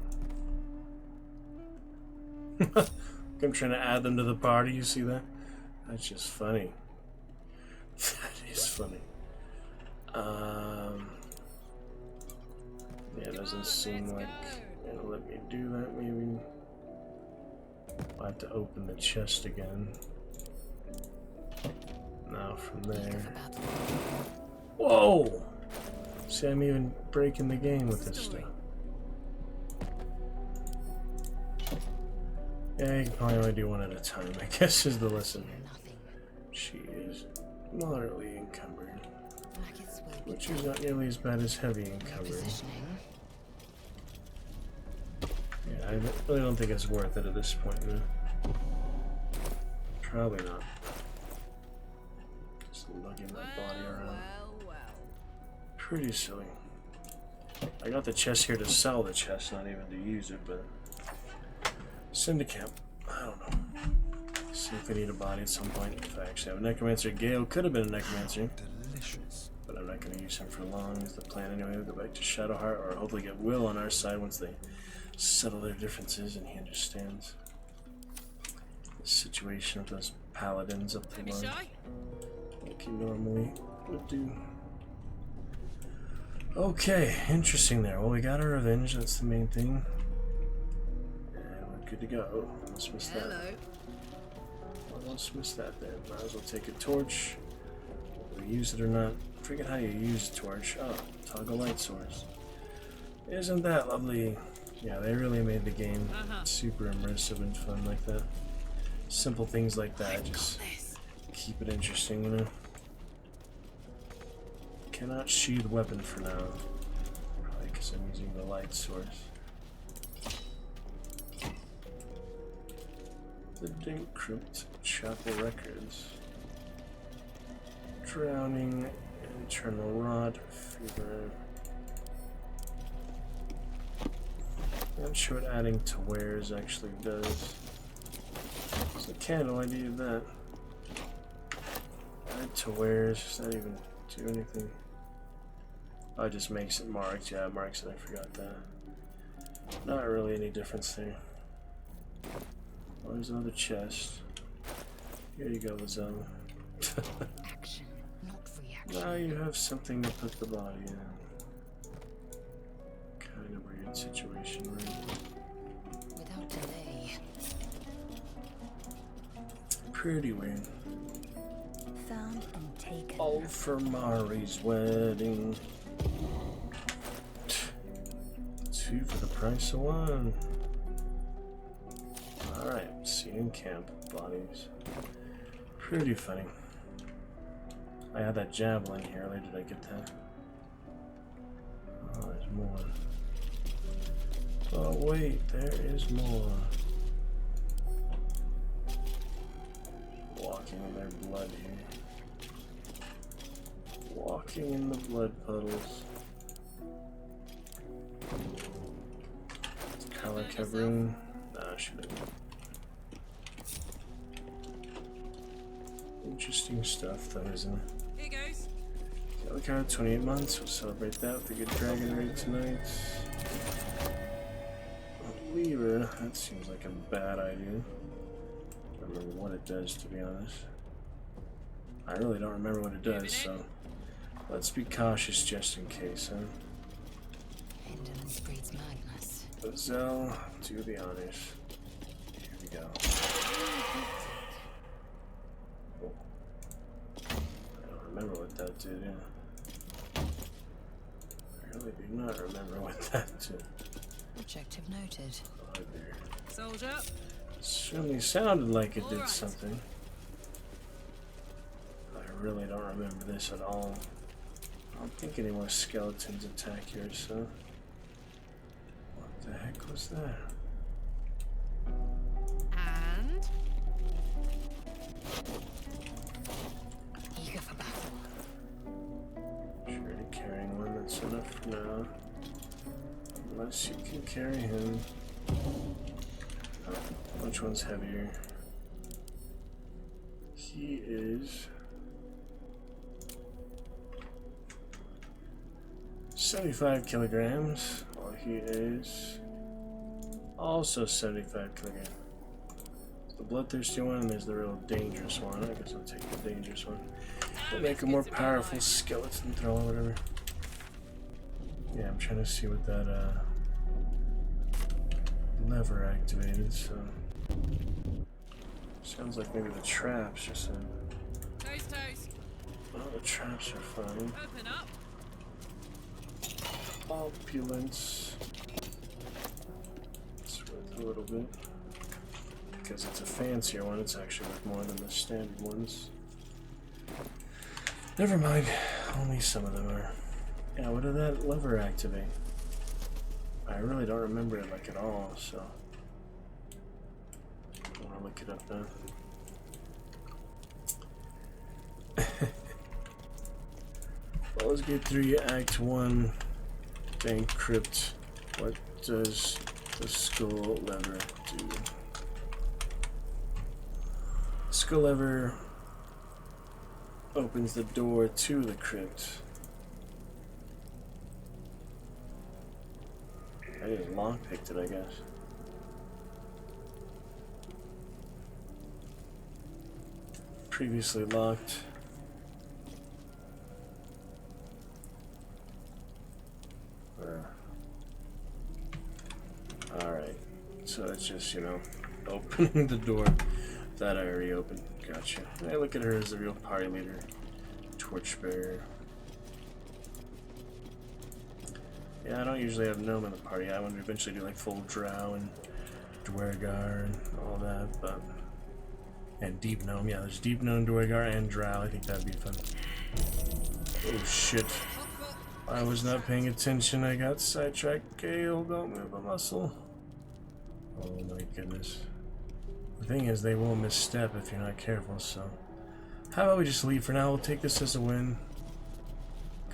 [SPEAKER 3] I'm trying to add them to the party, you see that? That's just funny. That is funny. Yeah, it doesn't seem like it'll let me do that, maybe. I'll have to open the chest again. Now from there. Whoa! See, I'm even breaking the game with this stuff. Yeah, you can probably only do one at a time, I guess is the lesson. She is moderately encumbered. Which is not nearly as bad as heavy encumbered. Yeah, I really don't think it's worth it at this point, though. Probably not. Just lugging that body around. Pretty silly. I got the chest here to sell the chest, not even to use it, but... Send to camp. I don't know. See if I need a body at some point. If I actually have a necromancer, Gale could have been a necromancer. Delicious. But I'm not going to use him for long. Is the plan anyway? We'll go back to Shadowheart, or hopefully get Will on our side once they settle their differences and he understands the situation of those paladins up the line. Like he normally would do. Okay, interesting there. Well, we got our revenge. That's the main thing. And we're good to go. Almost missed that. Almost missed that there. Might as well take a torch. Whether we use it or not. I forget how you use a torch. Oh, toggle light source. Isn't that lovely? Yeah, they really made the game super immersive and fun like that. Simple things like that just keep it interesting, you know? Cannot sheathe weapon for now. Probably because I'm using the light source. The Dink Crypt Chapel Records. Drowning, Internal Rot, Fever. Not sure what adding to wares actually does. It's a candle, I needed that. Add to wares, does that even do anything? Oh, it just makes it marked. Yeah, it marks it, I forgot that. Not really any difference there. Oh, there's another chest. Here you go, Lizelle.
[SPEAKER 10] Action, not reaction.
[SPEAKER 3] Now you have something to put the body in. Kind of weird situation, right?
[SPEAKER 10] Without delay.
[SPEAKER 3] Pretty weird.
[SPEAKER 20] Found and taken.
[SPEAKER 3] All for Mari's wedding. 2 for the price of 1. Alright, seeing camp bodies. Pretty funny. I had that javelin here earlier. Did I get that? Oh, there's more. Oh, wait, there is more. Walking in their blood here. Walking in the blood puddles. Color covering. Nah, should have. Interesting stuff, though, isn't it?
[SPEAKER 21] Here goes.
[SPEAKER 3] Yellow card, 28 months. We'll celebrate that with a good dragon raid tonight. Lever. That seems like a bad idea. I don't remember what it does, to be honest. I really don't remember what it does, so let's be cautious just in case, huh?
[SPEAKER 10] Indolence breeds madness.
[SPEAKER 3] Zell, do the honors. Here we go. Oh. I don't remember what that did, yeah. I really do not remember what that did.
[SPEAKER 10] Objective noted.
[SPEAKER 21] Soldier.
[SPEAKER 3] Certainly sounded like it did something. I really don't remember this at all. I don't think any more skeletons attack here, so. What the heck was that?
[SPEAKER 21] And
[SPEAKER 10] eager for battle.
[SPEAKER 3] Surely carrying one, that's enough for now. Unless you can carry him. Which one's heavier? He is 75 kilograms, while he is also 75 kilograms. There's the bloodthirsty one, and there's the real dangerous one. I guess I'll take the dangerous one. We'll make a more powerful skeleton throw or whatever. Yeah, I'm trying to see what that lever activated, so sounds like maybe the traps or something.
[SPEAKER 21] toast.
[SPEAKER 3] Oh, the traps are fine.
[SPEAKER 21] Open up.
[SPEAKER 3] Opulence. It's worth a little bit. Because it's a fancier one, it's actually worth more than the standard ones. Never mind, only some of them are. Yeah, what did that lever activate? I really don't remember it like at all, so I want to look it up now. Well, let's get through Act 1. Dank Crypt. What does the skull lever do? Skull lever opens the door to the crypt. I just lockpicked it, I guess. Previously locked. Alright. So it's just, you know, opening the door that I already opened. Gotcha. I look at her as the real party leader. Torchbearer. Yeah, I don't usually have Gnome in the party. I want to eventually do like full Drow and Dwergar and all that, but... And Deep Gnome. Yeah, there's Deep Gnome, Dwergar, and Drow. I think that'd be fun. Oh shit. I was not paying attention. I got sidetracked. Gale, don't move a muscle. Oh my goodness. The thing is, they will misstep if you're not careful, so... How about we just leave for now? We'll take this as a win.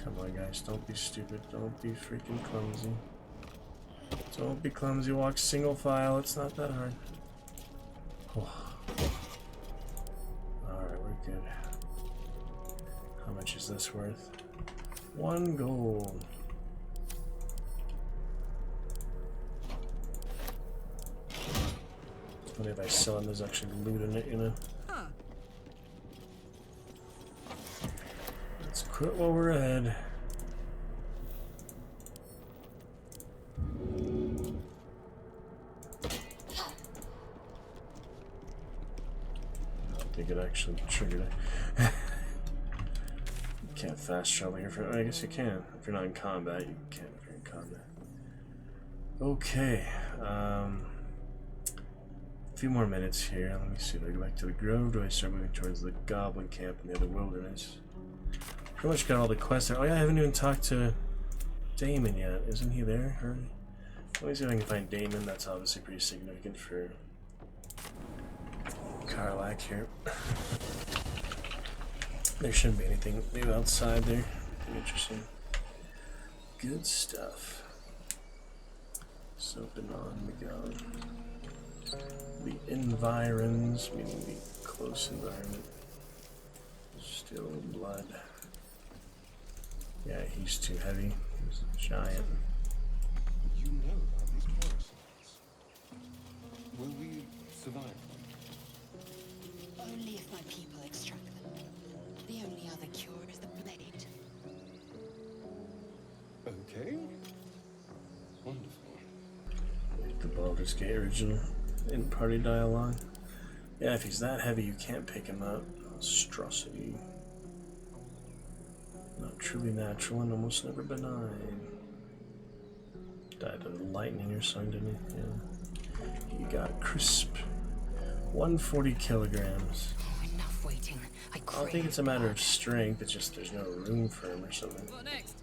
[SPEAKER 3] Come on, guys. Don't be stupid. Don't be freaking clumsy. Don't be clumsy. Walk single file. It's not that hard. Oh. Alright, we're good. How much is this worth? 1 gold. Funny if I sell it, there's actually loot in it, you know? Let's quit while we're ahead. I don't think it actually triggered it. You can't fast travel here for... I guess you can. If you're not in combat, you can if you're in combat. Okay. A few more minutes here. Let me see. Do I go back to the grove? Do I start moving towards the goblin camp in the other wilderness? Pretty much got all the quests there. Oh yeah, I haven't even talked to Damon yet. Isn't he there already? Let me see if I can find Damon. That's obviously pretty significant for Karlach here. There shouldn't be anything maybe outside there. Interesting. Good stuff. So on we go. The environs, meaning the close environment. Still blood. Yeah, he's too heavy. He's a giant.
[SPEAKER 18] You know about these parasites. Will we survive?
[SPEAKER 10] Only if my people extract them. The only other cure is the blade.
[SPEAKER 18] Okay. Wonderful.
[SPEAKER 3] The Baldur's Gate original in-party dialogue. Yeah, if he's that heavy, you can't pick him up. Monstrosity. Not truly natural and almost never benign. Died of lightning or something, didn't he? Yeah. He got crisp. 140 kilograms.
[SPEAKER 10] Enough waiting. I
[SPEAKER 3] don't think it's a matter of strength, it's just there's no room for him or something.
[SPEAKER 10] What next?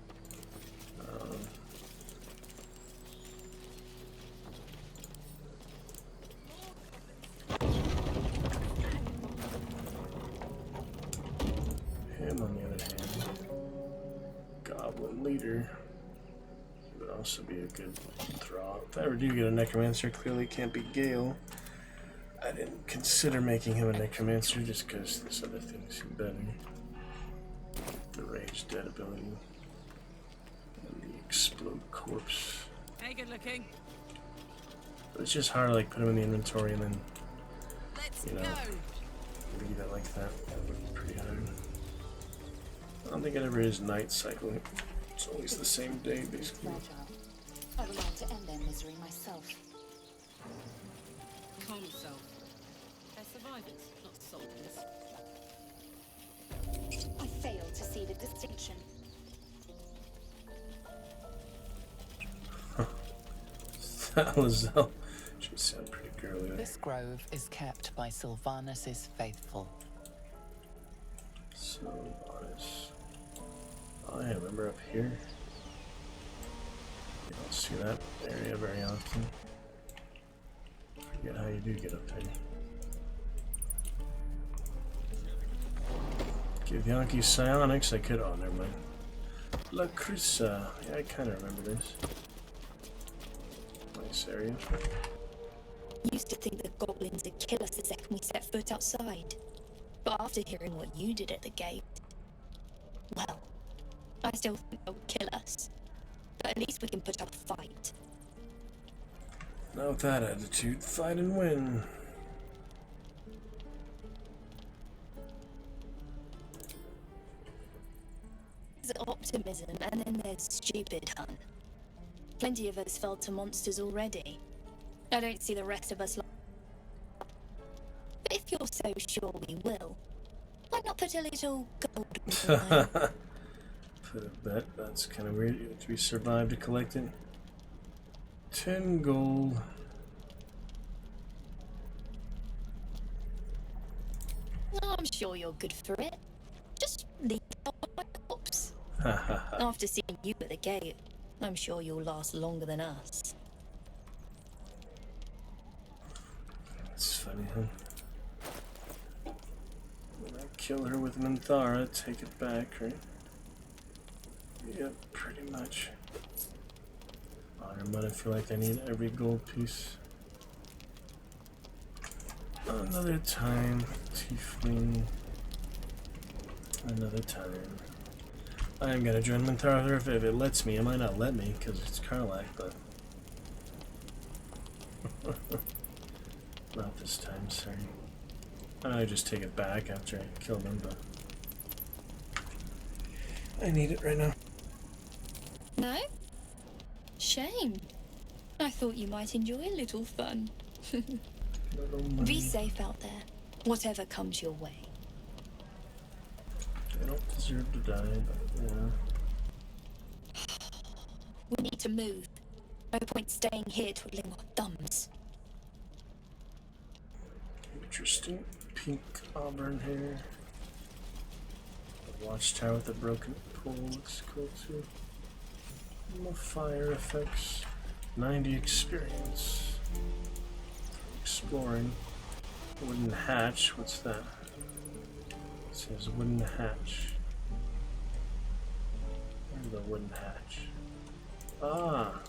[SPEAKER 3] Him, on the other hand, Goblin Leader, he would also be a good draw. If I ever do get a Necromancer, clearly it can't be Gale. I didn't consider making him a Necromancer just because this other thing seemed better. The Rage Dead ability. And the Explode Corpse.
[SPEAKER 21] Hey, good looking.
[SPEAKER 3] But it's just hard to like put him in the inventory and then, you know, leave it like that. That would be pretty hard. I don't think it ever is night cycling. It's always the same day, basically.
[SPEAKER 10] I would like to end their misery myself.
[SPEAKER 21] Calm yourself. They're survivors, not soldiers.
[SPEAKER 4] I fail to see the distinction.
[SPEAKER 3] Salazar should sound pretty girly.
[SPEAKER 10] This grove is kept by Sylvanus' faithful.
[SPEAKER 3] Sylvanus. Oh yeah, remember up here? You don't see that area very often. Forget how you do get up there. Give Yankee psionics, I could. Oh, never mind. La Crisa. Yeah, I kind of remember this. Nice area.
[SPEAKER 4] Used to think the goblins would kill us the second we set foot outside. But after hearing what you did at the gate, well, I still think they'll kill us. But at least we can put up a fight.
[SPEAKER 3] Not with that attitude. Fight and win.
[SPEAKER 4] There's optimism, and then there's stupid, hun. Plenty of us fell to monsters already. I don't see the rest of us like. But if you're so sure we will, why not put a little gold on the line?
[SPEAKER 3] Put a bet. That's kind of weird. If we survive to collect it. 10 gold.
[SPEAKER 4] I'm sure you're good for it. Just leave out my corpse. After seeing you at the gate, I'm sure you'll last longer than us.
[SPEAKER 3] That's funny, huh? When I kill her with Minthara, take it back, right? Yep, pretty much. Honor, but I feel like I need every gold piece. Another time, Tiefling. Another time. I'm gonna join Minthara if it lets me. It might not let me because it's Karlach, but not this time. Sorry. I just take it back after I kill them, but I need it right now.
[SPEAKER 4] No? Shame. I thought you might enjoy a little fun. Be safe out there, whatever comes your way.
[SPEAKER 3] I don't deserve to die, but yeah.
[SPEAKER 4] We need to move. No point staying here twiddling our thumbs.
[SPEAKER 3] Interesting. Pink auburn hair. The watchtower with the broken pole looks cool too. No fire effects. 90 experience. Exploring. Wooden hatch. What's that? It says wooden hatch. Where's the wooden hatch? Ah!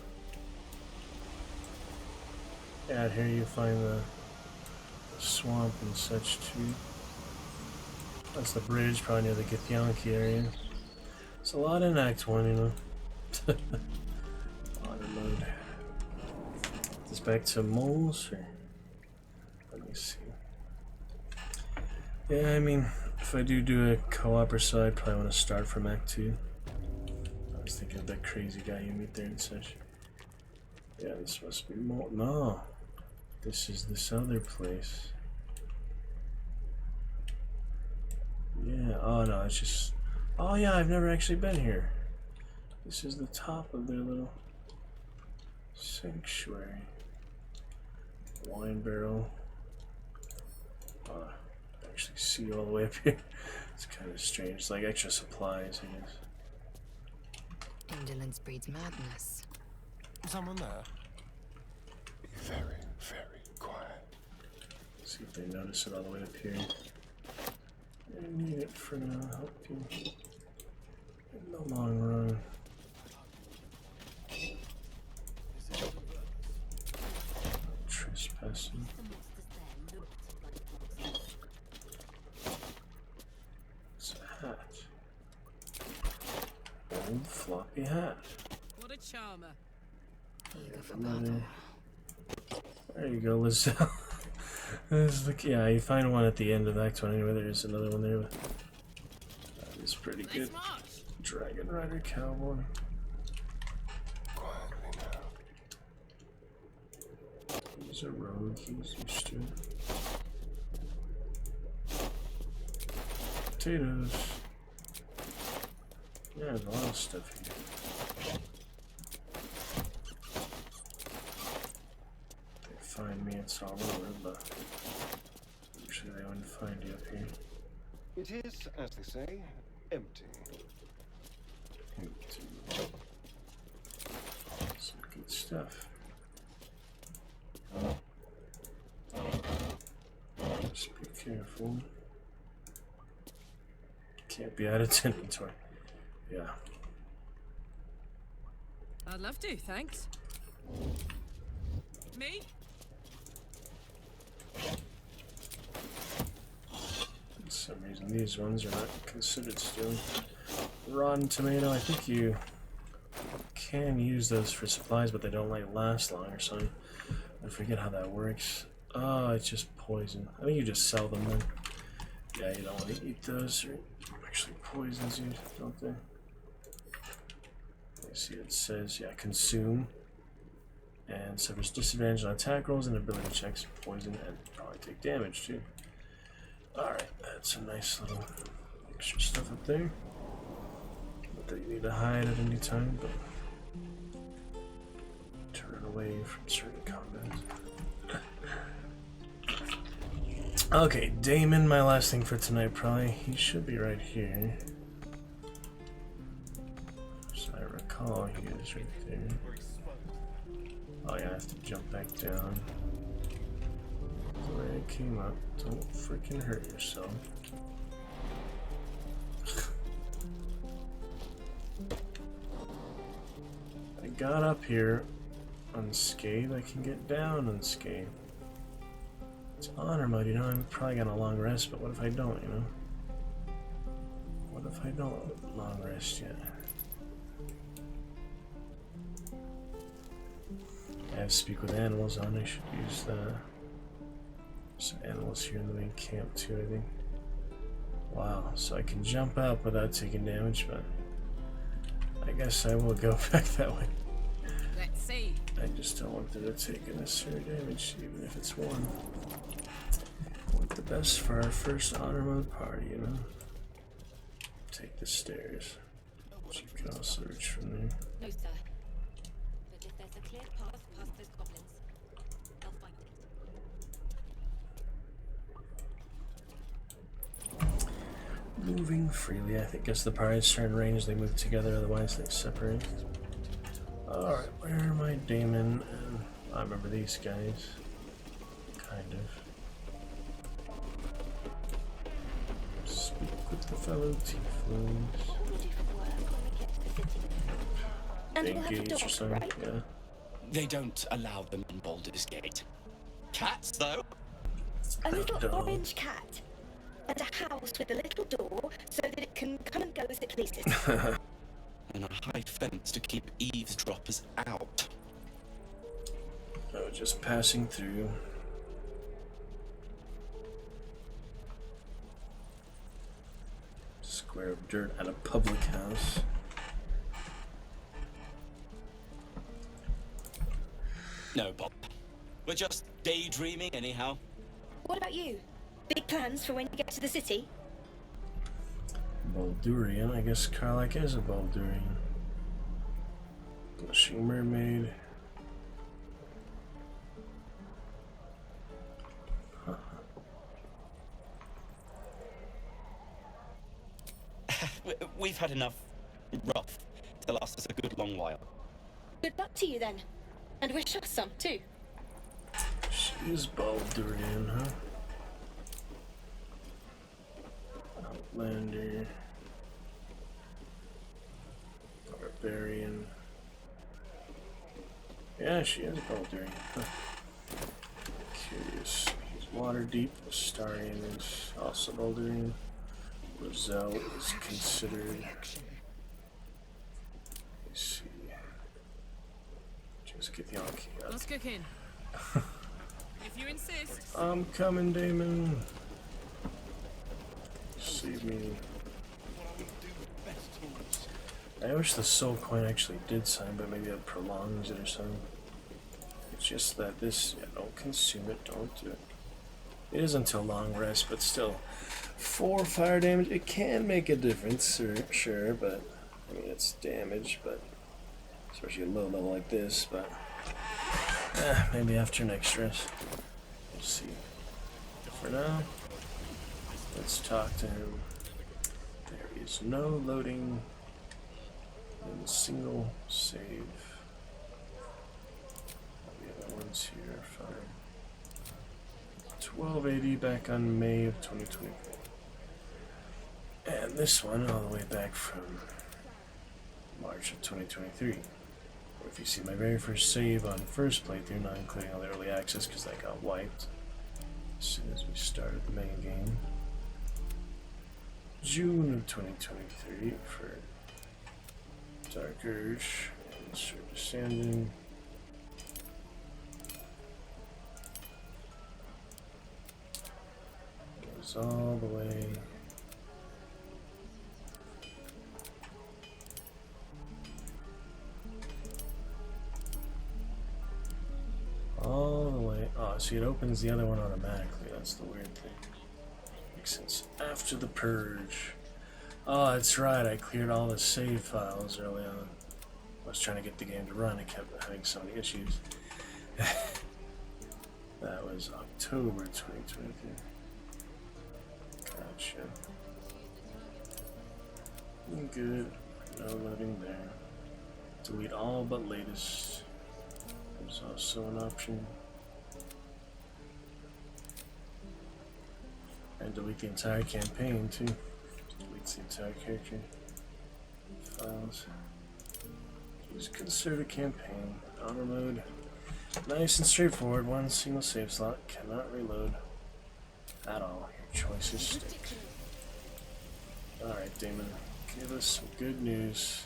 [SPEAKER 3] Yeah, here you find the swamp and such too. That's the bridge, probably near the Githyanki area. It's a lot in Act 1, you know. Auto mode. Is this back to moles or? Let me see. Yeah, I mean, if I do a co-op or so, I'd probably want to start from Act 2. I was thinking of that crazy guy you meet there and such. Yeah, this must be more. No, this is this other place. Yeah, oh no, it's just. Oh yeah, I've never actually been here. This is the top of their little sanctuary. Wine barrel. Actually see all the way up here. It's kind of strange. It's like extra supplies, I guess.
[SPEAKER 10] Indolence breeds madness.
[SPEAKER 18] Someone there? Be very, very quiet.
[SPEAKER 3] See if they notice it all the way up here. I need it for now. Help you in the long run. Trespassing. It's a hat. Old floppy hat.
[SPEAKER 21] What a charmer.
[SPEAKER 3] Another. There you go, Lizelle. Yeah, you find one at the end of Act 1 anyway. There's another one there. But that is pretty good. Dragon Rider Cowboy.
[SPEAKER 18] Quietly now.
[SPEAKER 3] He's a rogue, he's used to it. Potatoes. Yeah, there's a lot of stuff here. They find me, it's all over, but usually they wouldn't find you up here.
[SPEAKER 18] It is, as they say, empty.
[SPEAKER 3] Some good stuff. Just be careful. Can't be added to inventory. Yeah.
[SPEAKER 21] I'd love to, thanks. Me?
[SPEAKER 3] some reason these ones are not considered still. Rotten tomato, I think you can use those for supplies, but they don't like last long or something. I forget how that works. Oh, it's just poison. I think you just sell them then. Yeah, you don't want to eat those, or actually poisons you, don't they? Let's see, it says, yeah, consume. And suffers disadvantage on attack rolls and ability checks, poison, and probably take damage too. Alright, that's a nice little extra stuff up there. Not that you need to hide at any time, but turn away from certain combat. Okay, Damon, my last thing for tonight probably. He should be right here. So I recall he is right there. Oh yeah, I have to jump back down. The way I came up. Don't freaking hurt yourself. I got up here unscathed, I can get down unscathed. It's honor mode, you know, I'm probably got a long rest, but what if I don't, you know? What if I don't long rest yet? I have speak with animals on, I should use some animals here in the main camp too, I think. Wow, so I can jump up without taking damage, but I guess I will go back that way.
[SPEAKER 21] Let's see.
[SPEAKER 3] I just don't want them to take unnecessary damage, even if it's one. I want the best for our first honor mode party, you know? Take the stairs. But you can also reach from there.
[SPEAKER 8] No, sir. But if there's a clear path past those goblins, they'll find it.
[SPEAKER 3] Moving freely, I think. Guess the parties turn range, they move together, otherwise they separate. Alright, where are my Damon? And I remember these guys. Kind of. Speak with the fellow tieflings. Engage or something, yeah.
[SPEAKER 19] They don't allow them in Baldur's Gate. Cats, though?
[SPEAKER 12] A little orange cat. And a house with a little door so that it can come and go as it pleases.
[SPEAKER 19] And a high fence to keep eavesdroppers out.
[SPEAKER 3] Oh, just passing through. Square of dirt at a public house.
[SPEAKER 19] No, Bob. We're just daydreaming anyhow.
[SPEAKER 12] What about you? Big plans for when you get to the city?
[SPEAKER 3] Baldurian, I guess Karlak is a Baldurian. Blushing Mermaid. Huh.
[SPEAKER 19] We've had enough rough to last us a good long while.
[SPEAKER 12] Good luck to you then. And wish us some too.
[SPEAKER 3] She is Baldurian, huh? Outlander. Barbarian. Yeah, she is Baldurian. Huh. Curious. He's Waterdeep. Astarian is also Baldurian. Roselle is considered. Let's see. Just get the Anki up.
[SPEAKER 21] What's cooking? If you insist.
[SPEAKER 3] I'm coming, Damon. Save me. I wish the soul coin actually did sign, but maybe it prolongs it or something. It's just that this, yeah, don't consume it, don't do it. It is until long rest, but still, 4 fire damage, it can make a difference, sure, but, I mean, it's damage, but, especially a low level like this, but, maybe after next rest. We'll see. For now, let's talk to him. There is no loading in single save. The other ones here are fine. 1280 back on May of 2024. And this one all the way back from March of 2023. Or if you see my very first save on first playthrough, not including all the early access because that got wiped as soon as we started the main game. June of 2023 for Dark Urge and Surface Sanding. Goes all the way. All the way. Oh, see, it opens the other one automatically. That's the weird thing. Makes sense. After the purge. Oh, that's right. I cleared all the save files early on. I was trying to get the game to run. I kept having so many issues. That was October 2023. Gotcha. Good. No loading there. Delete all but latest. There's also an option. And delete the entire campaign too. Deletes the entire character files. Use conserve a campaign. Honor mode. Nice and straightforward. One single save slot. Cannot reload at all. Your choices stick. Alright, Damon. Give us some good news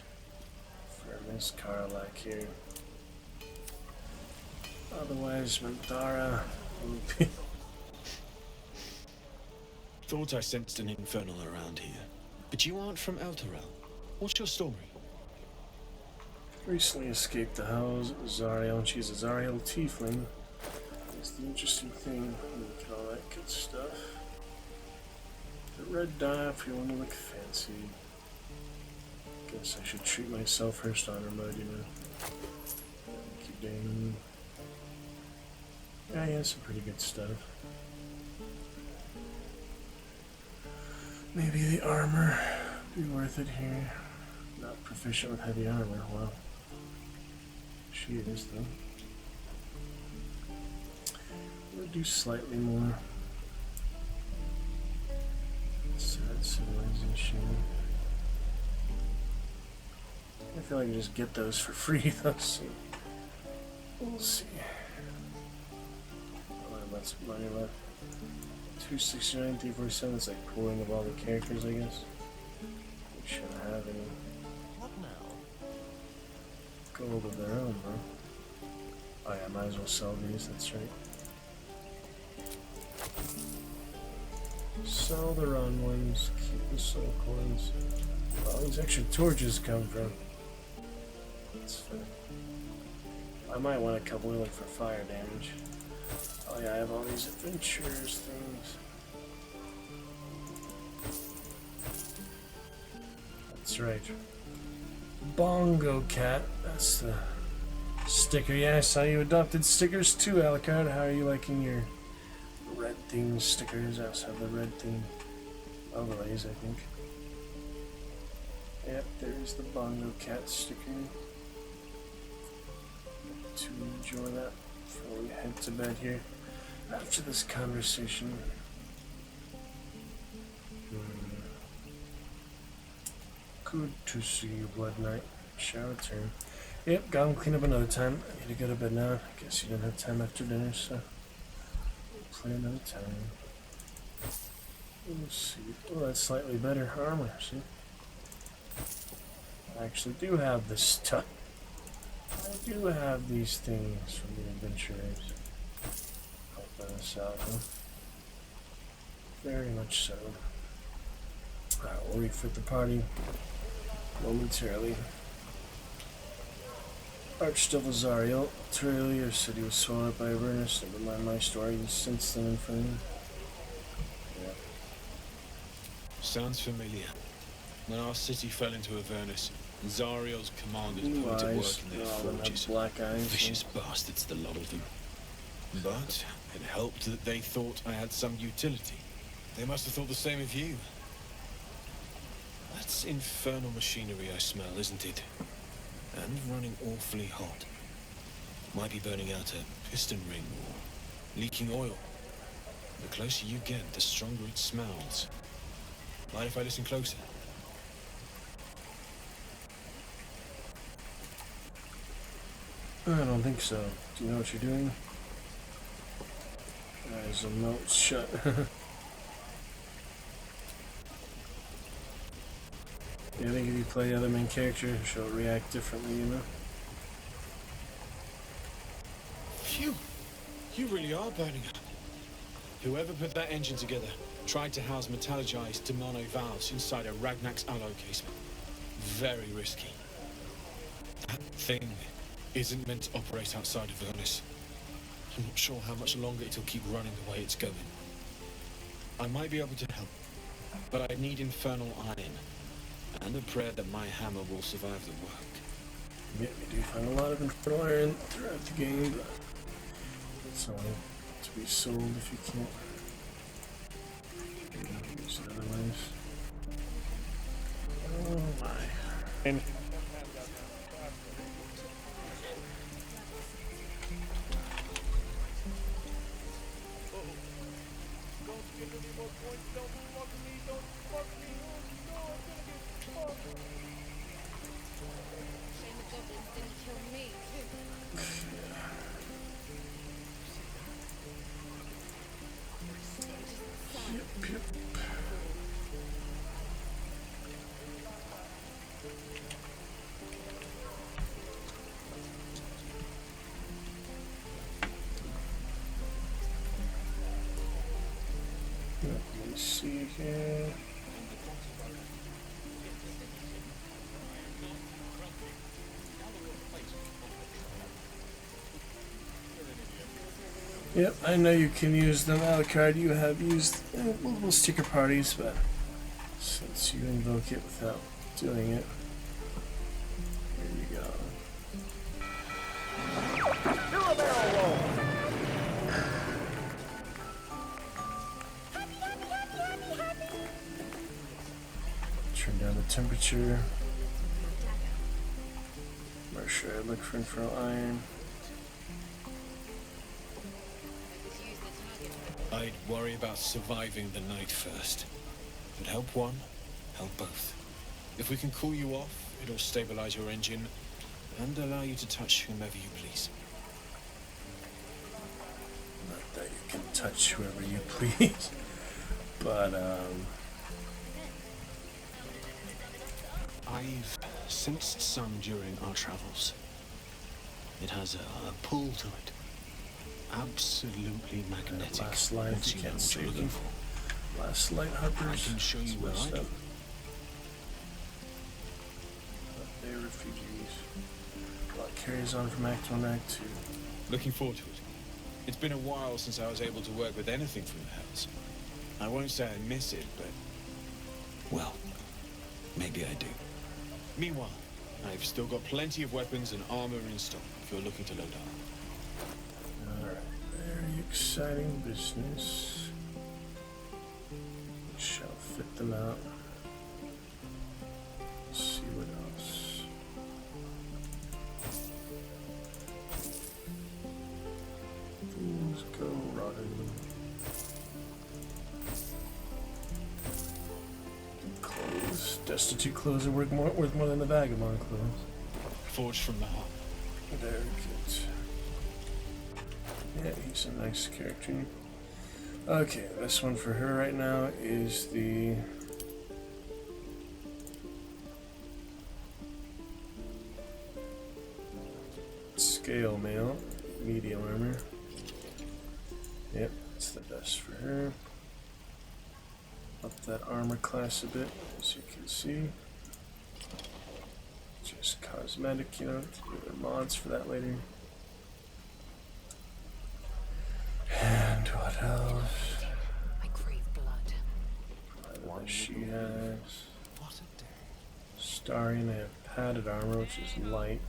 [SPEAKER 3] for Miss Karlak here. Otherwise, Mandara will be...
[SPEAKER 2] Thought I sensed an infernal around here. But you aren't from Elturel. What's your story?
[SPEAKER 3] Recently escaped the house of Zariel, and she's a Zariel tiefling. That's the interesting thing. Look at all that good stuff. The red dye if you want to look fancy. Guess I should treat myself first honor mode, you know. Thank you, Damon. Yeah, some pretty good stuff. Maybe the armor be worth it here. Not proficient with heavy armor, well. She is, though. We'll do slightly more. Sad civilization. I feel like I can just get those for free, though, so we'll see. Lots of money left. 269, 347, it's like pooling of all the characters, I guess. We shouldn't have any.
[SPEAKER 14] What now?
[SPEAKER 3] Gold of their own, bro. Oh yeah, might as well sell these, that's right. Sell the run ones, keep the soul coins. Where all these extra torches come from. That's fair. I might want a couple of like for fire damage. Oh yeah, I have all these adventures things. That's right. Bongo Cat, that's the sticker. Yeah, I saw you adopted stickers too, Alucard. How are you liking your red theme stickers? I also have the red theme overlays, I think. Yep, there's the Bongo Cat sticker. To enjoy that before we head to bed here. After this conversation. Good to see you, Blood Knight. Shower turn. Yep, got him clean up another time. I need to go to bed now. I guess you didn't have time after dinner, so we'll play another time. Let's see. Oh, that's slightly better armor, see? I actually do have this stuff. I do have these things from the adventurers. Help us out, huh? Very much so. Alright, we'll refit the party momentarily. Archdevil Zariel, earlier said he was swallowed up by Avernus. Never mind my story, he's since then in front of him. Yeah.
[SPEAKER 2] Sounds familiar. When our city fell into Avernus, Zariel's commanders
[SPEAKER 3] Blue
[SPEAKER 2] put to work
[SPEAKER 3] eyes.
[SPEAKER 2] in their
[SPEAKER 3] All of them have
[SPEAKER 2] forges.
[SPEAKER 3] black eyes.
[SPEAKER 2] Vicious bastards, the lot of them. But it helped that they thought I had some utility. They must have thought the same of you. That's infernal machinery I smell, isn't it? And running awfully hot. Might be burning out a piston ring or leaking oil. The closer you get, the stronger it smells. Mind if I listen closer?
[SPEAKER 3] I don't think so. Do you know what you're doing? Eyes will melt shut. I think if you play the other main character, she'll react differently, you know?
[SPEAKER 2] Phew! You really are burning up. Whoever put that engine together tried to house metallogized Demano valves inside a Ragnak's alloy casement. Very risky. That thing isn't meant to operate outside of Vernus. I'm not sure how much longer it'll keep running the way it's going. I might be able to help, but I need infernal iron, and a prayer that my hammer will survive the work.
[SPEAKER 3] Yeah, we do find a lot of infernal iron throughout the game, but it's only to be sold if you can't use it otherwise. Oh my. And let me see here. Yep, I know you can use them. Alucard, you have used multiple sticker parties, but since you invoke it without doing it, here you go.
[SPEAKER 14] Do a barrel roll!
[SPEAKER 3] Turn down the temperature. Make sure I look for infernal iron.
[SPEAKER 2] I'd worry about surviving the night first. But help one, help both. If we can cool you off, it'll stabilize your engine and allow you to touch whomever you please.
[SPEAKER 3] Not that you can touch whoever you please, but
[SPEAKER 2] I've sensed some during our travels. It has a pull to it. Absolutely magnetic.
[SPEAKER 3] Last light,
[SPEAKER 2] Once
[SPEAKER 3] you
[SPEAKER 2] know
[SPEAKER 3] can't
[SPEAKER 2] what you're
[SPEAKER 3] save
[SPEAKER 2] looking
[SPEAKER 3] them.
[SPEAKER 2] for.
[SPEAKER 3] Last light hoppers.
[SPEAKER 2] I can show you where I do.
[SPEAKER 3] They're refugees. Well, it carries on from Act 1 to Act 2.
[SPEAKER 2] Looking forward to it. It's been a while since I was able to work with anything from the house. I won't say I miss it, but... well, maybe I do. Meanwhile, I've still got plenty of weapons and armor in stock if you're looking to load up.
[SPEAKER 3] Alright, very exciting business. Shall fit them out. Let's see what else. Fools go rotten. Clothes. Destitute clothes are worth more than the vagabond clothes.
[SPEAKER 2] Forged from the heart.
[SPEAKER 3] Very good. Yeah, he's a nice character. Okay, this one for her right now is the scale mail, medium armor. Yep, that's the best for her. Up that armor class a bit, as you can see. Just cosmetic, you know, there are mods for that later. And what else?
[SPEAKER 10] I crave blood.
[SPEAKER 3] What she has. Starry, and they have padded armor, which is light.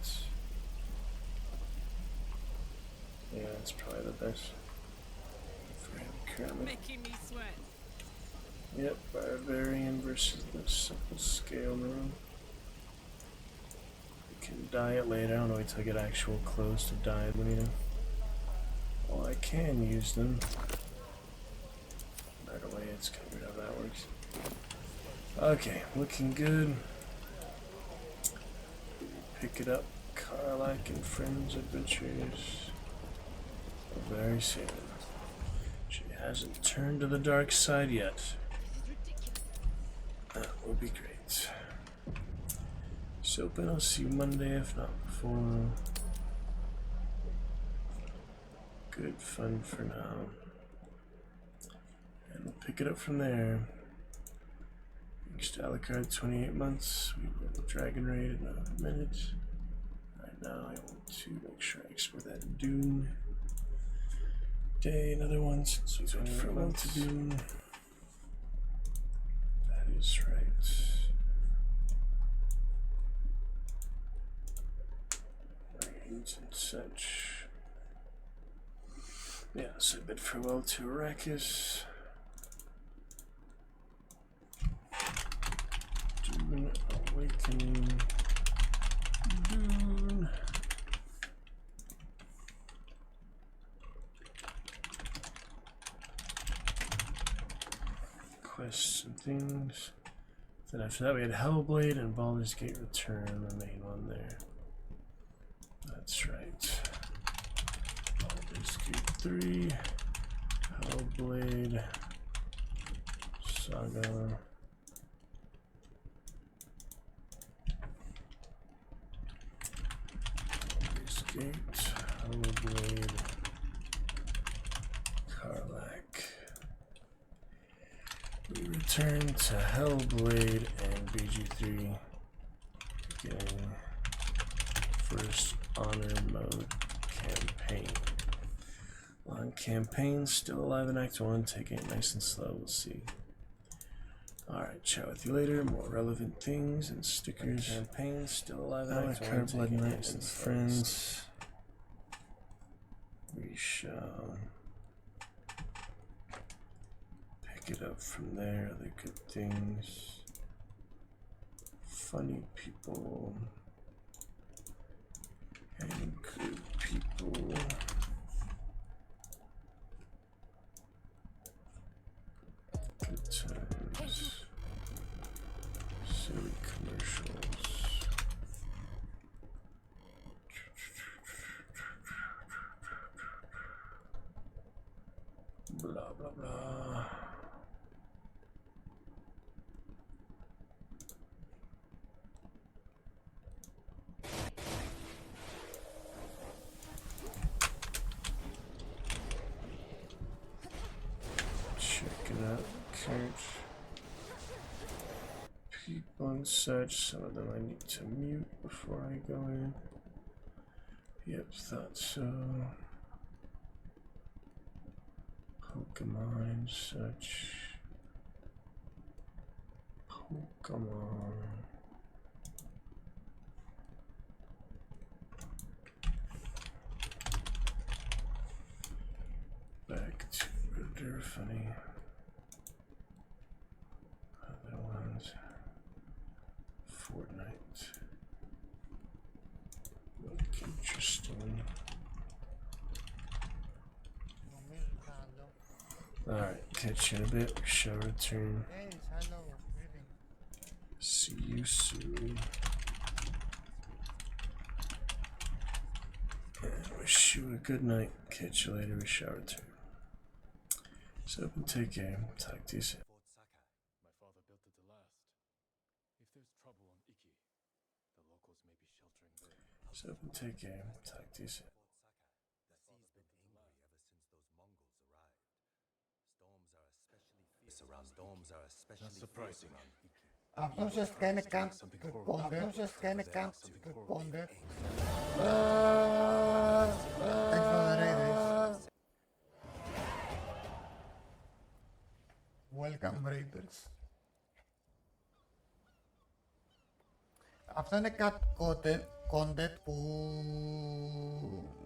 [SPEAKER 3] Yeah, that's probably the best. For him, currently.
[SPEAKER 21] Making me sweat.
[SPEAKER 3] Yep, Barbarian versus the simple scale room. You can dye it later. I don't know until I get actual clothes to dye them, you know. Well, I can use them. Right away, it's kind of weird how that works. Okay, looking good. Pick it up. Karlak and Friends Adventures. Very soon. She hasn't turned to the dark side yet. That will be great. It's open. I'll see you Monday, if not before. Good fun for now. And we'll pick it up from there. Reached Alucard 28 months. We will Dragon Raid in a minute. Right now, I want to make sure I explore that in Dune. Day, another one since we went from one to Dune. That is right. Raids and such. Yeah, so I bid farewell to Arrakis. Dune Awakening. Dune. Quests and things. Then after that we had Hellblade and Baldur's Gate Return, the main one there. That's right. Baldur's Gate 3, Hellblade, Saga. Baldur's Gate, Hellblade, Karlach. We return to Hellblade and BG3, beginning first honor mode campaign. Long campaign, still alive in Act 1, taking it nice and slow, we'll see. Alright, chat with you later, more relevant things and stickers. Campaign, still alive in Act 1, Blood Knight and friends. We shall pick it up from there, other good things. Funny people. And good people. Good times. Silly commercials. Blah blah blah. Check it out, couch. People and such, some of them I need to mute before I go in. Yep, thought so. Pokemon and such. Pokemon. Back to Render Funny. Other ones. Fortnite. Look interesting. Alright, catch you in a bit. We shall return. See you soon. And wish you a good night. Catch you later. We shall return. So, take care. Talk to you soon.
[SPEAKER 1] My father built it to last. If there's trouble on Iki, the locals may be sheltering there.
[SPEAKER 3] So, take care. Talk to you soon.
[SPEAKER 15] The sea's been angry ever since those Mongols arrived. Storms are especially fierce around
[SPEAKER 1] Not surprising.
[SPEAKER 23] Αυτό σας κάνει καν κόντερ, σας κάνει καν κόντερ. Thanks for the raiders. Welcome raiders. Αυτό είναι κάτι content που